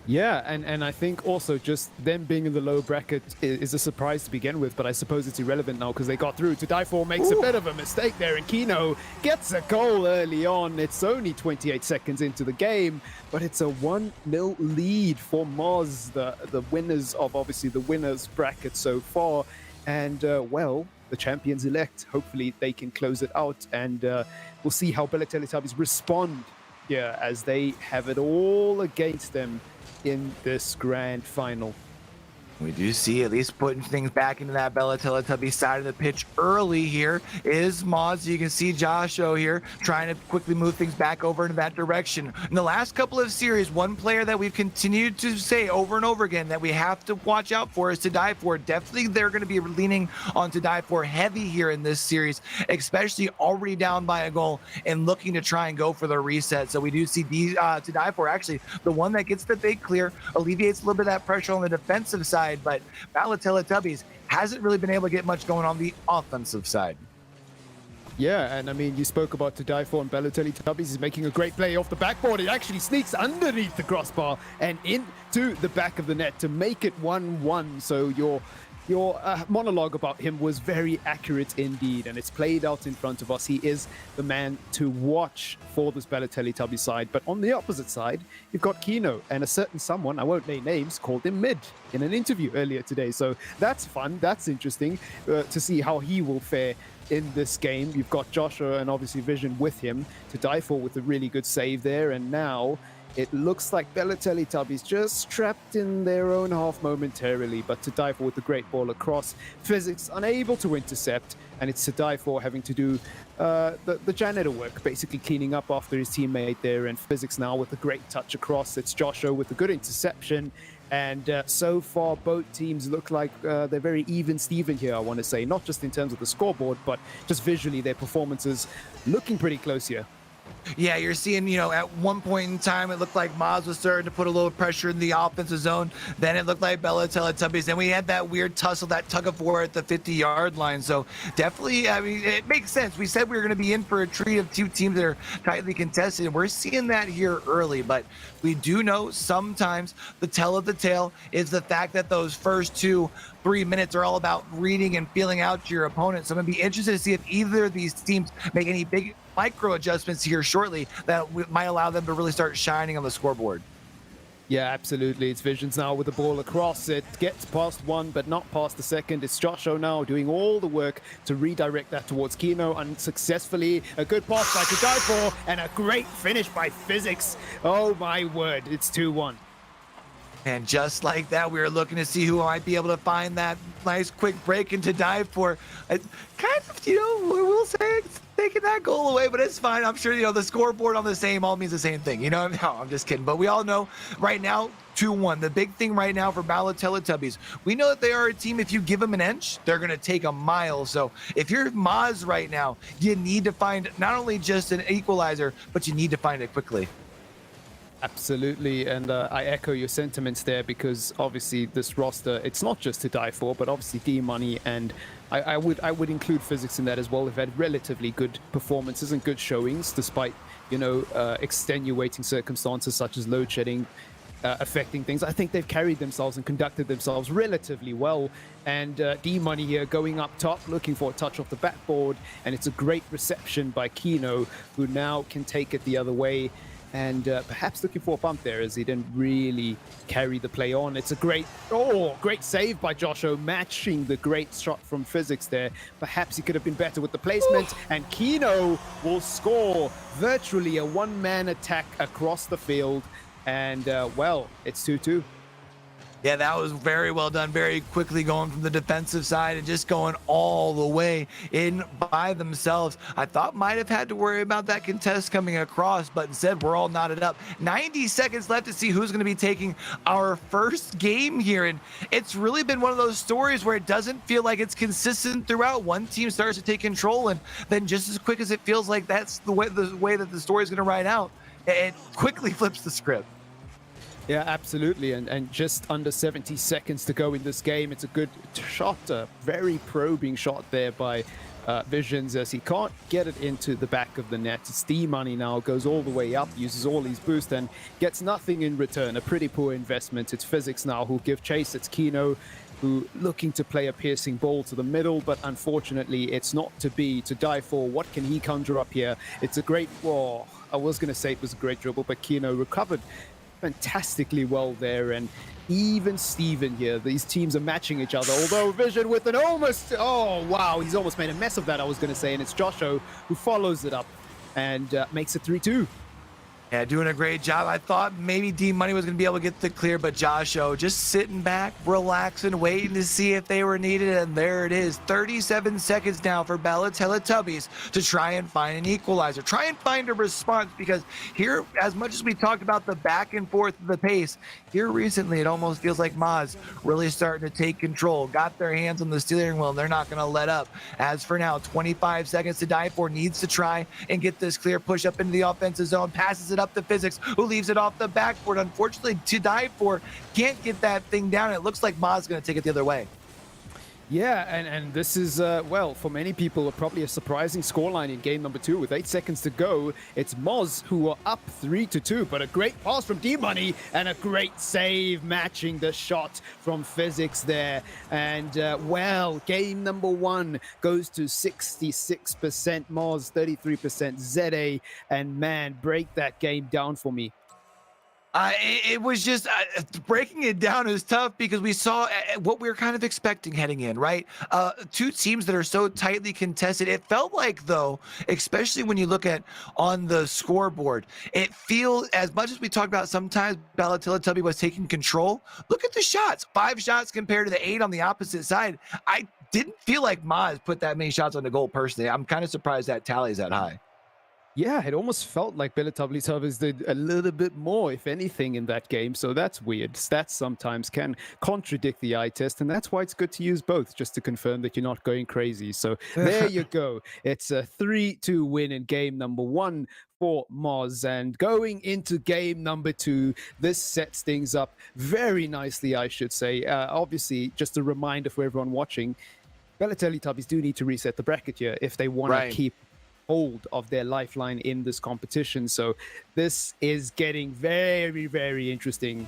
Speaker 11: Yeah, and I think also just them being in the low bracket is a surprise to begin with, but I suppose it's irrelevant now because they got through. To Die For makes a bit of a mistake there, and Kino gets a goal early on. It's only 28 seconds into the game, but it's a 1-0 lead for Moz, the winners of obviously the winners bracket so far. And the champions-elect, hopefully they can close it out, and we'll see how Bella Teletubbies respond here as they have it all against them in this grand final.
Speaker 7: We do see at least putting things back into that Bella Teletubby side of the pitch early here is Moz. You can see Joshua here trying to quickly move things back over into that direction. In the last couple of series, one player that we've continued to say over and over again that we have to watch out for is To Die For. Definitely they're going to be leaning on To Die For heavy here in this series, especially already down by a goal and looking to try and go for the reset. So we do see To Die For actually the one that gets the big clear, alleviates a little bit of that pressure on the defensive side. But Bella Teletubbies hasn't really been able to get much going on the offensive side.
Speaker 11: Yeah, and I mean, you spoke about To Die For, and Bella Teletubbies is making a great play off the backboard. It actually sneaks underneath the crossbar and into the back of the net to make it 1-1. So your your monologue about him was very accurate indeed, and it's played out in front of us. He is the man to watch for this Balotelli Tubby side. But on the opposite side, you've got Kino, and a certain someone, I won't name names, called him mid in an interview earlier today. So that's fun. That's interesting to see how he will fare in this game. You've got Joshua and obviously Vision with him to die for with a really good save there. And now it looks like Balotelli Tubby's just trapped in their own half momentarily, but to die for with the great ball across. Physics unable to intercept, and it's to die for having to do the janitor work, basically cleaning up after his teammate there. And Physics now with a great touch across. It's Joshua with a good interception. And so far, both teams look like they're very even-Steven here, I want to say. Not just in terms of the scoreboard, but just visually, their performances looking pretty close here.
Speaker 7: Yeah, you're seeing, at one point in time, it looked like Maz was starting to put a little pressure in the offensive zone. Then it looked like Balotelli Tubbies. Then we had that weird tussle, that tug of war at the 50-yard line. So definitely, I mean, it makes sense. We said we were going to be in for a treat of two teams that are tightly contested. We're seeing that here early, but we do know sometimes the tell of the tale is the fact that those first 2-3 minutes are all about reading and feeling out your opponent. So I'm going to be interested to see if either of these teams make any big micro adjustments here shortly that might allow them to really start shining on the scoreboard.
Speaker 11: Yeah, absolutely. It's Visions now with the ball across. It gets past one, but not past the second. It's Joshua now doing all the work to redirect that towards Kino unsuccessfully. A good pass by to die for, and a great finish by Physics. Oh my word, it's 2-1.
Speaker 7: And just like that, we were looking to see who might be able to find that nice quick break and to dive for. It's kind of, we'll say it's taking that goal away, but it's fine. I'm sure, the scoreboard on the same all means the same thing. No, I'm just kidding. But we all know right now, 2-1. The big thing right now for Balotelli Tubbies, we know that they are a team, if you give them an inch, they're going to take a mile. So if you're Maz right now, you need to find not only just an equalizer, but you need to find it quickly.
Speaker 11: Absolutely, and I echo your sentiments there, because obviously this roster, it's not just to die for, but obviously D-Money, and I would include Physics in that as well. They've had relatively good performances and good showings, despite extenuating circumstances such as load shedding affecting things. I think they've carried themselves and conducted themselves relatively well. And D-Money here going up top, looking for a touch off the backboard, and it's a great reception by Kino, who now can take it the other way. And perhaps looking for a bump there, as he didn't really carry the play on. It's a great save by Joshua, matching the great shot from Physics there. Perhaps he could have been better with the placement. And Kino will score virtually a one-man attack across the field. And, it's 2-2.
Speaker 7: Yeah, that was very well done. Very quickly going from the defensive side and just going all the way in by themselves. I thought might have had to worry about that contest coming across, but instead we're all knotted up. 90 seconds left to see who's going to be taking our first game here. And it's really been one of those stories where it doesn't feel like it's consistent throughout. One team starts to take control, and then just as quick as it feels like that's the way that the story is going to ride out, it quickly flips the script.
Speaker 11: Yeah, absolutely. And just under 70 seconds to go in this game. It's a good shot, a very probing shot there by Visions, as he can't get it into the back of the net. It's D-Money now, goes all the way up, uses all his boost and gets nothing in return. A pretty poor investment. It's Physics now who'll give chase. It's Kino, who looking to play a piercing ball to the middle, but unfortunately it's not to be. To die for, what can he conjure up here? It's a great, I was going to say it was a great dribble, but Kino recovered fantastically well there. And even Steven here, these teams are matching each other, although Vision with an almost, he's almost made a mess of that, I was going to say. And it's Joshua who follows it up and makes it 3-2.
Speaker 7: Yeah, doing a great job. I thought maybe D-Money was going to be able to get the clear, but Joshua just sitting back, relaxing, waiting to see if they were needed, and there it is. 37 seconds now for Balotelli Tubbies to try and find an equalizer, try and find a response, because here, as much as we talked about the back and forth of the pace, here recently it almost feels like Maz really starting to take control, got their hands on the steering wheel, and they're not going to let up. As for now, 25 seconds to die for, needs to try and get this clear, push up into the offensive zone, passes it up to Physics, who leaves it off the backboard. Unfortunately, to die for, can't get that thing down. It looks like Ma's going to take it the other way.
Speaker 11: Yeah, and this is, well, for many people, probably a surprising scoreline in game number 2 with 8 seconds to go. It's Moz who are up 3-2, but a great pass from D-Money and a great save matching the shot from Physics there. And, well, game number 1 goes to 66% Moz, 33% ZA, and man, break that game down for me.
Speaker 7: It was just breaking it down is tough because we saw what we were kind of expecting heading in, right? Two teams that are so tightly contested. It felt like, though, especially when you look at on the scoreboard, it feels, as much as we talked about sometimes Balotelli was taking control, look at the shots. 5 shots compared to the 8 on the opposite side. I didn't feel like Maz put that many shots on the goal personally. I'm kind of surprised that tally is that high.
Speaker 11: Yeah, it almost felt like Balotelli did a little bit more, if anything, in that game. So that's weird. Stats sometimes can contradict the eye test, and that's why it's good to use both, just to confirm that you're not going crazy. So there you go. It's a 3-2 win in game number 1 for Moz. And going into game number 2, this sets things up very nicely, I should say. Obviously, just a reminder for everyone watching, Balotelli do need to reset the bracket here if they want to keep hold of their lifeline in this competition. So this is getting very, very interesting.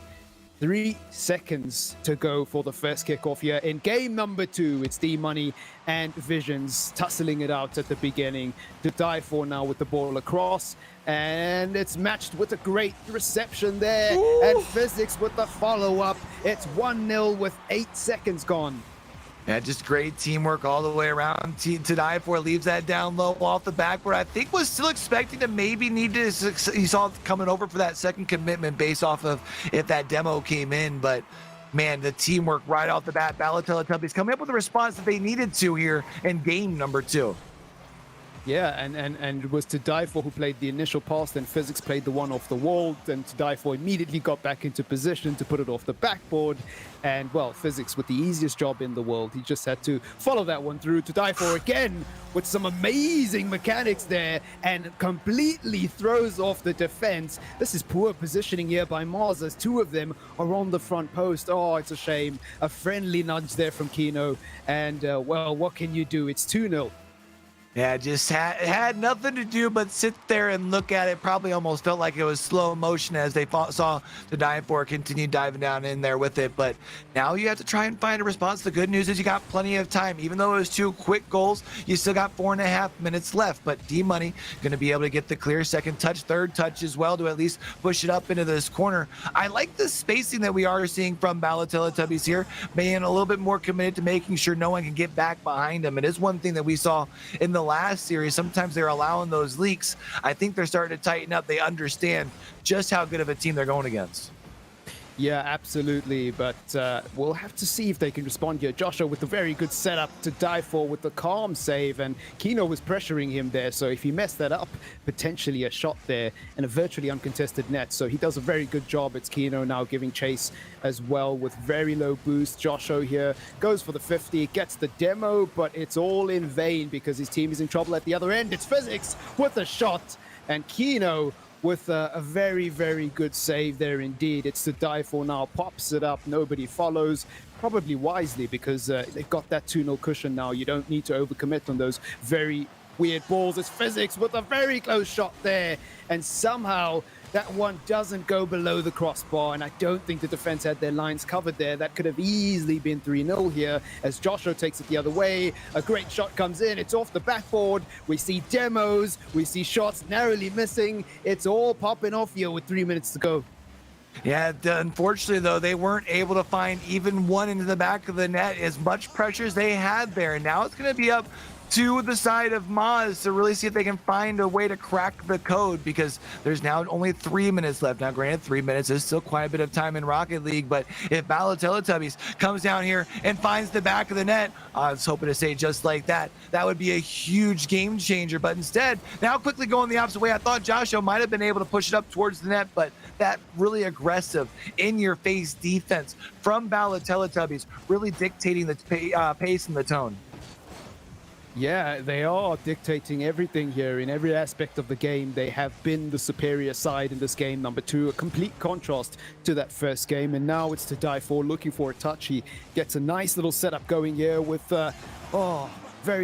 Speaker 11: 3 seconds to go for the first kickoff here in game number 2. It's D-Money and Visions tussling it out at the beginning to die for now with the ball across, and it's matched with a great reception there. Ooh. And Physics with the follow-up. It's 1-0 with 8 seconds gone.
Speaker 7: Yeah, just great teamwork all the way around. To die for leaves that down low off the backboard. I think was still expecting to maybe need to, you saw coming over for that second commitment based off of if that demo came in. But man, the teamwork right off the bat. Balotelli coming up with the response that they needed to here in game number 2.
Speaker 11: Yeah, and it was To Die For who played the initial pass, then Physics played the one off the wall, then To Die For immediately got back into position to put it off the backboard. And, well, Physics with the easiest job in the world. He just had to follow that one through. To Die For again with some amazing mechanics there and completely throws off the defense. This is poor positioning here by Mars as 2 of them are on the front post. Oh, it's a shame. A friendly nudge there from Kino. And, well, what can you do? It's 2-0.
Speaker 7: Yeah, just had nothing to do but sit there and look at it. Probably almost felt like it was slow motion as they saw the Die For continue diving down in there with it. But now you have to try and find a response. The good news is you got plenty of time. Even though it was 2 quick goals, you still got 4.5 minutes left. But D-Money going to be able to get the clear second touch, third touch as well to at least push it up into this corner. I like the spacing that we are seeing from Balotelli here, being a little bit more committed to making sure no one can get back behind him. It is one thing that we saw in the last series. Sometimes they're allowing those leaks. I think they're starting to tighten up. They understand just how good of a team they're going against.
Speaker 11: Yeah, absolutely. But we'll have to see if they can respond here. Joshua with a very good setup To Die For with the calm save, and Kino was pressuring him there. So if he messed that up, potentially a shot there and a virtually uncontested net. So he does a very good job. It's Kino now giving chase as well with very low boost. Joshua here goes for the 50, gets the demo, but it's all in vain because his team is in trouble at the other end. It's Physics with a shot, and Kino with a very, very good save there indeed. It's To Die For now, pops it up, nobody follows, probably wisely because they've got that 2-0 cushion now. You don't need to overcommit on those very weird balls. It's Physics with a very close shot there, and somehow that one doesn't go below the crossbar, and I don't think the defense had their lines covered there. That could have easily been 3-0 here as Joshua takes it the other way. A great shot comes in. It's off the backboard. We see demos. We see shots narrowly missing. It's all popping off here with 3 minutes to go.
Speaker 7: Yeah, unfortunately, though, they weren't able to find even one into the back of the net. As much pressure as they had there. And now it's going to be up to the side of Maz to really see if they can find a way to crack the code, because there's now only 3 minutes left. Now, granted, 3 minutes is still quite a bit of time in Rocket League, but if Balotelli comes down here and finds the back of the net, I was hoping to say just like that, that would be a huge game changer. But instead, now quickly going the opposite way. I thought Joshua might have been able to push it up towards the net, but that really aggressive, in-your-face defense from Balotelli really dictating the pace and the tone.
Speaker 11: Yeah, they are dictating everything here in every aspect of the game. They have been the superior side in this game, number 2, a complete contrast to that first game. And now it's to die for, looking for a touch. He gets a nice little setup going here with,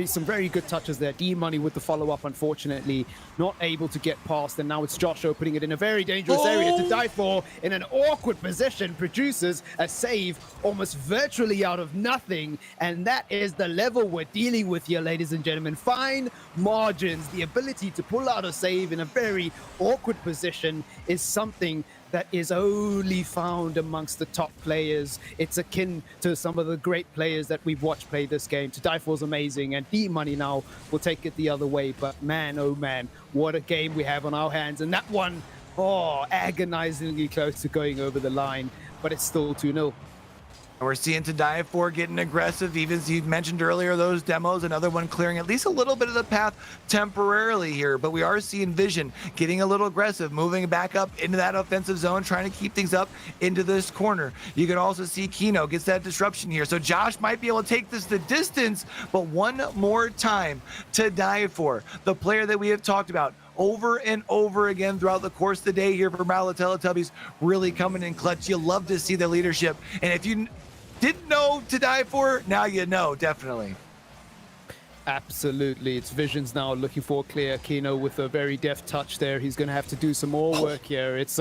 Speaker 11: some very good touches there. D-Money with the follow-up, unfortunately, not able to get past. And now it's Joshua putting it in a very dangerous area to die for in an awkward position, produces a save almost virtually out of nothing. And that is the level we're dealing with here, ladies and gentlemen. Fine margins, the ability to pull out a save in a very awkward position is something that is only found amongst the top players. It's akin to some of the great players that we've watched play this game. To Die For is amazing, and D-Money now will take it the other way. But man, oh man, what a game we have on our hands. And that one, agonizingly close to going over the line, but it's still 2-0.
Speaker 7: We're seeing To Die For getting aggressive, even as you mentioned earlier, those demos, another one clearing at least a little bit of the path temporarily here, but we are seeing Vision getting a little aggressive, moving back up into that offensive zone, trying to keep things up into this corner. You can also see Kino gets that disruption here, so Josh might be able to take this the distance, but one more time, To Die For, the player that we have talked about over and over again throughout the course of the day here for Battle of Teletubbies, really coming in clutch. You love to see the leadership, and if you didn't know To Die For, now you know, definitely.
Speaker 11: Absolutely. It's Visions now looking for a clear. Kino with a very deft touch there. He's going to have to do some more work here. It's,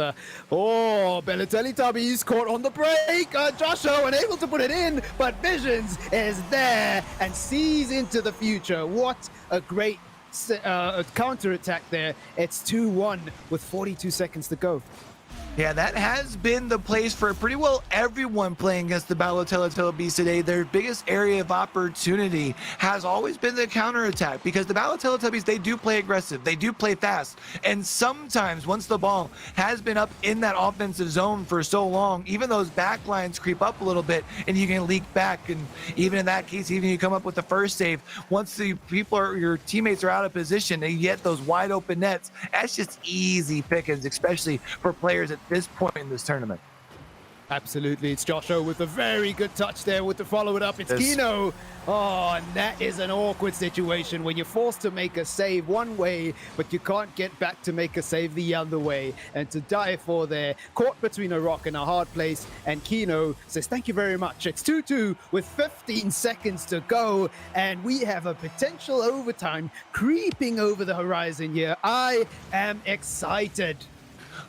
Speaker 11: Bellatelli Tubbies caught on the break. Joshua unable to put it in, but Visions is there and sees into the future. What a great counter-attack there. It's 2-1 with 42 seconds to go.
Speaker 7: Yeah, that has been the place for pretty well everyone playing against the Battle of Teletubbies today. Their biggest area of opportunity has always been the counterattack, because the Battle of Teletubbies, they do play aggressive, they do play fast, and sometimes once the ball has been up in that offensive zone for so long, even those back lines creep up a little bit and you can leak back, and even in that case, even you come up with the first save, once the your teammates are out of position and you get those wide open nets, that's just easy pickings, especially for players at this point in this tournament.
Speaker 11: Absolutely. It's Joshua with a very good touch there with the follow it up. It's Kino. And that is an awkward situation when you're forced to make a save one way, but you can't get back to make a save the other way. And To Die For there, caught between a rock and a hard place. And Kino says, thank you very much. It's 2-2 with 15 seconds to go. And we have a potential overtime creeping over the horizon here. I am excited.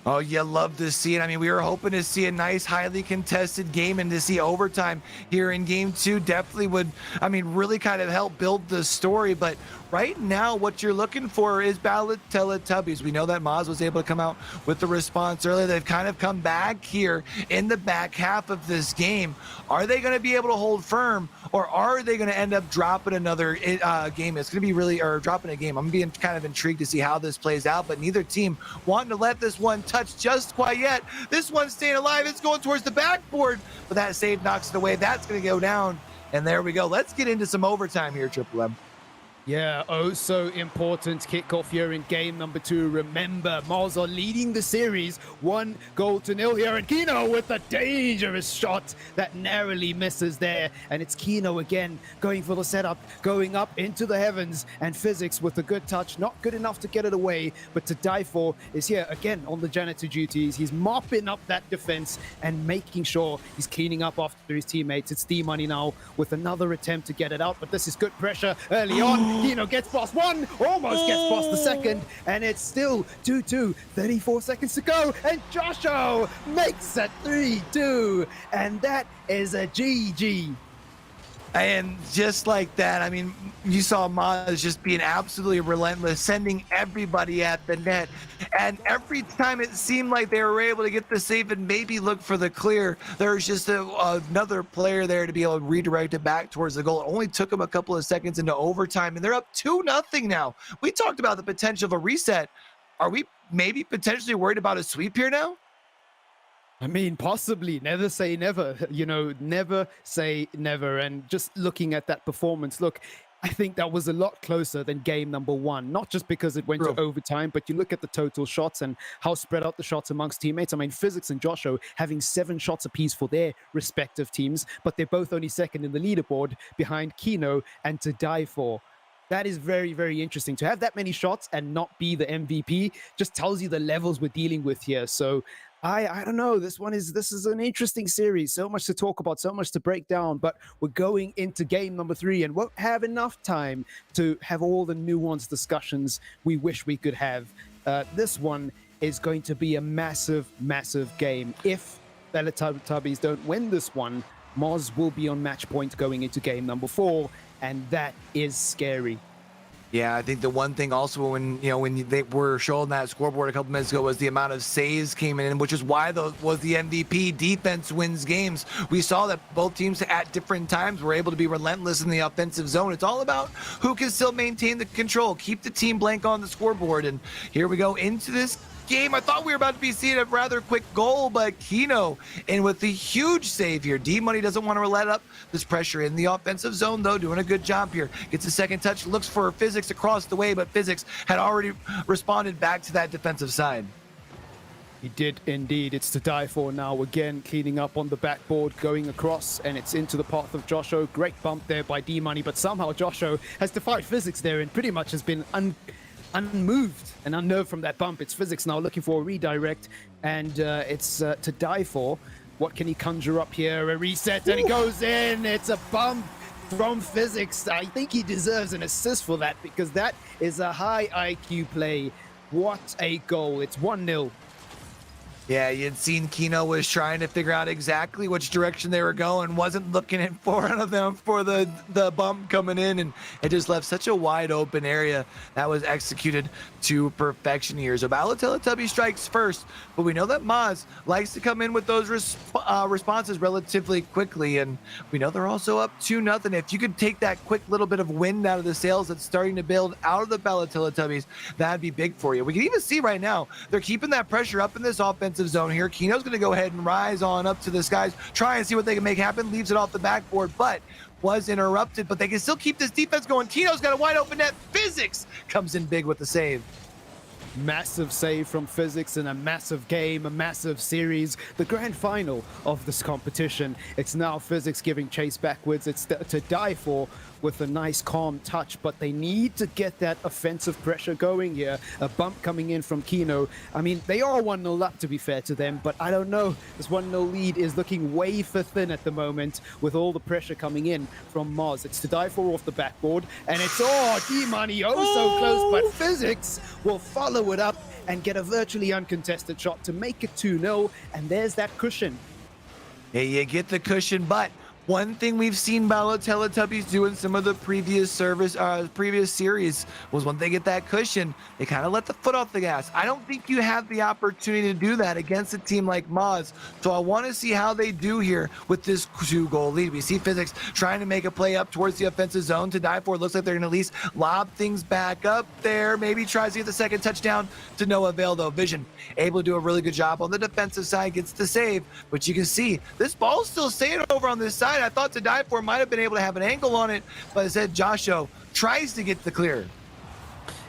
Speaker 7: Oh, you love to see it. I mean, we were hoping to see a nice, highly contested game, and to see overtime here in game 2 definitely would, I mean, really kind of help build the story. But right now, what you're looking for is Battle of Teletubbies. We know that Maz was able to come out with the response earlier. They've kind of come back here in the back half of this game. Are they going to be able to hold firm, or are they going to end up dropping another game? It's going to be really, or dropping a game. I'm being kind of intrigued to see how this plays out, but neither team wanting to let this one touch just quite yet. This one's staying alive. It's going towards the backboard, but that save knocks it away. That's going to go down, and there we go. Let's get into some overtime here, Triple M.
Speaker 11: Yeah, oh so important kickoff here in game number 2. Remember, Mars are leading the series 1-0 here, and Kino with a dangerous shot that narrowly misses there. And it's Kino again going for the setup, going up into the heavens, and Physics with a good touch, not good enough to get it away, but To Die For is here again on the janitor duties. He's mopping up that defense and making sure he's cleaning up after his teammates. It's D-Money now with another attempt to get it out, but this is good pressure early on. Kino gets past one, almost gets past the second, and it's still 2-2, 34 seconds to go, and Joshua makes it 3-2, and that is a GG.
Speaker 7: And just like that, I mean, you saw Maz just being absolutely relentless, sending everybody at the net. And every time it seemed like they were able to get the save and maybe look for the clear, there's just another player there to be able to redirect it back towards the goal. It only took them a couple of seconds into overtime, and they're up 2-0 now. We talked about the potential of a reset. Are we maybe potentially worried about a sweep here now?
Speaker 11: I mean, possibly. Never say never. You know, never say never. And just looking at that performance, look, I think that was a lot closer than game number 1. Not just because it went to overtime, but you look at the total shots and how spread out the shots amongst teammates. I mean, Physics and Joshua having 7 shots apiece for their respective teams, but they're both only second in the leaderboard behind Kino and To Die For. That is very, very interesting. To have that many shots and not be the MVP just tells you the levels we're dealing with here. So I don't know. This is an interesting series. So much to talk about, so much to break down. But we're going into game number 3 and won't have enough time to have all the nuanced discussions we wish we could have. This one is going to be a massive, massive game. If Teletubbies don't win this one, Moz will be on match point going into game number 4, and that is scary.
Speaker 7: Yeah, I think the one thing also when they were showing that scoreboard a couple minutes ago was the amount of saves came in, which is why was the MVP. Defense wins games. We saw that both teams at different times were able to be relentless in the offensive zone. It's all about who can still maintain the control, keep the team blank on the scoreboard. And here we go into this game. I thought we were about to be seeing a rather quick goal, but Kino in with the huge save here. D-Money doesn't want to let up this pressure in the offensive zone, though, doing a good job here. Gets a second touch, looks for Physics across the way, but Physics had already responded back to that defensive side.
Speaker 11: He did indeed. It's to die for now. Again, cleaning up on the backboard, going across, and it's into the path of Josho. Great bump there by D-Money, but somehow Josho has defied Physics there and pretty much has been unmoved and unnerved from that bump. It's Physics now looking for a redirect, and it's to die for. What can he conjure up here? A reset, and it goes in. It's a bump from Physics. I think he deserves an assist for that because that is a high IQ play. What a goal. It's 1-0.
Speaker 7: Yeah, you'd seen Kino was trying to figure out exactly which direction they were going, wasn't looking in front of them for the bump coming in, and it just left such a wide open area that was executed to perfection here. So Teletubby strikes first, but we know that Moz likes to come in with those responses relatively quickly, and we know they're also up 2-0. If you could take that quick little bit of wind out of the sails that's starting to build out of the Teletubbies, that'd be big for you. We can even see right now they're keeping that pressure up in this offensive zone here. Kino's going to go ahead and rise on up to the skies, try and see what they can make happen. Leaves it off the backboard, but was interrupted. But they can still keep this defense going. Kino's got a wide open net. Physics comes in big with the save.
Speaker 11: Massive save from Physics in a massive game, a massive series, the grand final of this competition. It's now Physics giving chase backwards. It's to die for with a nice calm touch, but they need to get that offensive pressure going here. A bump coming in from Kino. I mean, they are 1-0 up, to be fair to them, but I don't know. This 1-0 lead is looking way for thin at the moment with all the pressure coming in from Moz. It's to die for off the backboard, and it's D-Money so close, but Physics will follow it up and get a virtually uncontested shot to make it 2-0, and there's that cushion.
Speaker 7: Hey, you get the cushion, but one thing we've seen Teletubbies do in some of the previous series was when they get that cushion, they kind of let the foot off the gas. I don't think you have the opportunity to do that against a team like Moz. So I want to see how they do here with this 2-goal lead. We see Physics trying to make a play up towards the offensive zone to die for. It looks like they're going to at least lob things back up there. Maybe tries to get the second touchdown to no avail, though. Vision able to do a really good job on the defensive side, gets the save. But you can see this ball's still staying over on this side. I thought to die for might have been able to have an angle on it, but instead Josho tries to get the clear.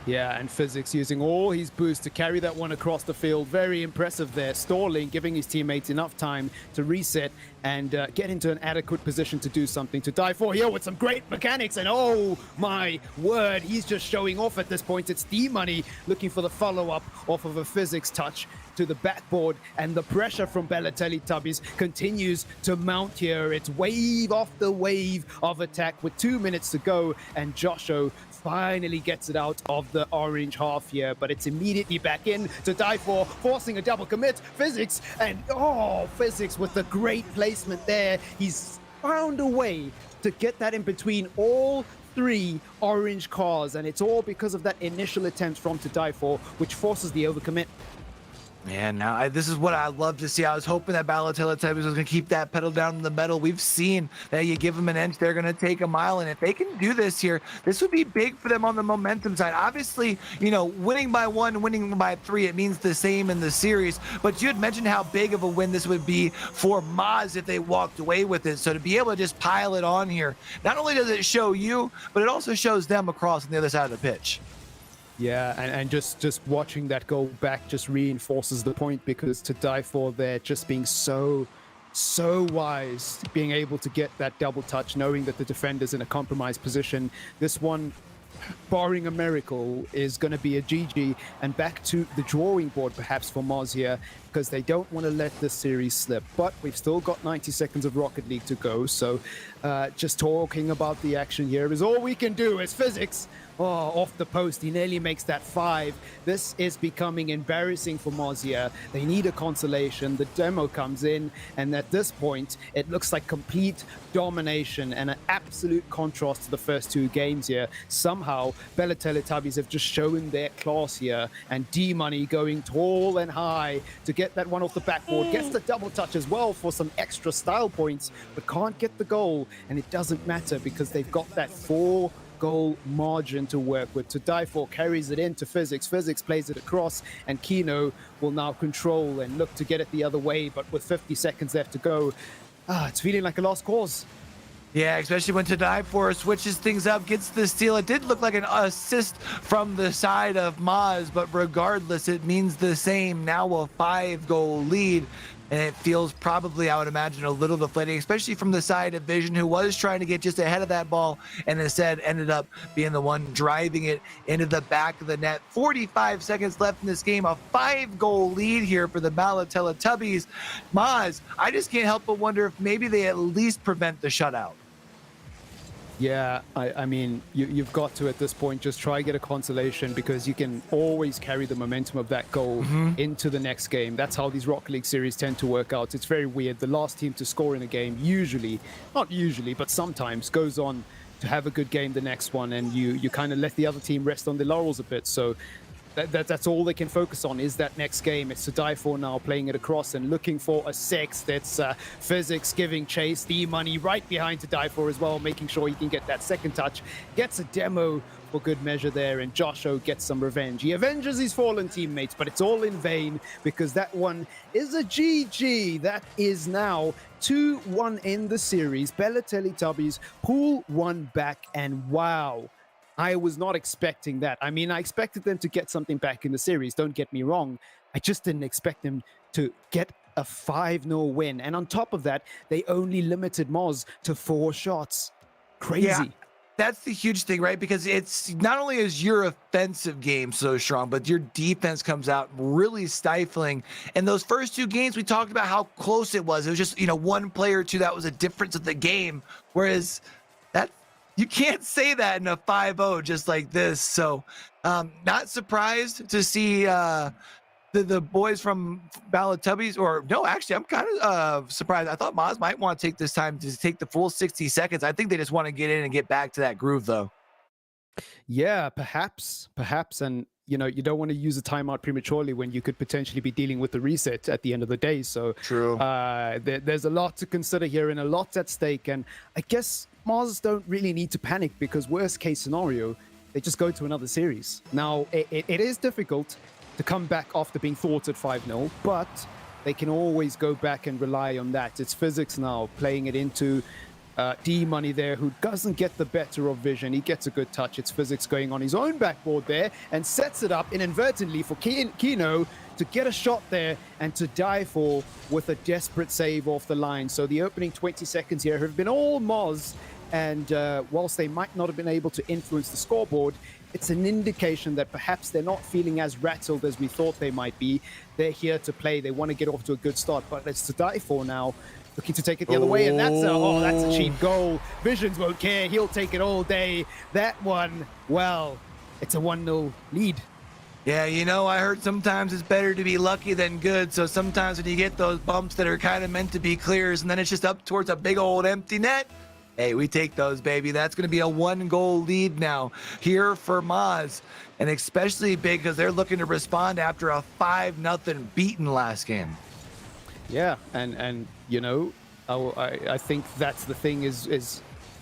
Speaker 11: Yeah, and Physics using all his boost to carry that one across the field. Very impressive there. Stalling, giving his teammates enough time to reset and get into an adequate position to do something. To die for here with some great mechanics, and oh my word, he's just showing off at this point. It's D-Money looking for the follow-up off of a Physics touch to the backboard, and the pressure from Teletubbies continues to mount here. It's wave after wave of attack with 2 minutes to go, and Josho finally gets it out of the orange half here, but it's immediately back in to die for, forcing a double commit. Physics, and Physics with the great placement there. He's found a way to get that in between all 3 orange cars, and it's all because of that initial attempt from to die for, which forces the overcommit.
Speaker 7: Man, now this is what I love to see. I was hoping that Teletubbies was going to keep that pedal down in the metal. We've seen that you give them an inch, they're going to take a mile. And if they can do this here, this would be big for them on the momentum side. Obviously, winning by 1, winning by 3, it means the same in the series. But you had mentioned how big of a win this would be for Moz if they walked away with it. So to be able to just pile it on here, not only does it show you, but it also shows them across on the other side of the pitch.
Speaker 11: Yeah, and just watching that go back just reinforces the point, because to die for there just being so wise, being able to get that double touch, knowing that the defender's in a compromised position. This one barring a miracle, is going to be a GG and back to the drawing board perhaps for Moz here, because they don't want to let this series slip. But we've still got 90 seconds of Rocket League to go, so just talking about the action here is all we can do. As Physics, off the post, he nearly makes that 5. This is becoming embarrassing for Moz here. They need a consolation. The demo comes in, and at this point, it looks like complete domination and an absolute contrast to the first 2 games here. Somehow, Bella Teletubbies have just shown their class here, and D-Money going tall and high to get that one off the backboard, gets the double touch as well for some extra style points, but can't get the goal, and it doesn't matter because they've got that 4-goal margin to work with. To Die For carries it into Physics. Physics plays it across, and Kino will now control and look to get it the other way, but with 50 seconds left to go, it's feeling like a lost cause.
Speaker 7: Yeah, especially when To Die For switches things up, gets the steal. It did look like an assist from the side of Moz, but regardless, it means the same. Now a 5-goal lead, and it feels probably, I would imagine, a little deflating, especially from the side of Vision, who was trying to get just ahead of that ball and instead ended up being the one driving it into the back of the net. 45 seconds left in this game, a 5-goal lead here for the Bella Teletubbies. Moz, I just can't help but wonder if maybe they at least prevent the shutout.
Speaker 11: Yeah, I mean, you've got to, at this point, just try get a consolation, because you can always carry the momentum of that goal into the next game. That's how these Rocket League series tend to work out. It's very weird. The last team to score in a game usually, not usually, but sometimes goes on to have a good game the next one, and you kind of let the other team rest on their laurels a bit. So that's all they can focus on is that next game. It's To Die For now, playing it across and looking for a 6th. It's Physics giving chase. D-Money right behind To Die For as well, making sure he can get that second touch. Gets a demo for good measure there, and Josho gets some revenge. He avenges his fallen teammates, but it's all in vain because that one is a GG. That is now 2-1 in the series. Bella Teletubbies pull 1 back, and wow. I was not expecting that. I mean, I expected them to get something back in the series, don't get me wrong. I just didn't expect them to get a 5-0 win. And on top of that, they only limited Moz to 4 shots. Crazy.
Speaker 7: Yeah, that's the huge thing, right? Because it's not only is your offensive game so strong, but your defense comes out really stifling. And those first 2 games, we talked about how close it was. It was just, one player or two that was a difference of the game. Whereas that, you can't say that in a 5-0 just like this. So not surprised to see the boys from Ballatubbies, or no, actually, I'm kind of surprised. I thought Moz might want to take this time to take the full 60 seconds. I think they just want to get in and get back to that groove, though.
Speaker 11: Yeah, perhaps. And, you don't want to use a timeout prematurely when you could potentially be dealing with the reset at the end of the day. So
Speaker 7: True.
Speaker 11: There's a lot to consider here and a lot at stake. And I guess Moz don't really need to panic, because worst case scenario, they just go to another series. Now, it is difficult to come back after being thwarted 5-0, but they can always go back and rely on that. It's Physics now playing it into D-Money there, who doesn't get the better of Vision. He gets a good touch. It's Physics going on his own backboard there and sets it up inadvertently for Kino to get a shot there and To Die For with a desperate save off the line. So the opening 20 seconds here have been all Moz, and whilst they might not have been able to influence the scoreboard, it's an indication that perhaps they're not feeling as rattled as we thought they might be. They're here to play. They want to get off to a good start, but it's To Die For now, looking to take it the other way, and that's a cheap goal. Visions won't care. He'll take it all day. That one, well, it's a 1-0 lead.
Speaker 7: Yeah, I heard sometimes it's better to be lucky than good. So sometimes when you get those bumps that are kind of meant to be clears, and then it's just up towards a big old empty net, hey, we take those, baby. That's going to be a 1-goal lead now here for Moz. And especially big because they're looking to respond after a 5-0 beaten last game.
Speaker 11: Yeah, and I think that's the thing is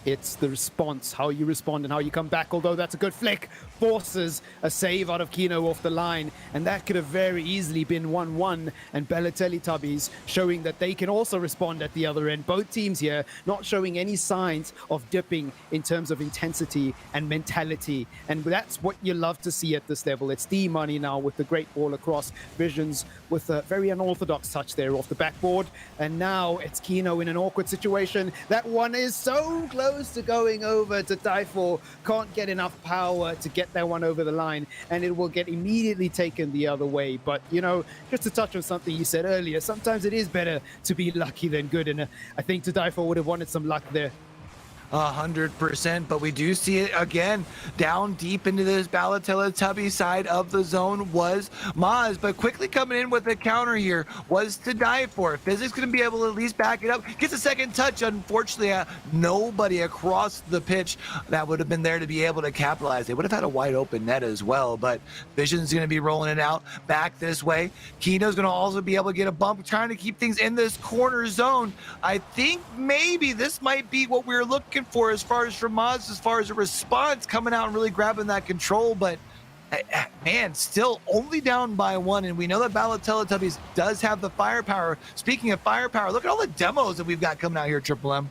Speaker 11: it's the response, how you respond and how you come back. Although that's a good flick, forces a save out of Kino off the line, and that could have very easily been 1-1. And Bella Teletubbies showing that they can also respond at the other end. Both teams here not showing any signs of dipping in terms of intensity and mentality, and that's what you love to see at this level. It's D-Money now with the great ball across. Visions with a very unorthodox touch there off the backboard, and now it's Kino in an awkward situation. That one is so close close to going over to die for, can't get enough power to get that one over the line, and it will get immediately taken the other way. But, you know, just to touch on something you said earlier, sometimes it is better to be lucky than good, and I think to die for would have wanted some luck there.
Speaker 7: 100%, but we do see it again down deep into this Balotelli side of the zone was Maz, but quickly coming in with a counter here was to die for. Physics going to be able to at least back it up, gets a second touch. Unfortunately, nobody across the pitch that would have been there to be able to capitalize. They would have had a wide open net as well, but Vision's going to be rolling it out back this way. Kino's going to also be able to get a bump, trying to keep things in this corner zone. I think maybe this might be what we're looking for as far as from Maz, as far as a response, coming out and really grabbing that control. But man, still only down by one, and we know that Balotelli does have the firepower. Speaking of firepower, look at all the demos that we've got coming out here, Triple M.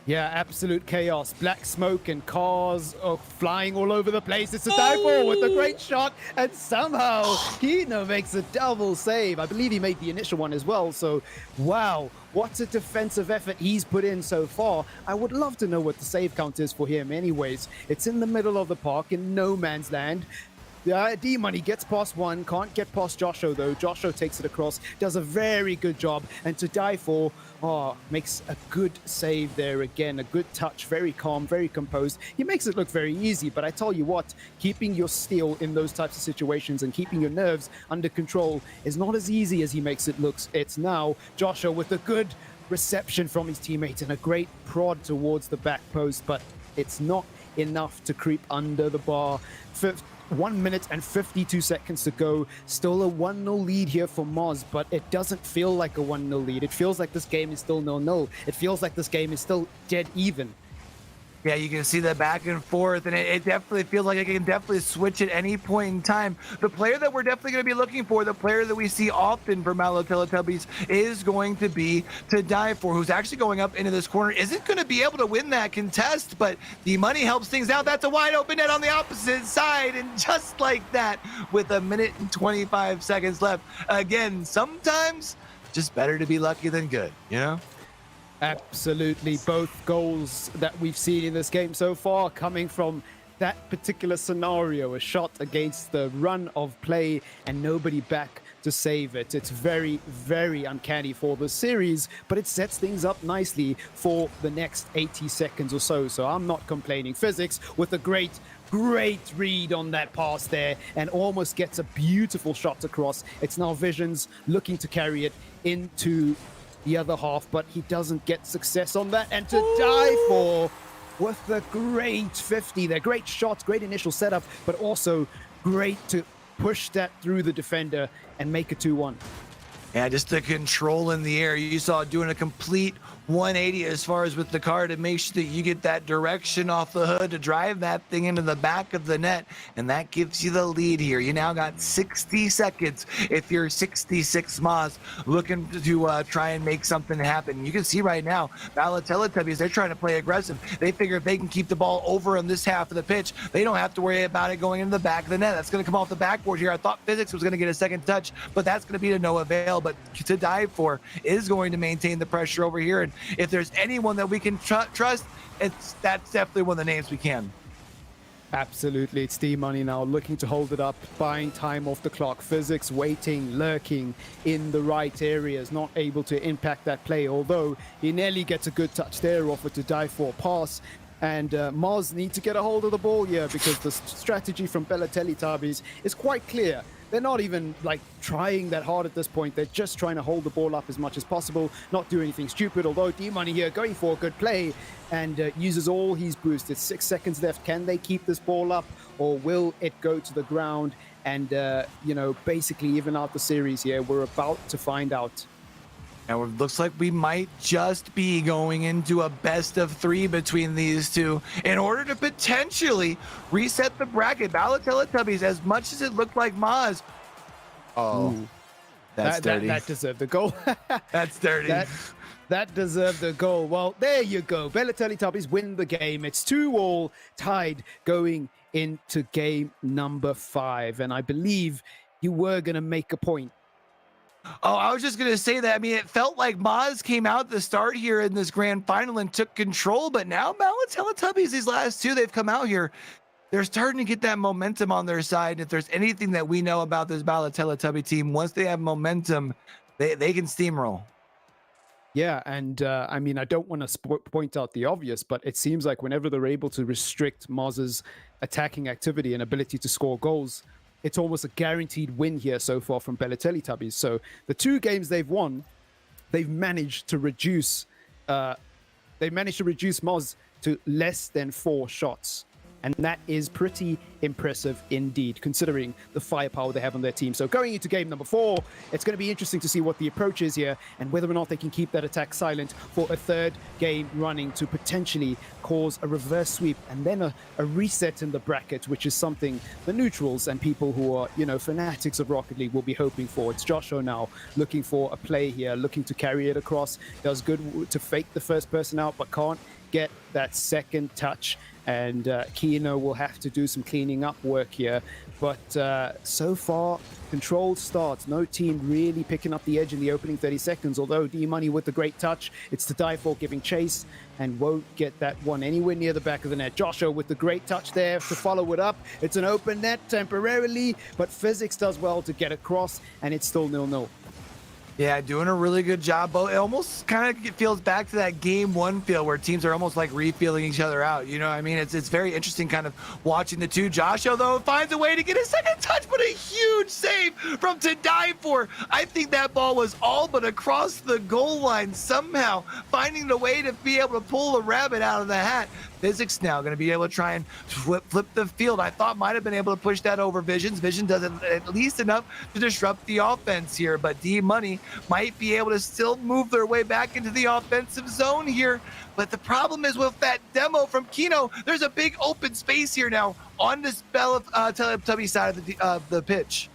Speaker 11: Yeah, absolute chaos. Black smoke and cars are flying all over the place. It's a die for with a great shot, and somehow Kino makes a double save. I believe he made the initial one as well. So, wow, what a defensive effort he's put in so far. I would love to know what the save count is for him anyways. It's in the middle of the park in no man's land. D-Money gets past one, can't get past Joshua though. Joshua takes it across, does a very good job, and to die for, makes a good save there again. A good touch, very calm, very composed. He makes it look very easy, but I tell you what, keeping your steel in those types of situations and keeping your nerves under control is not as easy as he makes it look. It's now Joshua with a good reception from his teammate and a great prod towards the back post, but it's not enough to creep under the bar. 1 minute and 52 seconds to go. Still a 1-0 lead here for Moz, but it doesn't feel like a 1-0 lead. It feels like this game is still 0-0. It feels like this game is still dead even.
Speaker 7: Yeah, you can see that back and forth, and it definitely feels like it can definitely switch at any point in time. The player that we're definitely going to be looking for, the player that we see often for Balotelli is going to be to die for, who's actually going up into this corner. Isn't going to be able to win that contest, but the money helps things out. That's a wide open net on the opposite side, and just like that, with 1 minute and 25 seconds left. Again, sometimes just better to be lucky than good, you know?
Speaker 11: Absolutely. Both goals that we've seen in this game so far coming from that particular scenario, a shot against the run of play and nobody back to save it. It's very, very uncanny for the series, but it sets things up nicely for the next 80 seconds or so. So I'm not complaining. Physics with a great read on that pass there and almost gets a beautiful shot across. It's now Visions looking to carry it into the other half, but he doesn't get success on that. And to die for with the great 50 there. Great shots, great initial setup, but also great to push that through the defender and make a 2-1.
Speaker 7: Yeah, just the control in the air. You saw doing a complete 180 as far as with the car to make sure that you get that direction off the hood to drive that thing into the back of the net, and that gives you the lead here. You now got 60 seconds if you're 66 Moz looking to try and make something happen. You can see right now, Balotelli, they're trying to play aggressive. They figure if they can keep the ball over on this half of the pitch, they don't have to worry about it going into the back of the net. That's going to come off the backboard here. I thought Physics was going to get a second touch, but that's going to be to no avail. But to die for is going to maintain the pressure over here. And if there's anyone that we can trust, that's definitely one of the names we can.
Speaker 11: Absolutely. It's D-Money now looking to hold it up, buying time off the clock. Physics waiting, lurking in the right areas, not able to impact that play, although he nearly gets a good touch there off it to die for pass. And Moz need to get a hold of the ball here because the strategy from Balotelli is quite clear. They're not even like trying that hard at this point. They're just trying to hold the ball up as much as possible, not do anything stupid. Although D-Money here going for a good play and uses all his boost. It's 6 seconds left. Can they keep this ball up or will it go to the ground and, basically even out the series here? We're about to find out.
Speaker 7: And it looks like we might just be going into a best of 3 between these two in order to potentially reset the bracket. Balotelli, as much as it looked like Moz. Oh, that's dirty.
Speaker 11: That deserved the goal.
Speaker 7: That's dirty.
Speaker 11: That deserved a goal. Well, there you go. Balotelli win the game. It's 2-2 tied going into game number 5. And I believe you were going to make a point.
Speaker 7: Oh, I was just gonna say that. I mean, it felt like Maz came out at the start here in this grand final and took control, but now Teletubbies, these last two, they've come out here. They're starting to get that momentum on their side. If there's anything that we know about this Teletubby team, once they have momentum, they can steamroll.
Speaker 11: Yeah, and I mean, I don't want to point out the obvious, but it seems like whenever they're able to restrict Maz's attacking activity and ability to score goals, it's almost a guaranteed win here so far from Teletubbies. So the 2 games they've won, they've managed to reduce Maz to less than 4 shots. And that is pretty impressive indeed, considering the firepower they have on their team. So going into game number 4, it's going to be interesting to see what the approach is here and whether or not they can keep that attack silent for a 3rd game running to potentially cause a reverse sweep and then a reset in the bracket, which is something the neutrals and people who are, fanatics of Rocket League will be hoping for. It's Joshua now looking for a play here, looking to carry it across. Does good to fake the first person out, but can't get that second touch. And Kino will have to do some cleaning up work here. But so far, controlled starts. No team really picking up the edge in the opening 30 seconds. Although D-Money with the great touch. It's to die for, giving chase and won't get that one anywhere near the back of the net. Joshua with the great touch there to follow it up. It's an open net temporarily, but Physics does well to get across, and it's still 0-0.
Speaker 7: Yeah, doing a really good job. It almost kind of feels back to that game 1 feel where teams are almost like refeeling each other out. You know what I mean? It's very interesting kind of watching the two. Joshua, though, finds a way to get a second touch, but a huge save from To Die For. I think that ball was all but across the goal line somehow, finding a way to be able to pull a rabbit out of the hat. Physics now going to be able to try and flip the field. I thought might have been able to push that over Visions. Vision does it at least enough to disrupt the offense here, but D-Money might be able to still move their way back into the offensive zone here. But the problem is with that demo from Kino, there's a big open space here now on this Teletubby side of the pitch.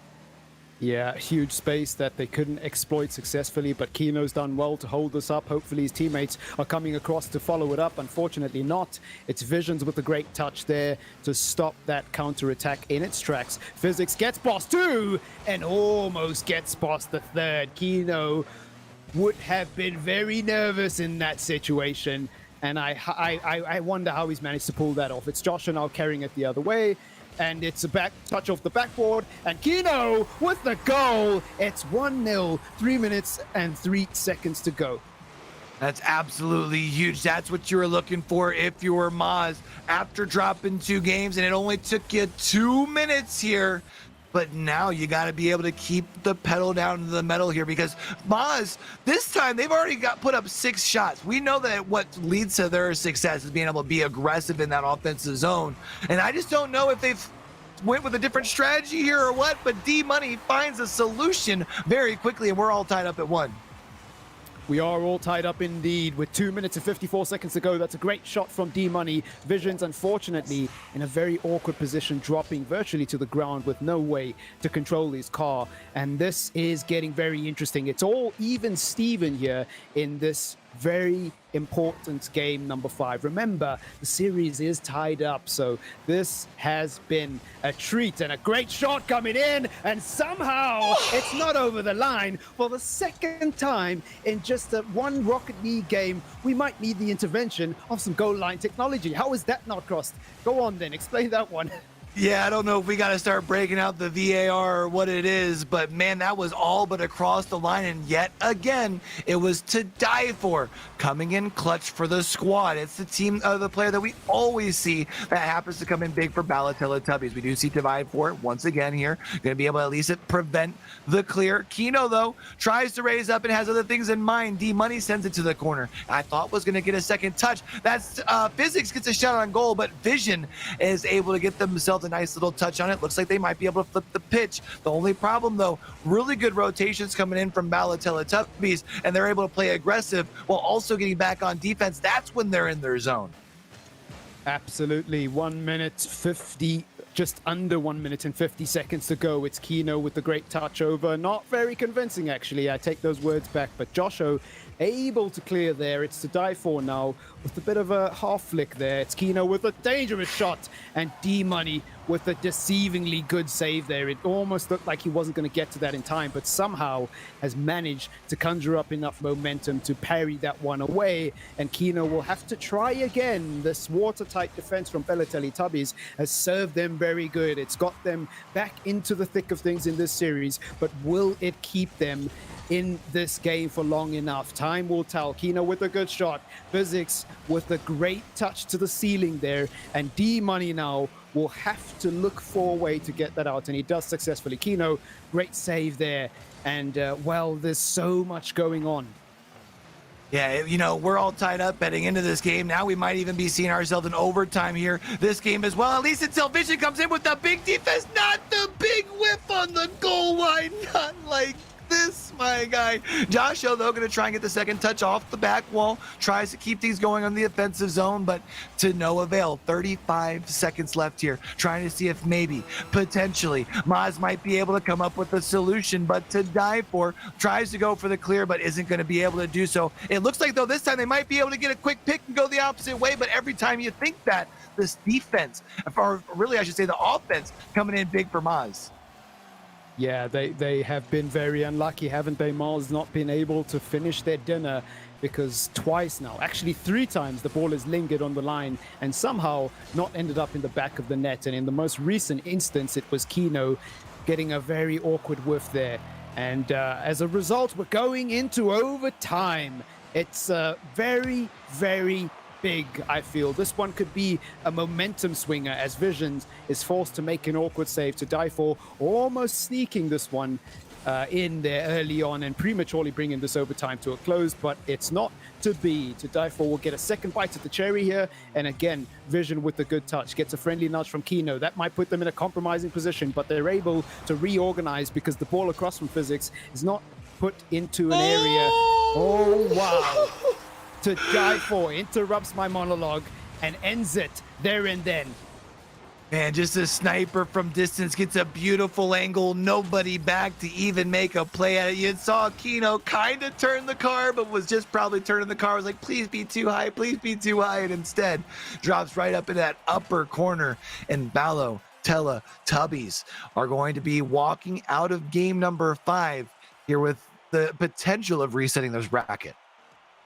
Speaker 11: Yeah, huge space that they couldn't exploit successfully, but Kino's done well to hold this up. Hopefully his teammates are coming across to follow it up. Unfortunately not. It's Visions with a great touch there to stop that counter-attack in its tracks. Physics gets past 2 and almost gets past the 3rd. Kino would have been very nervous in that situation, and I wonder how he's managed to pull that off. It's Joshua now carrying it the other way. And it's a back touch off the backboard. And Kino with the goal. It's 1-0, 3 minutes and 3 seconds to go.
Speaker 7: That's absolutely huge. That's what you were looking for if you were Maz after dropping 2 games. And it only took you 2 minutes here. But now you got to be able to keep the pedal down to the metal here, because Maz, this time they've already put up 6 shots. We know that what leads to their success is being able to be aggressive in that offensive zone. And I just don't know if they've went with a different strategy here or what, but D-Money finds a solution very quickly, and we're all tied up at 1.
Speaker 11: We are all tied up indeed with 2 minutes and 54 seconds to go. That's a great shot from D-Money. Visions, unfortunately, in a very awkward position, dropping virtually to the ground with no way to control his car. And this is getting very interesting. It's all even Steven here in this very important game number 5. Remember, the series is tied up, so this has been a treat, and a great shot coming in, and somehow it's not over the line. For the second time in just one Rocket League game, we might need the intervention of some goal line technology. How is that not crossed? Go on then, explain that one.
Speaker 7: Yeah, I don't know if we got to start breaking out the VAR or what it is, but man, that was all but across the line. And yet again, it was To Die For coming in clutch for the squad. It's the team, the player that we always see that happens to come in big for Teletubbies. We do see To Die For once again here. Going to be able to at least prevent the clear. Kino, though, tries to raise up and has other things in mind. D-Money sends it to the corner. I thought was going to get a second touch. That's Physics gets a shot on goal, but Vision is able to get themselves a nice little touch on it. Looks like they might be able to flip the pitch. The only problem, though, really good rotations coming in from Teletubbies, and they're able to play aggressive while also getting back on defense. That's when they're in their zone.
Speaker 11: Absolutely. 1 minute 50, just under 1 minute and 50 seconds to go. It's Kino with the great touch over. Not very convincing, actually. I take those words back, but Joshua able to clear there. It's To Die For now with a bit of a half flick there. It's Kino with a dangerous shot, and D-Money with a deceivingly good save there. It almost looked like he wasn't going to get to that in time, but somehow has managed to conjure up enough momentum to parry that one away. And Kino will have to try again. This watertight defense from Balotelli Tubbies has served them very good. It's got them back into the thick of things in this series, but will it keep them in this game for long enough? Time will tell. Kino with a good shot. Physics with a great touch to the ceiling there. And D-Money now will have to look for a way to get that out. And he does successfully. Kino, great save there. And, well, there's so much going on.
Speaker 7: Yeah, you know, we're all tied up heading into this game. Now we might even be seeing ourselves in overtime here this game as well. At least until Vision comes in with the big defense. Not the big whiff on the goal line. Not like this, my guy. Joshua, though, going to try and get the second touch off the back wall. Tries to keep things going on the offensive zone, but to no avail. 35 seconds left here. Trying to see if maybe, potentially, Maz might be able to come up with a solution, but to die for. Tries to go for the clear, but isn't going to be able to do so. It looks like, though, this time they might be able to get a quick pick and go the opposite way, but every time you think that, this defense, or really I should say the offense, coming in big for Maz.
Speaker 11: Yeah, they have been very unlucky, haven't they, Mars? Not been able to finish their dinner because twice now, actually 3 times, the ball has lingered on the line and somehow not ended up in the back of the net. And in the most recent instance, it was Kino getting a very awkward whiff there. And as a result, we're going into overtime. It's very, very big, I feel. This one could be a momentum swinger as Visions is forced to make an awkward save to die for, almost sneaking this one in there early on and prematurely bringing this overtime to a close, but it's not to be. To die for will get a second bite at the cherry here, and again, Vision with the good touch gets a friendly nudge from Kino. That might put them in a compromising position, but they're able to reorganize because the ball across from Physics is not put into an area. Oh, wow. To die for interrupts my monologue and ends it there and then.
Speaker 7: Man, just a sniper from distance gets a beautiful angle. Nobody back to even make a play at it. You saw Kino kind of turn the car, but was just probably turning the car. Was like, please be too high, please be too high. And instead drops right up in that upper corner. And Balotelli Tubbies are going to be walking out of game number 5 here with the potential of resetting this bracket.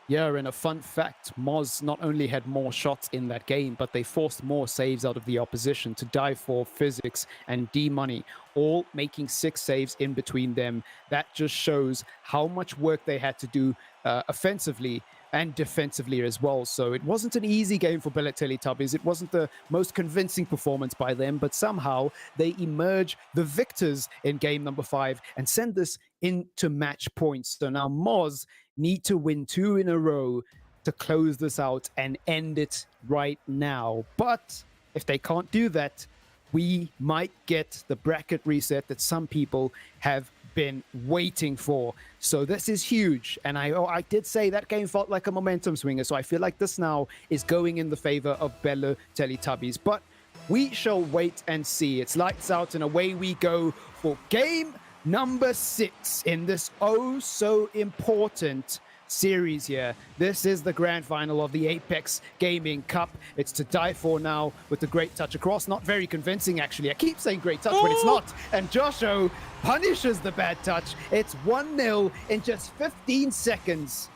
Speaker 11: Yeah, and a fun fact, Moz not only had more shots in that game, but they forced more saves out of the opposition to die for Physics and D-Money, all making 6 saves in between them. That just shows how much work they had to do offensively and defensively as well. So it wasn't an easy game for Balotelli Tubbies. It wasn't the most convincing performance by them, but somehow they emerge the victors in game number 5 and send this into match points. So now Moz need to win 2 in a row to close this out and end it right now. But if they can't do that, we might get the bracket reset that some people have been waiting for. So this is huge. And I did say that game felt like a momentum swinger. So I feel like this now is going in the favor of Balotelli Tubbies. But we shall wait and see. It's lights out and away we go for game number 6 in this oh so important series here. This is the grand final of the AIPX Gaming Cup. It's to die for now with the great touch across. Not very convincing, actually. I keep saying great touch, but it's not. And Joshua punishes the bad touch. It's 1-0 in just 15 seconds.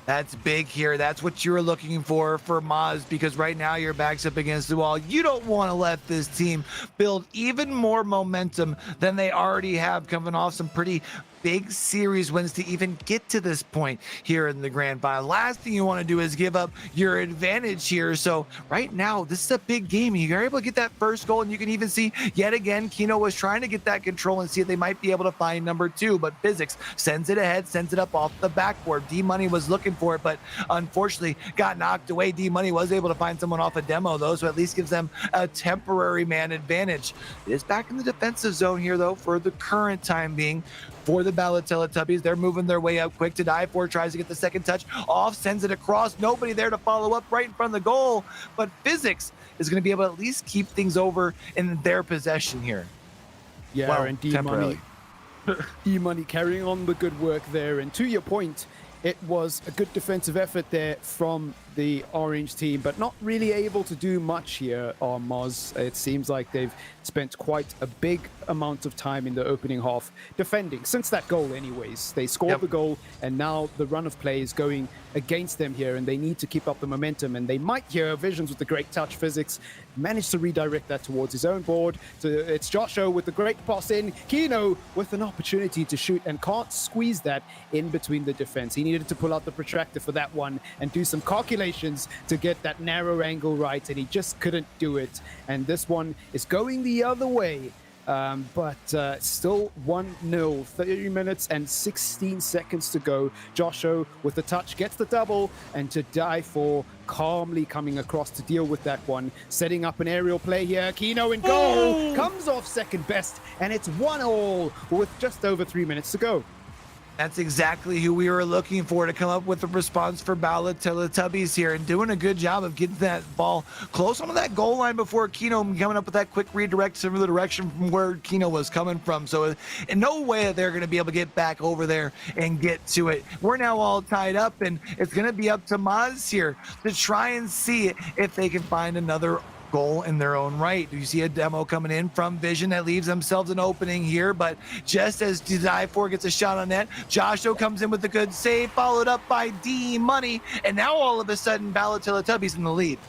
Speaker 7: That's big here. That's what you're looking for Maz, because right now your back's up against the wall. You don't want to let this team build even more momentum than they already have, coming off some pretty big series wins to even get to this point here in the grand final. Last thing you want to do is give up your advantage here. So right now, this is a big game. You're able to get that first goal, and you can even see yet again, Kino was trying to get that control and see if they might be able to find number 2, but Physics sends it ahead, sends it up off the backboard. D-Money was looking for it, but unfortunately got knocked away. D-Money was able to find someone off a demo though, so at least gives them a temporary man advantage. It is back in the defensive zone here though for the current time being. For the Balotelli Tubbies, they're moving their way up quick. To die for tries to get the second touch off, sends it across. Nobody there to follow up right in front of the goal, but Physics is going to be able to at least keep things over in their possession here.
Speaker 11: Yeah, well, and D-Money carrying on the good work there. And to your point, it was a good defensive effort there from the orange team, but not really able to do much here on Moz. It seems like they've spent quite a big amount of time in the opening half defending, since that goal anyways. They scored the goal, and now the run of play is going against them here, and they need to keep up the momentum, and they might hear Visions with the great touch physics, manage to redirect that towards his own board. It's Joshua with the great pass in, Kino with an opportunity to shoot and can't squeeze that in between the defense. He needed to pull out the protractor for that one and do some calculations to get that narrow angle right, and he just couldn't do it. And this one is going the other way. But still 1-0, 30 minutes and 16 seconds to go. Joshua with the touch gets the double, and to die for calmly coming across to deal with that one, setting up an aerial play here. Kino in goal, comes off second best, and it's 1-1 with just over 3 minutes to go.
Speaker 7: That's exactly who we were looking for to come up with a response for Teletubbies here, and doing a good job of getting that ball close onto that goal line before Kino coming up with that quick redirect to the direction from where Kino was coming from. So in no way they're going to be able to get back over there and get to it. We're now all tied up, and it's going to be up to Maz here to try and see if they can find another goal in their own right. Do you see a demo coming in from Vision that leaves themselves an opening here? But just as Die4 gets a shot on net, Joshua comes in with a good save, followed up by D Money, and now all of a sudden Teletubbies in the lead.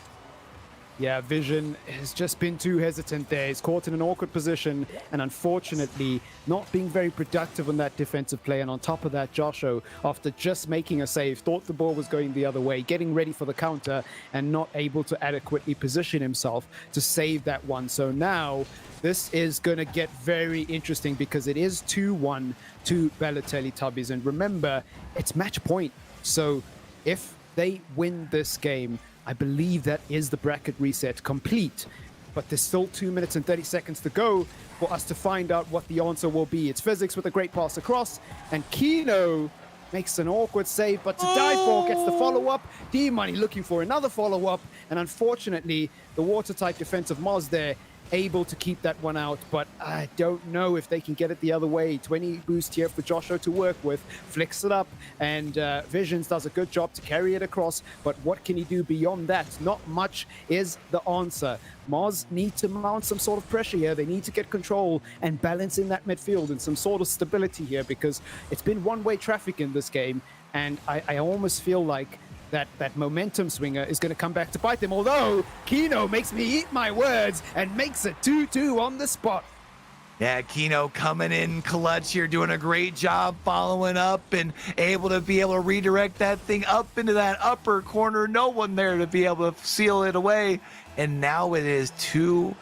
Speaker 11: Yeah, Vision has just been too hesitant there. He's caught in an awkward position, and unfortunately not being very productive on that defensive play. And on top of that, Joshua, after just making a save, thought the ball was going the other way, getting ready for the counter, and not able to adequately position himself to save that one. So now this is going to get very interesting, because it is 2-1 to Teletubbies. And remember, it's match point. So if they win this game, I believe that is the bracket reset complete. But there's still 2 minutes and 30 seconds to go for us to find out what the answer will be. It's Physics with a great pass across, and Kino makes an awkward save, but to die for gets the follow-up. D-Money looking for another follow-up, and unfortunately, the watertight defense of Moz there able to keep that one out, but I don't know if they can get it the other way. 20 boost here for Joshua to work with, flicks it up, and Visions does a good job to carry it across, but what can he do beyond that? Not much is the answer. Moz need to mount some sort of pressure here. They need to get control and balance in that midfield and some sort of stability here, because it's been one-way traffic in this game, and I almost feel like that momentum swinger is going to come back to bite them, although Kino makes me eat my words and makes it 2-2 on the spot.
Speaker 7: Yeah, Kino coming in clutch here, doing a great job following up and able to redirect that thing up into that upper corner. No one there to be able to seal it away. And now it is 2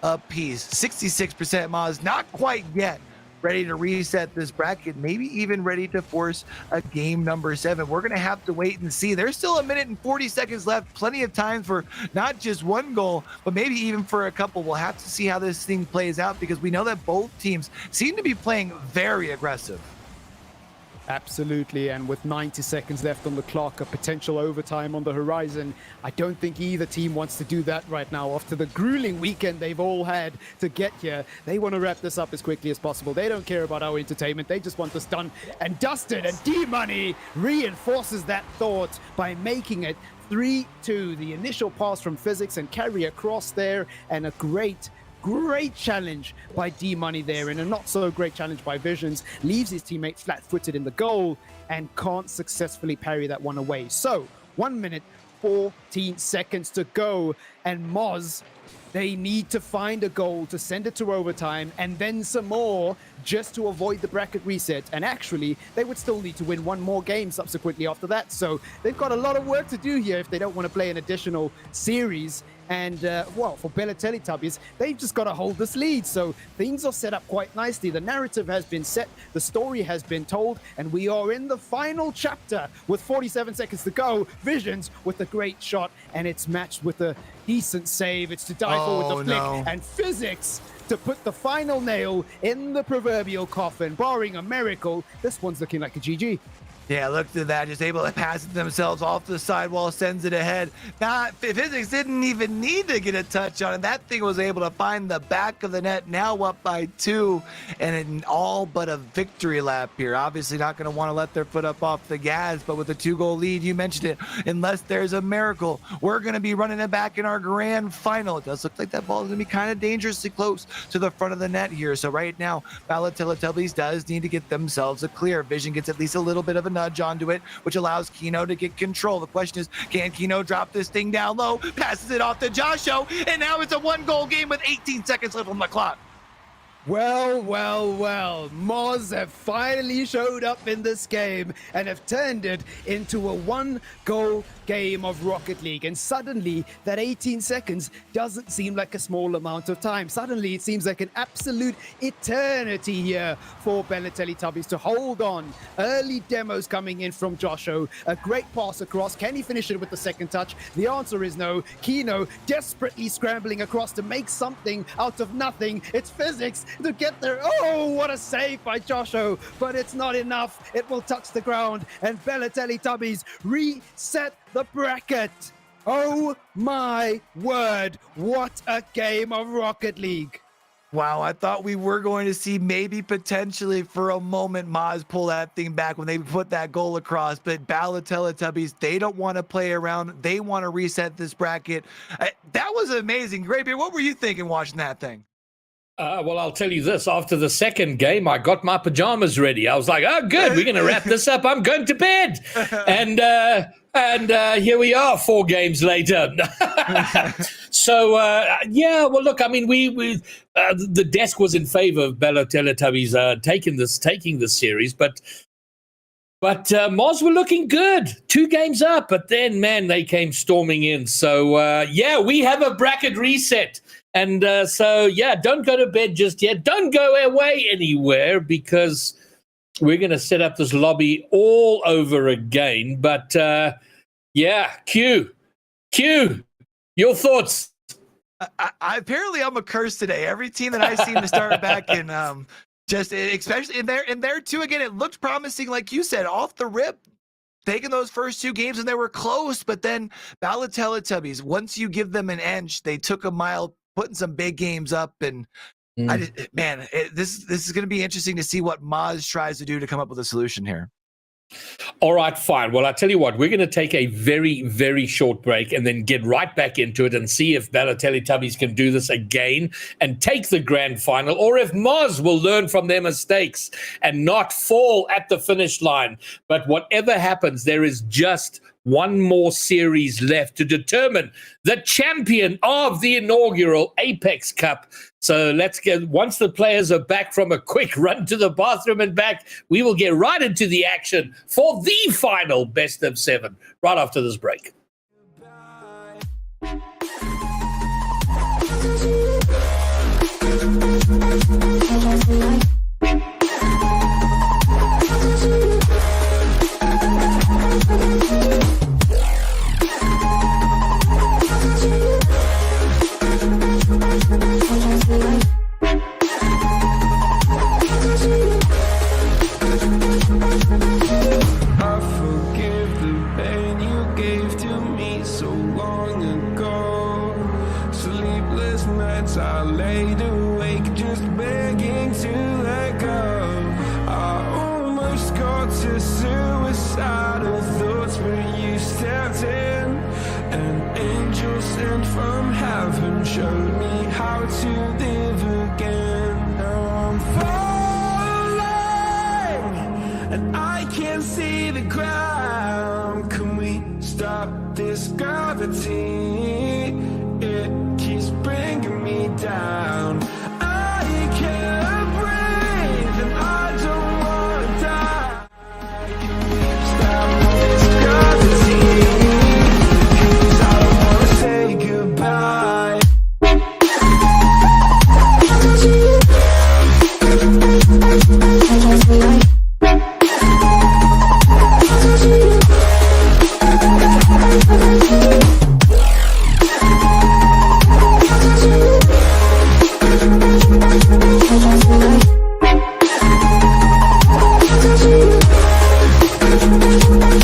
Speaker 7: apiece. 66% Maz, not quite yet ready to reset this bracket, maybe even ready to force a game number 7. We're going to have to wait and see. There's still 1 minute and 40 seconds left. Plenty of time for not just one goal, but maybe even for a couple. We'll have to see how this thing plays out, because we know that both teams seem to be playing very aggressive.
Speaker 11: Absolutely, and with 90 seconds left on the clock, a potential overtime on the horizon, I don't think either team wants to do that right now. After the grueling weekend they've all had to get here, they want to wrap this up as quickly as possible. They don't care about our entertainment. They just want this done and dusted, and D-Money reinforces that thought by making it 3-2. The initial pass from Physics and carry across there, and a great challenge by D-Money there, and a not so great challenge by Visions. Leaves his teammate flat-footed in the goal and can't successfully parry that one away. So 1 minute, 14 seconds to go, and Moz, they need to find a goal to send it to overtime, and then some more just to avoid the bracket reset. And actually, they would still need to win one more game subsequently after that. So they've got a lot of work to do here if they don't want to play an additional series. And, well, for Teletubbies, they've just got to hold this lead. So things are set up quite nicely. The narrative has been set, the story has been told, and we are in the final chapter with 47 seconds to go. Visions with a great shot, and it's matched with a decent save. It's to die for with the flick, and Physics to put the final nail in the proverbial coffin. Barring a miracle, this one's looking like a GG.
Speaker 7: Yeah, look at that. Just able to pass it themselves off the sidewall, sends it ahead. Physics didn't even need to get a touch on it. That thing was able to find the back of the net, now up by 2, and in all but a victory lap here. Obviously not going to want to let their foot up off the gas, but with a 2-goal lead, you mentioned it, unless there's a miracle, we're going to be running it back in our grand final. It does look like that ball is going to be kind of dangerously close to the front of the net here. So right now, Teletubbies does need to get themselves a clear. Vision gets at least a little bit of a nudge onto it, which allows Kino to get control. The question is, can Kino drop this thing down low? Passes it off to Josho, and now it's a 1-goal game with 18 seconds left on the clock.
Speaker 11: Well, Moz have finally showed up in this game and have turned it into a 1-goal game of Rocket League. And suddenly, that 18 seconds doesn't seem like a small amount of time. Suddenly, it seems like an absolute eternity here for Teletubbies to hold on. Early demos coming in from Josho. A great pass across. Can he finish it with the second touch? The answer is no. Kino desperately scrambling across to make something out of nothing. It's physics to get there. Oh, what a save by Josho, but it's not enough. It will touch the ground, and Teletubbies reset the bracket. Oh my word, what a game of Rocket League.
Speaker 7: Wow, I thought we were going to see maybe potentially for a moment Maz pull that thing back when they put that goal across, but Teletubbies, they don't want to play around. They want to reset this bracket. That was amazing. Graybeard, what were you thinking watching that thing?
Speaker 4: Well, I'll tell you this. After the second game, I got my pajamas ready. I was like, oh, good. We're going to wrap this up. I'm going to bed. And here we are 4 games later. So, yeah, well, look, I mean, the desk was in favor of Teletubbies taking this series, but Moz were looking good. 2 games up, but then, man, they came storming in. So, yeah, we have a bracket reset. And so, yeah, don't go to bed just yet. Don't go away anywhere because we're going to set up this lobby all over again. But, yeah, Q, your thoughts?
Speaker 7: Apparently, I'm a curse today. Every team that I seem to start back in, just especially in there too. Again, it looked promising, like you said, off the rip. Taking those first 2 games and they were close, but then Teletubbies, once you give them an inch, they took a mile, putting some big games up, and this is going to be interesting to see what Maz tries to do to come up with a solution here.
Speaker 4: All right, fine. Well, I tell you what, we're going to take a very, very short break and then get right back into it and see if Teletubbies can do this again and take the grand final, or if Moz will learn from their mistakes and not fall at the finish line. But whatever happens, there is just one more series left to determine the champion of the inaugural AIPX Cup. So let's get, once the players are back from a quick run to the bathroom and back, we will get right into the action for the final best of 7 right after this break.
Speaker 10: I laid awake just begging to let go. I almost got to suicidal thoughts, but you stepped in. An angel sent from heaven showed me how to live again. Now I'm falling and I can't see the ground. Can we stop this gravity? It keeps bringing me down. I can't breathe and I don't want to die. Stop this gravity, 'cause I don't want to say goodbye.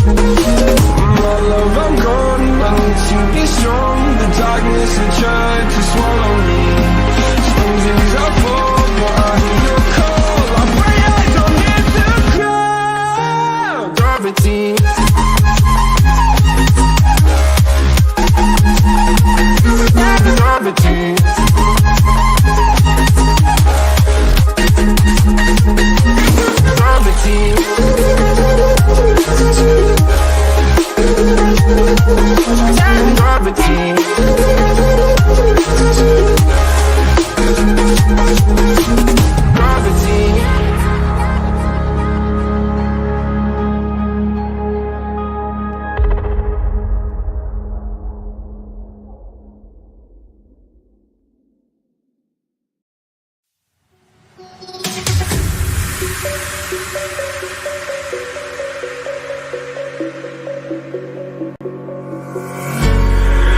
Speaker 10: My love, I'm gone, I need to be strong. The darkness will try to swallow me. Some days I fall, but I hear your call. I pray I don't hit the ground. Gravity. Gravity.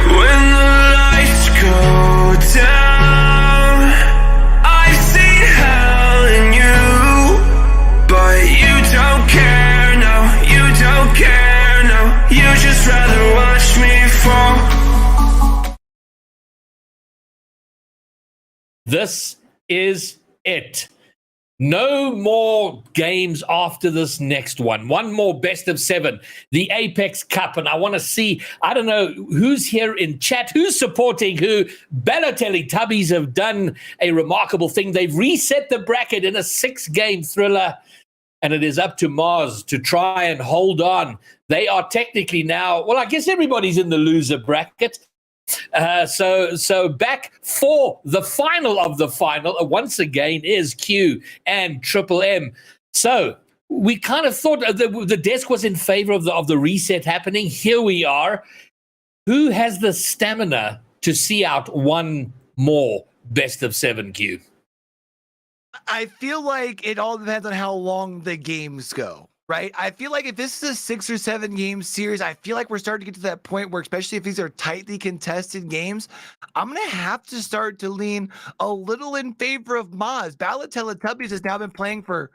Speaker 10: When the lights go down, I've seen hell in you, but you don't care, no, you don't care, no, you just rather watch me fall.
Speaker 4: This is it. No more games after this next one. One more best of 7, the AIPX Cup. And I want to see, I don't know who's here in chat, who's supporting who. Balotelli Tubbies have done a remarkable thing. They've reset the bracket in a 6-game thriller. And it is up to Mars to try and hold on. They are technically now, well, I guess everybody's in the loser bracket. So back for the final of the final once again is Q and Triple M. So we kind of thought the desk was in favor of the reset happening. Here we are. Who has the stamina to see out one more best of 7, Q?
Speaker 7: I feel like it all depends on how long the games go, right? I feel like if this is a 6 or 7 game series, I feel like we're starting to get to that point where, especially if these are tightly contested games, I'm going to have to start to lean a little in favor of Maz. Teletubbies has now been playing for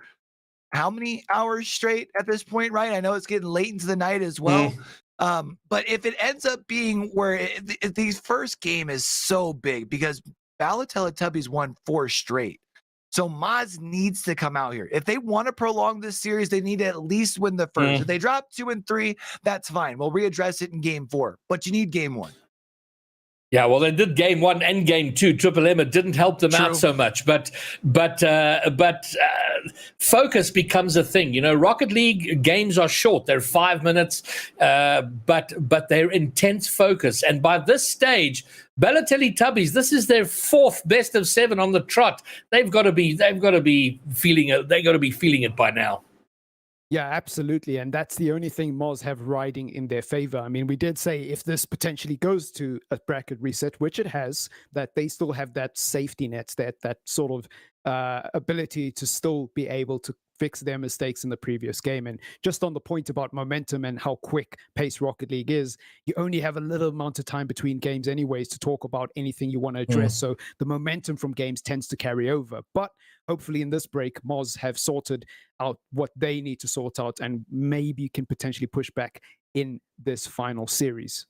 Speaker 7: how many hours straight at this point, right? I know it's getting late into the night as well. But if it ends up being where these first game is so big because Teletubbies won 4 straight. So Maz needs to come out here. If they want to prolong this series, they need to at least win the first. If they drop 2 and 3, that's fine. We'll readdress it in game 4, but you need game 1.
Speaker 4: Yeah, well, they did game 1 and game 2. Triple M, it didn't help them out so much, but focus becomes a thing. You know, Rocket League games are short; they're 5 minutes, but they're intense focus. And by this stage, Balotelli Tubbies, this is their 4th best of 7 on the trot. They've got to be feeling it. They got to be feeling it by now.
Speaker 11: Yeah, absolutely. And that's the only thing Moz have riding in their favor. I mean, we did say if this potentially goes to a bracket reset, which it has, that they still have that safety net, that sort of ability to still be able to fix their mistakes in the previous game. And just on the point about momentum and how quick pace Rocket League is, you only have a little amount of time between games anyways to talk about anything you want to address. So the momentum from games tends to carry over. But hopefully in this break, Moz have sorted out what they need to sort out and maybe can potentially push back in this final series.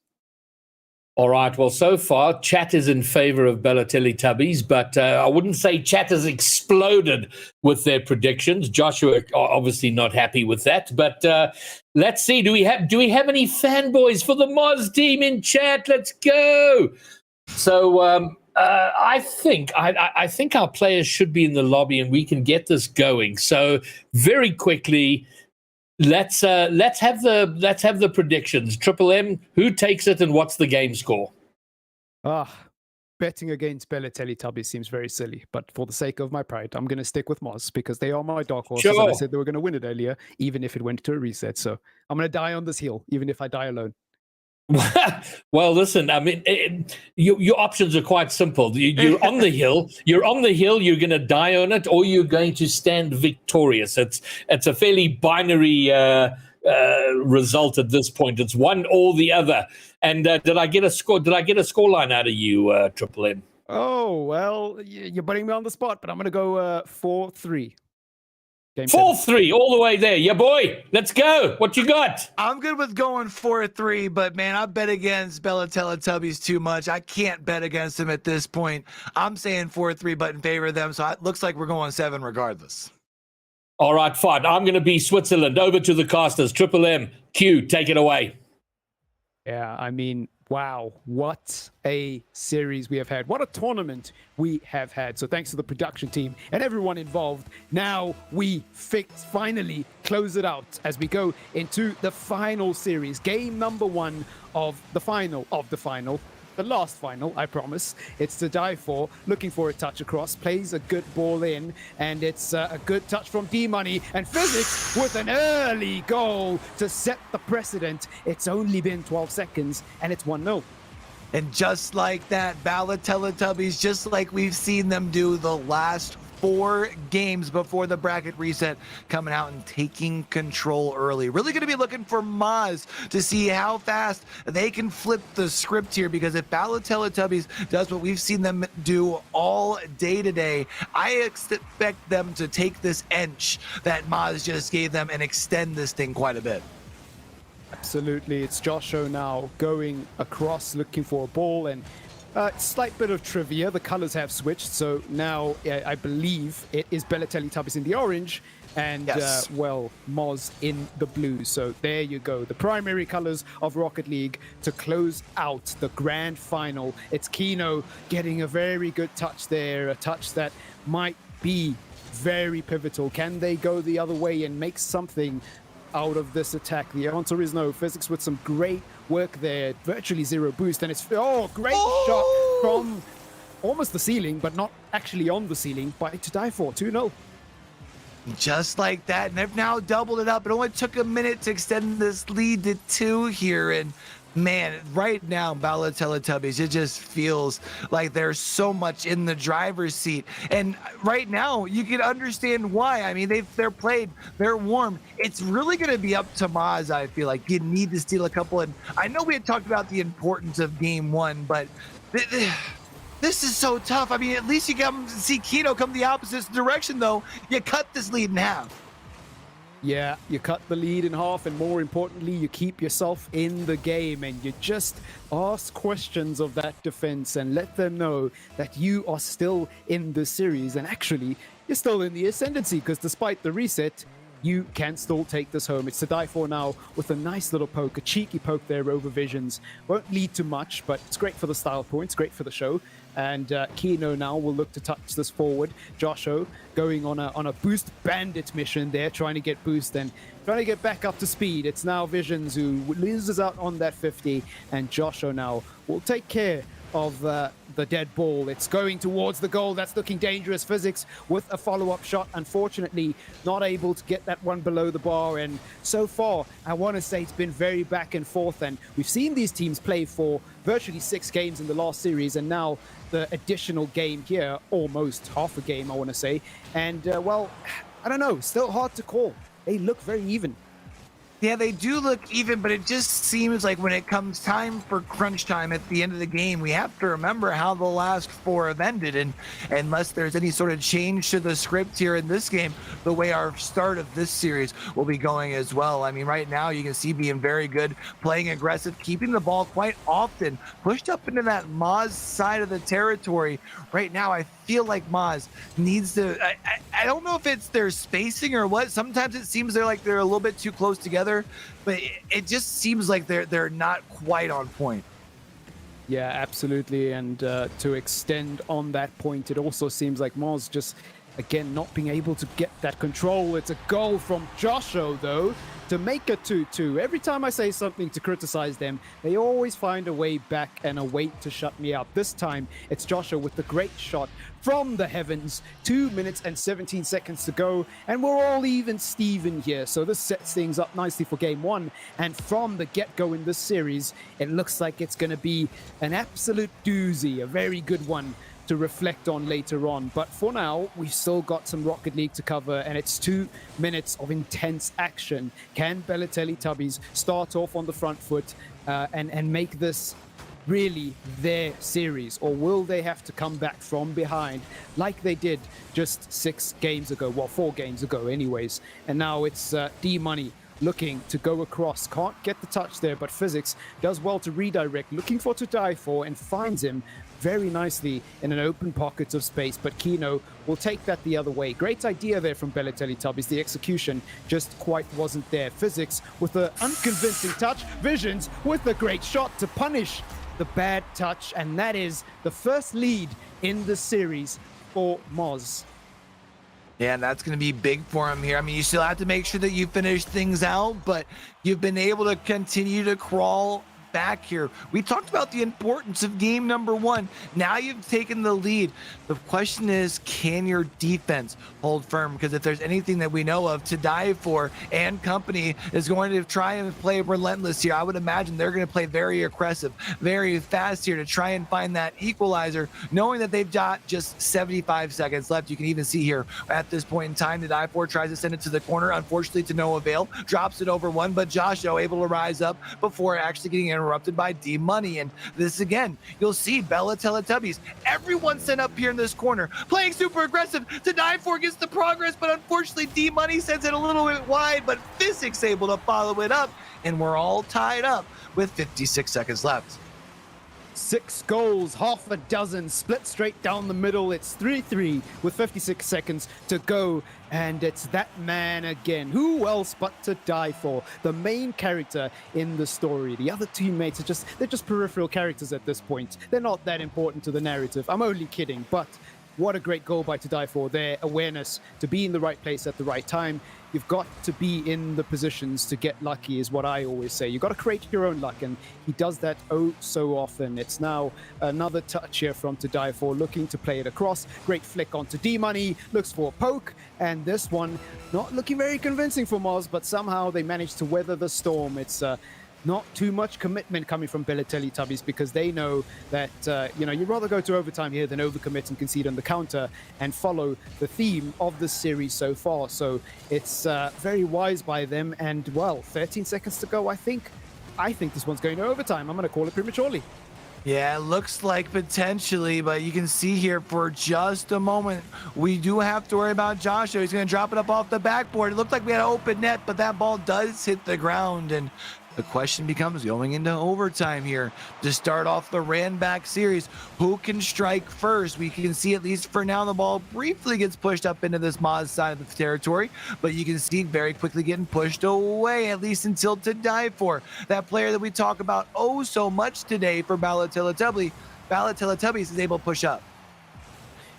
Speaker 4: All right. Well, so far, chat is in favor of Balotelli Tubbies, but I wouldn't say chat has exploded with their predictions. Joshua obviously not happy with that, but let's see. Do we have any fanboys for the Moz team in chat? Let's go. So I think our players should be in the lobby and we can get this going. So very quickly, let's have the predictions. Triple M, who takes it and what's the game score?
Speaker 11: Betting against Balotelli Tubbies seems very silly, but for the sake of my pride, I'm going to stick with Moz because they are my dark horses.
Speaker 4: Sure.
Speaker 11: And I said they were going to win it earlier, even if it went to a reset. So I'm going to die on this hill, even if I die alone.
Speaker 4: Well, listen, I mean, your options are quite simple. You're on the hill. You're on the hill. You're going to die on it, or you're going to stand victorious. It's a fairly binary result at this point. It's one or the other. And did I get a score? Did I get a scoreline out of you, Triple M?
Speaker 11: Oh well, you're putting me on the spot, but I'm going to go 4-3. Game 7.
Speaker 4: 4-3, all the way there. Yeah, boy. Let's go. What you got?
Speaker 7: I'm good with going 4-3, but man, I bet against Bella Teletubbies too much. I can't bet against them at this point. I'm saying 4-3, but in favor of them. So it looks like we're going 7 regardless.
Speaker 4: All right, fine. I'm going to be Switzerland. Over to the casters. Triple M. Q, take it away.
Speaker 11: Yeah, I mean, wow, what a series we have had. What a tournament we have had. So thanks to the production team and everyone involved. Now we finally close it out as we go into the final series. Game number 1 of the final of the final. The last final, I promise. It's to die for. Looking for a touch across. Plays a good ball in. And it's a good touch from D-Money. And Physics with an early goal to set the precedent. It's only been 12 seconds and it's 1-0.
Speaker 7: And just like that, Bella Teletubbies, just like we've seen them do the last 4 games before the bracket reset, coming out and taking control early. Really going to be looking for Maz to see how fast they can flip the script here, because if Bella Teletubbies does what we've seen them do all day today, I expect them to take this inch that Maz just gave them and extend this thing quite a bit.
Speaker 11: Absolutely. It's Joshua now going across looking for a ball, and slight bit of trivia. The colors have switched, so now I believe it is Bella Teletubbies in the orange and,
Speaker 7: yes.
Speaker 11: Moz in the blue. So there you go. The primary colors of Rocket League to close out the grand final. It's Kino getting a very good touch there, a touch that might be very pivotal. Can they go the other way and make something out of this attack? The answer is no. Physics with some great work there, virtually zero boost, and it's great shot from almost the ceiling, but not actually on the ceiling, by To Die For. 2-0.
Speaker 7: Just like that, and they've now doubled it up. It only took a minute to extend this lead to 2 here, and man, right now, Bella Teletubbies, it just feels like there's so much in the driver's seat. And right now, you can understand why. I mean, they're played, they're warm. It's really going to be up to Maz, I feel like. You need to steal a couple. And I know we had talked about the importance of game 1, but this is so tough. I mean, at least you can see Kino come the opposite direction, though. You cut this lead in half.
Speaker 11: Yeah, you cut the lead in half, and more importantly, you keep yourself in the game, and you just ask questions of that defense and let them know that you are still in the series, and actually, you're still in the ascendancy, because despite the reset, you can still take this home. It's To Die For now with a nice little poke, a cheeky poke there over Visions. Won't lead to much, but it's great for the style points, great for the show. And Kino now will look to touch this forward. Josho going on a boost bandit mission there, trying to get boost and trying to get back up to speed. It's now Visions who loses out on that 50, and Josho now will take care of the dead ball. It's going towards the goal. That's looking dangerous. Physics with a follow-up shot. Unfortunately, not able to get that one below the bar. And so far, I want to say it's been very back and forth. And we've seen these teams play for virtually 6 games in the last series. And now the additional game here, almost half a game, I want to say. And, I don't know. Still hard to call. They look very even.
Speaker 7: Yeah, they do look even, but it just seems like when it comes time for crunch time at the end of the game, we have to remember how the last 4 have ended. And unless there's any sort of change to the script here in this game, the way our start of this series will be going as well. I mean, right now you can see being very good, playing aggressive, keeping the ball quite often, pushed up into that Maz side of the territory. Right now, I feel like Maz needs to, I don't know if it's their spacing or what. Sometimes it seems they're a little bit too close together, but it just seems like they're not quite on point.
Speaker 11: Yeah, absolutely. And to extend on that point, it also seems like Maz just, again, not being able to get that control. It's a goal from Joshua, though, to make a 2-2. Every time I say something to criticize them, they always find a way back and a way to shut me up. This time, it's Joshua with the great shot from the heavens. 2 minutes and 17 seconds to go, and we're all even Steven here. So this sets things up nicely for game 1. And from the get-go in this series, it looks like it's going to be an absolute doozy, a very good one to reflect on later on. But for now, we've still got some Rocket League to cover, and it's 2 minutes of intense action. Can Bella Teletubbies start off on the front foot and make this really their series, or will they have to come back from behind like they did just 6 games ago? Well, 4 games ago anyways. And now it's D-Money looking to go across. Can't get the touch there, but Physics does well to redirect, looking for to die for, and finds him very nicely in an open pocket of space, but Kino will take that the other way. Great idea there from Balotelli Tubbies. The execution just quite wasn't there. Physics with the unconvincing touch. Visions with the great shot to punish the bad touch, and that is the first lead in the series for Moz.
Speaker 7: Yeah, and that's going to be big for him here. I mean, you still have to make sure that you finish things out, but you've been able to continue to crawl back here. We talked about the importance of game number 1. Now you've taken the lead. The question is, can your defense hold firm? Because if there's anything that we know of, to die for and company is going to try and play relentless here. I would imagine they're going to play very aggressive, very fast here to try and find that equalizer, knowing that they've got just 75 seconds left. You can even see here at this point in time, the die for tries to send it to the corner, unfortunately to no avail, drops it over one, but Joshua able to rise up before actually getting interrupted by D-Money. And this again, you'll see Bella Teletubbies, everyone sent up here in this corner, playing super aggressive. To die for gets the progress, but unfortunately D-Money sends it a little bit wide, but Physics able to follow it up, and we're all tied up with 56 seconds left.
Speaker 11: 6 goals, half a dozen, split straight down the middle. It's 3-3 with 56 seconds to go. And it's that man again. Who else but to die for? The main character in the story. The other teammates are they're just peripheral characters at this point. They're not that important to the narrative. I'm only kidding, but what a great goal by To Die For. Their awareness to be in the right place at the right time. You've got to be in the positions to get lucky is what I always say. You've got to create your own luck, and he does that oh so often. It's now another touch here from To Die For, looking to play it across. Great flick onto D-Money, looks for a poke, and this one not looking very convincing for Moz, but somehow they managed to weather the storm. It's not too much commitment coming from Balotelli Tubbies, because they know that, you'd rather go to overtime here than overcommit and concede on the counter and follow the theme of the series so far. So it's very wise by them. And, well, 13 seconds to go, I think this one's going to overtime. I'm going to call it prematurely.
Speaker 7: Yeah, it looks like potentially, but you can see here for just a moment, we do have to worry about Joshua. He's going to drop it up off the backboard. It looked like we had an open net, but that ball does hit the ground, and the question becomes, going into overtime here to start off the ran back series, who can strike first? We can see, at least for now, the ball briefly gets pushed up into this Moz side of the territory, but you can see very quickly getting pushed away, at least until To Die For. That player that we talk about oh so much today for Balotelli Tubbies is able to push up.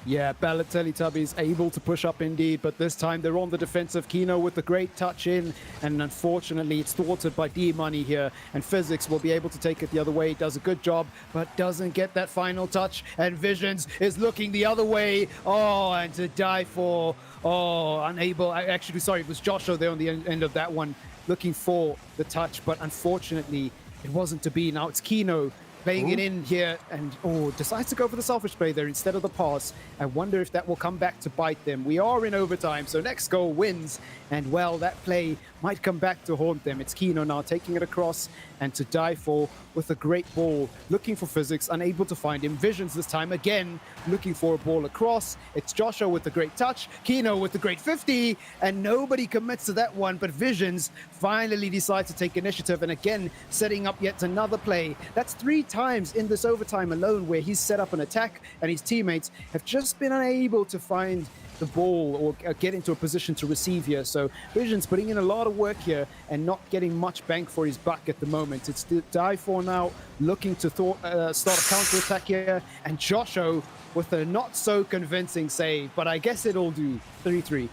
Speaker 11: Yeah, Balotelli Tubbies able to push up indeed, but this time they're on the defensive. Kino with the great touch in, and unfortunately it's thwarted by D-Money here, and Physics will be able to take it the other way. Does a good job, but doesn't get that final touch, and Visions is looking the other way. Oh, and To Die For, unable. Actually, sorry, it was Joshua there on the end of that one, looking for the touch, but unfortunately it wasn't to be. Now it's Kino playing it in here, and decides to go for the selfish play there instead of the pass. I wonder if that will come back to bite them. We are in overtime, so next goal wins, and well, that play might come back to haunt them. It's Kino now taking it across, and To Die For with a great ball, looking for Physics, unable to find him. Visions this time again, looking for a ball across. It's Joshua with the great touch, Kino with the great 50, and nobody commits to that one, but Visions finally decides to take initiative, and again, setting up yet another play. That's 3 times in this overtime alone where he's set up an attack, and his teammates have just been unable to find the ball or get into a position to receive here. So Visions putting in a lot of work here and not getting much bang for his buck at the moment. It's To Die For now, looking to start a counter-attack here, and Joshua with a not so convincing save, but I guess it'll do. 3-3.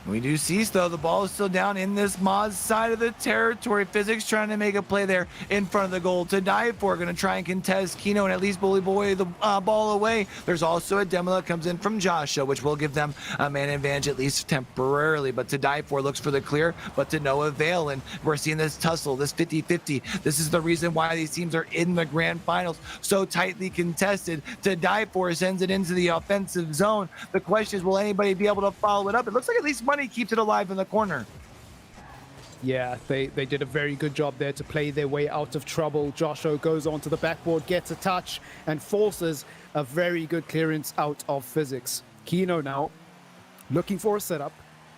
Speaker 7: We do see, though, the ball is still down in this Moz side of the territory. Physics trying to make a play there in front of the goal. To Die For going to try and contest Kino and at least bully boy the ball away. There's also a demo that comes in from Joshua, which will give them a man advantage at least temporarily. But To Die For looks for the clear, but to no avail. And we're seeing this tussle, this 50-50. This is the reason why these teams are in the grand finals, so tightly contested. To Die For sends it into the offensive zone. The question is, will anybody be able to follow it up? It looks like at least Money keeps it alive in the corner.
Speaker 11: Yeah, they did a very good job there to play their way out of trouble. Josho goes onto the backboard, gets a touch, and forces a very good clearance out of Physics. Kino now looking for a setup,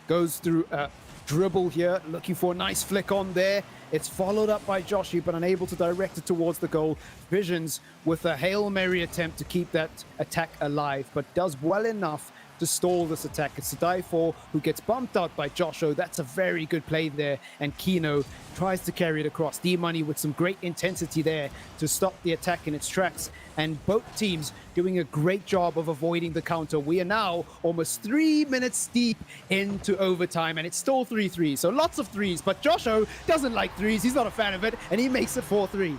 Speaker 11: goes through a dribble here, looking for a nice flick on there. It's followed up by Joshi, but unable to direct it towards the goal. Visions with a Hail Mary attempt to keep that attack alive, but does well enough to stall this attack. It's Sadaifo who gets bumped out by Josho. That's a very good play there. And Kino tries to carry it across. D-Money with some great intensity there to stop the attack in its tracks. And both teams doing a great job of avoiding the counter. We are now almost 3 minutes deep into overtime, and it's still 3-3. So lots of threes, but Josho doesn't like threes. He's not a fan of it, and he makes it 4-3.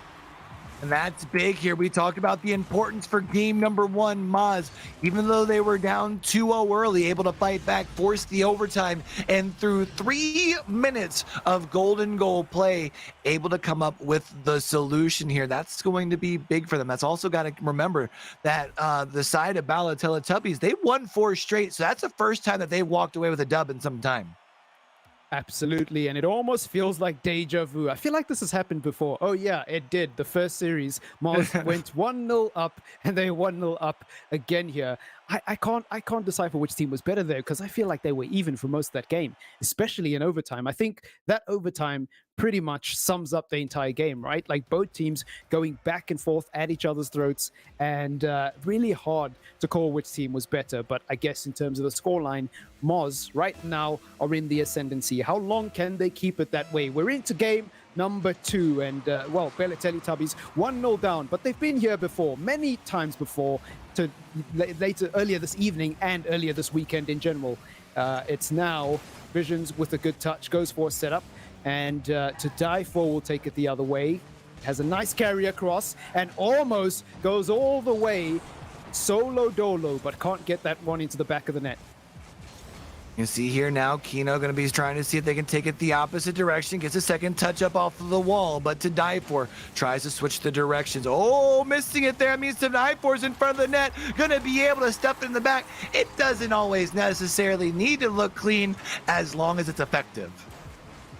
Speaker 7: And that's big here. We talk about the importance for game number one. Maz, even though they were down 2-0 early, able to fight back, force the overtime, and through 3 minutes of golden goal play, able to come up with the solution here. That's going to be big for them. That's also got to remember that the side of Bala Teletubbies, they won 4 straight. So that's the first time that they've walked away with a dub in some time.
Speaker 11: Absolutely, and it almost feels like deja vu. I feel like this has happened before. Oh yeah, it did. The first series, Mars went 1-0 up, and they 1-0 up again here. I can't decipher which team was better there, because I feel like they were even for most of that game, especially in overtime. I think that overtime pretty much sums up the entire game, right? Like both teams going back and forth at each other's throats, and really hard to call which team was better. But I guess in terms of the scoreline, Moz right now are in the ascendancy. How long can they keep it that way? We're into game number 2, and well, Bella Teletubbies 1-0 down, but they've been here before, many times before, to earlier this evening and earlier this weekend in general. It's now Visions with a good touch, goes for a setup, and To Die For will take it the other way. Has a nice carry across and almost goes all the way solo dolo, but can't get that one into the back of the net.
Speaker 7: You see here now, Kino going to be trying to see if they can take it the opposite direction. Gets a second touch up off of the wall, but To Die For tries to switch the directions. Oh, missing it there. It means To Die For's in front of the net. Going to be able to step in the back. It doesn't always necessarily need to look clean as long as it's effective.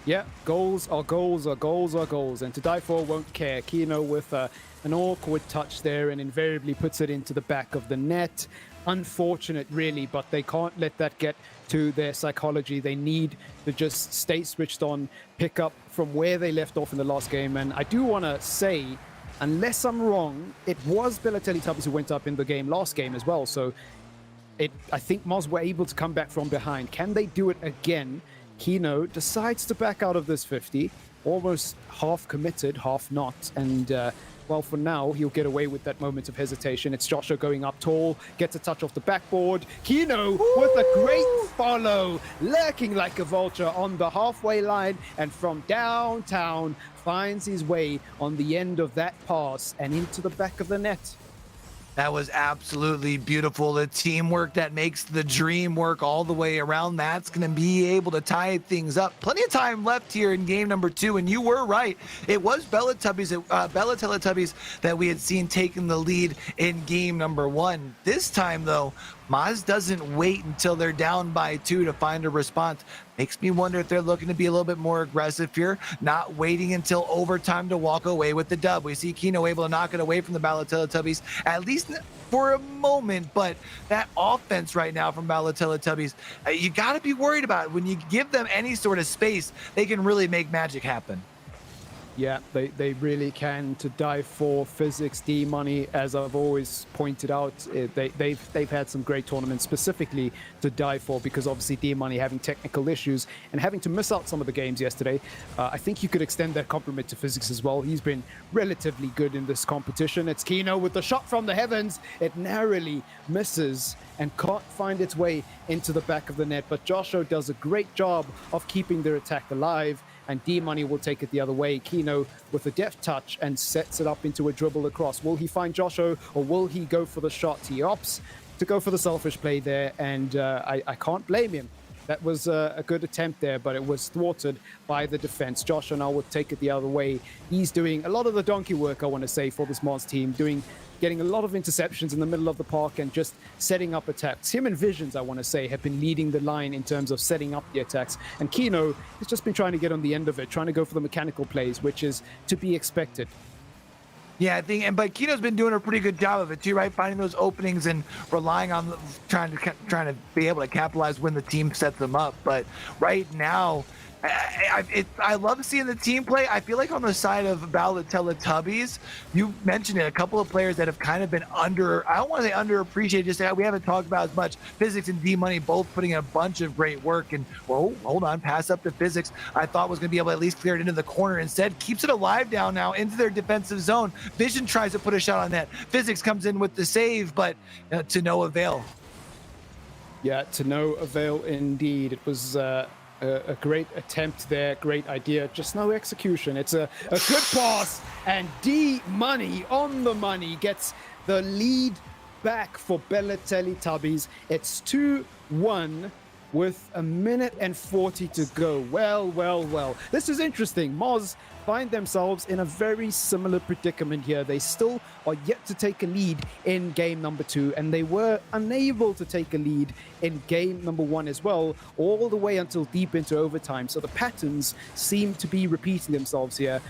Speaker 11: Yeah, goals are goals are goals are goals, and To Die For won't care. Kino with an awkward touch there and invariably puts it into the back of the net. Unfortunate, really, but they can't let that get to their psychology. They need to just stay switched on, pick up from where they left off in the last game. And I do want to say, unless I'm wrong, it was Bella Teletubbies who went up in the game last game as well. So I think Moz were able to come back from behind. Can they do it again? Kino decides to back out of this 50, almost half committed, half not. And well, for now, he'll get away with that moment of hesitation. It's Joshua going up tall, gets a touch off the backboard. Kino with a great follow, lurking like a vulture on the halfway line, and from downtown finds his way on the end of that pass and into the back of the net.
Speaker 7: That was absolutely beautiful. The teamwork that makes the dream work all the way around. That's going to be able to tie things up. Plenty of time left here in game number 2, and you were right. It was Bella Teletubbies that we had seen taking the lead in game number 1. This time, though, Maz doesn't wait until they're down by 2 to find a response. Makes me wonder if they're looking to be a little bit more aggressive here, not waiting until overtime to walk away with the dub. We see Kino able to knock it away from the Bala Teletubbies, at least for a moment, but that offense right now from Bala Teletubbies, you got to be worried about it. When you give them any sort of space, they can really make magic happen.
Speaker 11: Yeah, they really can. To Die For, Physics, D-Money, as I've always pointed out, they've had some great tournaments, specifically To Die For, because obviously D-Money having technical issues and having to miss out some of the games yesterday. I think you could extend that compliment to Physics as well. He's been relatively good in this competition. It's Kino with the shot from the heavens. It narrowly misses and can't find its way into the back of the net, but Joshua does a great job of keeping their attack alive, and D-Money will take it the other way. Kino with a deft touch and sets it up into a dribble across. Will he find Joshua, or will he go for the shot? He opts to go for the selfish play there, and I can't blame him. That was a good attempt there, but it was thwarted by the defense. Josh and I would take it the other way. He's doing a lot of the donkey work, I want to say, for this Mars team, getting a lot of interceptions in the middle of the park and just setting up attacks. Him and Visions, I want to say, have been leading the line in terms of setting up the attacks. And Kino has just been trying to get on the end of it, trying to go for the mechanical plays, which is to be expected.
Speaker 7: Yeah, I think, but Kino's been doing a pretty good job of it too, right? Finding those openings and relying on trying to be able to capitalize when the team sets them up. But right now, I love seeing the team play. I feel like on the side of Teletubbies, you mentioned it, a couple of players that have kind of been I don't want to say underappreciated, just we haven't talked about as much. Physics and D-Money both putting in a bunch of great work. And, well, hold on, pass up to Physics. I thought was going to be able to at least clear it into the corner. Instead, keeps it alive down now into their defensive zone. Vision tries to put a shot on that. Physics comes in with the save, but to no avail.
Speaker 11: Yeah, to no avail indeed. It was a great attempt there, great idea, just no execution. It's a good pass, and D-Money on the money gets the lead back for Bella Teletubbies. It's 2-1 with 1:40 to go. Well. This is interesting. Moz find themselves in a very similar predicament here. They still are yet to take a lead in game number 2, and they were unable to take a lead in game number 1 as well, all the way until deep into overtime. So the patterns seem to be repeating themselves here.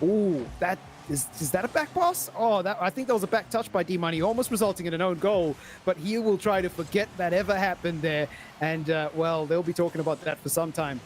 Speaker 11: Oh, that is that a back pass? Oh, I think that was a back touch by D-Money, almost resulting in an own goal. But he will try to forget that ever happened there. And, well, they'll be talking about that for some time.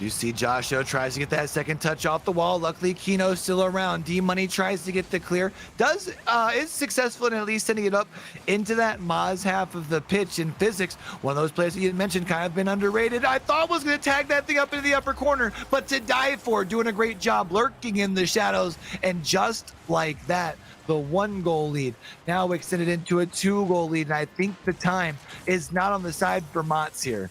Speaker 7: You see Joshua tries to get that second touch off the wall. Luckily, Kino's still around. D-Money tries to get the clear. Is successful in at least sending it up into that Maz half of the pitch. In Physics, one of those players that you mentioned kind of been underrated. I thought was going to tag that thing up into the upper corner, but to die for, doing a great job lurking in the shadows. And just like that, the 1-goal lead now extended into a 2-goal lead. And I think the time is not on the side for Mats here.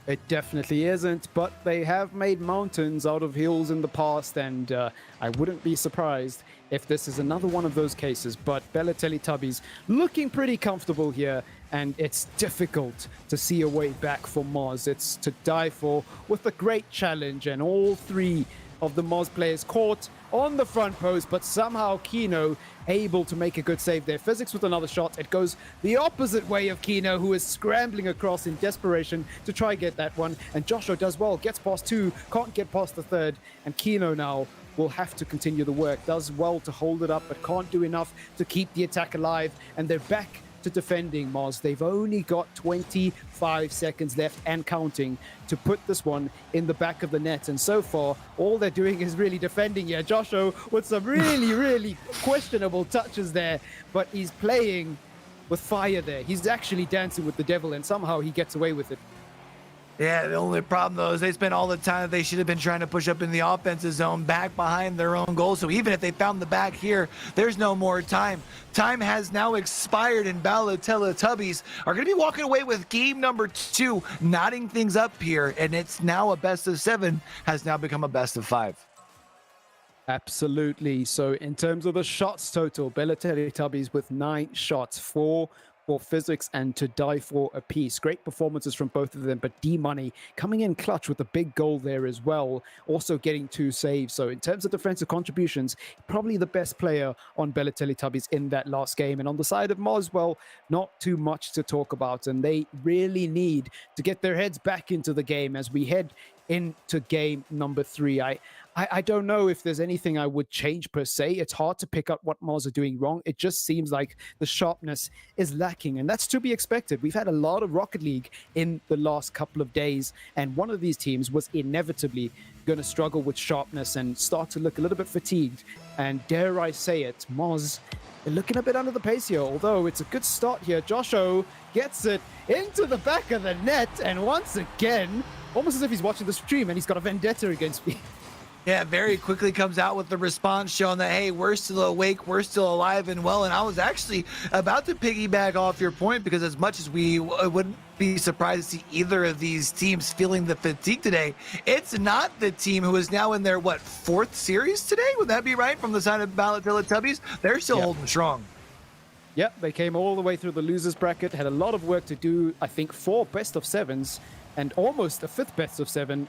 Speaker 11: It definitely isn't, but they have made mountains out of hills in the past, and I wouldn't be surprised if this is another one of those cases. But Bella Teletubbies looking pretty comfortable here, and it's difficult to see a way back for Moz. It's to die for with a great challenge, and all 3 of the Moz players caught on the front post, but somehow Kino able to make a good save there. Physics with another shot. It goes the opposite way of Kino, who is scrambling across in desperation to try get that one. And Joshua does well, gets past 2, can't get past the 3rd. And Kino now will have to continue the work. Does well to hold it up, but can't do enough to keep the attack alive. And they're back to defending Moz. They've only got 25 seconds left and counting to put this one in the back of the net. And so far, all they're doing is really defending here. Joshua with some really questionable touches there, but he's playing with fire there. He's actually dancing with the devil, and somehow he gets away with it.
Speaker 7: Yeah, the only problem, though, is they spent all the time that they should have been trying to push up in the offensive zone back behind their own goal. So even if they found the back here, there's no more time. Time has now expired, and Bella Teletubbies are going to be walking away with game number 2, knotting things up here. And it's now a best of 7, has now become a best of 5.
Speaker 11: Absolutely. So in terms of the shots total, Bella Teletubbies with 9 shots, 4 for Physics and to die for a piece. Great performances from both of them, but D-Money coming in clutch with a big goal there as well, also getting 2 saves. So in terms of defensive contributions, probably the best player on Bella Teletubbies in that last game. And on the side of Moz, well, not too much to talk about, and they really need to get their heads back into the game as we head into game number 3. I don't know if there's anything I would change per se. It's hard to pick up what Moz are doing wrong. It just seems like the sharpness is lacking, and that's to be expected. We've had a lot of Rocket League in the last couple of days, and one of these teams was inevitably going to struggle with sharpness and start to look a little bit fatigued. And dare I say it, Moz, they're looking a bit under the pace here, although it's a good start here. Josho gets it into the back of the net, and once again, almost as if he's watching the stream and he's got a vendetta against me.
Speaker 7: Yeah, very quickly comes out with the response showing that, hey, we're still awake, we're still alive and well. And I was actually about to piggyback off your point, because as much as we wouldn't be surprised to see either of these teams feeling the fatigue today, it's not the team who is now in their, 4th series today? Would that be right from the side of Bella Teletubbies? They're still holding strong.
Speaker 11: Yeah, they came all the way through the losers bracket, had a lot of work to do, I think 4 best of 7s and almost a 5th best of 7,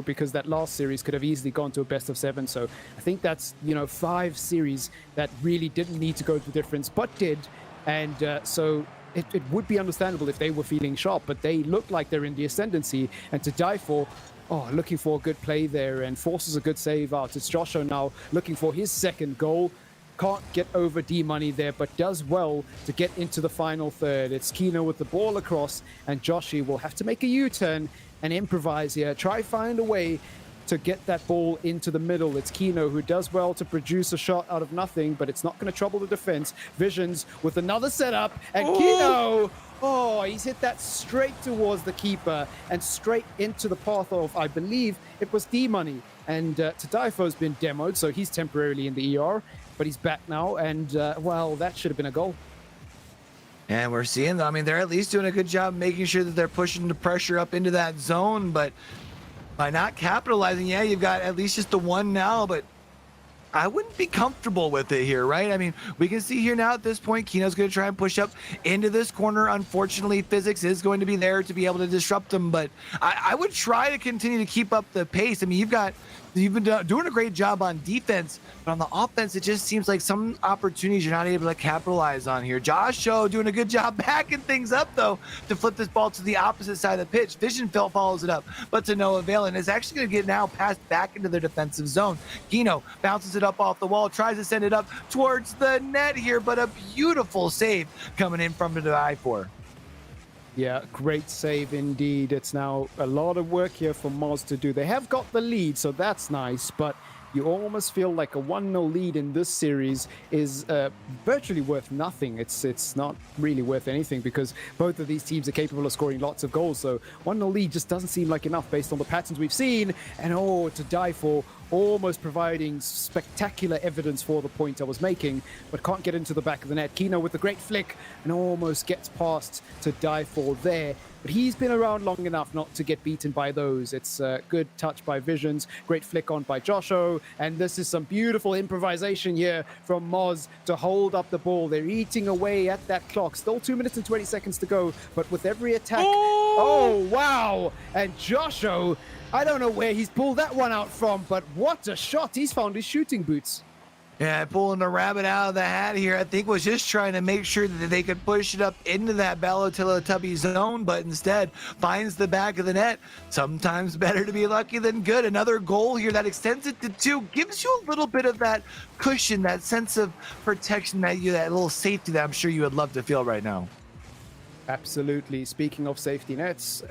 Speaker 11: because that last series could have easily gone to a best of 7. So I think that's, 5 series that really didn't need to go to difference, but did. And so it would be understandable if they were feeling sharp, but they look like they're in the ascendancy. And to die for, looking for a good play there and forces a good save out. It's Joshua now looking for his second goal. Can't get over D-Money there, but does well to get into the final third. It's Kino with the ball across, and Joshi will have to make a U-turn and improvise here. Try find a way to get that ball into the middle. It's Kino who does well to produce a shot out of nothing, but it's not going to trouble the defense. Visions with another setup, and Kino, he's hit that straight towards the keeper and straight into the path of, I believe, it was D-Money. And Tadaifo's been demoed, so he's temporarily in the ER. But he's back now, and, that should have been a goal.
Speaker 7: And we're seeing, they're at least doing a good job making sure that they're pushing the pressure up into that zone, but by not capitalizing, you've got at least just the one now, but I wouldn't be comfortable with it here, right? We can see here now at this point, Kino's going to try and push up into this corner. Unfortunately, physics is going to be there to be able to disrupt them, but I would try to continue to keep up the pace. You've been doing a great job on defense, but on the offense, it just seems like some opportunities you're not able to capitalize on here. Josh Show doing a good job backing things up, though, to flip this ball to the opposite side of the pitch. Vision follows it up, but to no avail, and is actually going to get now passed back into their defensive zone. Kino bounces it up off the wall, tries to send it up towards the net here, but a beautiful save coming in from the I4.
Speaker 11: Yeah, great save indeed. It's now a lot of work here for Moz to do. They have got the lead, so that's nice, but you almost feel like a 1-0 lead in this series is virtually worth nothing. It's not really worth anything because both of these teams are capable of scoring lots of goals, so 1-0 lead just doesn't seem like enough based on the patterns we've seen. And to die for, almost providing spectacular evidence for the point I was making, but can't get into the back of the net. Kino with a great flick and almost gets past to die for there. But he's been around long enough not to get beaten by those. It's a good touch by Visions, great flick on by Josho, and this is some beautiful improvisation here from Moz to hold up the ball. They're eating away at that clock. Still 2 minutes and 20 seconds to go, but with every attack... Oh, wow! And Josho, I don't know where he's pulled that one out from, but what a shot. He's found his shooting boots.
Speaker 7: Yeah, pulling the rabbit out of the hat here, I think was just trying to make sure that they could push it up into that Balotelli zone, but instead finds the back of the net. Sometimes better to be lucky than good. Another goal here that extends it to 2, gives you a little bit of that cushion, that sense of protection, that little safety that I'm sure you would love to feel right now.
Speaker 11: Absolutely. Speaking of safety nets,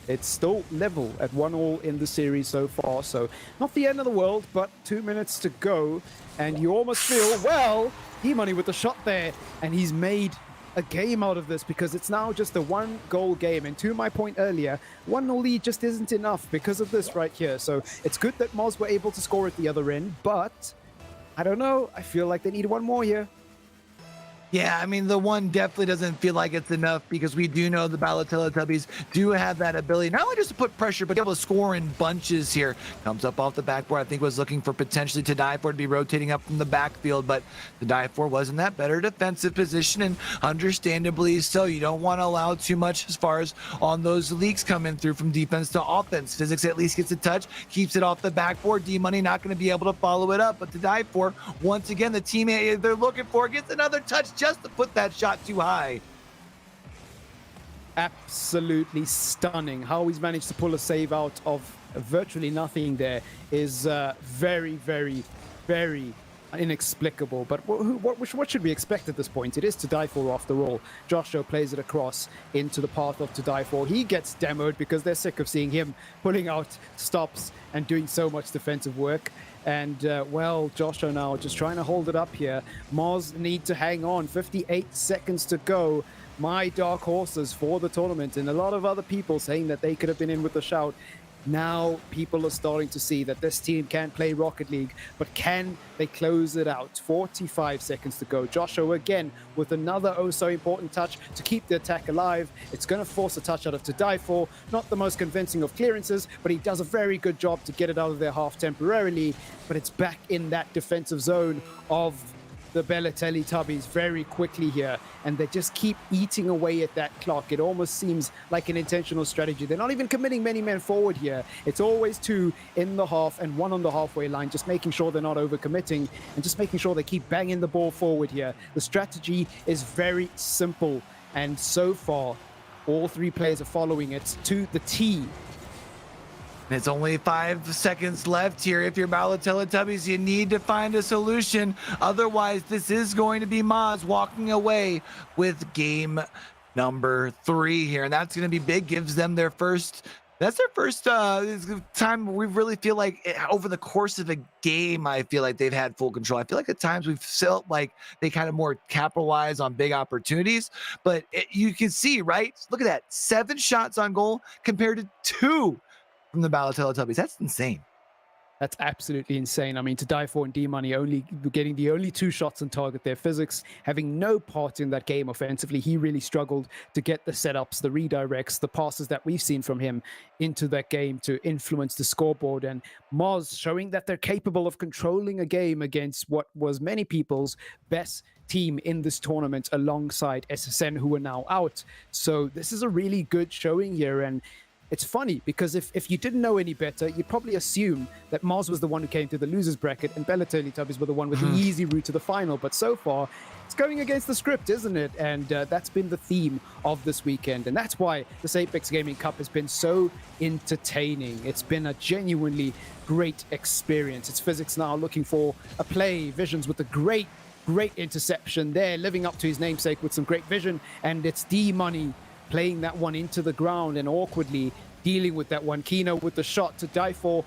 Speaker 11: it's still level at 1-1 in the series so far, so not the end of the world, but 2 minutes to go, and you almost feel, well, D-Money with the shot there, and he's made a game out of this because it's now just a 1-goal game, and to my point earlier, 1-0 lead just isn't enough because of this right here, so it's good that Moz were able to score at the other end, but I don't know, I feel like they need one more here.
Speaker 7: Yeah, the one definitely doesn't feel like it's enough because we do know the Balotelli do have that ability, not only just to put pressure, but be able to score in bunches here. Comes up off the backboard. I think was looking for potentially to die for to be rotating up from the backfield, but the die for was in that better defensive position, and understandably so. You don't want to allow too much as far as on those leaks coming through from defense to offense. Physics at least gets a touch, keeps it off the backboard. D-Money not going to be able to follow it up, but to die for, once again, the teammate they're looking for gets another touch just to put that shot too high.
Speaker 11: Absolutely stunning. How he's managed to pull a save out of virtually nothing there is very, very, very inexplicable. But what should we expect at this point? It is to die for after all. Joshua plays it across into the path of to die for. He gets demoed because they're sick of seeing him pulling out stops and doing so much defensive work. And, Joshua now just trying to hold it up here. Moz need to hang on. 58 seconds to go. My dark horses for the tournament, and a lot of other people saying that they could have been in with a shout. Now people are starting to see that this team can play Rocket League, but can they close it out? 45 seconds to go. Joshua again with another so important touch to keep the attack alive. It's going to force a touch out of to die for. Not the most convincing of clearances, but he does a very good job to get it out of their half temporarily. But it's back in that defensive zone of the Bellatelli Tubbies very quickly here, and they just keep eating away at that clock. It almost seems like an intentional strategy. They're not even committing many men forward here. It's always 2 in the half and 1 on the halfway line, just making sure they're not overcommitting and just making sure they keep banging the ball forward here. The strategy is very simple, and so far, all 3 players are following it to the T.
Speaker 7: It's only 5 seconds left here. If you're Balotelli Tubbies, you need to find a solution. Otherwise, this is going to be Maz walking away with game number 3 here. And that's going to be big. Gives them their first... That's their first time we really feel like over the course of a game, I feel like they've had full control. I feel like at times we've felt like they kind of more capitalize on big opportunities, but you can see, right? Look at that. 7 shots on goal compared to 2 from the Balotelli Tubbies. That's insane.
Speaker 11: That's absolutely insane. I mean, to die for and D-Money only getting the only 2 shots on target there. Physics having no part in that game offensively. He really struggled to get the setups, the redirects, the passes that we've seen from him into that game to influence the scoreboard. And Moz showing that they're capable of controlling a game against what was many people's best team in this tournament alongside SSN, who are now out. So this is a really good showing here. And it's funny because if you didn't know any better, you'd probably assume that Mars was the one who came to the losers bracket and Bellatelli Tubbies were the one with the easy route to the final. But so far, it's going against the script, isn't it? And that's been the theme of this weekend. And that's why this AIPX Gaming Cup has been so entertaining. It's been a genuinely great experience. It's Physics now looking for a play. Visions with a great interception there, living up to his namesake with some great vision. And it's D-Money playing that one into the ground and awkwardly dealing with that one. Kino with the shot to die for.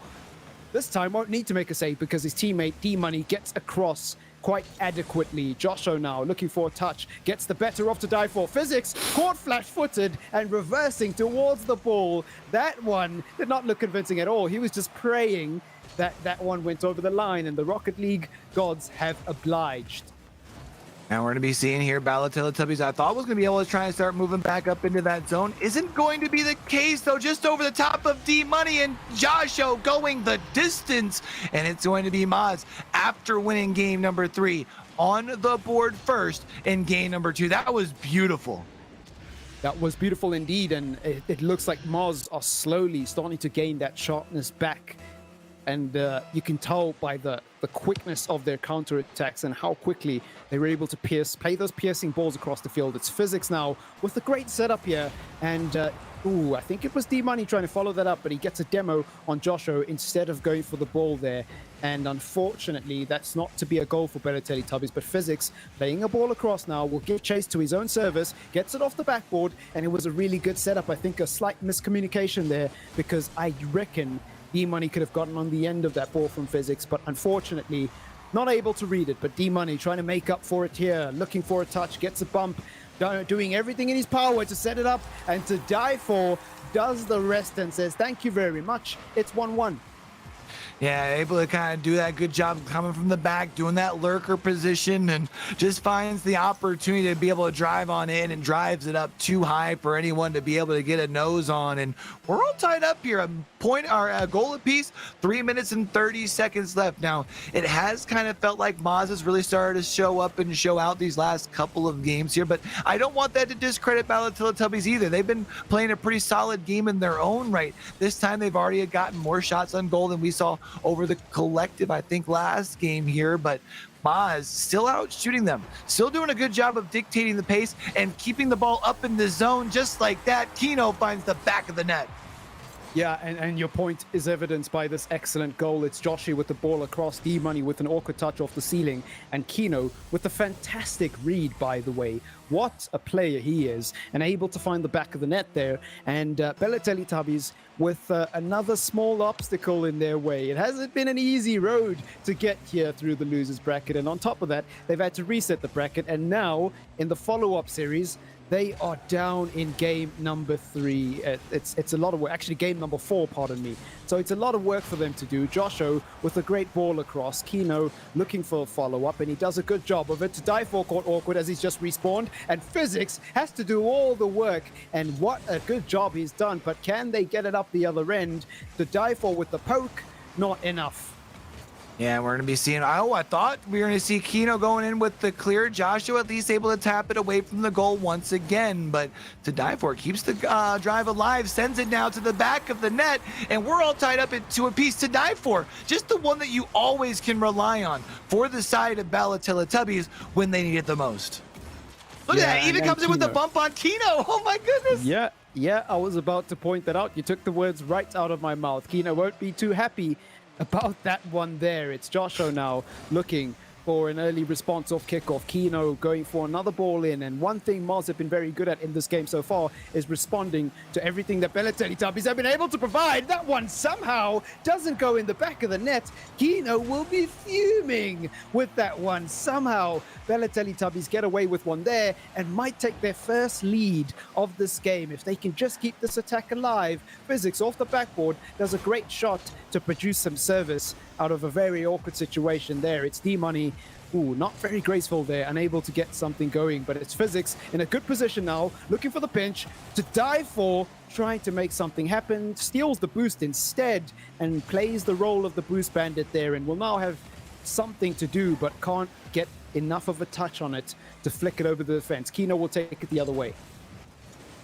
Speaker 11: This time won't need to make a save because his teammate D-Money gets across quite adequately. Josho now looking for a touch, gets the better of to die for. Physics caught flash-footed and reversing towards the ball. That one did not look convincing at all. He was just praying that that one went over the line, and the Rocket League gods have obliged.
Speaker 7: Now we're going to be seeing here Balotelli Tubbies I thought was going to be able to try and start moving back up into that zone. Isn't going to be the case, though, just over the top of D-Money and Josho going the distance. And it's going to be Maz after winning game number 3 on the board first in game number 2. That was beautiful.
Speaker 11: That was beautiful indeed. And it looks like Maz are slowly starting to gain that sharpness back. And you can tell by the quickness of their counterattacks and how quickly they were able to play those piercing balls across the field. It's Physics now with a great setup here. And, I think it was D-Money trying to follow that up, but he gets a demo on Josho instead of going for the ball there. And unfortunately, that's not to be a goal for Bellatelli Tubbies, but Physics playing a ball across now will give chase to his own service, gets it off the backboard, and it was a really good setup. I think a slight miscommunication there because I reckon D-Money could have gotten on the end of that ball from Physics, but unfortunately not able to read it. But D-Money trying to make up for it here, looking for a touch, gets a bump, doing everything in his power to set it up, and to die for does the rest and says, thank you very much. It's 1-1.
Speaker 7: Yeah, able to kind of do that good job coming from the back, doing that lurker position, and just finds the opportunity to be able to drive on in and drives it up too high for anyone to be able to get a nose on. And we're all tied up here. A goal apiece, 3 minutes and 30 seconds left. Now, it has kind of felt like Maz has really started to show up and show out these last couple of games here, but I don't want that to discredit Balotelli Tubbies either. They've been playing a pretty solid game in their own right. This time they've already gotten more shots on goal than we saw over the collective, I think, last game here, but Maz still out shooting them, still doing a good job of dictating the pace and keeping the ball up in the zone just like that. Kino finds the back of the net.
Speaker 11: Yeah, and your point is evidenced by this excellent goal. It's Joshi with the ball across, D-Money with an awkward touch off the ceiling, and Kino with a fantastic read, by the way. What a player he is, and able to find the back of the net there. And Bellatelli Tubbies with another small obstacle in their way. It hasn't been an easy road to get here through the losers bracket, and on top of that, they've had to reset the bracket, and now in the follow-up series, they are down in game number 3. It's a lot of work. Actually, game number 4, pardon me. So it's a lot of work for them to do. Josho with a great ball across. Kino looking for a follow-up, and he does a good job of it. To die for caught awkward as he's just respawned, and Physics has to do all the work. And what a good job he's done. But can they get it up the other end? To die for with the poke, not enough.
Speaker 7: Yeah, we're going to be seeing. Oh, I thought we were going to see Kino going in with the clear. Joshua at least able to tap it away from the goal once again. But to die for it keeps the drive alive, sends it now to the back of the net. And we're all tied up into a piece to die for. Just the one that you always can rely on for the side of Bala Teletubbies when they need it the most. Look at that. Even comes in with the bump on Kino. Oh, my goodness.
Speaker 11: Yeah, I was about to point that out. You took the words right out of my mouth. Kino won't be too happy about that one there. It's Joshua now looking for an early response off kickoff. Kino going for another ball in. And one thing Mars have been very good at in this game so far is responding to everything that Bala Teletubbies have been able to provide. That one somehow doesn't go in the back of the net. Kino will be fuming with that one. Somehow Bala Teletubbies get away with one there and might take their first lead of this game. If they can just keep this attack alive, Physics off the backboard does a great shot to produce some service out of a very awkward situation there. It's D-Money. Ooh, not very graceful there, unable to get something going, but it's Physics in a good position now, looking for the pinch to dive for, trying to make something happen, steals the boost instead, and plays the role of the boost bandit there, and will now have something to do, but can't get enough of a touch on it to flick it over the defense. Kino will take it the other way.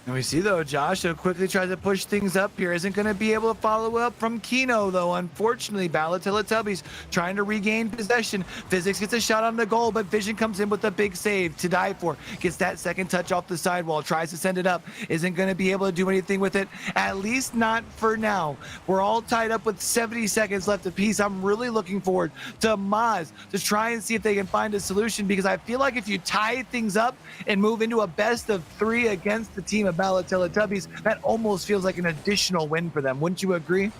Speaker 7: And we see, though, Joshua quickly tries to push things up here. Isn't going to be able to follow up from Kino, though. Unfortunately, Bala Teletubbies trying to regain possession. Physics gets a shot on the goal, but Vision comes in with a big save to die for. Gets that second touch off the sidewall. Tries to send it up. Isn't going to be able to do anything with it. At least not for now. We're all tied up with 70 seconds left apiece. I'm really looking forward to Maz to try and see if they can find a solution, because I feel like if you tie things up and move into a best of 3 against the team of Bala Teletubbies, that almost feels like an additional win for them. Wouldn't you agree?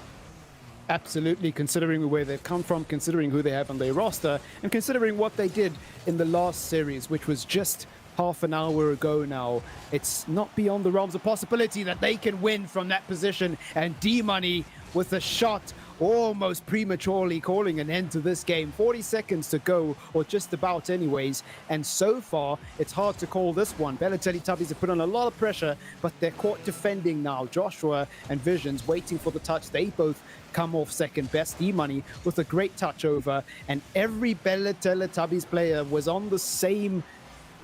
Speaker 11: Absolutely, considering where they've come from, considering who they have on their roster, and considering what they did in the last series, which was just half an hour ago now. It's not beyond the realms of possibility that they can win from that position, and D-Money with a shot almost prematurely calling an end to this game. 40 seconds to go, or just about anyways, and so far it's hard to call this one. Bala Teletubbies have put on a lot of pressure, but they're caught defending now. Joshua and Visions waiting for the touch. They both come off second best. D-Money with a great touch over, and every Bala Teletubbies player was on the same,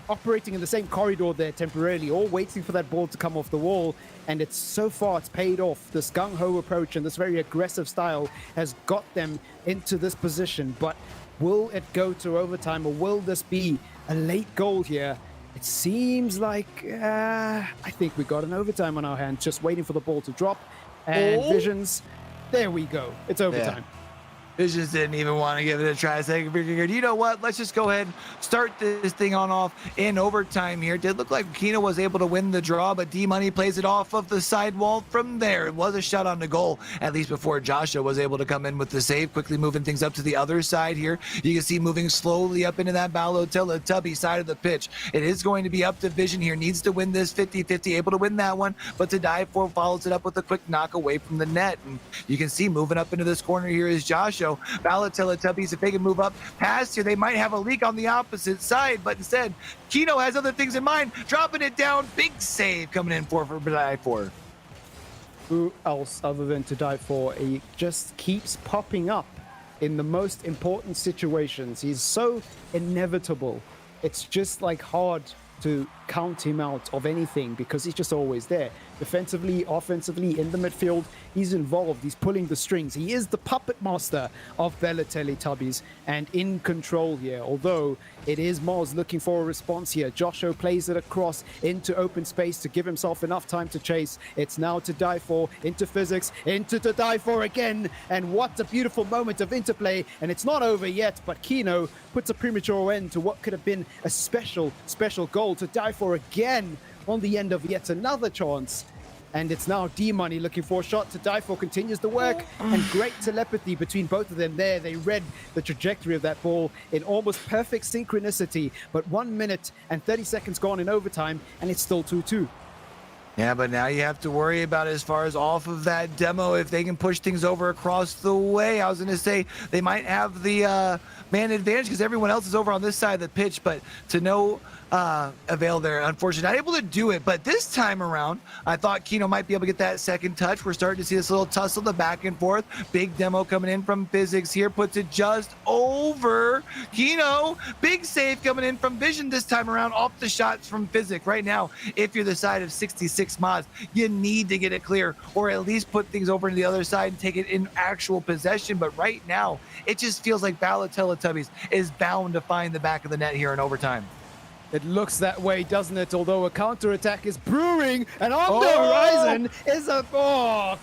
Speaker 11: operating in the same corridor there temporarily, all waiting for that ball to come off the wall. And it's so far it's paid off. This gung-ho approach and this very aggressive style has got them into this position. But will it go to overtime, or will this be a late goal here? It seems like I think we got an overtime on our hands, just waiting for the ball to drop. And Visions, there we go. It's overtime.
Speaker 7: Yeah. Visions didn't even want to give it a try. Second figured, you know what? Let's just go ahead, start this thing on off in overtime here. Did look like Kino was able to win the draw, but D-Money plays it off of the sidewall from there. It was a shot on the goal, at least before Joshua was able to come in with the save. Quickly moving things up to the other side here. You can see moving slowly up into that Bala Teletubby side of the pitch. It is going to be up to Vision here. Needs to win this 50-50, able to win that one, but to die for follows it up with a quick knock away from the net. And you can see moving up into this corner here is Joshua. Bala Teletubbies, if they can move up past here, they might have a leak on the opposite side, but instead, Kino has other things in mind, dropping it down. Big save coming in for die for.
Speaker 11: Who else other than to die for? He just keeps popping up in the most important situations. He's so inevitable. It's just like hard to count him out of anything, because he's just always there. Defensively, offensively, in the midfield, he's involved. He's pulling the strings. He is the puppet master of Bala Teletubbies and in control here. Although it is Mars looking for a response here. Joshua plays it across into open space to give himself enough time to chase. It's now to die for, into Physics, into to die for again. And what a beautiful moment of interplay. And it's not over yet, but Kino puts a premature end to what could have been a special goal. To die for again on the end of yet another chance. And it's now D-Money looking for a shot. To die for continues the work, and great telepathy between both of them there. They read the trajectory of that ball in almost perfect synchronicity. But 1 minute and 30 seconds gone in overtime, and it's still 2-2.
Speaker 7: Yeah, but now you have to worry about, as far as off of that demo, if they can push things over across the way. I was going to say they might have the man advantage because everyone else is over on this side of the pitch, but to no avail there. Unfortunately, not able to do it. But this time around, I thought Kino might be able to get that second touch. We're starting to see this little tussle, the back and forth. Big demo coming in from Physics here, puts it just over Kino. Big save coming in from Vision this time around off the shots from Physics. Right now, if you're the side of 66 mods, you need to get it clear or at least put things over to the other side and take it in actual possession. But right now, it just feels like Teletubbies is bound to find the back of the net here in overtime.
Speaker 11: It looks that way, doesn't it? Although a counterattack is brewing, and on the horizon is a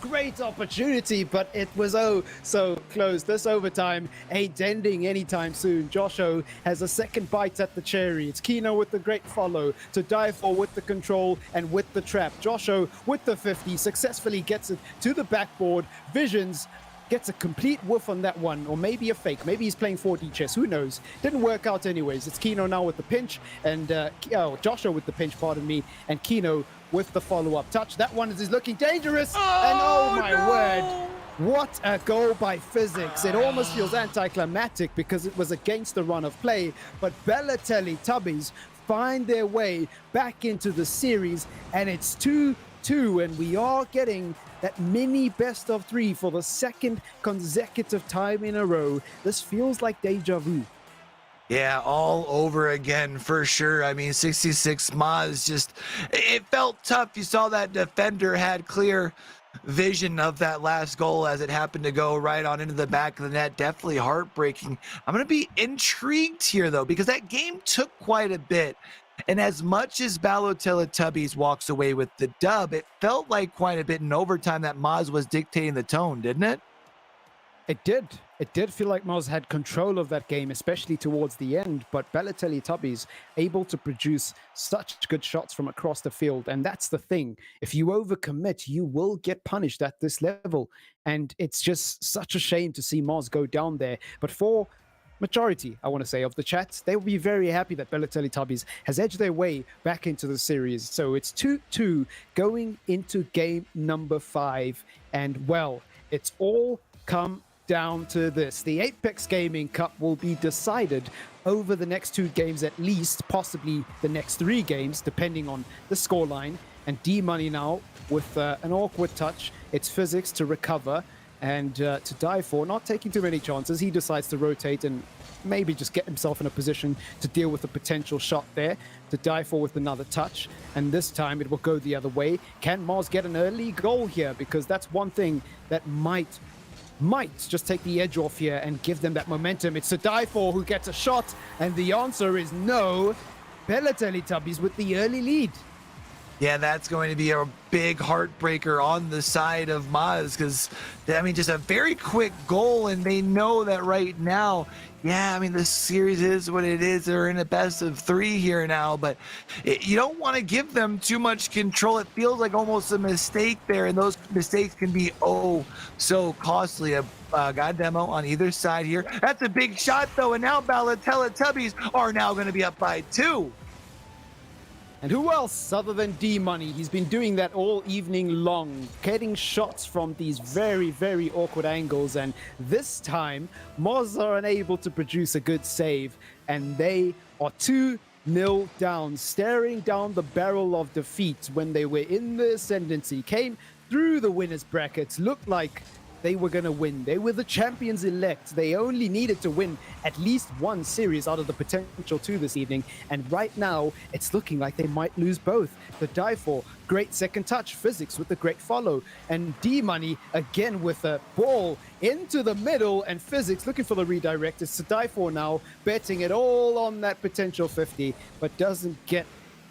Speaker 11: great opportunity, but it was so close. This overtime ain't ending anytime soon. Josho has a second bite at the cherry. It's Kino with the great follow to dive for with the control and with the trap. Josho with the 50 successfully gets it to the backboard. Visions gets a complete whiff on that one, or maybe a fake. Maybe he's playing 4D chess. Who knows? Didn't work out anyways. It's Kino now with the pinch, and Joshua with the pinch, pardon me, and Kino with the follow-up touch. That one is looking dangerous, and oh my word. What a goal by Physics. It almost feels anticlimactic because it was against the run of play, but Teletubbies find their way back into the series, and it's 2-2, and we are getting that mini best of 3 for the second consecutive time in a row. This feels like deja vu.
Speaker 7: Yeah, all over again for sure. I mean, 66 mods just, it felt tough. You saw that defender had clear vision of that last goal as it happened to go right on into the back of the net. Definitely heartbreaking. I'm going to be intrigued here though, because that game took quite a bit. And as much as Teletubbies walks away with the dub, it felt like quite a bit in overtime that Maz was dictating the tone, didn't it?
Speaker 11: It did. It did feel like Maz had control of that game, especially towards the end, but Teletubbies able to produce such good shots from across the field. And that's the thing. If you overcommit, you will get punished at this level. And it's just such a shame to see Maz go down there. But for majority, I want to say, of the chat, they will be very happy that Teletubbies has edged their way back into the series. So it's 2-2 going into game number 5. And well, it's all come down to this. The AIPX Gaming Cup will be decided over the next 2 games at least, possibly the next 3 games, depending on the scoreline. And D-Money now with an awkward touch. It's Physics to recover and to dive for, not taking too many chances. He decides to rotate and maybe just get himself in a position to deal with a potential shot there, to dive for with another touch. And this time it will go the other way. Can Mars get an early goal here? Because that's one thing that might just take the edge off here and give them that momentum. It's to dive for who gets a shot, and the answer is no. Teletubbies with the early lead.
Speaker 7: Yeah, that's going to be a big heartbreaker on the side of Maz because, I mean, just a very quick goal, and they know that right now, yeah, I mean, the series is what it is. They're in a best of 3 here now, but you don't want to give them too much control. It feels like almost a mistake there, and those mistakes can be, so costly. Got demo on either side here. That's a big shot, though, and now Teletubbies are now going to be up by 2.
Speaker 11: And who else other than D-Money? He's been doing that all evening long, getting shots from these very, very awkward angles. And this time, Moz are unable to produce a good save. And they are 2-0 down, staring down the barrel of defeat when they were in the ascendancy. Came through the winners brackets, looked like they were going to win. They were the champions elect. They only needed to win at least 1 series out of the potential 2 this evening. And right now, it's looking like they might lose both. The dive for, great second touch. Physics with the great follow. And D-Money again with a ball into the middle. And Physics looking for the redirect. It's to dive for now, betting it all on that potential 50, but doesn't get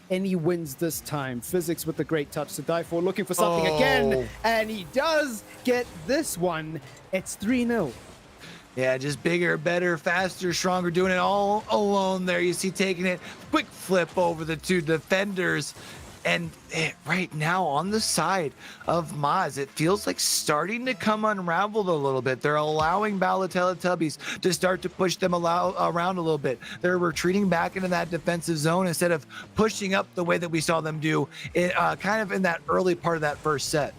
Speaker 11: any wins this time. Physics with the great touch to dive for, looking for something again, and he does get this one. It's 3-0.
Speaker 7: Yeah, just bigger, better, faster, stronger, doing it all alone there. You see taking it, quick flip over the 2 defenders. And right now on the side of Maz, it feels like starting to come unraveled a little bit. They're allowing Teletubbies to start to push them around a little bit. They're retreating back into that defensive zone instead of pushing up the way that we saw them do kind of in that early part of that first set.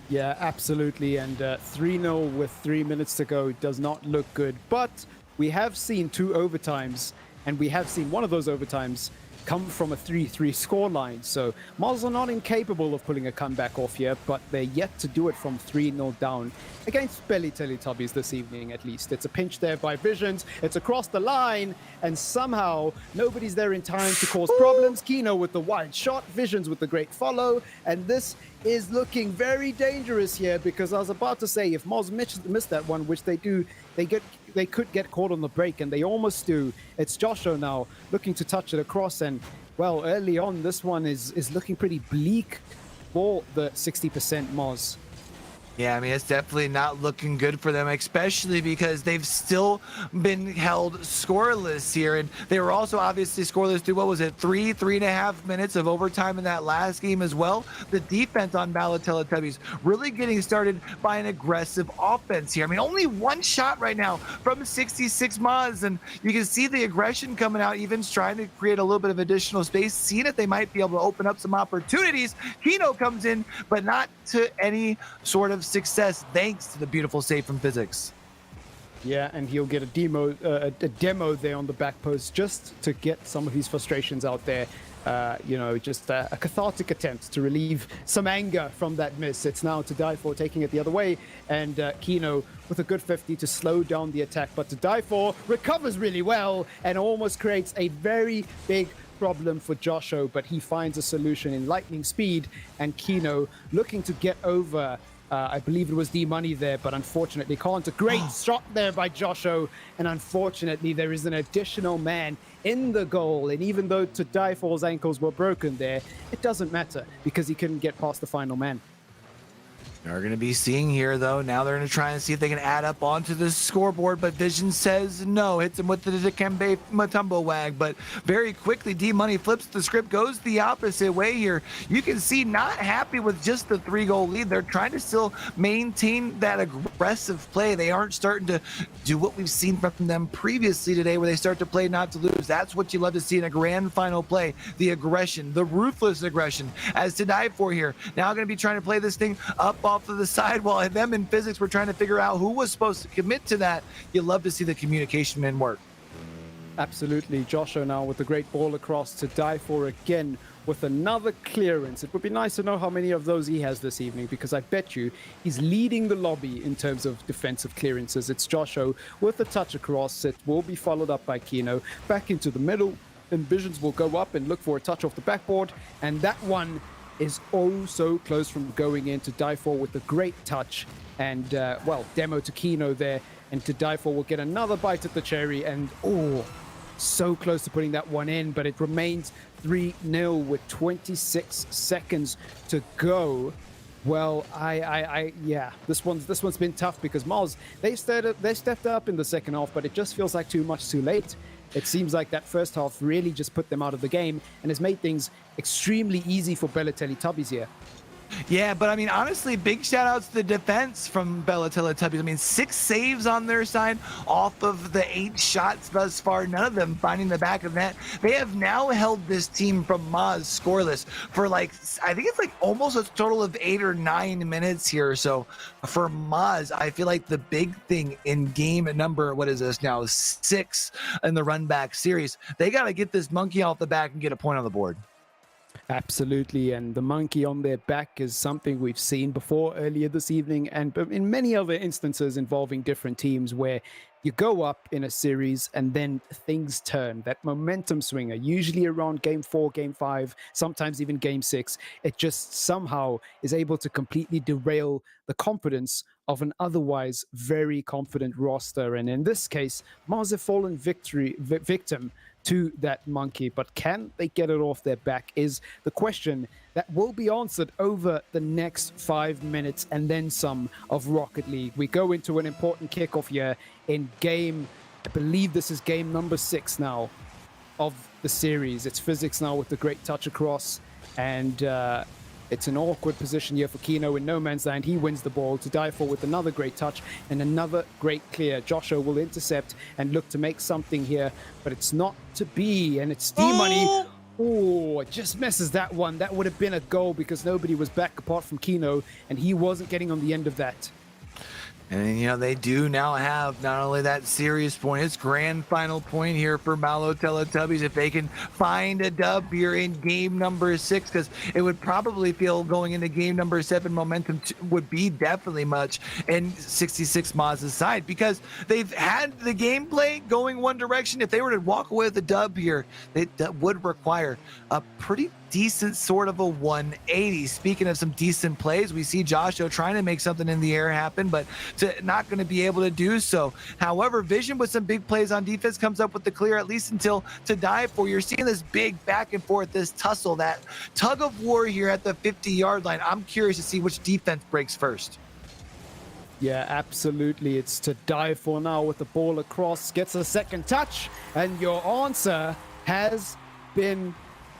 Speaker 11: Yeah, absolutely. And 3-0 with 3 minutes to go does not look good. But we have seen 2 overtimes, and we have seen one of those overtimes come from a 3-3 scoreline. So Moz are not incapable of pulling a comeback off here, but they're yet to do it from 3-0 down against Belly Teletubbies this evening, at least. It's a pinch there by Visions. It's across the line, and somehow nobody's there in time to cause problems. Kino with the wide shot, Visions with the great follow, and this is looking very dangerous here, because I was about to say, if Moz missed that one, which they do, they could get caught on the break, and they almost do. It's Joshua now looking to touch it across, and well, early on, this one is looking pretty bleak for the 60% Moz.
Speaker 7: Yeah, I mean, it's definitely not looking good for them, especially because they've still been held scoreless here. And they were also obviously scoreless through, what was it, 3.5 minutes of overtime in that last game as well. The defense on Bala Teletubbies really getting started by an aggressive offense here. I mean, only one shot right now from 66 Moz, and you can see the aggression coming out, even trying to create a little bit of additional space, seeing if they might be able to open up some opportunities. Kino comes in, but not to any sort of success, thanks to the beautiful save from Physics.
Speaker 11: Yeah, and he'll get a demo there on the back post just to get some of his frustrations out there. Just a cathartic attempt to relieve some anger from that miss. It's now to die for, taking it the other way, and Kino with a good 50 to slow down the attack. But to die for recovers really well and almost creates a very big problem for Joshua, but he finds a solution in lightning speed, and Kino looking to get over. I believe it was D-Money there, but unfortunately can't. A great shot there by Joshua, and unfortunately there is an additional man in the goal. And even though To Die For's ankles were broken there, it doesn't matter because he couldn't get past the final man.
Speaker 7: They're going to be seeing here, though. Now they're going to try and see if they can add up onto the scoreboard, but Vision says no. Hits him with the Dikembe Matumbo Wag, but very quickly, D-Money flips the script, goes the opposite way here. You can see not happy with just the 3-goal lead. They're trying to still maintain that aggressive play. They aren't starting to do what we've seen from them previously today, where they start to play not to lose. That's what you love to see in a grand final play. The aggression, the ruthless aggression, as To Die For here. Now going to be trying to play this thing up off to the side, while them in Physics were trying to figure out who was supposed to commit to that. You love to see the communication men work.
Speaker 11: Absolutely. Joshua now with the great ball across To Die For again with another clearance. It would be nice to know how many of those he has this evening, because I bet you he's leading the lobby in terms of defensive clearances. It's Joshua with a touch across. It will be followed up by Kino. Back into the middle, and Visions will go up and look for a touch off the backboard, and that one is oh so close from going in. To Die For with a great touch, and demo to Kino there, and To Die For will get another bite at the cherry, and so close to putting that one in, but it remains 3-0 with 26 seconds to go. Well, this one's been tough, because Moz, they stepped up in the second half, but it just feels like too much too late. It seems like that first half really just put them out of the game and has made things extremely easy for Bella Teletubbies here.
Speaker 7: Yeah, but I mean, honestly, big shout outs to the defense from Bella Teletubbies. I mean, 6 saves on their side off of the 8 shots thus far, none of them finding the back of net. They have now held this team from Moz scoreless for I think it's almost a total of 8 or 9 minutes here. So for Moz, I feel like the big thing in game number, what is this now, 6 in the run back series, they got to get this monkey off the back and get a point on the board.
Speaker 11: Absolutely, and the monkey on their back is something we've seen before earlier this evening, and in many other instances involving different teams, where you go up in a series and then things turn. That momentum swinger, usually around game 4, game 5, sometimes even game 6, it just somehow is able to completely derail the confidence of an otherwise very confident roster. And in this case, Mars have fallen victim to that monkey, but can they get it off their back is the question that will be answered over the next 5 minutes and then some of Rocket League. We go into an important kickoff here in game, I believe this is game number 6 now of the series. It's Physics now with the great touch across, and it's an awkward position here for Kino in no man's land. He wins the ball. To Die For with another great touch and another great clear. Joshua will intercept and look to make something here, but it's not to be, and it's D-Money. Oh, just misses that one. That would have been a goal because nobody was back apart from Kino, and he wasn't getting on the end of that.
Speaker 7: And, you know, they do now have not only that series point, it's grand final point here for Malo Teletubbies. If they can find a dub here in game number 6, because it would probably feel going into game number 7, momentum would be definitely much in 66 Maz's side, because they've had the gameplay going one direction. If they were to walk away with a dub here, that would require a pretty decent sort of a 180. Speaking of some decent plays, we see Joshua trying to make something in the air happen, but not going to be able to do so. However, Vision with some big plays on defense comes up with the clear, at least until to die for. You're seeing this big back and forth, this tussle, that tug of war here at the 50-yard line. I'm curious to see which defense breaks first.
Speaker 11: Yeah, absolutely. It's to die for now with the ball across, gets a second touch, and your answer has been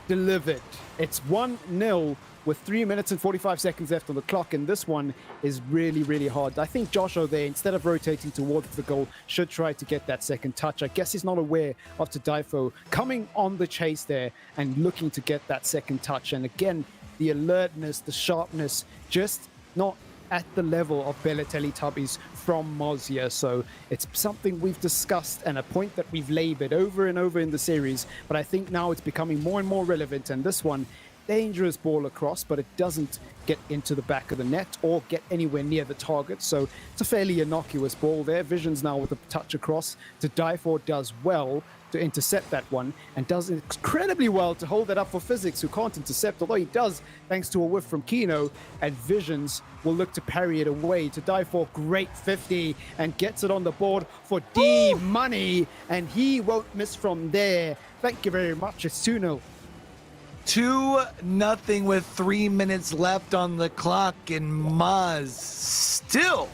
Speaker 11: delivered. It's 1-0 with 3 minutes and 45 seconds left on the clock, and this one is really, really hard. I think Joshua there, instead of rotating towards the goal, should try to get that second touch. I guess he's not aware of Tadifo coming on the chase there and looking to get that second touch. And again, the alertness, the sharpness, just not at the level of Teletubbies from Moz here. So it's something we've discussed and a point that we've labored over and over in the series, but I think now it's becoming more and more relevant. And this one, dangerous ball across, but it doesn't get into the back of the net or get anywhere near the target. So it's a fairly innocuous ball there. Vision's now with a touch across. To die for does well to intercept that one, and does incredibly well to hold that up for Physics, who can't intercept, although he does thanks to a whiff from Kino, and Visions will look to parry it away. To die for, great 50, and gets it on the board for D Money, and he won't miss from there. Thank you very much. It's 2-0.
Speaker 7: 2-0 with 3 minutes left on the clock, and Maz still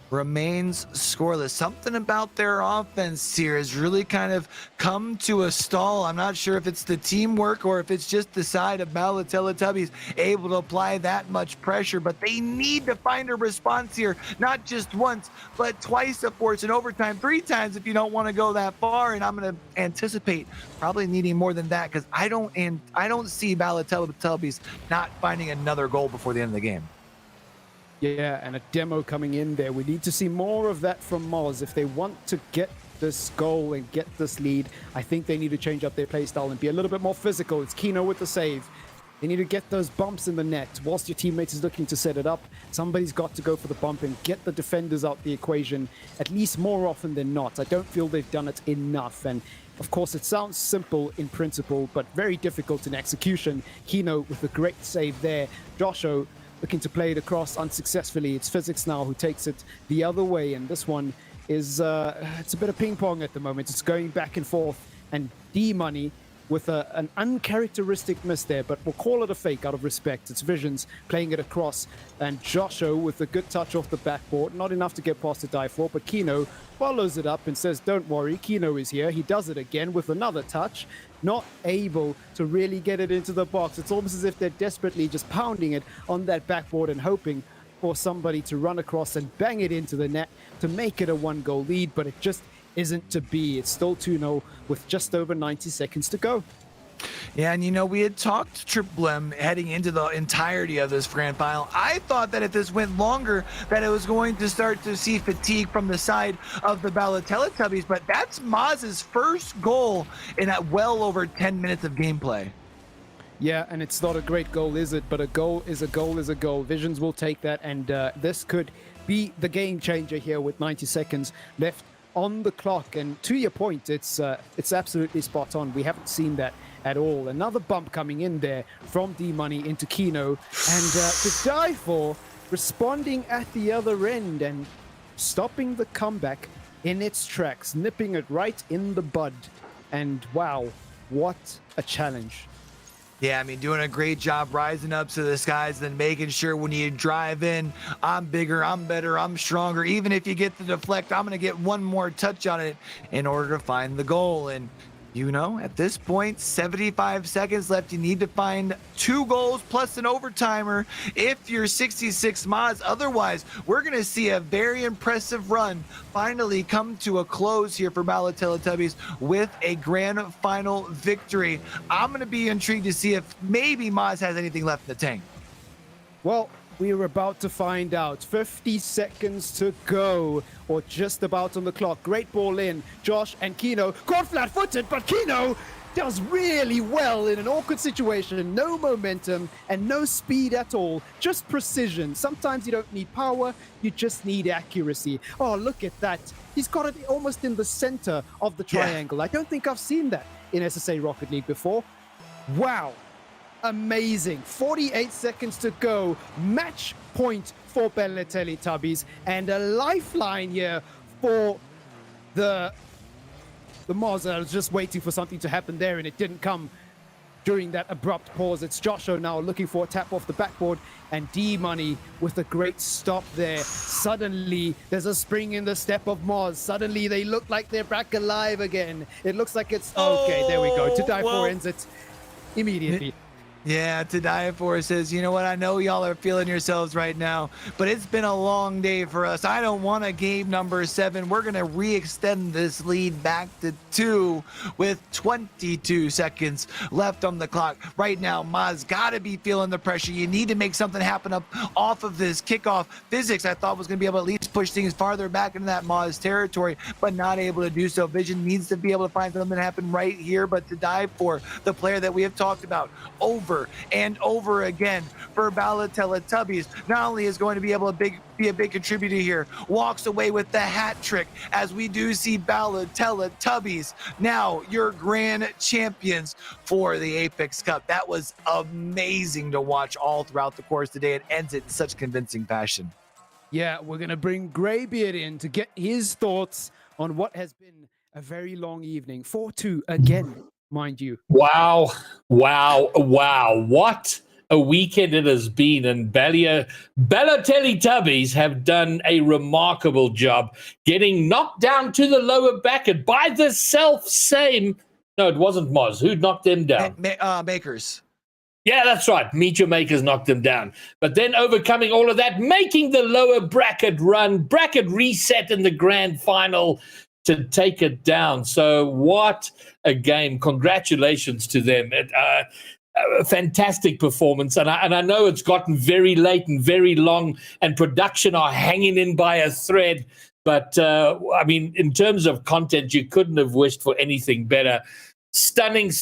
Speaker 7: remains scoreless. Something about their offense here has really kind of come to a stall. I'm not sure if it's the teamwork or if it's just the side of Malo Teletubbies able to apply that much pressure, but they need to find a response here, not just once, but twice of force in overtime, 3 times if you don't want to go that far. And I'm going to anticipate probably needing more than that, because I don't see Malo Teletubbies not finding another goal before the end of the game.
Speaker 11: Yeah, and a demo coming in there. We need to see more of that from Moz. If they want to get this goal and get this lead, I think they need to change up their play style and be a little bit more physical. It's Kino with the save. They need to get those bumps in the net. Whilst your teammate is looking to set it up, somebody's got to go for the bump and get the defenders out the equation, at least more often than not. I don't feel they've done it enough. And of course, it sounds simple in principle, but very difficult in execution. Kino with a great save there. Joshua looking to play it across unsuccessfully. It's Physics now who takes it the other way, and this one is it's a bit of ping pong at the moment. It's going back and forth, and D Money with an uncharacteristic miss there, but we'll call it a fake out of respect. It's Visions playing it across, and Joshua with a good touch off the backboard. Not enough to get past the die for, but Kino follows it up and says, don't worry, Kino is here. He does it again with another touch, not able to really get it into the box. It's almost as if they're desperately just pounding it on that backboard and hoping for somebody to run across and bang it into the net to make it a 1-goal lead, but it just isn't to be. It's still 2-0 with just over 90 seconds to go.
Speaker 7: Yeah, and you know, we had talked to Triple M heading into the entirety of this grand final. I thought that if this went longer, that it was going to start to see fatigue from the side of the Bala Teletubbies, but that's Maz's first goal in well over 10 minutes of gameplay.
Speaker 11: Yeah, and it's not a great goal, is it? But a goal is a goal is a goal. Visions will take that, and this could be the game changer here with 90 seconds left on the clock. And to your point, it's absolutely spot on. We haven't seen that at all. Another bump coming in there from D Money into Kino, and to die for responding at the other end and stopping the comeback in its tracks, nipping it right in the bud. And wow, what a challenge.
Speaker 7: Yeah, I mean, doing a great job rising up to the skies, then making sure when you drive in, I'm bigger, I'm better, I'm stronger. Even if you get the deflect, I'm going to get one more touch on it in order to find the goal. And you know, at this point, 75 seconds left. You need to find 2 goals plus an overtimer if you're 66 Maz. Otherwise, we're going to see a very impressive run finally come to a close here for Bala Teletubbies with a grand final victory. I'm going to be intrigued to see if maybe Maz has anything left in the tank.
Speaker 11: Well, We're about to find out. 50 seconds to go, or just about on the clock. Great ball in. Josh and Kino caught flat-footed, but Kino does really well in an awkward situation. No momentum and no speed at all. Just precision. Sometimes you don't need power, you just need accuracy. Oh, look at that. He's got it almost in the center of the triangle. I don't think I've seen that in SSA Rocket League before. Wow. Amazing. 48 seconds to go. Match point for Balotelli Tubbies, and a lifeline here for the Moz. I was just waiting for something to happen there, and it didn't come during that abrupt pause. It's Joshua now looking for a tap off the backboard, and D-Money with a great stop there. Suddenly, there's a spring in the step of Moz. Suddenly, they look like they're back alive again. It looks like it's... Okay, there we go. To Die For ends it immediately.
Speaker 7: Yeah, To Die For says, you know what, I know y'all are feeling yourselves right now, but it's been a long day for us. I don't want a game number 7. We're going to re-extend this lead back to 2 with 22 seconds left on the clock. Right now, Maz got to be feeling the pressure. You need to make something happen up off of this kickoff. Physics, I thought, was going to be able to at least push things farther back into that Maz territory, but not able to do so. Vision needs to be able to find something to happen right here, but To Die For, the player that we have talked about over and over again for Balotelli Tubbies, not only is going to be able to be a big contributor here, walks away with the hat trick, as we do see Balotelli Tubbies now your grand champions for the AIPX Cup. That was amazing to watch all throughout the course today. It ends it in such convincing fashion.
Speaker 11: Yeah, we're going to bring Greybeard in to get his thoughts on what has been a very long evening. 4-2 again, mind you.
Speaker 4: Wow. What a weekend it has been. And Balotelli Tubbies have done a remarkable job getting knocked down to the lower bracket by the self-same. No, it wasn't Moz. Who knocked them down?
Speaker 7: Makers.
Speaker 4: Yeah, that's right. Meet Your Makers knocked them down. But then overcoming all of that, making the lower bracket run, bracket reset in the grand final to take it down. So what a game. Congratulations to them. A fantastic performance. And I know it's gotten very late and very long, and production are hanging in by a thread. But, I mean, in terms of content, you couldn't have wished for anything better. Stunning.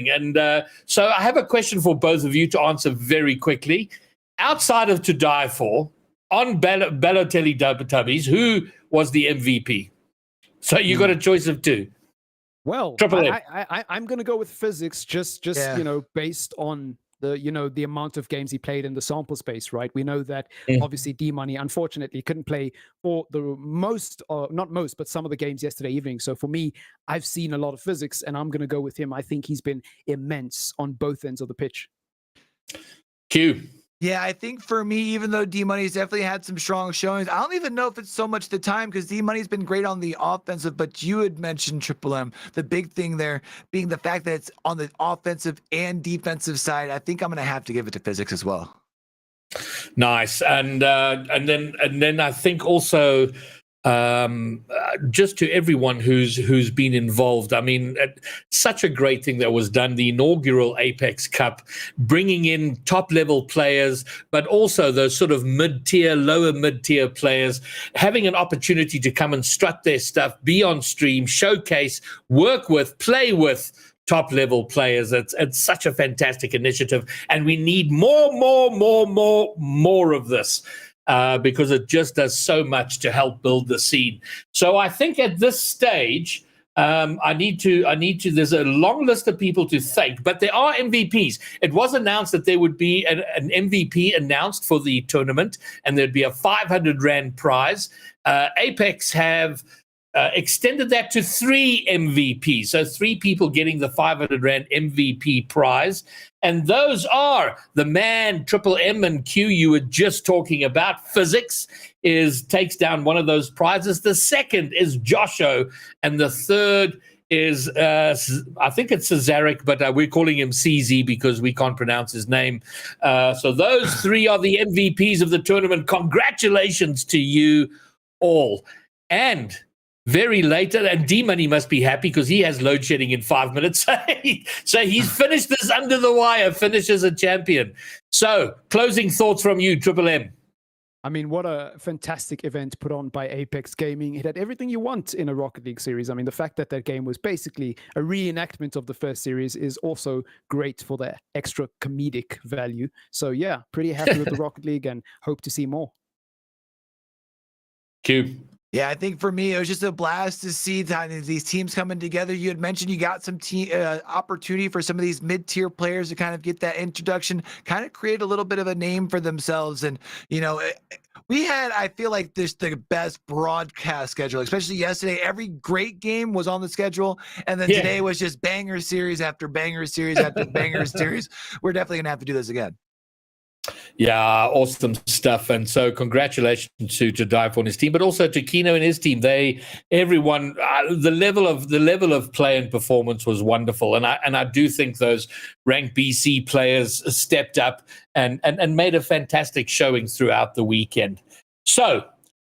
Speaker 4: And so I have a question for both of you to answer very quickly. Outside of To Die For, on Balotelli Tubbies, who was the MVP? So you got a choice of 2.
Speaker 11: Well, I'm going to go with Physics, just you know, based on the amount of games he played in the sample space, right? We know that obviously D-Money, unfortunately, couldn't play for the most, not most, but some of the games yesterday evening. So for me, I've seen a lot of Physics, and I'm going to go with him. I think he's been immense on both ends of the pitch.
Speaker 4: Q.
Speaker 7: Yeah, I think for me, even though D-Money's definitely had some strong showings, I don't even know if it's so much the time, because D-Money's been great on the offensive, but you had mentioned Triple M. The big thing there being the fact that it's on the offensive and defensive side. I think I'm going to have to give it to Physics as well.
Speaker 4: Nice. And then I think also just to everyone who's been involved. I mean, such a great thing that was done, the inaugural AIPX Cup, bringing in top-level players, but also those sort of mid-tier, lower mid-tier players, having an opportunity to come and strut their stuff, be on stream, showcase, work with, play with top-level players. It's such a fantastic initiative, and we need more of this. Because it just does so much to help build the scene. So I think at this stage, I need to. There's a long list of people to thank, but there are MVPs. It was announced that there would be an MVP announced for the tournament, and there'd be a 500 Rand prize. Apex have extended that to 3 MVPs. So 3 people getting the 500 Rand MVP prize. And those are the man, Triple M and Q you were just talking about. Physics takes down one of those prizes. The second is Josho. And the third is, I think it's Cesaric, but we're calling him CZ because we can't pronounce his name. So those 3 are the MVPs of the tournament. Congratulations to you all. And very later, and D-Money must be happy because he has load shedding in 5 minutes. So he's finished this under the wire, finish as a champion. So, closing thoughts from you, Triple M.
Speaker 11: I mean, what a fantastic event put on by Apex Gaming. It had everything you want in a Rocket League series. I mean, the fact that game was basically a reenactment of the first series is also great for the extra comedic value. So yeah, pretty happy with the Rocket League and hope to see more.
Speaker 4: Q.
Speaker 7: Yeah, I think for me, it was just a blast to see these teams coming together. You had mentioned you got some opportunity for some of these mid-tier players to kind of get that introduction, kind of create a little bit of a name for themselves. And, you know, we had, I feel like, the best broadcast schedule, especially yesterday. Every great game was on the schedule. And then today was just banger series after banger series after banger series. We're definitely going to have to do this again.
Speaker 4: Yeah, awesome stuff. And so congratulations to Dive and his team, but also to Kino and his team. Everyone, the level of play and performance was wonderful. And I do think those ranked BC players stepped up and made a fantastic showing throughout the weekend. So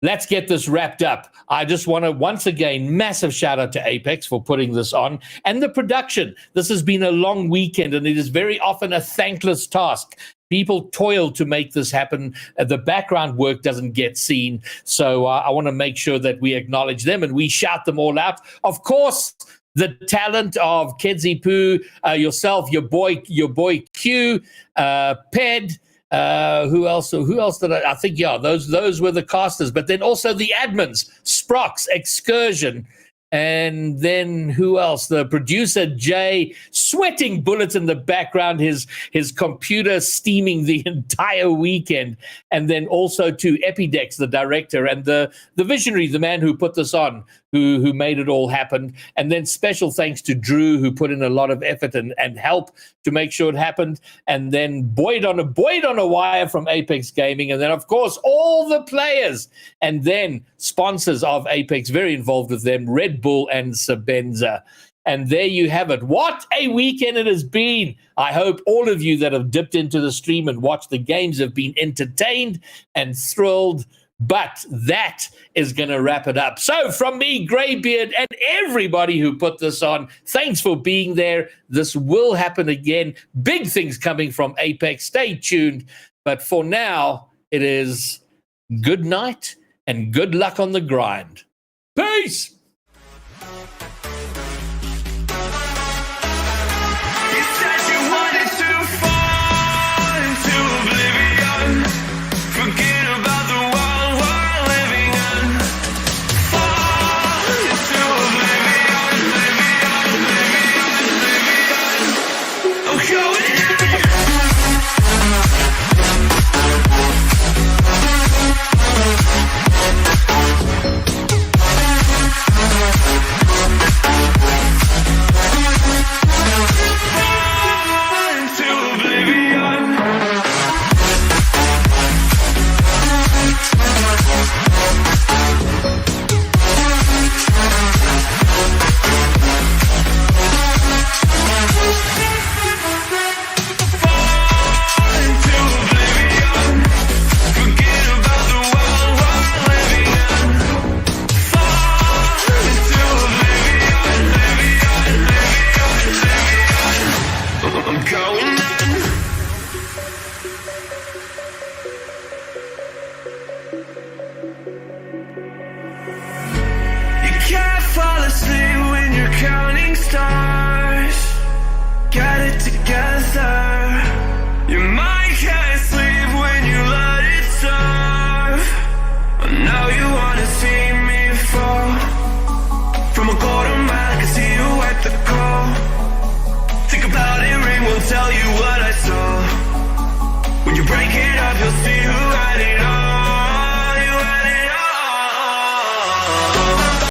Speaker 4: let's get this wrapped up. I just want to, once again, massive shout out to Apex for putting this on and the production. This has been a long weekend, and it is very often a thankless task. People toil to make this happen. The background work doesn't get seen. So I want to make sure that we acknowledge them and we shout them all out. Of course, the talent of Kedzi Poo, yourself, your boy Q, Ped. Who else did I think? Yeah, those were the casters. But then also the admins, Sprox, Excursion. And then who else? The producer, Jay, sweating bullets in the background, his computer steaming the entire weekend. And then also to Epidex, the director, and the visionary, the man who put this on, who made it all happen. And then special thanks to Drew, who put in a lot of effort and help to make sure it happened. And then Boyd on a wire from Apex Gaming. And then, of course, all the players. And then sponsors of Apex, very involved with them, Red Bull and Sabenza. And there you have it. What a weekend it has been. I hope all of you that have dipped into the stream and watched the games have been entertained and thrilled. But that is going to wrap it up. So from me, Greybeard, and everybody who put this on, thanks for being there. This will happen again. Big things coming from Apex. Stay tuned. But for now, it is good night and good luck on the grind. Peace!
Speaker 10: Get it together. Your mind can't sleep when you let it serve. Now you wanna see